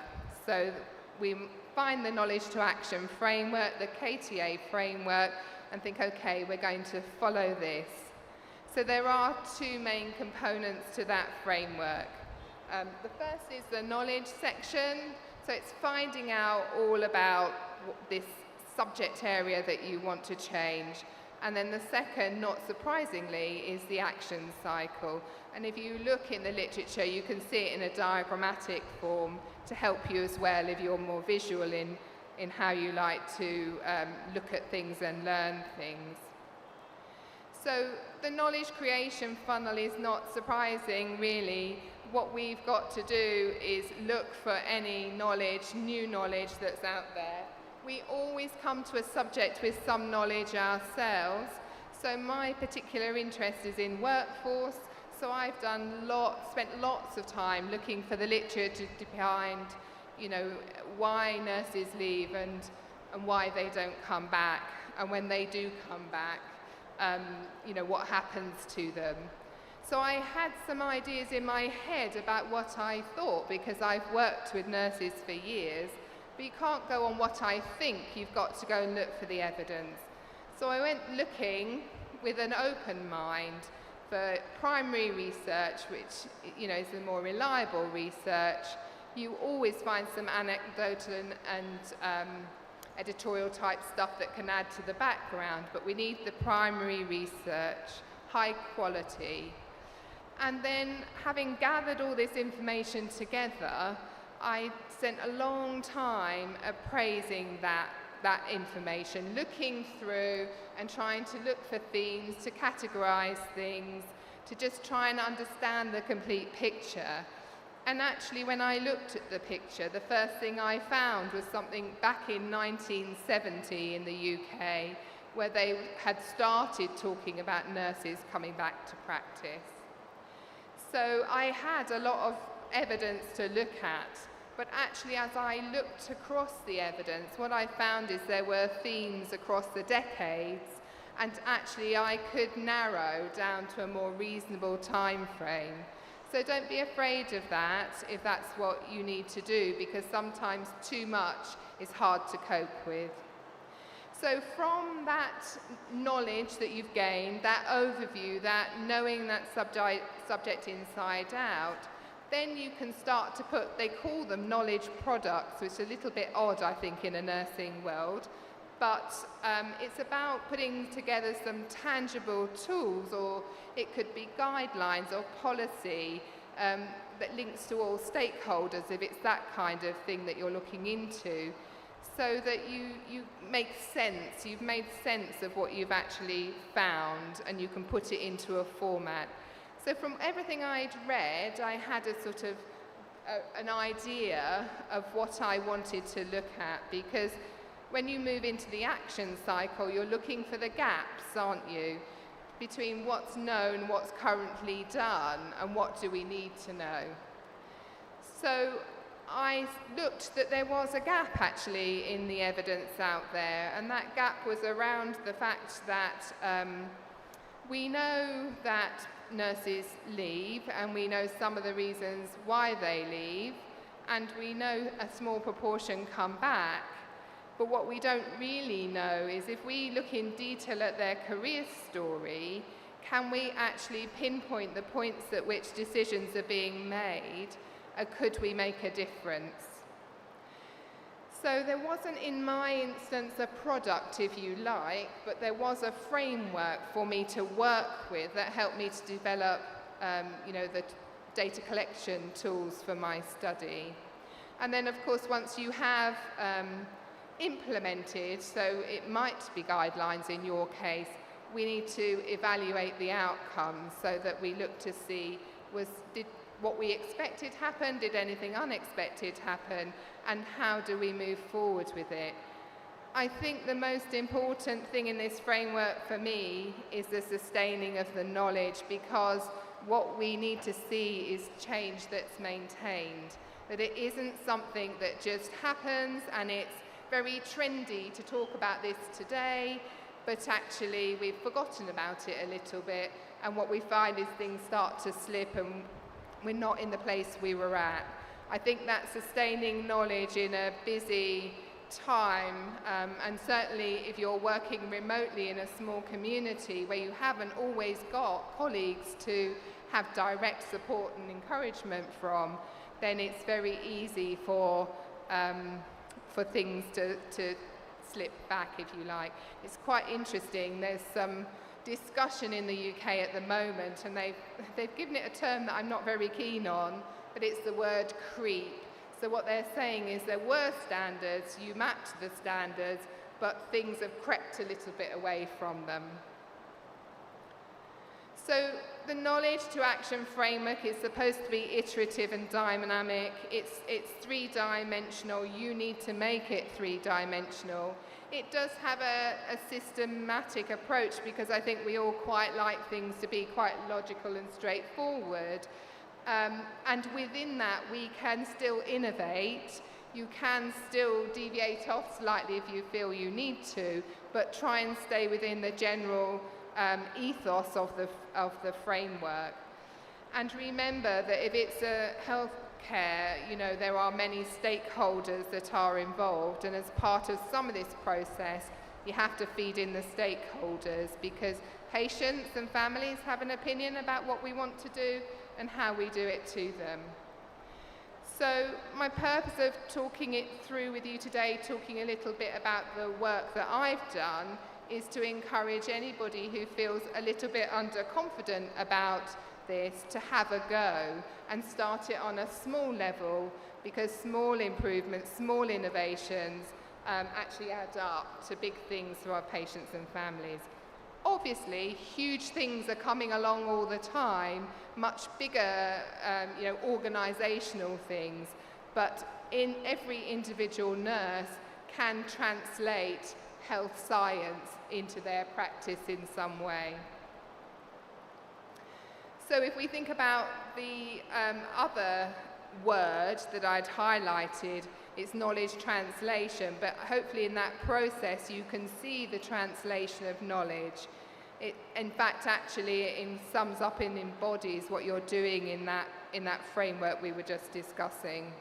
S6: So we find the Knowledge to Action framework, the KTA framework, and think, okay, we're going to follow this. So there are 2 main components to that framework. The first is the knowledge section. So it's finding out all about this subject area that you want to change. And then the second, not surprisingly, is the action cycle. And if you look in the literature, you can see it in a diagrammatic form to help you as well if you're more visual in how you like to look at things and learn things. So the knowledge creation funnel is not surprising, really. What we've got to do is look for any knowledge, new knowledge that's out there. We always come to a subject with some knowledge ourselves. So my particular interest is in workforce. So I've spent lots of time looking for the literature behind, why nurses leave and why they don't come back. And when they do come back, what happens to them. So I had some ideas in my head about what I thought, because I've worked with nurses for years. But you can't go on what I think, you've got to go and look for the evidence. So I went looking with an open mind for primary research, which is the more reliable research. You always find some anecdotal and editorial type stuff that can add to the background, but we need the primary research, high quality. And then, having gathered all this information together, I spent a long time appraising that information, looking through and trying to look for themes, to categorize things, to just try and understand the complete picture. And actually, when I looked at the picture, the first thing I found was something back in 1970 in the UK, where they had started talking about nurses coming back to practice. So I had a lot of evidence to look at, but actually as I looked across the evidence, what I found is there were themes across the decades, and actually I could narrow down to a more reasonable time frame. So don't be afraid of that if that's what you need to do, because sometimes too much is hard to cope with. So from that knowledge that you've gained, that overview, that knowing that subject inside out, then you can start to put, they call them knowledge products, which is a little bit odd, I think, in a nursing world. But it's about putting together some tangible tools, or it could be guidelines or policy that links to all stakeholders, if it's that kind of thing that you're looking into, so that you make sense, you've made sense of what you've actually found, and you can put it into a format. So from everything I'd read, I had a sort of an idea of what I wanted to look at, because when you move into the action cycle, you're looking for the gaps, aren't you, between what's known, what's currently done, and what do we need to know. So I looked that there was a gap actually in the evidence out there, and that gap was around the fact that we know that nurses leave, and we know some of the reasons why they leave, and we know a small proportion come back. But what we don't really know is if we look in detail at their career story, can we actually pinpoint the points at which decisions are being made, or could we make a difference? So there wasn't, in my instance, a product, if you like, but there was a framework for me to work with that helped me to develop, the data collection tools for my study. And then, of course, once you have implemented, so it might be guidelines in your case, we need to evaluate the outcomes so that we look to see did what we expected happen, did anything unexpected happen, and how do we move forward with it. I think the most important thing in this framework for me is the sustaining of the knowledge, because what we need to see is change that's maintained, that it isn't something that just happens and it's very trendy to talk about this today, but actually we've forgotten about it a little bit, and what we find is things start to slip and we're not in the place we were at. I think that sustaining knowledge in a busy time, and certainly if you're working remotely in a small community where you haven't always got colleagues to have direct support and encouragement from, then it's very easy for things to slip back, if you like. It's quite interesting. There's some discussion in the UK at the moment, and they've given it a term that I'm not very keen on, but it's the word creep. So what they're saying is there were standards, you mapped the standards, but things have crept a little bit away from them. So the knowledge to action framework is supposed to be iterative and dynamic. It's three-dimensional. You need to make it three-dimensional. It does have a systematic approach, because I think we all quite like things to be quite logical and straightforward. And within that, we can still innovate. You can still deviate off slightly if you feel you need to, but try and stay within the general ethos of the framework. And remember that if it's a healthcare, there are many stakeholders that are involved, and as part of some of this process, you have to feed in the stakeholders, because patients and families have an opinion about what we want to do and how we do it to them. So my purpose of talking it through with you today, talking a little bit about the work that I've done, is to encourage anybody who feels a little bit underconfident about this to have a go and start it on a small level, because small improvements, small innovations actually add up to big things for our patients and families. Obviously, huge things are coming along all the time, much bigger organizational things, but in every individual nurse can translate health science into their practice in some way. So if we think about the other word that I'd highlighted, it's knowledge translation, but hopefully in that process you can see the translation of knowledge. It, in fact, actually it sums up and embodies what you're doing in that framework we were just discussing.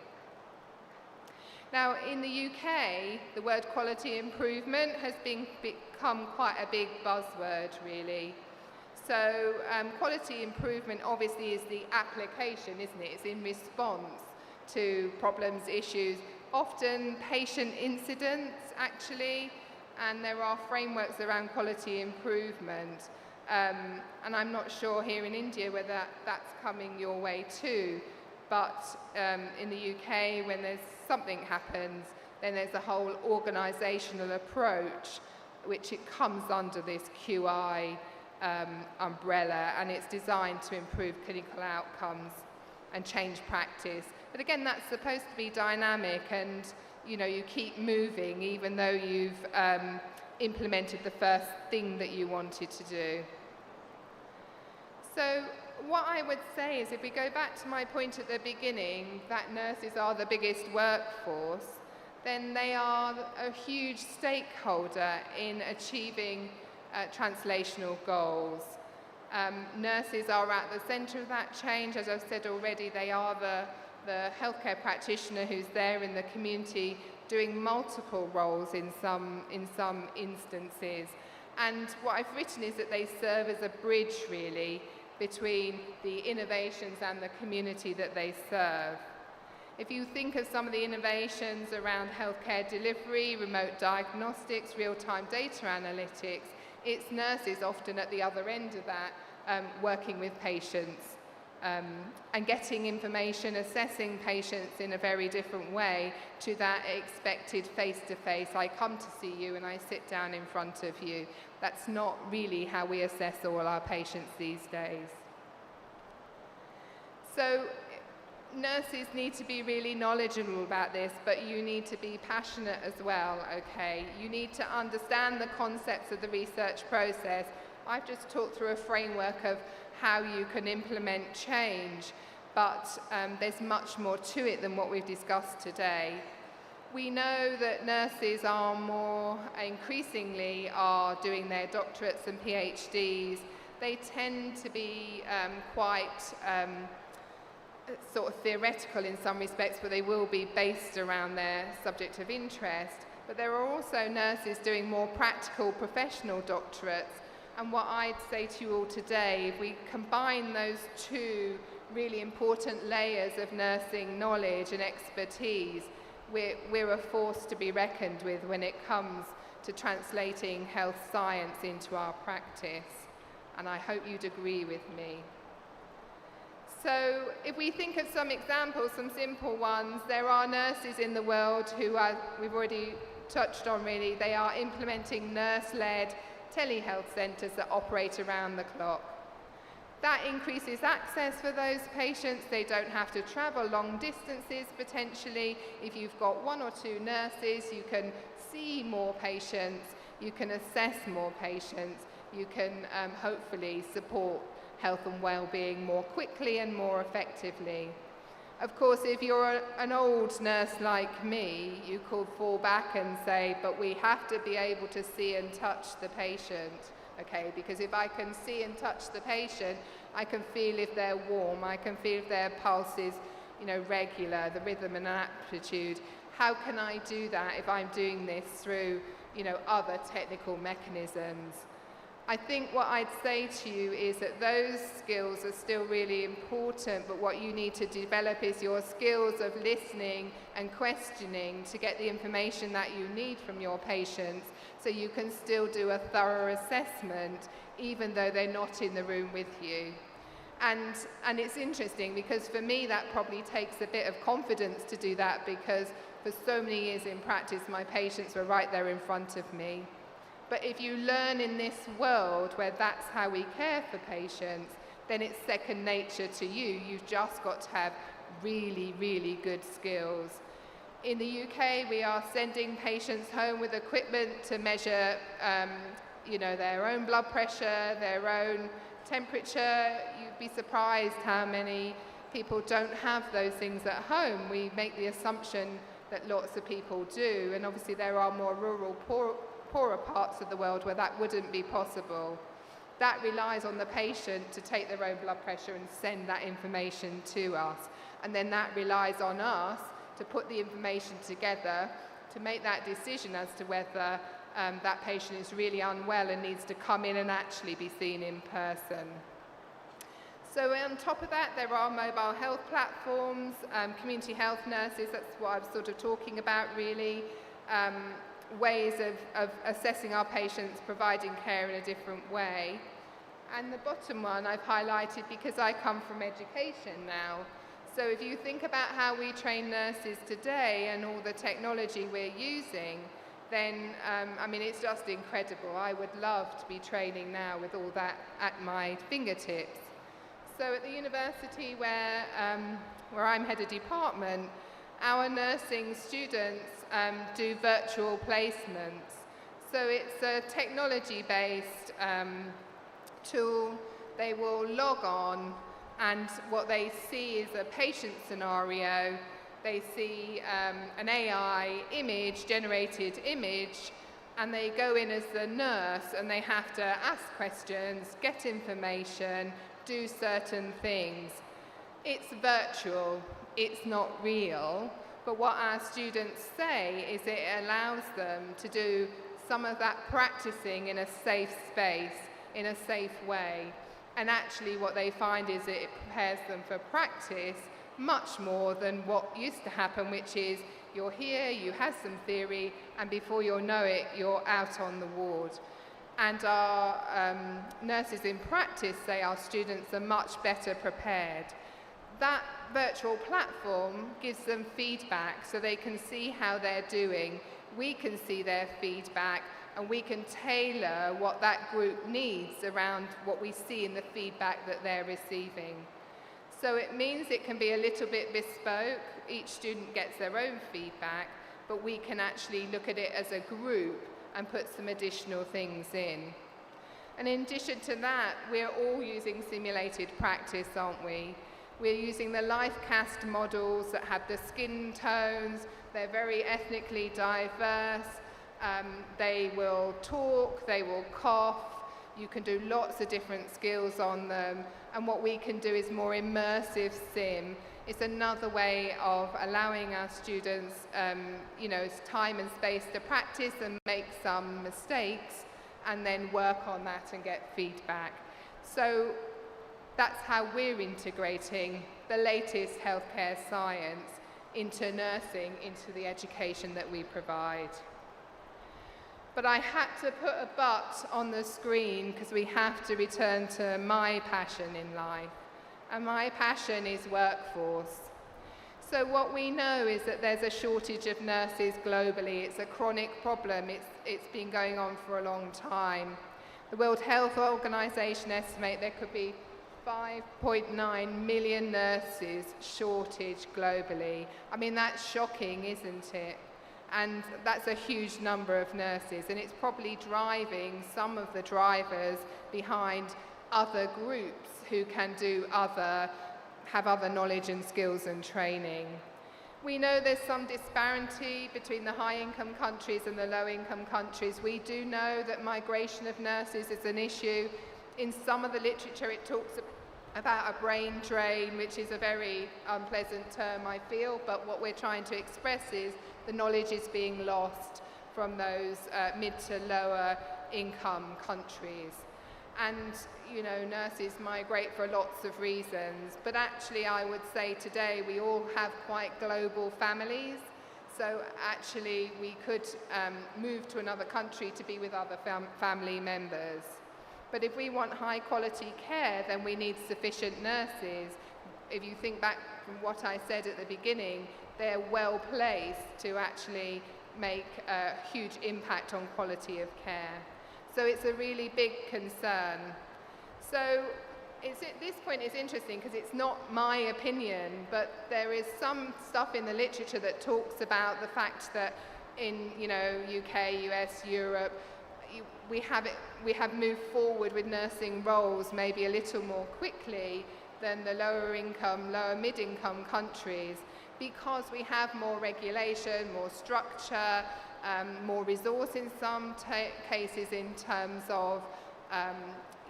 S6: Now, in the UK, the word quality improvement has become quite a big buzzword, really. So quality improvement obviously is the application, isn't it? It's in response to problems, issues, often patient incidents, actually, and there are frameworks around quality improvement. And I'm not sure here in India whether that's coming your way too, but in the UK, when there's something happens, then there's a whole organisational approach, which it comes under this QI umbrella, and it's designed to improve clinical outcomes and change practice. But again, that's supposed to be dynamic, and you keep moving even though you've implemented the first thing that you wanted to do. So what I would say is, if we go back to my point at the beginning, that nurses are the biggest workforce, then they are a huge stakeholder in achieving translational goals. Nurses are at the centre of that change. As I've said already, they are the healthcare practitioner who's there in the community doing multiple roles in some instances. And what I've written is that they serve as a bridge, really, between the innovations and the community that they serve. If you think of some of the innovations around healthcare delivery, remote diagnostics, real-time data analytics, it's nurses often at the other end of that, working with patients and getting information, assessing patients in a very different way to that expected face-to-face. I come to see you and I sit down in front of you. That's not really how we assess all our patients these days. So nurses need to be really knowledgeable about this, but you need to be passionate as well, okay? You need to understand the concepts of the research process. I've just talked through a framework of how you can implement change, but there's much more to it than what we've discussed today. We know that nurses are increasingly doing their doctorates and PhDs. They tend to be quite sort of theoretical in some respects, but they will be based around their subject of interest. But there are also nurses doing more practical professional doctorates. And what I'd say to you all today, if we combine those two really important layers of nursing knowledge and expertise, we're a force to be reckoned with when it comes to translating health science into our practice. And I hope you'd agree with me. So if we think of some examples, some simple ones, there are nurses in the world who we've already touched on really, they are implementing nurse-led telehealth centres that operate around the clock. That increases access for those patients. They don't have to travel long distances potentially. If you've got one or two nurses, you can see more patients, you can assess more patients, you can hopefully support health and well-being more quickly and more effectively. Of course, if you're an old nurse like me, you could fall back and say, but we have to be able to see and touch the patient, okay? Because if I can see and touch the patient, I can feel if they're warm, I can feel if their pulse is, regular, the rhythm and amplitude. How can I do that if I'm doing this through, other technical mechanisms? I think what I'd say to you is that those skills are still really important, but what you need to develop is your skills of listening and questioning to get the information that you need from your patients so you can still do a thorough assessment even though they're not in the room with you. And it's interesting because for me that probably takes a bit of confidence to do that because for so many years in practice my patients were right there in front of me. But if you learn in this world where that's how we care for patients, then it's second nature to you. You've just got to have really, really good skills. In the UK, we are sending patients home with equipment to measure, their own blood pressure, their own temperature. You'd be surprised how many people don't have those things at home. We make the assumption that lots of people do, and obviously there are more rural, poorer parts of the world where that wouldn't be possible. That relies on the patient to take their own blood pressure and send that information to us. And then that relies on us to put the information together to make that decision as to whether that patient is really unwell and needs to come in and actually be seen in person. So on top of that, there are mobile health platforms, community health nurses, that's what I was sort of talking about really, ways of assessing our patients, providing care in a different way. And the bottom one I've highlighted because I come from education now. So if you think about how we train nurses today and all the technology we're using, then, it's just incredible. I would love to be training now with all that at my fingertips. So at the university where I'm head of department, our nursing students do virtual placements. So it's a technology-based tool. They will log on and what they see is a patient scenario. They see an AI image, generated image and they go in as the nurse and they have to ask questions, get information, do certain things. It's virtual, it's not real, but what our students say is it allows them to do some of that practicing in a safe space, in a safe way. And actually what they find is it prepares them for practice much more than what used to happen, which is you're here, you have some theory, and before you know it, you're out on the ward. And our nurses in practice say our students are much better prepared. That virtual platform gives them feedback so they can see how they're doing. We can see their feedback, and we can tailor what that group needs around what we see in the feedback that they're receiving. So it means it can be a little bit bespoke. Each student gets their own feedback, but we can actually look at it as a group and put some additional things in. And in addition to that, we're all using simulated practice, aren't we? We're using the life cast models that have the skin tones. They're very ethnically diverse. They will talk, they will cough. You can do lots of different skills on them. And what we can do is more immersive sim. It's another way of allowing our students, time and space to practice and make some mistakes, and then work on that and get feedback. So that's how we're integrating the latest healthcare science into nursing, into the education that we provide. But I had to put a but on the screen because we have to return to my passion in life. And my passion is workforce. So what we know is that there's a shortage of nurses globally. It's a chronic problem. It's been going on for a long time. The World Health Organization estimates there could be 5.9 million nurses shortage globally. I mean, that's shocking, isn't it? And that's a huge number of nurses, and it's probably driving some of the drivers behind other groups who can have other knowledge and skills and training. We know there's some disparity between the high-income countries and the low-income countries. We do know that migration of nurses is an issue. In some of the literature, it talks about a brain drain, which is a very unpleasant term, I feel, but what we're trying to express is the knowledge is being lost from those mid to lower income countries. And, nurses migrate for lots of reasons, but actually I would say today we all have quite global families, so actually we could move to another country to be with other family members. But if we want high quality care, then we need sufficient nurses. If you think back from what I said at the beginning, they're well placed to actually make a huge impact on quality of care. So it's a really big concern. So at this point it's interesting because it's not my opinion, but there is some stuff in the literature that talks about the fact that in UK, US, Europe, we have moved forward with nursing roles maybe a little more quickly than the lower income, lower mid-income countries, because we have more regulation, more structure, more resource in some cases in terms of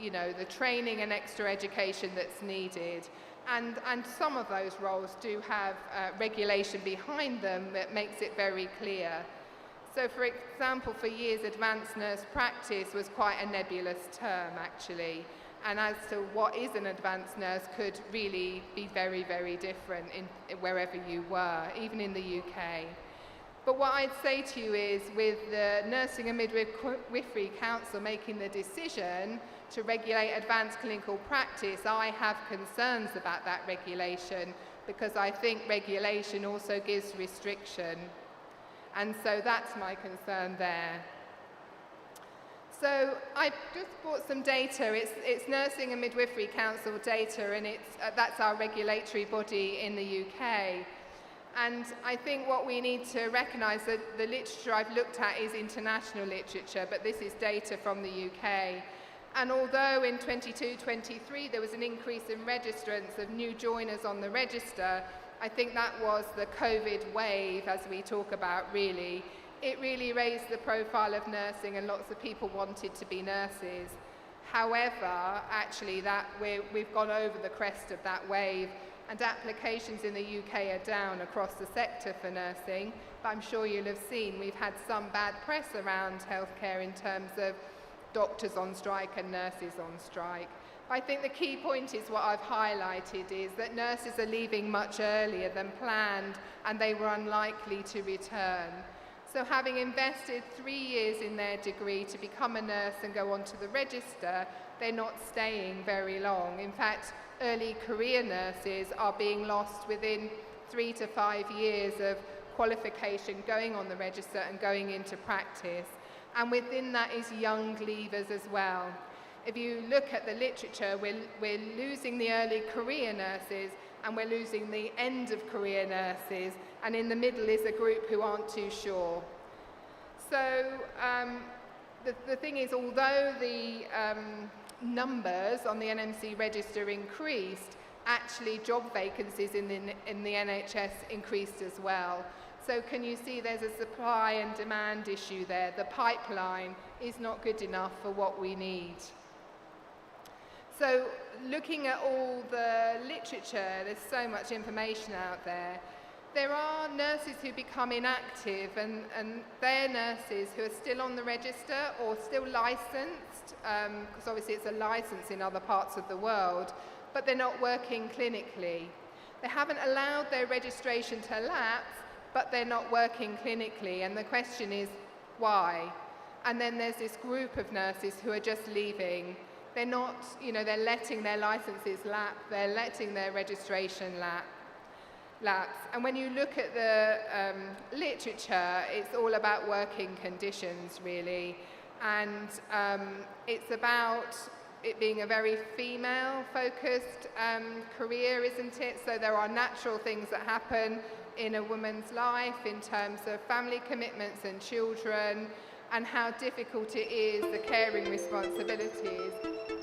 S6: the training and extra education that's needed. And some of those roles do have regulation behind them that makes it very clear. So for example, for years, advanced nurse practice was quite a nebulous term, actually. And as to what is an advanced nurse could really be very, very different wherever you were, even in the UK. But what I'd say to you is, with the Nursing and Midwifery Council making the decision to regulate advanced clinical practice, I have concerns about that regulation, because I think regulation also gives restriction. And so that's my concern there. So I just brought some data. It's Nursing and Midwifery Council data, and that's our regulatory body in the UK. And I think what we need to recognise that the literature I've looked at is international literature, but this is data from the UK. And although in 22-23 there was an increase in registrants of new joiners on the register, I think that was the COVID wave, as we talk about, really. it really raised the profile of nursing and lots of people wanted to be nurses. However, actually we've gone over the crest of that wave, and applications in the UK are down across the sector for nursing, but I'm sure you'll have seen we've had some bad press around healthcare in terms of doctors on strike and nurses on strike. But I think the key point is what I've highlighted is that nurses are leaving much earlier than planned and they were unlikely to return. So having invested 3 years in their degree to become a nurse and go onto the register, they're not staying very long. In fact, early career nurses are being lost within 3 to 5 years of qualification, going on the register and going into practice. And within that is young leavers as well. If you look at the literature, we're losing the early career nurses and we're losing the end of career nurses, and in the middle is a group who aren't too sure. So the thing is, although the numbers on the NMC register increased, actually job vacancies in the NHS increased as well. So can you see there's a supply and demand issue there? The pipeline is not good enough for what we need. So looking at all the literature, there's so much information out there. There are nurses who become inactive, and they're nurses who are still on the register or still licensed, because obviously it's a license in other parts of the world, but they're not working clinically. They haven't allowed their registration to lapse, but they're not working clinically, and the question is, why? And then there's this group of nurses who are just leaving. They're not, they're letting their licenses lapse, they're letting their registration lapse. And when you look at the literature, it's all about working conditions, really. And it's about it being a very female-focused career, isn't it? So there are natural things that happen in a woman's life in terms of family commitments and children, and how difficult it is, the caring responsibilities,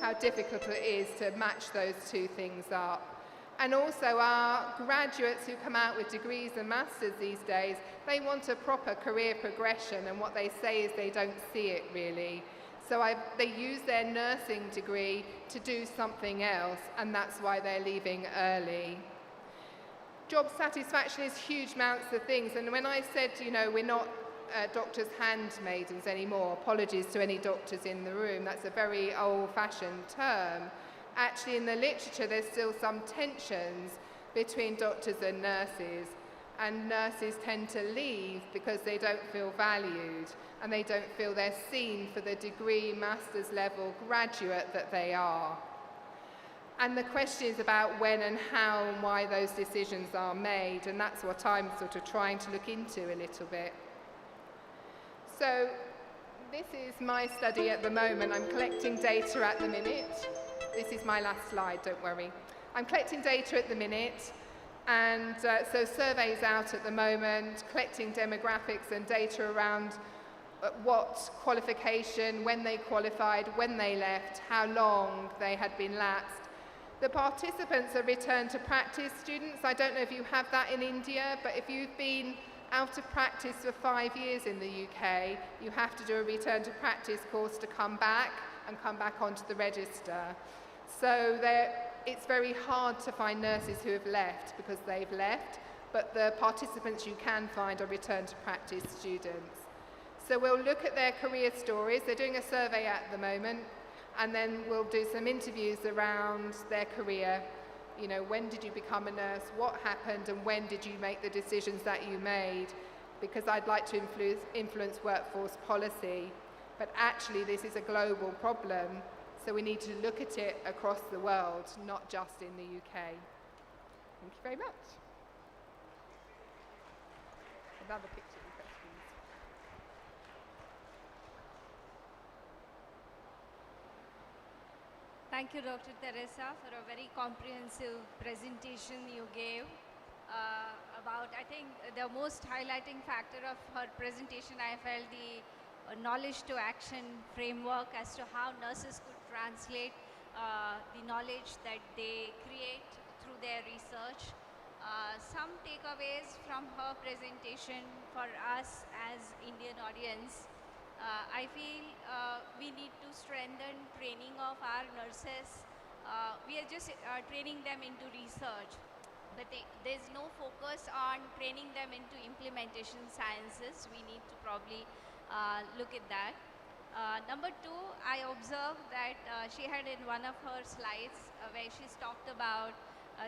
S6: how difficult it is to match those two things up. And also our graduates who come out with degrees and masters these days, they want a proper career progression, and what they say is they don't see it really. So they use their nursing degree to do something else, and that's why they're leaving early. Job satisfaction is huge amounts of things, and when I said, we're not doctors' handmaidens anymore, apologies to any doctors in the room, that's a very old-fashioned term. Actually, in the literature, there's still some tensions between doctors and nurses tend to leave because they don't feel valued, and they don't feel they're seen for the degree, master's level graduate that they are. And the question is about when and how and why those decisions are made, and that's what I'm sort of trying to look into a little bit. So this is my study at the moment. I'm collecting data at the minute. This is my last slide, don't worry. I'm collecting data at the minute, and so surveys out at the moment, collecting demographics and data around what qualification, when they qualified, when they left, how long they had been lapsed. The participants are return to practice students. I don't know if you have that in India, but if you've been out of practice for 5 years in the UK, you have to do a return to practice course to come back and come back onto the register. So it's very hard to find nurses who have left because they've left, but the participants you can find are return to practice students. So we'll look at their career stories. They're doing a survey at the moment, and then we'll do some interviews around their career. When did you become a nurse? What happened? And when did you make the decisions that you made? Because I'd like to influence workforce policy. But actually, this is a global problem. So we need to look at it across the world, not just in the UK. Thank you very much. Another picture.
S3: Thank you, Dr. Teresa, for a very comprehensive presentation you gave about, I think, the most highlighting factor of her presentation, I felt the knowledge to action framework as to how nurses could translate the knowledge that they create through their research. Some takeaways from her presentation for us as Indian audience. I feel we need to strengthen training of our nurses. We are just training them into research, but there's no focus on training them into implementation sciences. We need to probably look at that. Number two, I observed that she had in one of her slides where she's talked about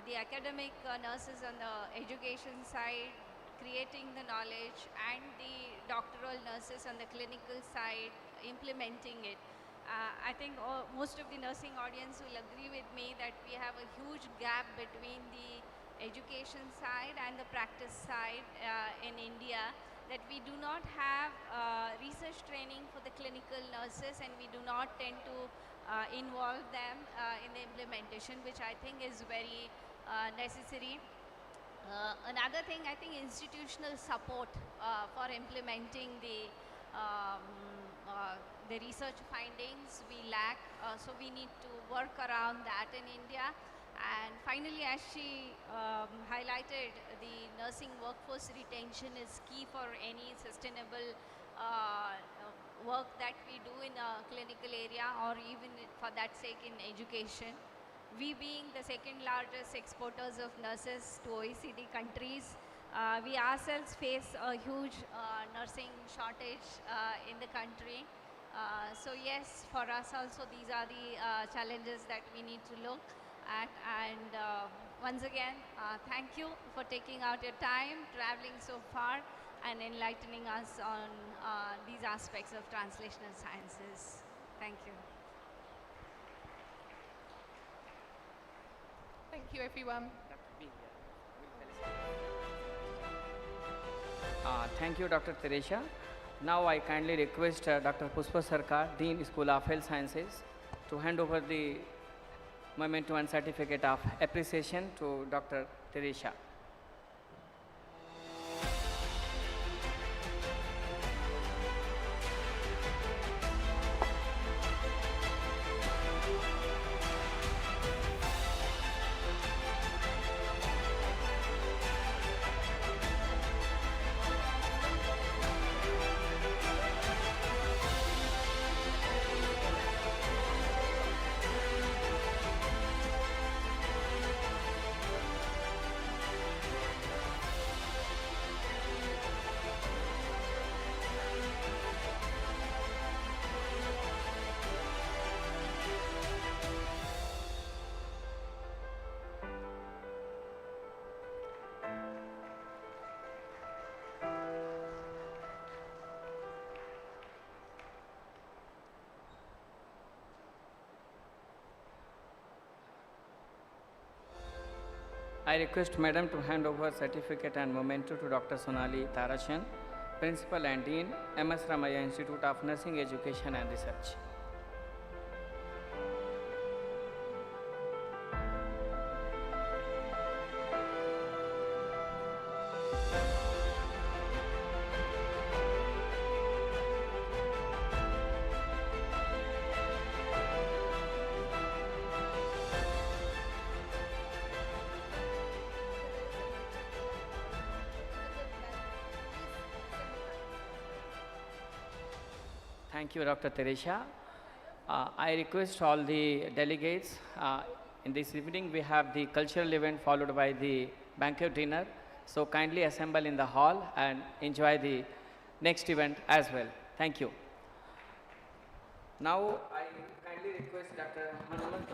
S3: the academic nurses on the education side creating the knowledge and the doctoral nurses on the clinical side implementing it. I think most of the nursing audience will agree with me that we have a huge gap between the education side and the practice side in India, that we do not have research training for the clinical nurses, and we do not tend to involve them in the implementation, which I think is very necessary. Another thing, I think institutional support for implementing the research findings we lack, so we need to work around that in India. And finally, as she highlighted, the nursing workforce retention is key for any sustainable work that we do in a clinical area, or even for that sake in education. We being the second largest exporters of nurses to OECD countries, we ourselves face a huge nursing shortage in the country. So yes, for us also these are the challenges that we need to look at. And once again, thank you for taking out your time, traveling so far, and enlightening us on these aspects of translational sciences. Thank you.
S6: Thank you, everyone.
S4: Thank you, Dr. Teresha. Now I kindly request Dr. Pushpa Sarkar, Dean, School of Health Sciences, to hand over the memento and certificate of appreciation to Dr. Teresha. I request Madam to hand over certificate and memento to Dr. Sonali Tarachan, Principal and Dean, MS Ramaya Institute of Nursing Education and Research. Thank you, Dr. Teresha. I request all the delegates. In this evening, we have the cultural event followed by the banquet dinner. So kindly assemble in the hall and enjoy the next event as well. Thank you. Now, I kindly request Dr. Hanuman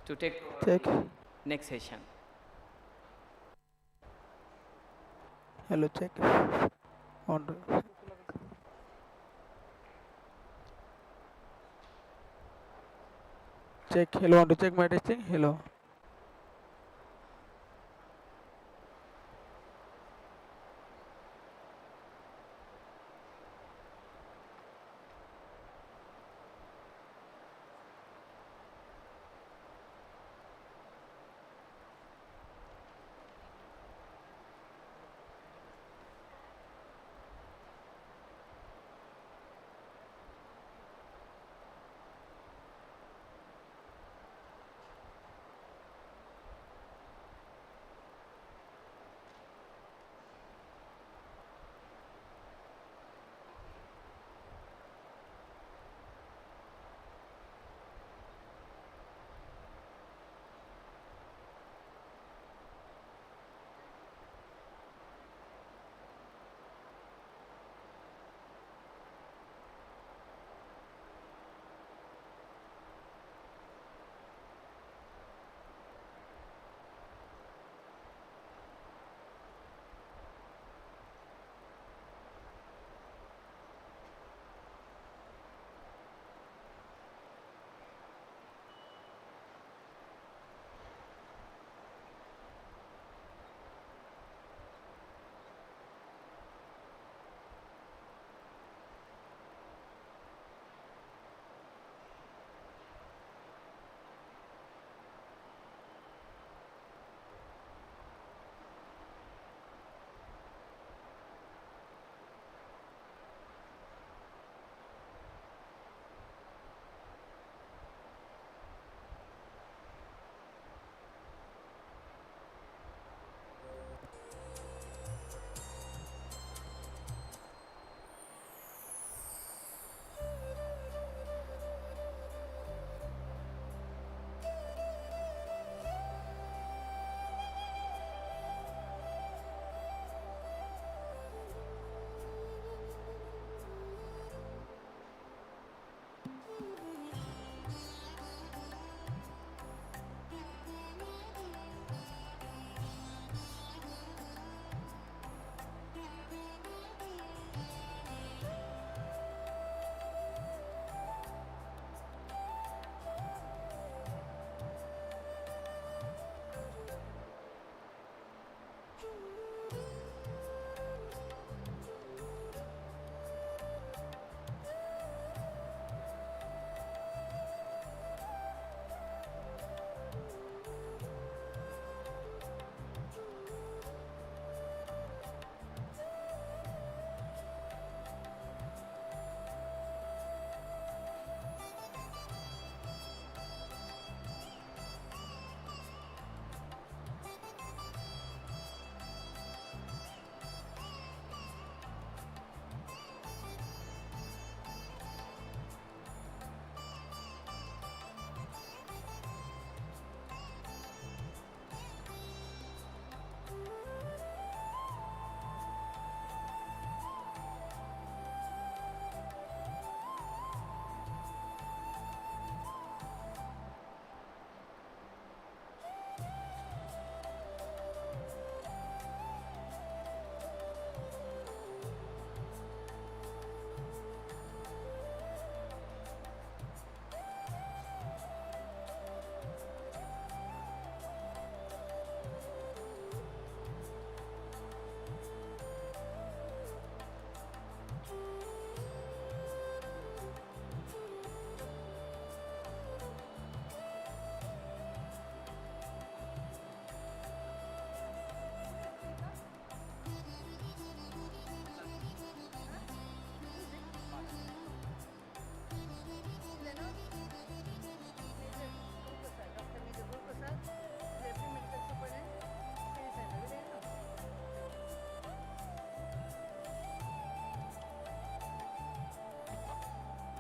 S4: to take over the next session.
S7: Hello, check. On. Check. Hello, want to check my testing? Hello.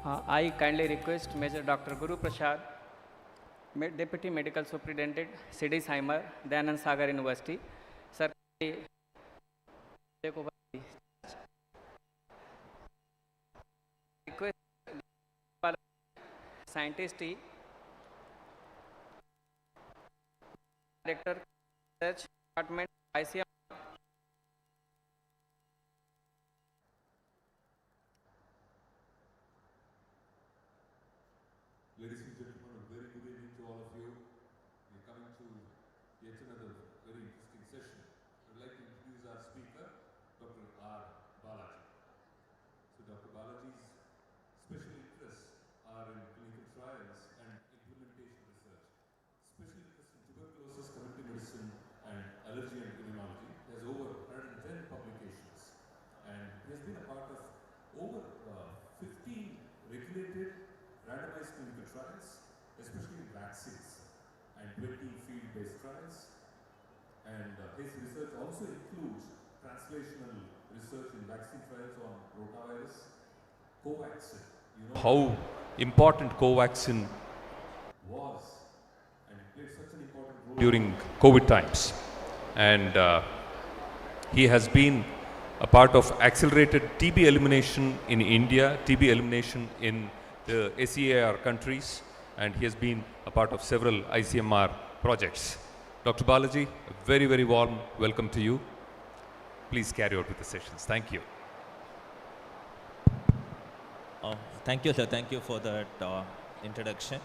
S4: I kindly request Major Dr. Guru Prasad, Deputy Medical Superintendent, CD Saimer, Dayananda Sagar University. Sir, take over the request scientist, Director, Research Department, ICM.
S8: Ladies and gentlemen, a very good evening to all of you. We're coming to yet another very interesting session. I'd like to introduce our speaker, Dr. R. Balaji. So Dr. Balaji's special interests are in clinical trials and implementation research. Special interest in tuberculosis, community medicine, and allergy and immunology. He has over 110 publications, and he has been a part of over 15 regulated randomized clinical trials, especially in vaccines, and 20 field-based trials. And his research also includes translational research in vaccine trials on rotavirus, Covaxin. You know how important Covaxin was, and it played such an important role during COVID times. And he has been a part of accelerated TB elimination in India, TB elimination in the SEAR countries, and he has been a part of several ICMR projects. Dr. Balaji, a very, very warm welcome to you. Please carry out with the sessions. Thank you.
S10: Thank you, sir. Thank you for that introduction.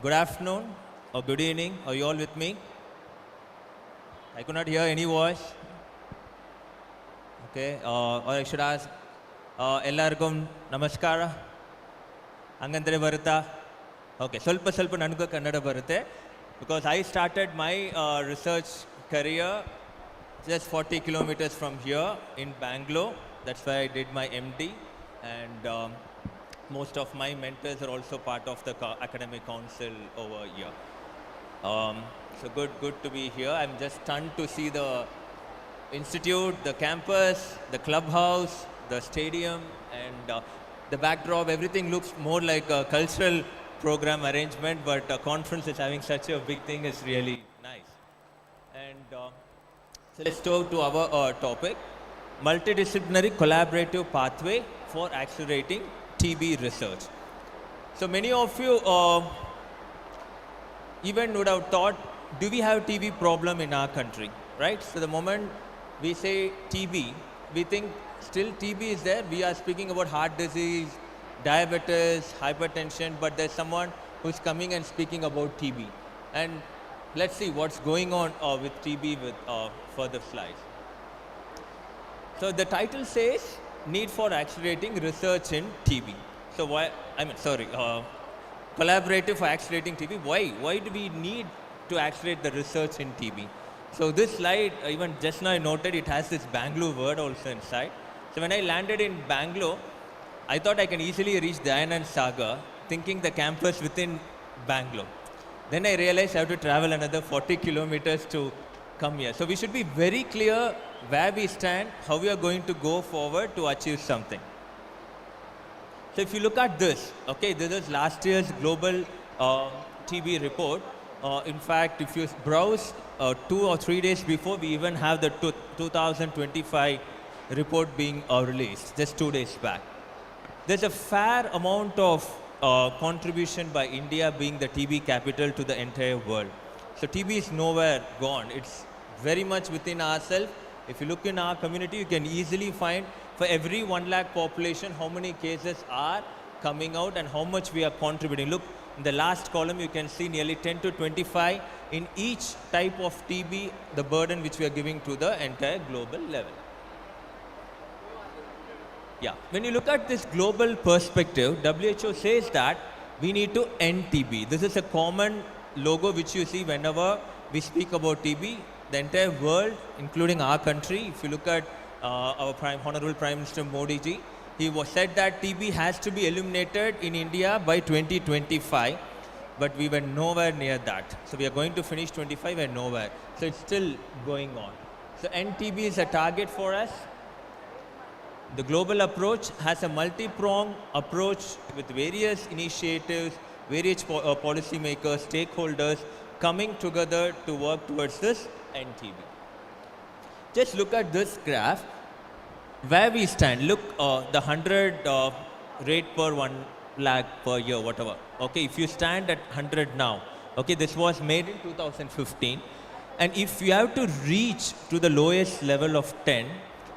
S10: Good afternoon or good evening. Are you all with me? I could not hear any voice. Okay, or I should ask, ಎಲ್ಲರಿಗೂ ನಮಸ್ಕಾರ. ಹಂಗಂದ್ರೆ ಬರುತ್ತಾ? Okay, ಸ್ವಲ್ಪ ನನಗೂ ಕನ್ನಡ ಬರುತ್ತೆ. Because I started my research career just 40 kilometers from here in Bangalore. That's where I did my MD, and most of my mentors are also part of the academic council over here. So good to be here. I'm just stunned to see the institute, the campus, the clubhouse, the stadium, and the backdrop. Everything looks more like a cultural program arrangement, but a conference is having such a big thing is really nice. And so let's go to our topic, multidisciplinary collaborative pathway for accelerating TB research. So many of you even would have thought, do we have TB problem in our country, right? So the moment we say TB, we think still TB is there. We are speaking about heart disease, diabetes, hypertension, but there's someone who's coming and speaking about TB. And let's see what's going on with TB with further slides. So the title says, need for accelerating research in TB. So why, collaborative for accelerating TB. Why do we need to accelerate the research in TB? So this slide, even just now I noted it has this Bangalore word also inside. So when I landed in Bangalore, I thought I can easily reach Dayananda Sagar, thinking the campus within Bangalore. Then I realized I have to travel another 40 kilometers to come here. So we should be very clear where we stand, how we are going to go forward to achieve something. So if you look at this, okay, this is last year's global TB report. In fact, if you browse 2 or 3 days before, we even have the 2025 report being released, just 2 days back. There's a fair amount of contribution by India being the TB capital to the entire world. So TB is nowhere gone. It's very much within ourselves. If you look in our community, you can easily find for every 1 lakh population, how many cases are coming out and how much we are contributing. Look, in the last column, you can see nearly 10 to 25 in each type of TB, the burden which we are giving to the entire global level. Yeah, when you look at this global perspective, WHO says that we need to end TB. This is a common logo which you see whenever we speak about TB. The entire world, including our country, if you look at our Honorable Prime Minister Modi ji, he said that TB has to be eliminated in India by 2025, but we were nowhere near that. So we are going to finish 25 and nowhere. So it's still going on. So NTB is a target for us. The global approach has a multi-pronged approach with various initiatives, various policymakers, stakeholders coming together to work towards this end TB. Just look at this graph, where we stand. Look, the 100 rate per 1 lakh per year, whatever. Okay, if you stand at 100 now, okay, this was made in 2015. And if you have to reach to the lowest level of 10,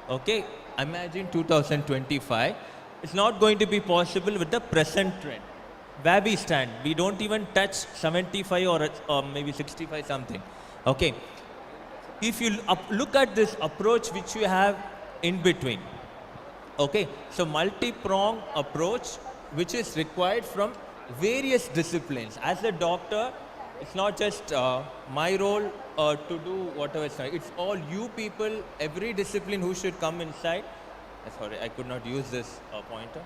S10: okay, imagine 2025, it's not going to be possible with the present trend. Where we stand, we don't even touch 75 or maybe 65 something. Okay, if you look at this approach which you have in between, okay, so multi-pronged approach which is required from various disciplines. As a doctor, it's not just my role to do whatever is right. It's all you people, every discipline who should come inside. Sorry, I could not use this pointer.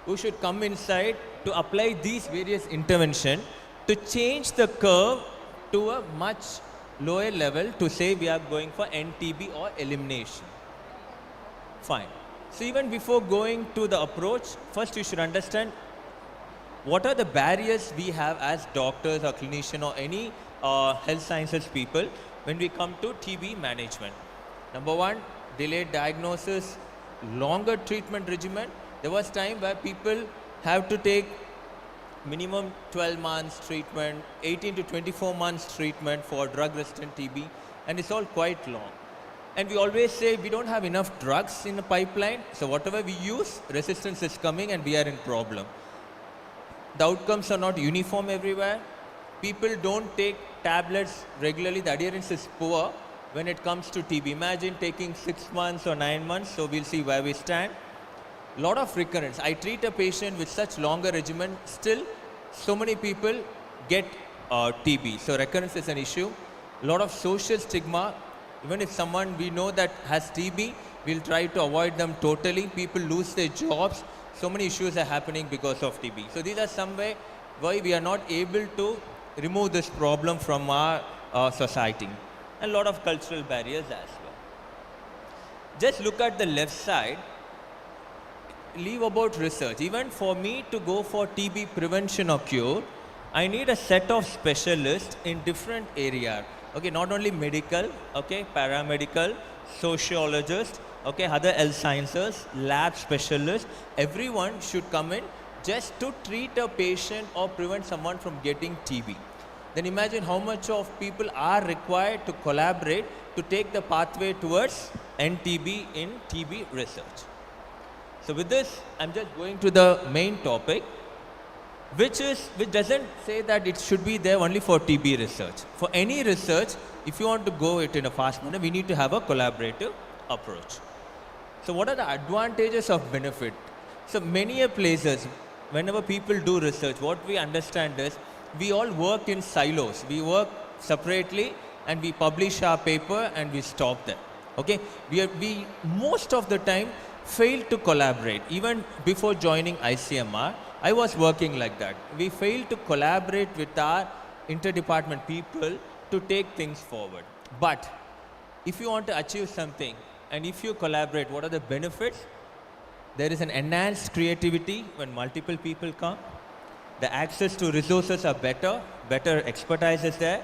S10: Who should come inside to apply these various interventions to change the curve to a much lower level to say we are going for NTB or elimination. Fine. So even before going to the approach, first you should understand what are the barriers we have as doctors or clinicians or any health sciences people when we come to TB management. Number one, delayed diagnosis, longer treatment regimen. There was time where people have to take minimum 12 months treatment, 18 to 24 months treatment for drug-resistant TB, and it's all quite long. And we always say we don't have enough drugs in the pipeline, so whatever we use, resistance is coming and we are in problem. The outcomes are not uniform everywhere. People don't take tablets regularly. The adherence is poor when it comes to TB. Imagine taking 6 months or 9 months, so we'll see where we stand. Lot of recurrence. I treat a patient with such longer regimen, still so many people get TB. So recurrence is an issue. Lot of social stigma. Even if someone we know that has TB, we'll try to avoid them totally. People lose their jobs. So many issues are happening because of TB. So these are some way why we are not able to remove this problem from our society. And a lot of cultural barriers as well. Just look at the left side. Leave about research. Even for me to go for TB prevention or cure, I need a set of specialists in different areas. Okay, not only medical, okay, paramedical, sociologist, okay, other health sciences, lab specialists, everyone should come in just to treat a patient or prevent someone from getting TB. Then imagine how much of people are required to collaborate to take the pathway towards NTB in TB research. So with this, I'm just going to the main topic, which doesn't say that it should be there only for TB research. For any research, if you want to go it in a fast manner, we need to have a collaborative approach. So what are the advantages of benefit? So many places, whenever people do research, what we understand is we all work in silos. We work separately and we publish our paper and we stop there. Okay? We most of the time fail to collaborate. Even before joining ICMR, I was working like that. We failed to collaborate with our interdepartment people to take things forward. But if you want to achieve something and if you collaborate, what are the benefits? There is an enhanced creativity when multiple people come. The access to resources are better expertise is there.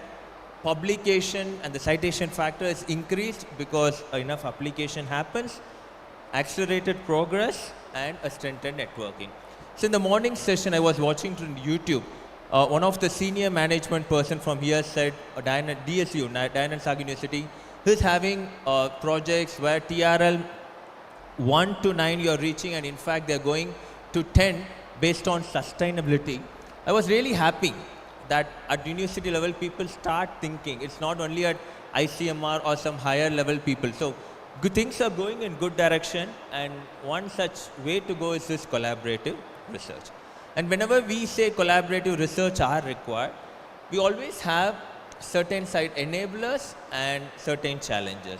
S10: Publication and the citation factor is increased because enough application happens. Accelerated progress and a strengthened networking. So in the morning session, I was watching on YouTube. One of the senior management person from here said, DSU, Dayananda Sagar University, is having projects where TRL 1 to 9 you're reaching, and in fact they're going to 10 based on sustainability. I was really happy that at university level people start thinking. It's not only at ICMR or some higher level people. So good things are going in good direction, and one such way to go is this collaborative research. And whenever we say collaborative research are required, we always have certain side enablers and certain challenges.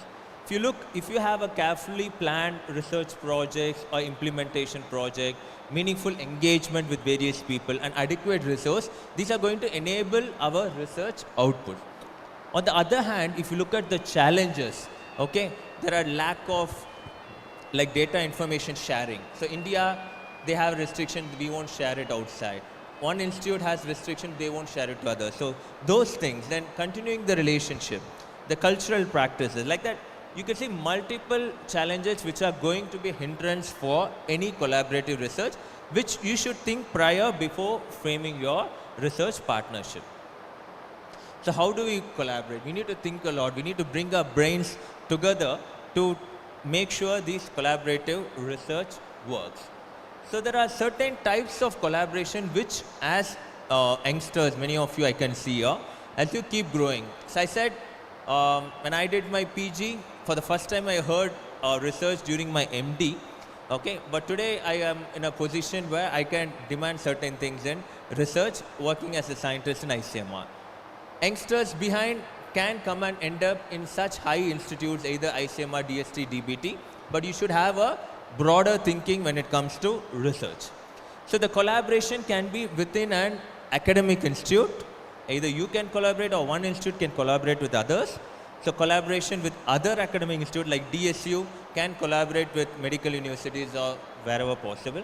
S10: If you have a carefully planned research projects or implementation project, meaningful engagement with various people and adequate resource, these are going to enable our research output. On the other hand, if you look at the challenges, okay, there are lack of like data information sharing. So India, they have restrictions, we won't share it outside. One institute has restrictions, they won't share it to others. So those things, then continuing the relationship, the cultural practices, like that, you can see multiple challenges which are going to be hindrance for any collaborative research, which you should think prior before framing your research partnership. So how do we collaborate? We need to think a lot. We need to bring our brains together to make sure this collaborative research works. So there are certain types of collaboration which as youngsters, many of you I can see here, as you keep growing. So I said, when I did my PG, for the first time I heard research during my MD. Okay, but today I am in a position where I can demand certain things in research, working as a scientist in ICMR. Youngsters behind can come and end up in such high institutes, either ICMR, DST, DBT, but you should have a broader thinking when it comes to research. So the collaboration can be within an academic institute. Either you can collaborate or one institute can collaborate with others. So collaboration with other academic institutes like DSU can collaborate with medical universities or wherever possible.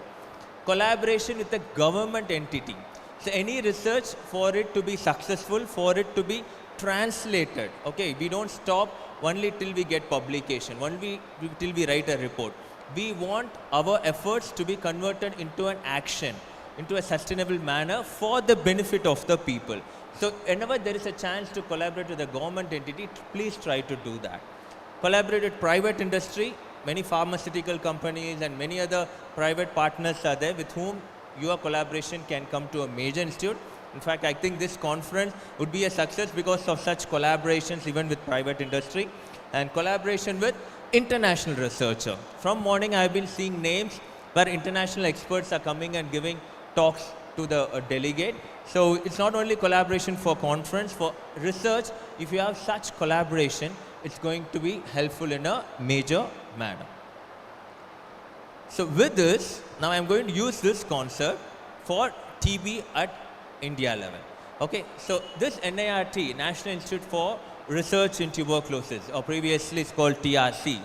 S10: Collaboration with a government entity. So any research, for it to be successful, for it to be translated, okay, we don't stop only till we get publication, only till we write a report. We want our efforts to be converted into an action, into a sustainable manner for the benefit of the people. So whenever there is a chance to collaborate with a government entity, please try to do that. Collaborate with private industry. Many pharmaceutical companies and many other private partners are there with whom your collaboration can come to a major institute. In fact, I think this conference would be a success because of such collaborations even with private industry and collaboration with international researcher. From morning I have been seeing names where international experts are coming and giving talks to the delegate. So it's not only collaboration for conference, for research, if you have such collaboration, it's going to be helpful in a major manner. So with this, now I'm going to use this concept for TB at India level. Okay, so this NIRT, National Institute for Research in Tuberculosis, or previously it's called TRC.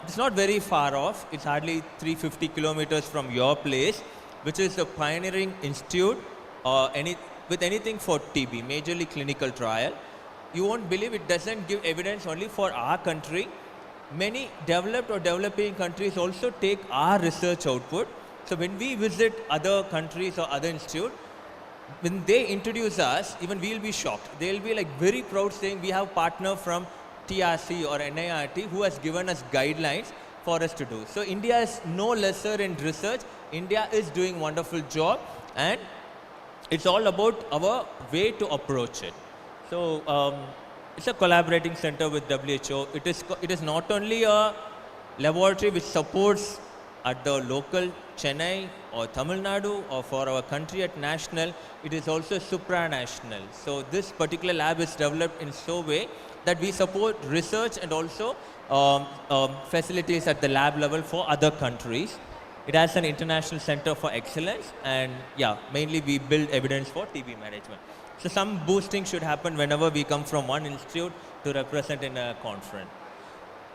S10: It's not very far off. It's hardly 350 kilometers from your place, which is a pioneering institute with anything for TB, majorly clinical trial. You won't believe it doesn't give evidence only for our country. Many developed or developing countries also take our research output. So when we visit other countries or other institutes, when they introduce us, even we'll be shocked. They'll be like very proud saying we have partner from TRC or NIRT who has given us guidelines for us to do. So India is no lesser in research. India is doing wonderful job and it's all about our way to approach it. So it's a collaborating center with WHO. It is not only a laboratory which supports at the local Chennai or Tamil Nadu or for our country at national, it is also supranational. So this particular lab is developed in so way that we support research and also facilities at the lab level for other countries. It has an international center for excellence and yeah, mainly we build evidence for TB management. So some boosting should happen whenever we come from one institute to represent in a conference.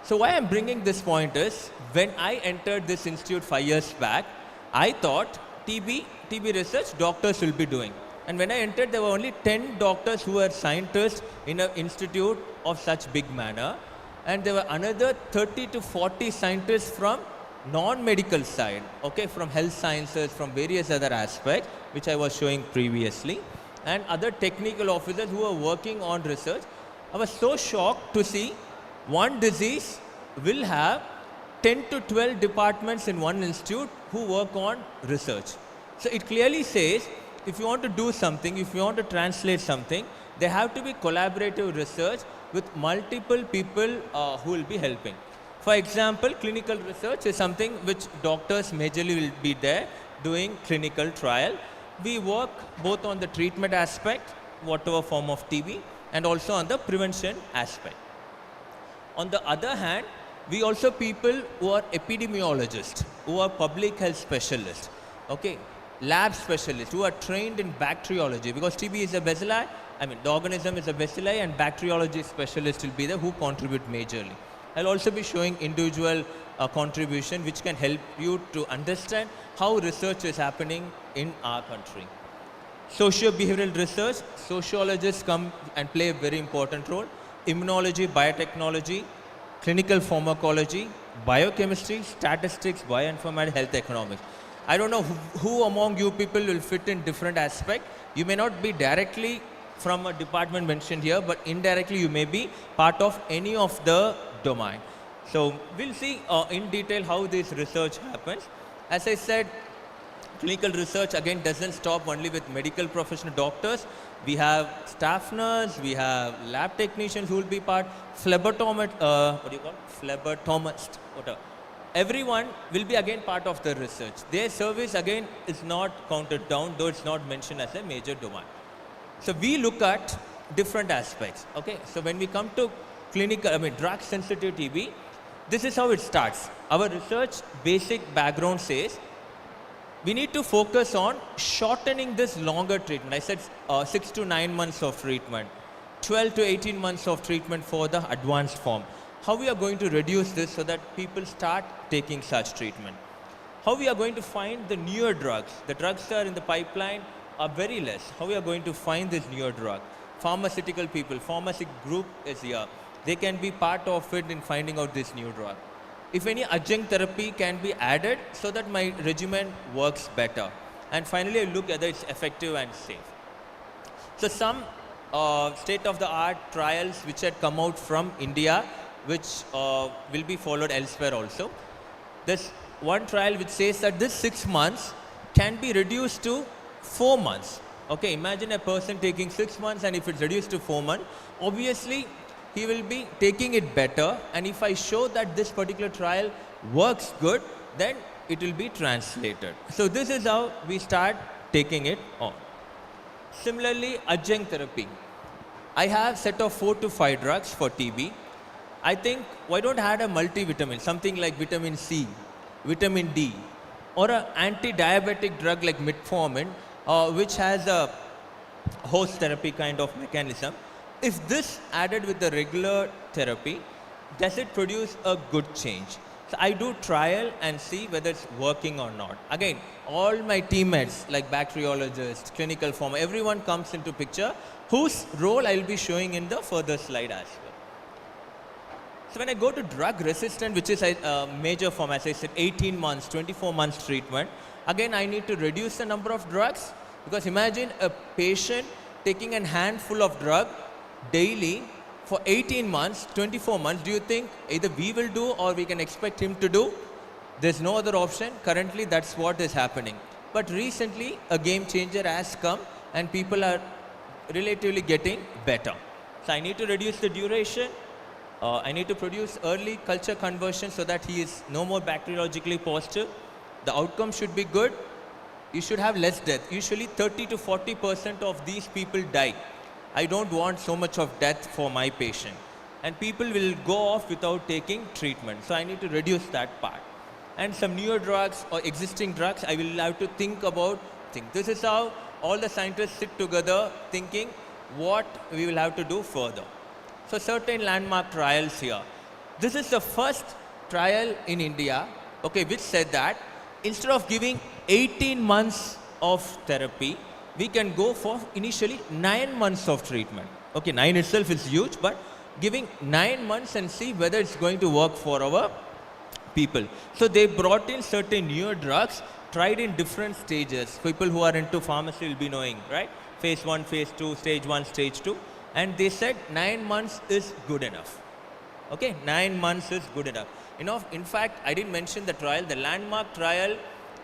S10: So why I'm bringing this point is, when I entered this institute 5 years back, I thought TB research doctors will be doing. And when I entered, there were only 10 doctors who were scientists in an institute of such big manner. And there were another 30 to 40 scientists from non-medical side, okay, from health sciences, from various other aspects, which I was showing previously, and other technical officers who were working on research. I was so shocked to see one disease will have 10 to 12 departments in one institute who work on research. So it clearly says, if you want to do something, if you want to translate something, there have to be collaborative research with multiple people who will be helping. For example, clinical research is something which doctors majorly will be there doing clinical trial. We work both on the treatment aspect, whatever form of TB, and also on the prevention aspect. On the other hand, we also people who are epidemiologists, who are public health specialists, okay, lab specialists who are trained in bacteriology, because TB is a bacilli, the organism is a bacilli and bacteriology specialists will be there who contribute majorly. I'll also be showing individual contribution which can help you to understand how research is happening in our country. Socio-behavioral research, sociologists come and play a very important role. Immunology, biotechnology, clinical pharmacology, biochemistry, statistics, bioinformatics, health economics. I don't know who among you people will fit in different aspects. You may not be directly from a department mentioned here, but indirectly you may be part of any of the domain. So we'll see in detail how this research happens. As I said, clinical research again doesn't stop only with medical professional doctors. We have staff nurse, we have lab technicians who will be part, phlebotomist, whatever. Everyone will be again part of the research. Their service again is not counted down, though it's not mentioned as a major domain. So we look at different aspects. Okay, so when we come to clinical, drug sensitive TB, this is how it starts. Our research basic background says we need to focus on shortening this longer treatment. I said 6 to 9 months of treatment, 12 to 18 months of treatment for the advanced form. How we are going to reduce this so that people start taking such treatment. How we are going to find the newer drugs. The drugs that are in the pipeline are very less. How we are going to find this newer drug. Pharmaceutical people, pharmacy group is here. They can be part of it in finding out this new drug. If any adjunct therapy can be added so that my regimen works better. And finally, I look whether it's effective and safe. So some state-of-the-art trials which had come out from India, which will be followed elsewhere also. There's one trial which says that this 6 months can be reduced to 4 months. Okay, imagine a person taking 6 months, and if it's reduced to 4 months, obviously he will be taking it better, and if I show that this particular trial works good, then it will be translated. So this is how we start taking it on. Similarly, adjunct therapy. I have set of 4 to 5 drugs for TB. I think why don't I add a multivitamin, something like vitamin C, vitamin D, or an anti-diabetic drug like metformin, which has a host therapy kind of mechanism. If this added with the regular therapy, does it produce a good change? So I do trial and see whether it's working or not. Again, all my teammates like bacteriologists, clinical pharma, everyone comes into picture, whose role I'll be showing in the further slide as well. So when I go to drug resistant, which is a major form, as I said, 18 months, 24 months treatment, again I need to reduce the number of drugs, because imagine a patient taking a handful of drug daily for 18 months, 24 months. Do you think either we will do or we can expect him to do? There's no other option. Currently, that's what is happening. But recently, a game changer has come and people are relatively getting better. So I need to reduce the duration. I need to produce early culture conversion so that he is no more bacteriologically positive. The outcome should be good. You should have less death. Usually 30 to 40% of these people die. I don't want so much of death for my patient. And people will go off without taking treatment. So I need to reduce that part. And some newer drugs or existing drugs, I will have to think about things. This is how all the scientists sit together thinking what we will have to do further. So certain landmark trials here. This is the first trial in India, okay, which said that instead of giving 18 months of therapy, we can go for initially 9 months of treatment. Okay, 9 itself is huge, but giving 9 months and see whether it's going to work for our people. So they brought in certain newer drugs, tried in different stages. People who are into pharmacy will be knowing, right? Phase 1, phase 2, stage 1, stage 2. And they said 9 months is good enough. Okay, 9 months is good enough. You know, in fact, I didn't mention the trial. The landmark trial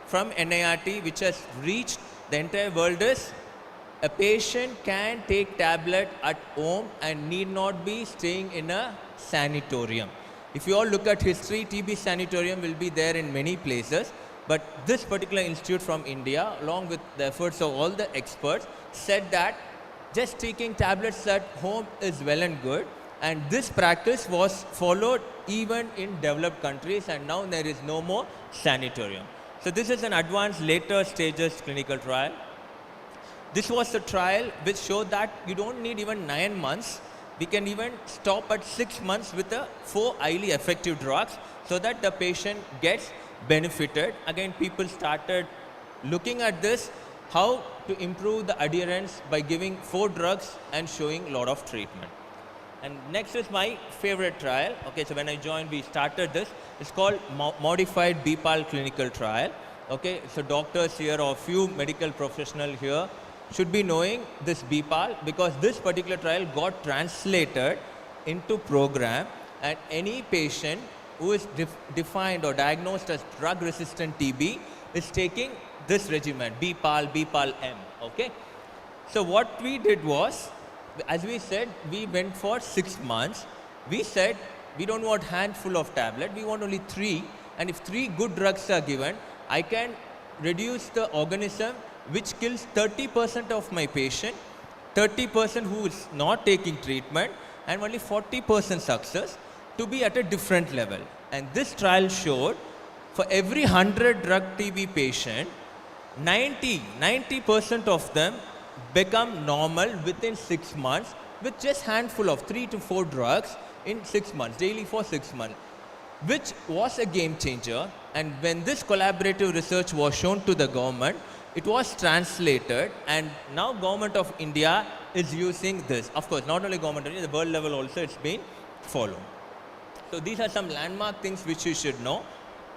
S10: from NIRT, which has reached the entire world, is a patient can take tablet at home and need not be staying in a sanatorium. If you all look at history, TB sanatorium will be there in many places. But this particular institute from India, along with the efforts of all the experts, said that just taking tablets at home is well and good. And this practice was followed even in developed countries, and now there is no more sanatorium. So this is an advanced later stages clinical trial. This was the trial which showed that you don't need even 9 months. we can even stop at 6 months with 4 highly effective drugs so that the patient gets benefited. Again, people started looking at this, how to improve the adherence by giving 4 drugs and showing a lot of treatment. And next is my favorite trial. Okay, so when I joined, we started this. It's called Modified BPAL Clinical Trial. Okay, so doctors here or few medical professionals here should be knowing this BPAL, because this particular trial got translated into program, and any patient who is defined or diagnosed as drug-resistant TB is taking this regimen, BPAL-M. Okay, so what we did was, as we said, we went for 6 months. We said we don't want handful of tablet, we want only 3, and if 3 good drugs are given, I can reduce the organism which kills 30% of my patient, 30% who is not taking treatment, and only 40% success, to be at a different level. And this trial showed for every 100 drug TB patient, 90% of them become normal within 6 months with just handful of 3 to 4 drugs in 6 months, daily for 6 months, which was a game changer. And when this collaborative research was shown to the government, it was translated, and now Government of India is using this. Of course, not only Government of India, the world level also it's been followed. So these are some landmark things which you should know.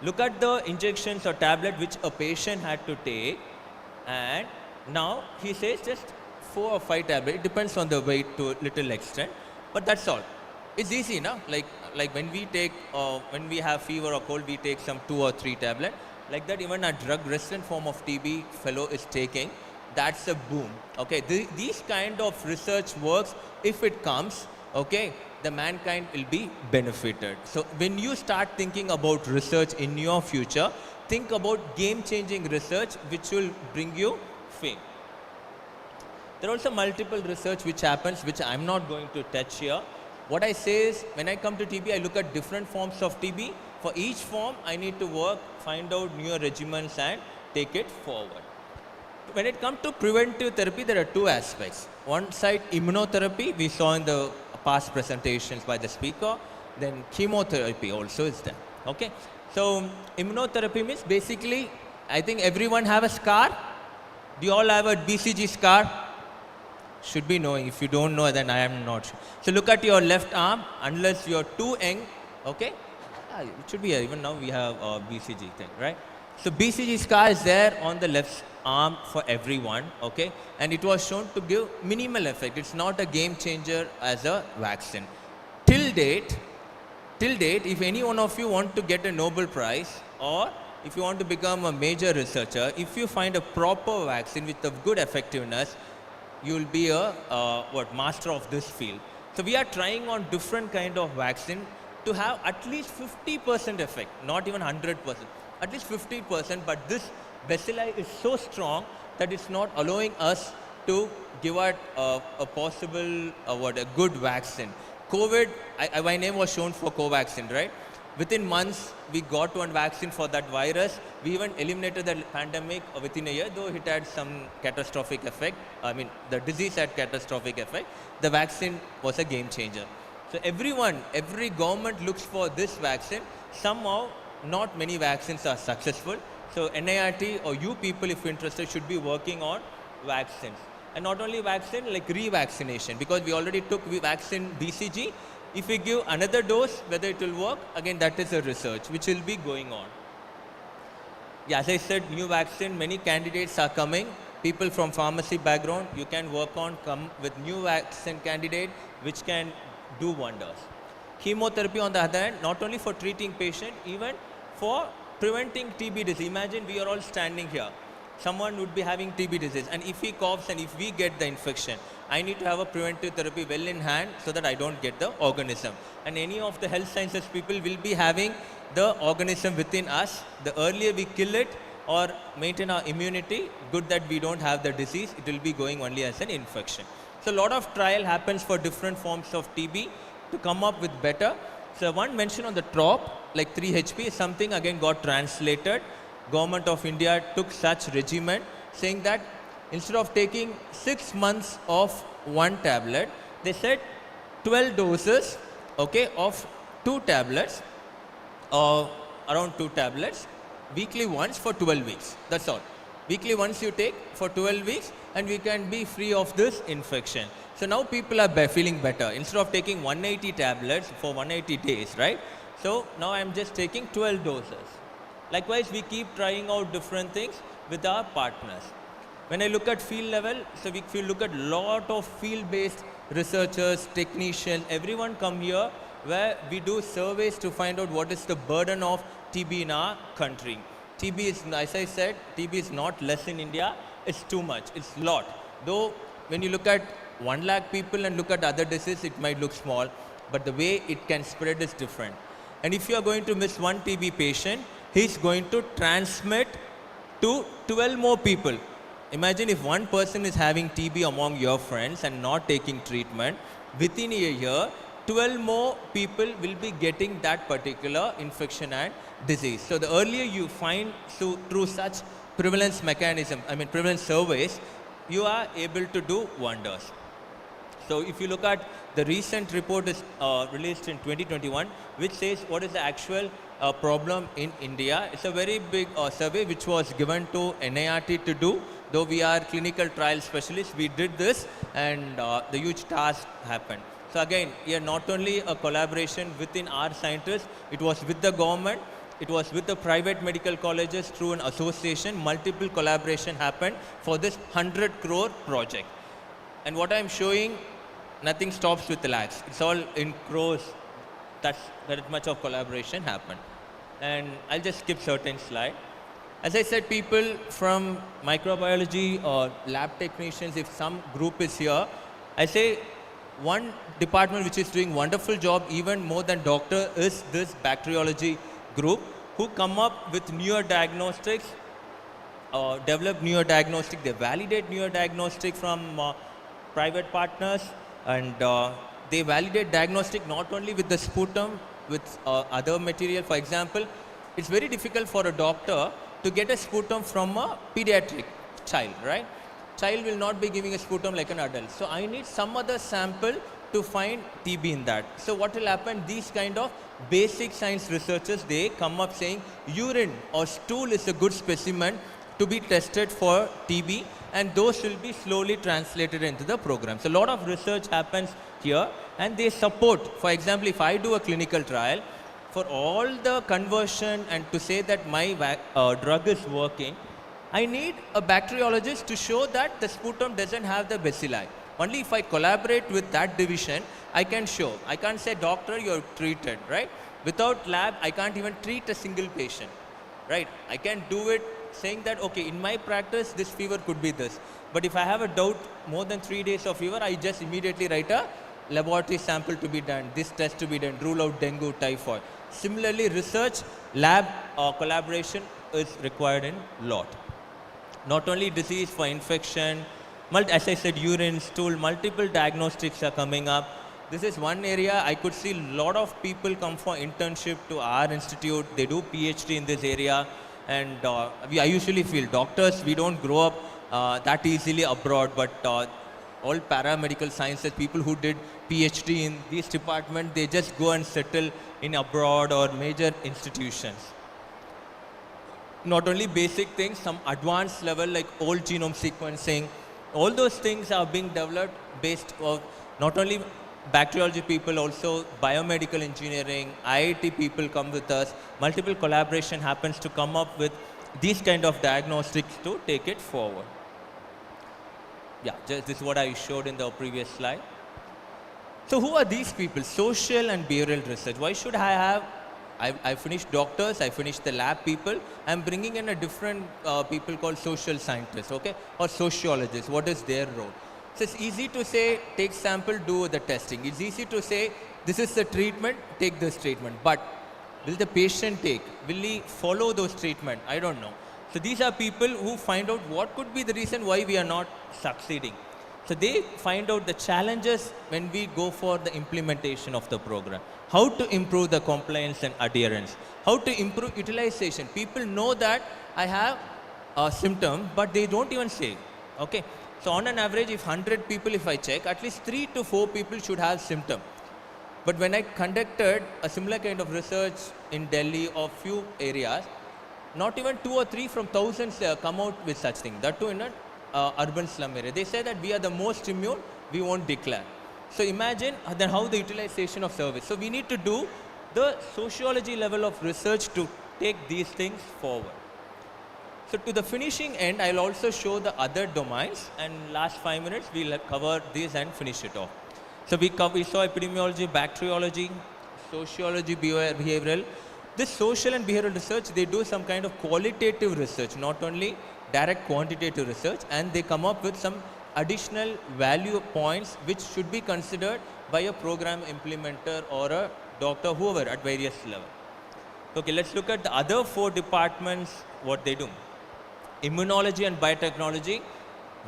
S10: Look at the injections or tablet which a patient had to take, and now he says just 4 or 5 tablets. It depends on the weight to a little extent, but that's all. It's easy, no? Like when we take, when we have fever or cold, we take some 2 or 3 tablets. Like that, even a drug-resistant form of TB fellow is taking. That's a boom. Okay, these kind of research works. If it comes, okay, the mankind will be benefited. So when you start thinking about research in your future, think about game-changing research which will bring you fame. There are also multiple research which happens, which I'm not going to touch here. What I say is, when I come to TB, I look at different forms of TB. For each form, I need to work, find out newer regimens and take it forward. When it comes to preventive therapy, there are 2 aspects. One side, immunotherapy, we saw in the past presentations by the speaker. Then chemotherapy also is there. Okay, so immunotherapy means basically, I think everyone have a scar. Do you all have a BCG scar? Should be knowing. If you don't know, then I am not sure. So look at your left arm, unless you're too young, okay? It should be here. Even now we have a BCG thing, right? So BCG scar is there on the left arm for everyone, okay? And it was shown to give minimal effect. It's not a game changer as a vaccine. Till date, if any one of you want to get a Nobel Prize, or if you want to become a major researcher, if you find a proper vaccine with a good effectiveness, you will be a master of this field. So we are trying on different kind of vaccine to have at least 50% effect, not even 100%, at least 50%, but this bacilli is so strong that it's not allowing us to give out a possible, a good vaccine. COVID, my name was shown for Covaxin, right? Within months, we got one vaccine for that virus. We even eliminated the pandemic within a year, though it had some catastrophic effect. I mean, the disease had catastrophic effect. The vaccine was a game changer. So every government looks for this vaccine. Somehow, not many vaccines are successful. So NIRT or you people, if you're interested, should be working on vaccines. And not only vaccine, like revaccination, because we already took vaccine BCG. If we give another dose, whether it will work, again, that is a research which will be going on. Yeah, as I said, new vaccine, many candidates are coming. People from pharmacy background, you can work on, come with new vaccine candidate which can do wonders. Chemotherapy on the other hand, not only for treating patient, even for preventing TB disease. Imagine we are all standing here. Someone would be having TB disease, and if he coughs and if we get the infection, I need to have a preventive therapy well in hand so that I don't get the organism. And any of the health sciences people will be having the organism within us. The earlier we kill it or maintain our immunity, good that we don't have the disease, it will be going only as an infection. So a lot of trial happens for different forms of TB to come up with better. So one mention on the top, like 3HP, is something again got translated. Government of India took such regimen, saying that instead of taking 6 months of one tablet, they said 12 doses, okay, of 2 tablets, around 2 tablets, weekly once for 12 weeks. That's all. Weekly once you take for 12 weeks and we can be free of this infection. So now people are feeling better. Instead of taking 180 tablets for 180 days, right? So now I'm just taking 12 doses. Likewise, we keep trying out different things with our partners. When I look at field level, so if you look at lot of field-based researchers, technicians, everyone come here where we do surveys to find out what is the burden of TB in our country. TB is, as I said, TB is not less in India, it's too much, it's lot. Though when you look at 1 lakh people and look at other diseases, it might look small, but the way it can spread is different. And if you are going to miss one TB patient, he's going to transmit to 12 more people. Imagine if one person is having TB among your friends and not taking treatment, within a year, 12 more people will be getting that particular infection and disease. So the earlier you find through such prevalence mechanism, prevalence surveys, you are able to do wonders. So if you look at the recent report is released in 2021, which says what is the actual problem in India. It's a very big survey which was given to NIRT to do. Though we are clinical trial specialists, we did this and the huge task happened. So again, here not only a collaboration within our scientists, it was with the government, it was with the private medical colleges through an association, multiple collaboration happened for this 100 crore project. And what I'm showing, nothing stops with the lakhs. It's all in crores. That much of collaboration happened. And I'll just skip certain slide. As I said, people from microbiology or lab technicians, if some group is here, I say one department which is doing wonderful job, even more than doctor, is this bacteriology group who come up with newer diagnostics, develop newer diagnostic, they validate newer diagnostic from private partners, and they validate diagnostic not only with the sputum, with other material. For example, it's very difficult for a doctor to get a sputum from a pediatric child, right? Child will not be giving a sputum like an adult. So I need some other sample to find TB in that. So what will happen, these kind of basic science researchers, they come up saying urine or stool is a good specimen to be tested for TB, and those will be slowly translated into the program. So a lot of research happens here and they support. For example, if I do a clinical trial, for all the conversion and to say that my drug is working, I need a bacteriologist to show that the sputum doesn't have the bacilli. Only if I collaborate with that division, I can show. I can't say, doctor, you're treated, right? Without lab, I can't even treat a single patient, right? I can do it saying that, okay, in my practice, this fever could be this. But if I have a doubt, more than 3 days of fever, I just immediately write a laboratory sample to be done, this test to be done, rule out dengue, typhoid. Similarly, research, lab collaboration is required in lot. Not only disease, for infection, as I said, urine, stool, multiple diagnostics are coming up. This is one area I could see a lot of people come for internship to our institute. They do PhD in this area. And I usually feel doctors, we don't grow up that easily abroad, but all paramedical sciences, people who did PhD in this department, they just go and settle in abroad or major institutions. Not only basic things, some advanced level like whole genome sequencing, all those things are being developed based on not only bacteriology people, also biomedical engineering, IIT people come with us. Multiple collaboration happens to come up with these kind of diagnostics to take it forward. Yeah, just this is what I showed in the previous slide. So who are these people? Social and behavioral research. Why should I have, I finished doctors, I finished the lab people, I'm bringing in a different people called social scientists, okay? Or sociologists, what is their role? So it's easy to say, take sample, do the testing. It's easy to say, this is the treatment, take this treatment. But will the patient take? Will he follow those treatment? I don't know. So these are people who find out what could be the reason why we are not succeeding. So they find out the challenges when we go for the implementation of the program. How to improve the compliance and adherence. How to improve utilization. People know that I have a symptom, but they don't even say, okay. So on an average, if 100 people, if I check, at least 3 to 4 people should have symptom. But when I conducted a similar kind of research in Delhi or few areas, not even 2 or 3 from thousands come out with such thing. That too in an urban slum area. They say that we are the most immune, we won't declare. So imagine then how the utilization of service. So we need to do the sociology level of research to take these things forward. So to the finishing end, I'll also show the other domains, and last 5 minutes we'll cover these and finish it off. So we saw epidemiology, bacteriology, sociology, behavioral. This social and behavioral research, they do some kind of qualitative research, not only direct quantitative research, and they come up with some additional value points which should be considered by a program implementer or a doctor, whoever at various levels. Okay, let's look at the other 4 departments, what they do. Immunology and biotechnology,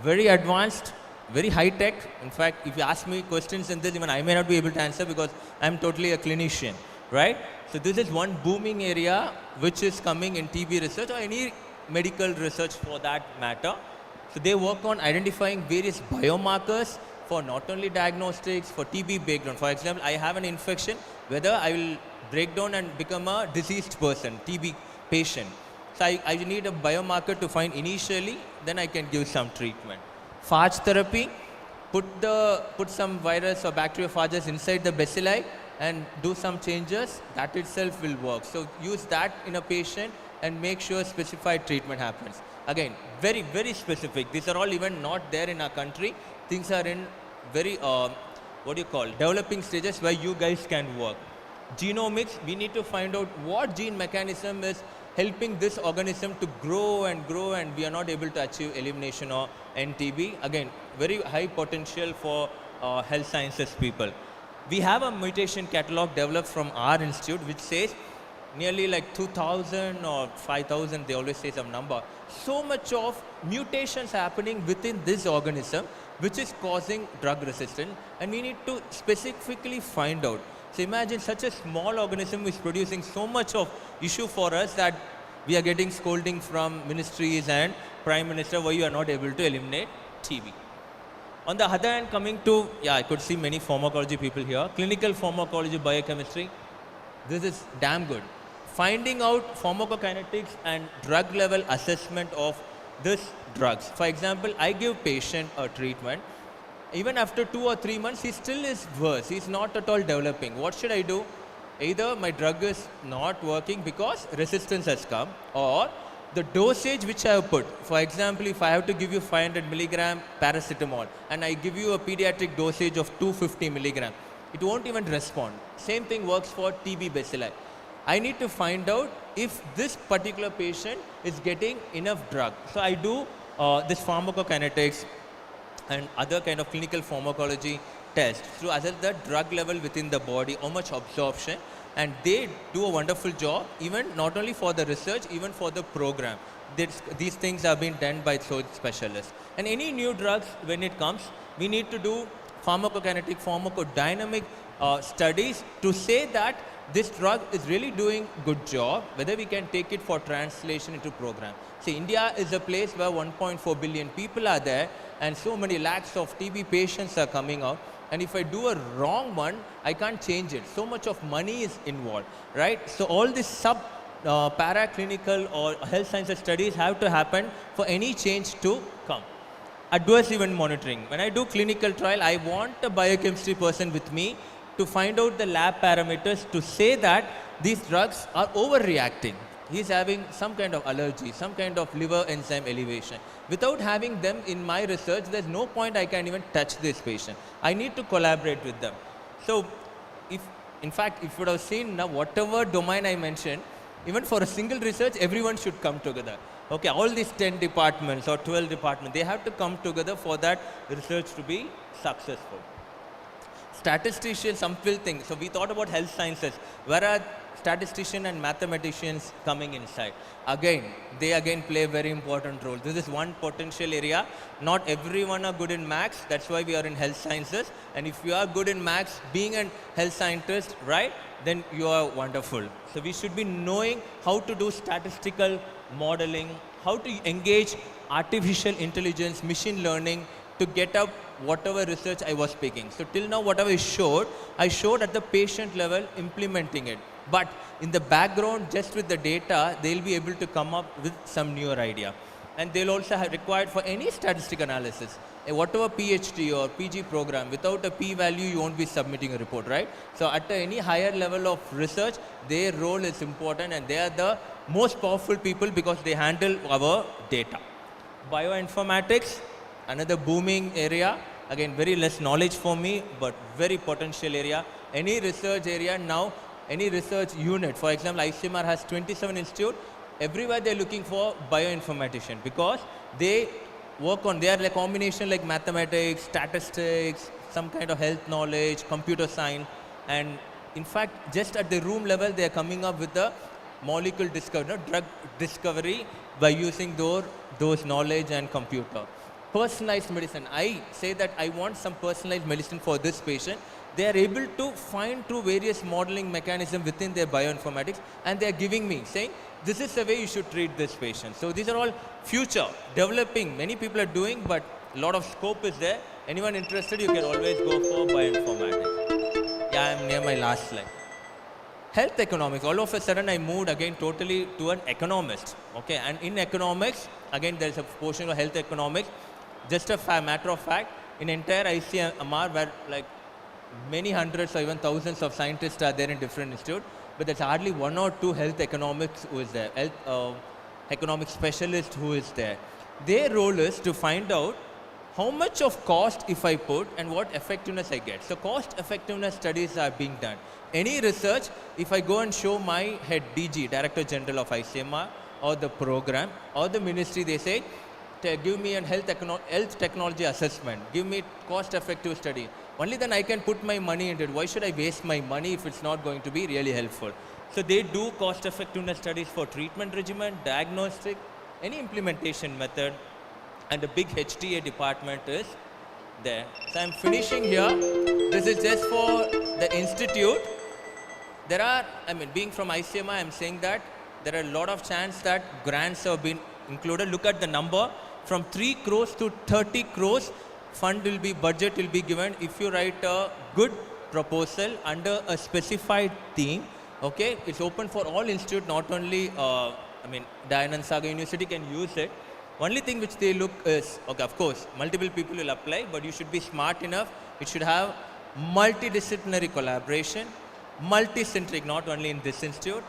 S10: very advanced, very high tech. In fact, if you ask me questions in this, even I may not be able to answer because I'm totally a clinician, right? So this is one booming area which is coming in TB research or any medical research for that matter. So they work on identifying various biomarkers for not only diagnostics, for TB background. For example, I have an infection, whether I will break down and become a diseased person, TB patient. So I need a biomarker to find initially, then I can give some treatment. Phage therapy, put some virus or bacteriophages inside the bacilli and do some changes, that itself will work. So use that in a patient and make sure specified treatment happens. Again, very, very specific. These are all even not there in our country. Things are in very, developing stages where you guys can work. Genomics, we need to find out what gene mechanism is helping this organism to grow and we are not able to achieve elimination or NTB. Again, very high potential for health sciences people. We have a mutation catalog developed from our institute which says nearly like 2,000 or 5,000, they always say some number. So much of mutations happening within this organism which is causing drug resistance, and we need to specifically find out. So imagine such a small organism is producing so much of issue for us that we are getting scolding from ministries and Prime Minister why you are not able to eliminate TB. On the other hand, coming to, I could see many pharmacology people here. Clinical pharmacology, biochemistry, this is damn good. Finding out pharmacokinetics and drug level assessment of this drugs. For example, I give patient a treatment. Even after 2 or 3 months, he still is worse. He's not at all developing. What should I do? Either my drug is not working because resistance has come, or the dosage which I have put. For example, if I have to give you 500 milligram paracetamol and I give you a pediatric dosage of 250 milligram, it won't even respond. Same thing works for TB bacilli. I need to find out if this particular patient is getting enough drug. So I do this pharmacokinetics and other kind of clinical pharmacology tests to assess the drug level within the body, how much absorption, and they do a wonderful job, even not only for the research, even for the program. These things are being done by specialists. And any new drugs, when it comes, we need to do pharmacokinetic, pharmacodynamic studies to say that this drug is really doing good job, whether we can take it for translation into program. See, India is a place where 1.4 billion people are there and so many lakhs of TB patients are coming out. And if I do a wrong one, I can't change it. So much of money is involved, right? So all these paraclinical or health sciences studies have to happen for any change to come. Adverse event monitoring. When I do clinical trial, I want a biochemistry person with me to find out the lab parameters to say that these drugs are overreacting. He's having some kind of allergy, some kind of liver enzyme elevation. Without having them in my research, there's no point I can even touch this patient. I need to collaborate with them. So, in fact, if you would have seen now, whatever domain I mentioned, even for a single research, everyone should come together. Okay, all these 10 departments or 12 departments, they have to come together for that research to be successful. Statisticians, some will think. So we thought about health sciences. Where are statisticians and mathematicians coming inside? Again, they play a very important role. This is one potential area. Not everyone are good in maths. That's why we are in health sciences. And if you are good in maths, being a health scientist, right, then you are wonderful. So we should be knowing how to do statistical modeling, how to engage artificial intelligence, machine learning to get up whatever research I was speaking. So till now, whatever I showed at the patient level implementing it. But in the background, just with the data, they'll be able to come up with some newer idea. And they'll also have required for any statistic analysis, whatever PhD or PG program, without a p-value, you won't be submitting a report, right? So at any higher level of research, their role is important and they are the most powerful people because they handle our data. Bioinformatics, another booming area. Again, very less knowledge for me, but very potential area. Any research area now, any research unit, for example, ICMR has 27 institutes. Everywhere they're looking for bioinformatician because they work on, they are like combination like mathematics, statistics, some kind of health knowledge, computer science, and in fact, just at the room level, they are coming up with the molecule discovery, drug discovery by using those knowledge and computer. Personalized medicine. I say that I want some personalized medicine for this patient. They are able to find through various modeling mechanisms within their bioinformatics and they are giving me, saying, this is the way you should treat this patient. So these are all future, developing. Many people are doing, but a lot of scope is there. Anyone interested, you can always go for bioinformatics. Yeah, I'm near my last slide. Health economics. All of a sudden, I moved again totally to an economist. Okay, and in economics, again, there's a portion of health economics. Just a matter of fact, in entire ICMR, where like many hundreds or even thousands of scientists are there in different institutes, but there's hardly one or two health economics who is there, health economic specialist who is there. Their role is to find out how much of cost if I put and what effectiveness I get. So cost effectiveness studies are being done. Any research, if I go and show my head DG, Director General of ICMR, or the program, or the ministry, they say, give me a health technology assessment, give me cost effective study. Only then I can put my money into it. Why should I waste my money if it's not going to be really helpful? So they do cost effectiveness studies for treatment regimen, diagnostic, any implementation method, and the big HTA department is there. So I'm finishing here. This is just for the institute. There are, being from ICMR, I'm saying that there are a lot of chance that grants have been included. Look at the number, from 3 crores to 30 crores. Fund will be, budget will be given if you write a good proposal under a specified theme. Okay, it's open for all institutes, not only, Dayananda Sagar University can use it. Only thing which they look is, okay, of course, multiple people will apply, but you should be smart enough. It should have multidisciplinary collaboration, multicentric, not only in this institute.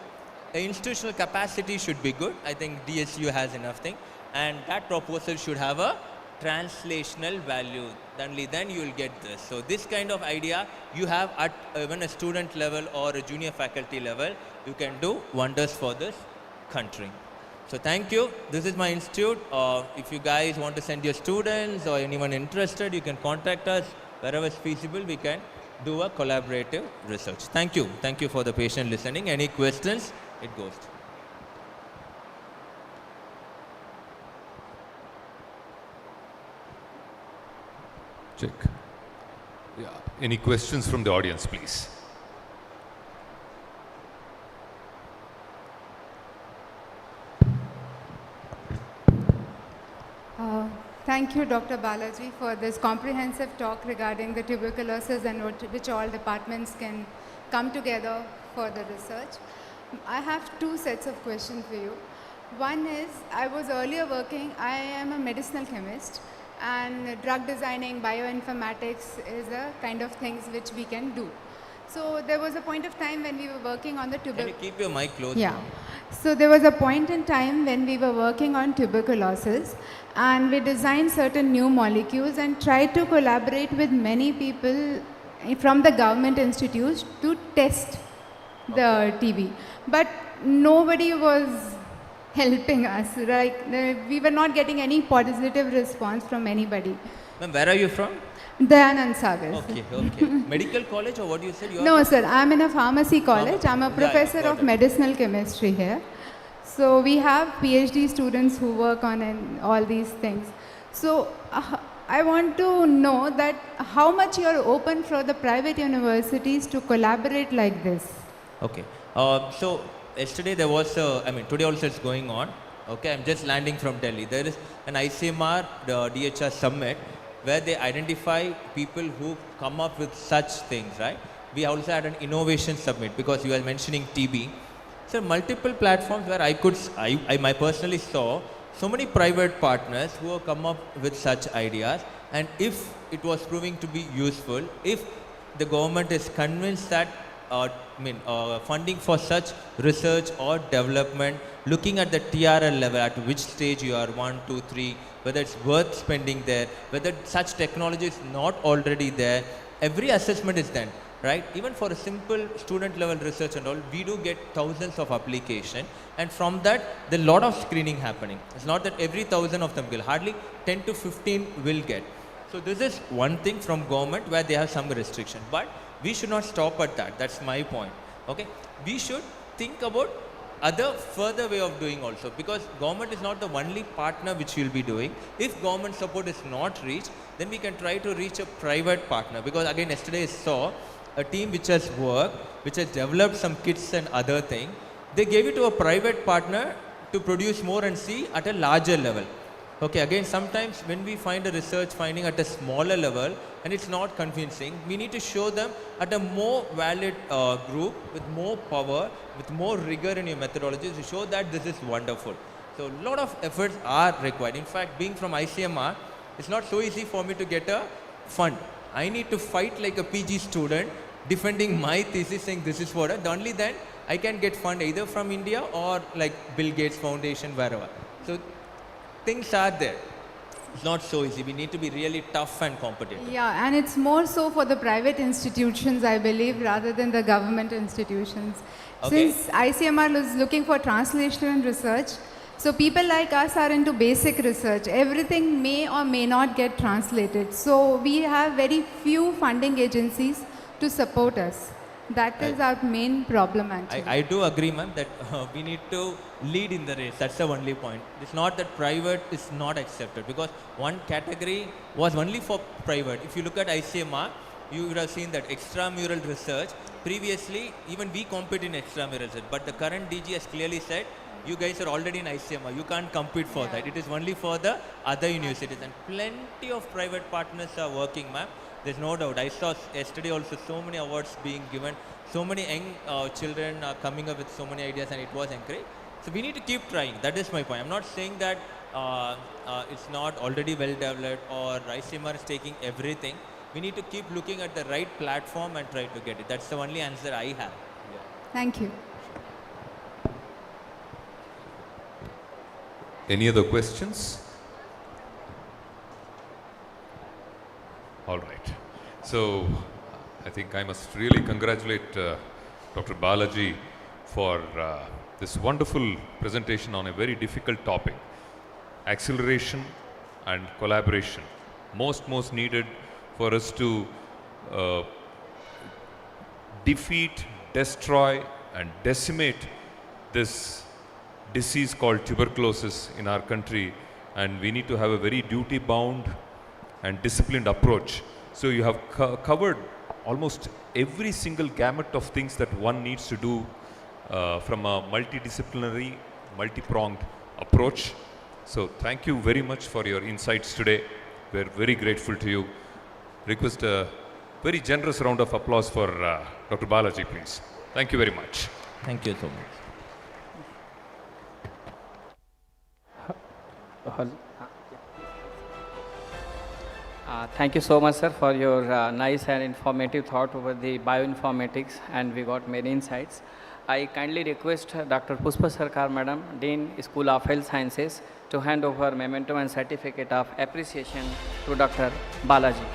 S10: The institutional capacity should be good. I think DSU has enough thing. And that proposal should have a translational value. Only then you will get this. So this kind of idea you have at even a student level or a junior faculty level, you can do wonders for this country. So thank you. This is my institute. If you guys want to send your students or anyone interested, you can contact us. Wherever it's feasible, we can do a collaborative research. Thank you. Thank you for the patient listening. Any questions? It goes.
S8: Check. Yeah. Any questions from the audience, please?
S16: Thank you, Dr. Balaji, for this comprehensive talk regarding the tuberculosis and which all departments can come together for the research. I have 2 sets of questions for you. One is, I was earlier working, I am a medicinal chemist, and drug designing, bioinformatics is a kind of things which we can do. So there was a point of time when we were working on the tuberculosis.
S10: Can you keep your mic close?
S16: Yeah. So there was a point in time when we were working on tuberculosis and we designed certain new molecules and tried to collaborate with many people from the government institutes to test the TB. But nobody was helping us, right? We were not getting any positive response from anybody.
S10: Ma'am, where are you from?
S16: Dayananda Sagar.
S10: Okay, okay. Medical college or what you said?
S16: No, sir. I'm in a pharmacy college. I'm a professor of medicinal chemistry here. So we have PhD students who work on all these things. So I want to know that how much you are open for the private universities to collaborate like this.
S10: Okay. So yesterday there was, today also it's going on. Okay, I'm just landing from Delhi. There is an ICMR, the DHR summit. where they identify people who come up with such things, right? We also had an innovation summit because you were mentioning TB. So multiple platforms where I personally saw so many private partners who have come up with such ideas, and if it was proving to be useful, if the government is convinced that funding for such research or development, looking at the TRL level, at which stage you are 1, 2, 3, whether it's worth spending there, whether such technology is not already there, every assessment is done, right? Even for a simple student level research and all, we do get thousands of application, and from that, there are a lot of screening happening. It's not that every 1,000 of them will, hardly 10 to 15 will get. So this is one thing from government where they have some restriction, but we should not stop at that. That's my point. Okay, we should think about other further way of doing also, because government is not the only partner which will be doing. If government support is not reached, then we can try to reach a private partner, because again yesterday I saw a team which has worked, which has developed some kits and other thing. They gave it to a private partner to produce more and see at a larger level. Okay, again, sometimes when we find a research finding at a smaller level and it's not convincing, we need to show them at a more valid group with more power, with more rigor in your methodology to show that this is wonderful. So a lot of efforts are required. In fact, being from ICMR, it's not so easy for me to get a fund. I need to fight like a PG student, defending my thesis, saying this is what, and only then I can get fund either from India or like Bill Gates Foundation, wherever. So things are there. It's not so easy. We need to be really tough and competitive.
S16: Yeah, and it's more so for the private institutions, I believe, rather than the government institutions.
S10: Okay.
S16: Since ICMR is looking for translational research, so people like us are into basic research. Everything may or may not get translated. So we have very few funding agencies to support us. That is our main problem actually.
S10: I do agree, ma'am, that we need to lead in the race. That's the only point. It's not that private is not accepted, because one category was only for private. If you look at ICMR, you would have seen that extramural research. Previously, even we compete in extramural research, but the current DG has clearly said, you guys are already in ICMR. You can't compete for that. It is only for the other universities, and plenty of private partners are working, ma'am. There's no doubt. I saw yesterday also so many awards being given. So many young children are coming up with so many ideas, and it was encouraged. So we need to keep trying. That is my point. I'm not saying that it's not already well developed or ICMR is taking everything. We need to keep looking at the right platform and try to get it. That's the only answer I have. Yeah.
S16: Thank you.
S8: Any other questions? All right. So I think I must really congratulate Dr. Balaji for this wonderful presentation on a very difficult topic. Acceleration and collaboration. Most needed for us to defeat, destroy and decimate this disease called tuberculosis in our country, and we need to have a very duty-bound and disciplined approach. So you have covered almost every single gamut of things that one needs to do from a multidisciplinary, multi-pronged approach. So thank you very much for your insights today. We're very grateful to you. Request a very generous round of applause for Dr. Balaji, please. Thank you very much.
S10: Thank you so much.
S4: Thank you so much, sir, for your nice and informative thought over the bioinformatics, and we got many insights. I kindly request Dr. Pushpa Sarkar, Madam, Dean, School of Health Sciences, to hand over memento and certificate of appreciation to Dr. Balaji.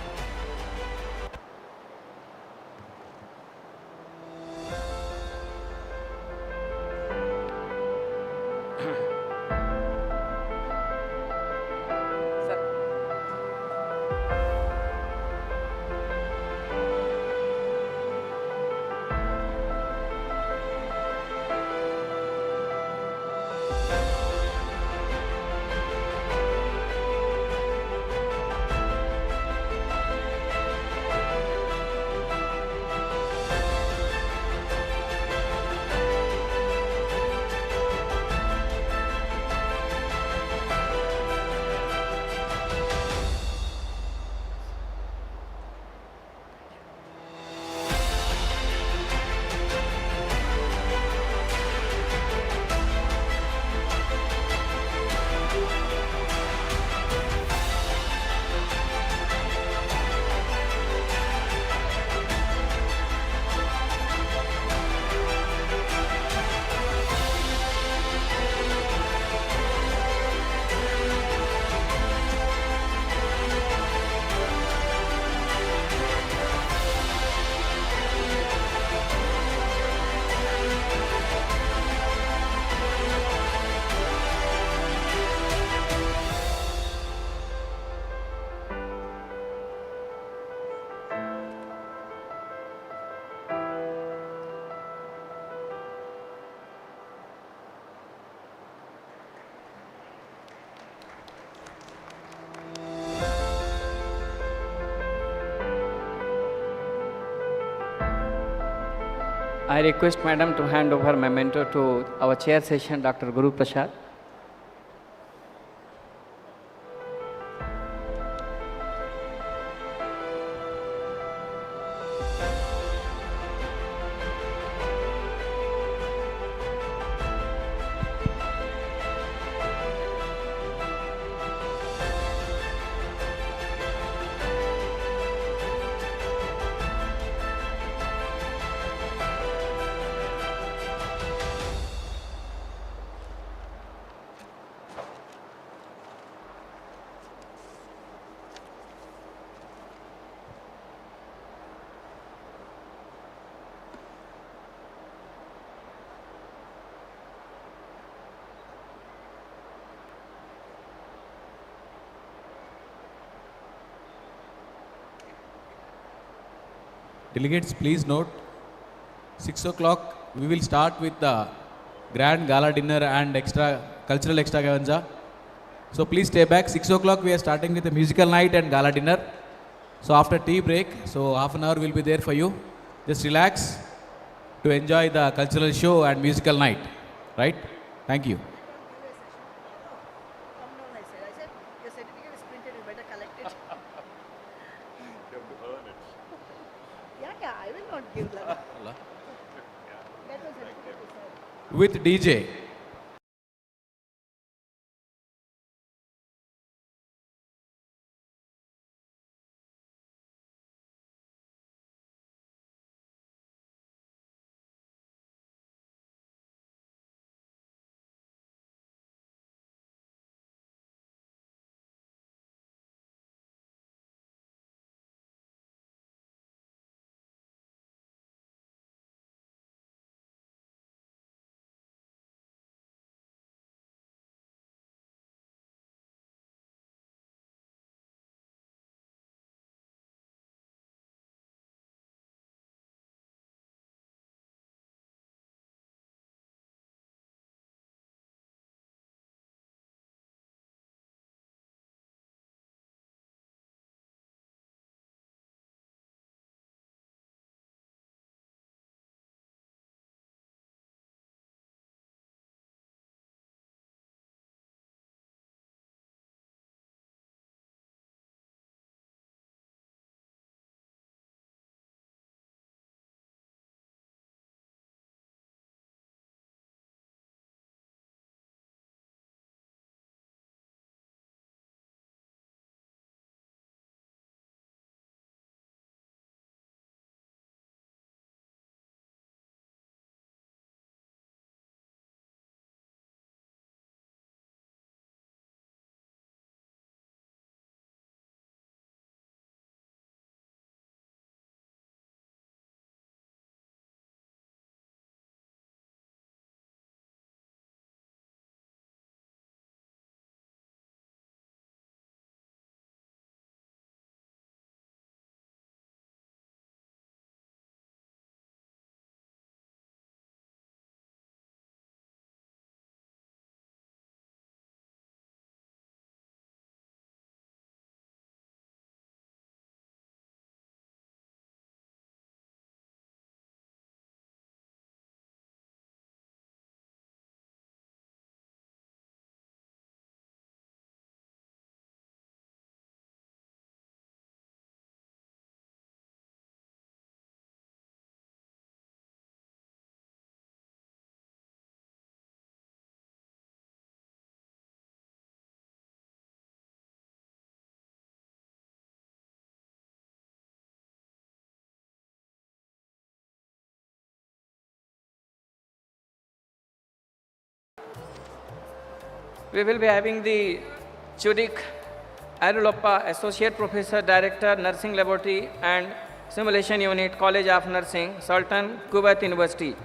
S4: I request Madam to hand over memento to our chair session, Dr. Guru Prasad.
S15: Delegates, please note, 6 o'clock we will start with the grand gala dinner and cultural extravaganza. So please stay back. 6 o'clock we are starting with a musical night and gala dinner. So after tea break, so half an hour will be there for you. Just relax to enjoy the cultural show and musical night. Right? Thank you. With DJ.
S4: We will be having the Chudik Arulappa, Associate Professor, Director, Nursing Laboratory and Simulation Unit, College of Nursing, Sultan Kuwait University.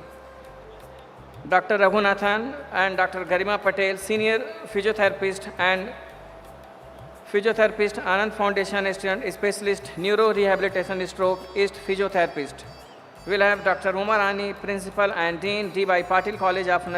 S4: Dr. Raghunathan and Dr. Garima Patel, Senior Physiotherapist and Physiotherapist, Anand Foundation Specialist, Neuro Rehabilitation Stroke, East Physiotherapist. We will have Dr. Umarani, Principal and Dean, D.Y. Patil College of Nursing.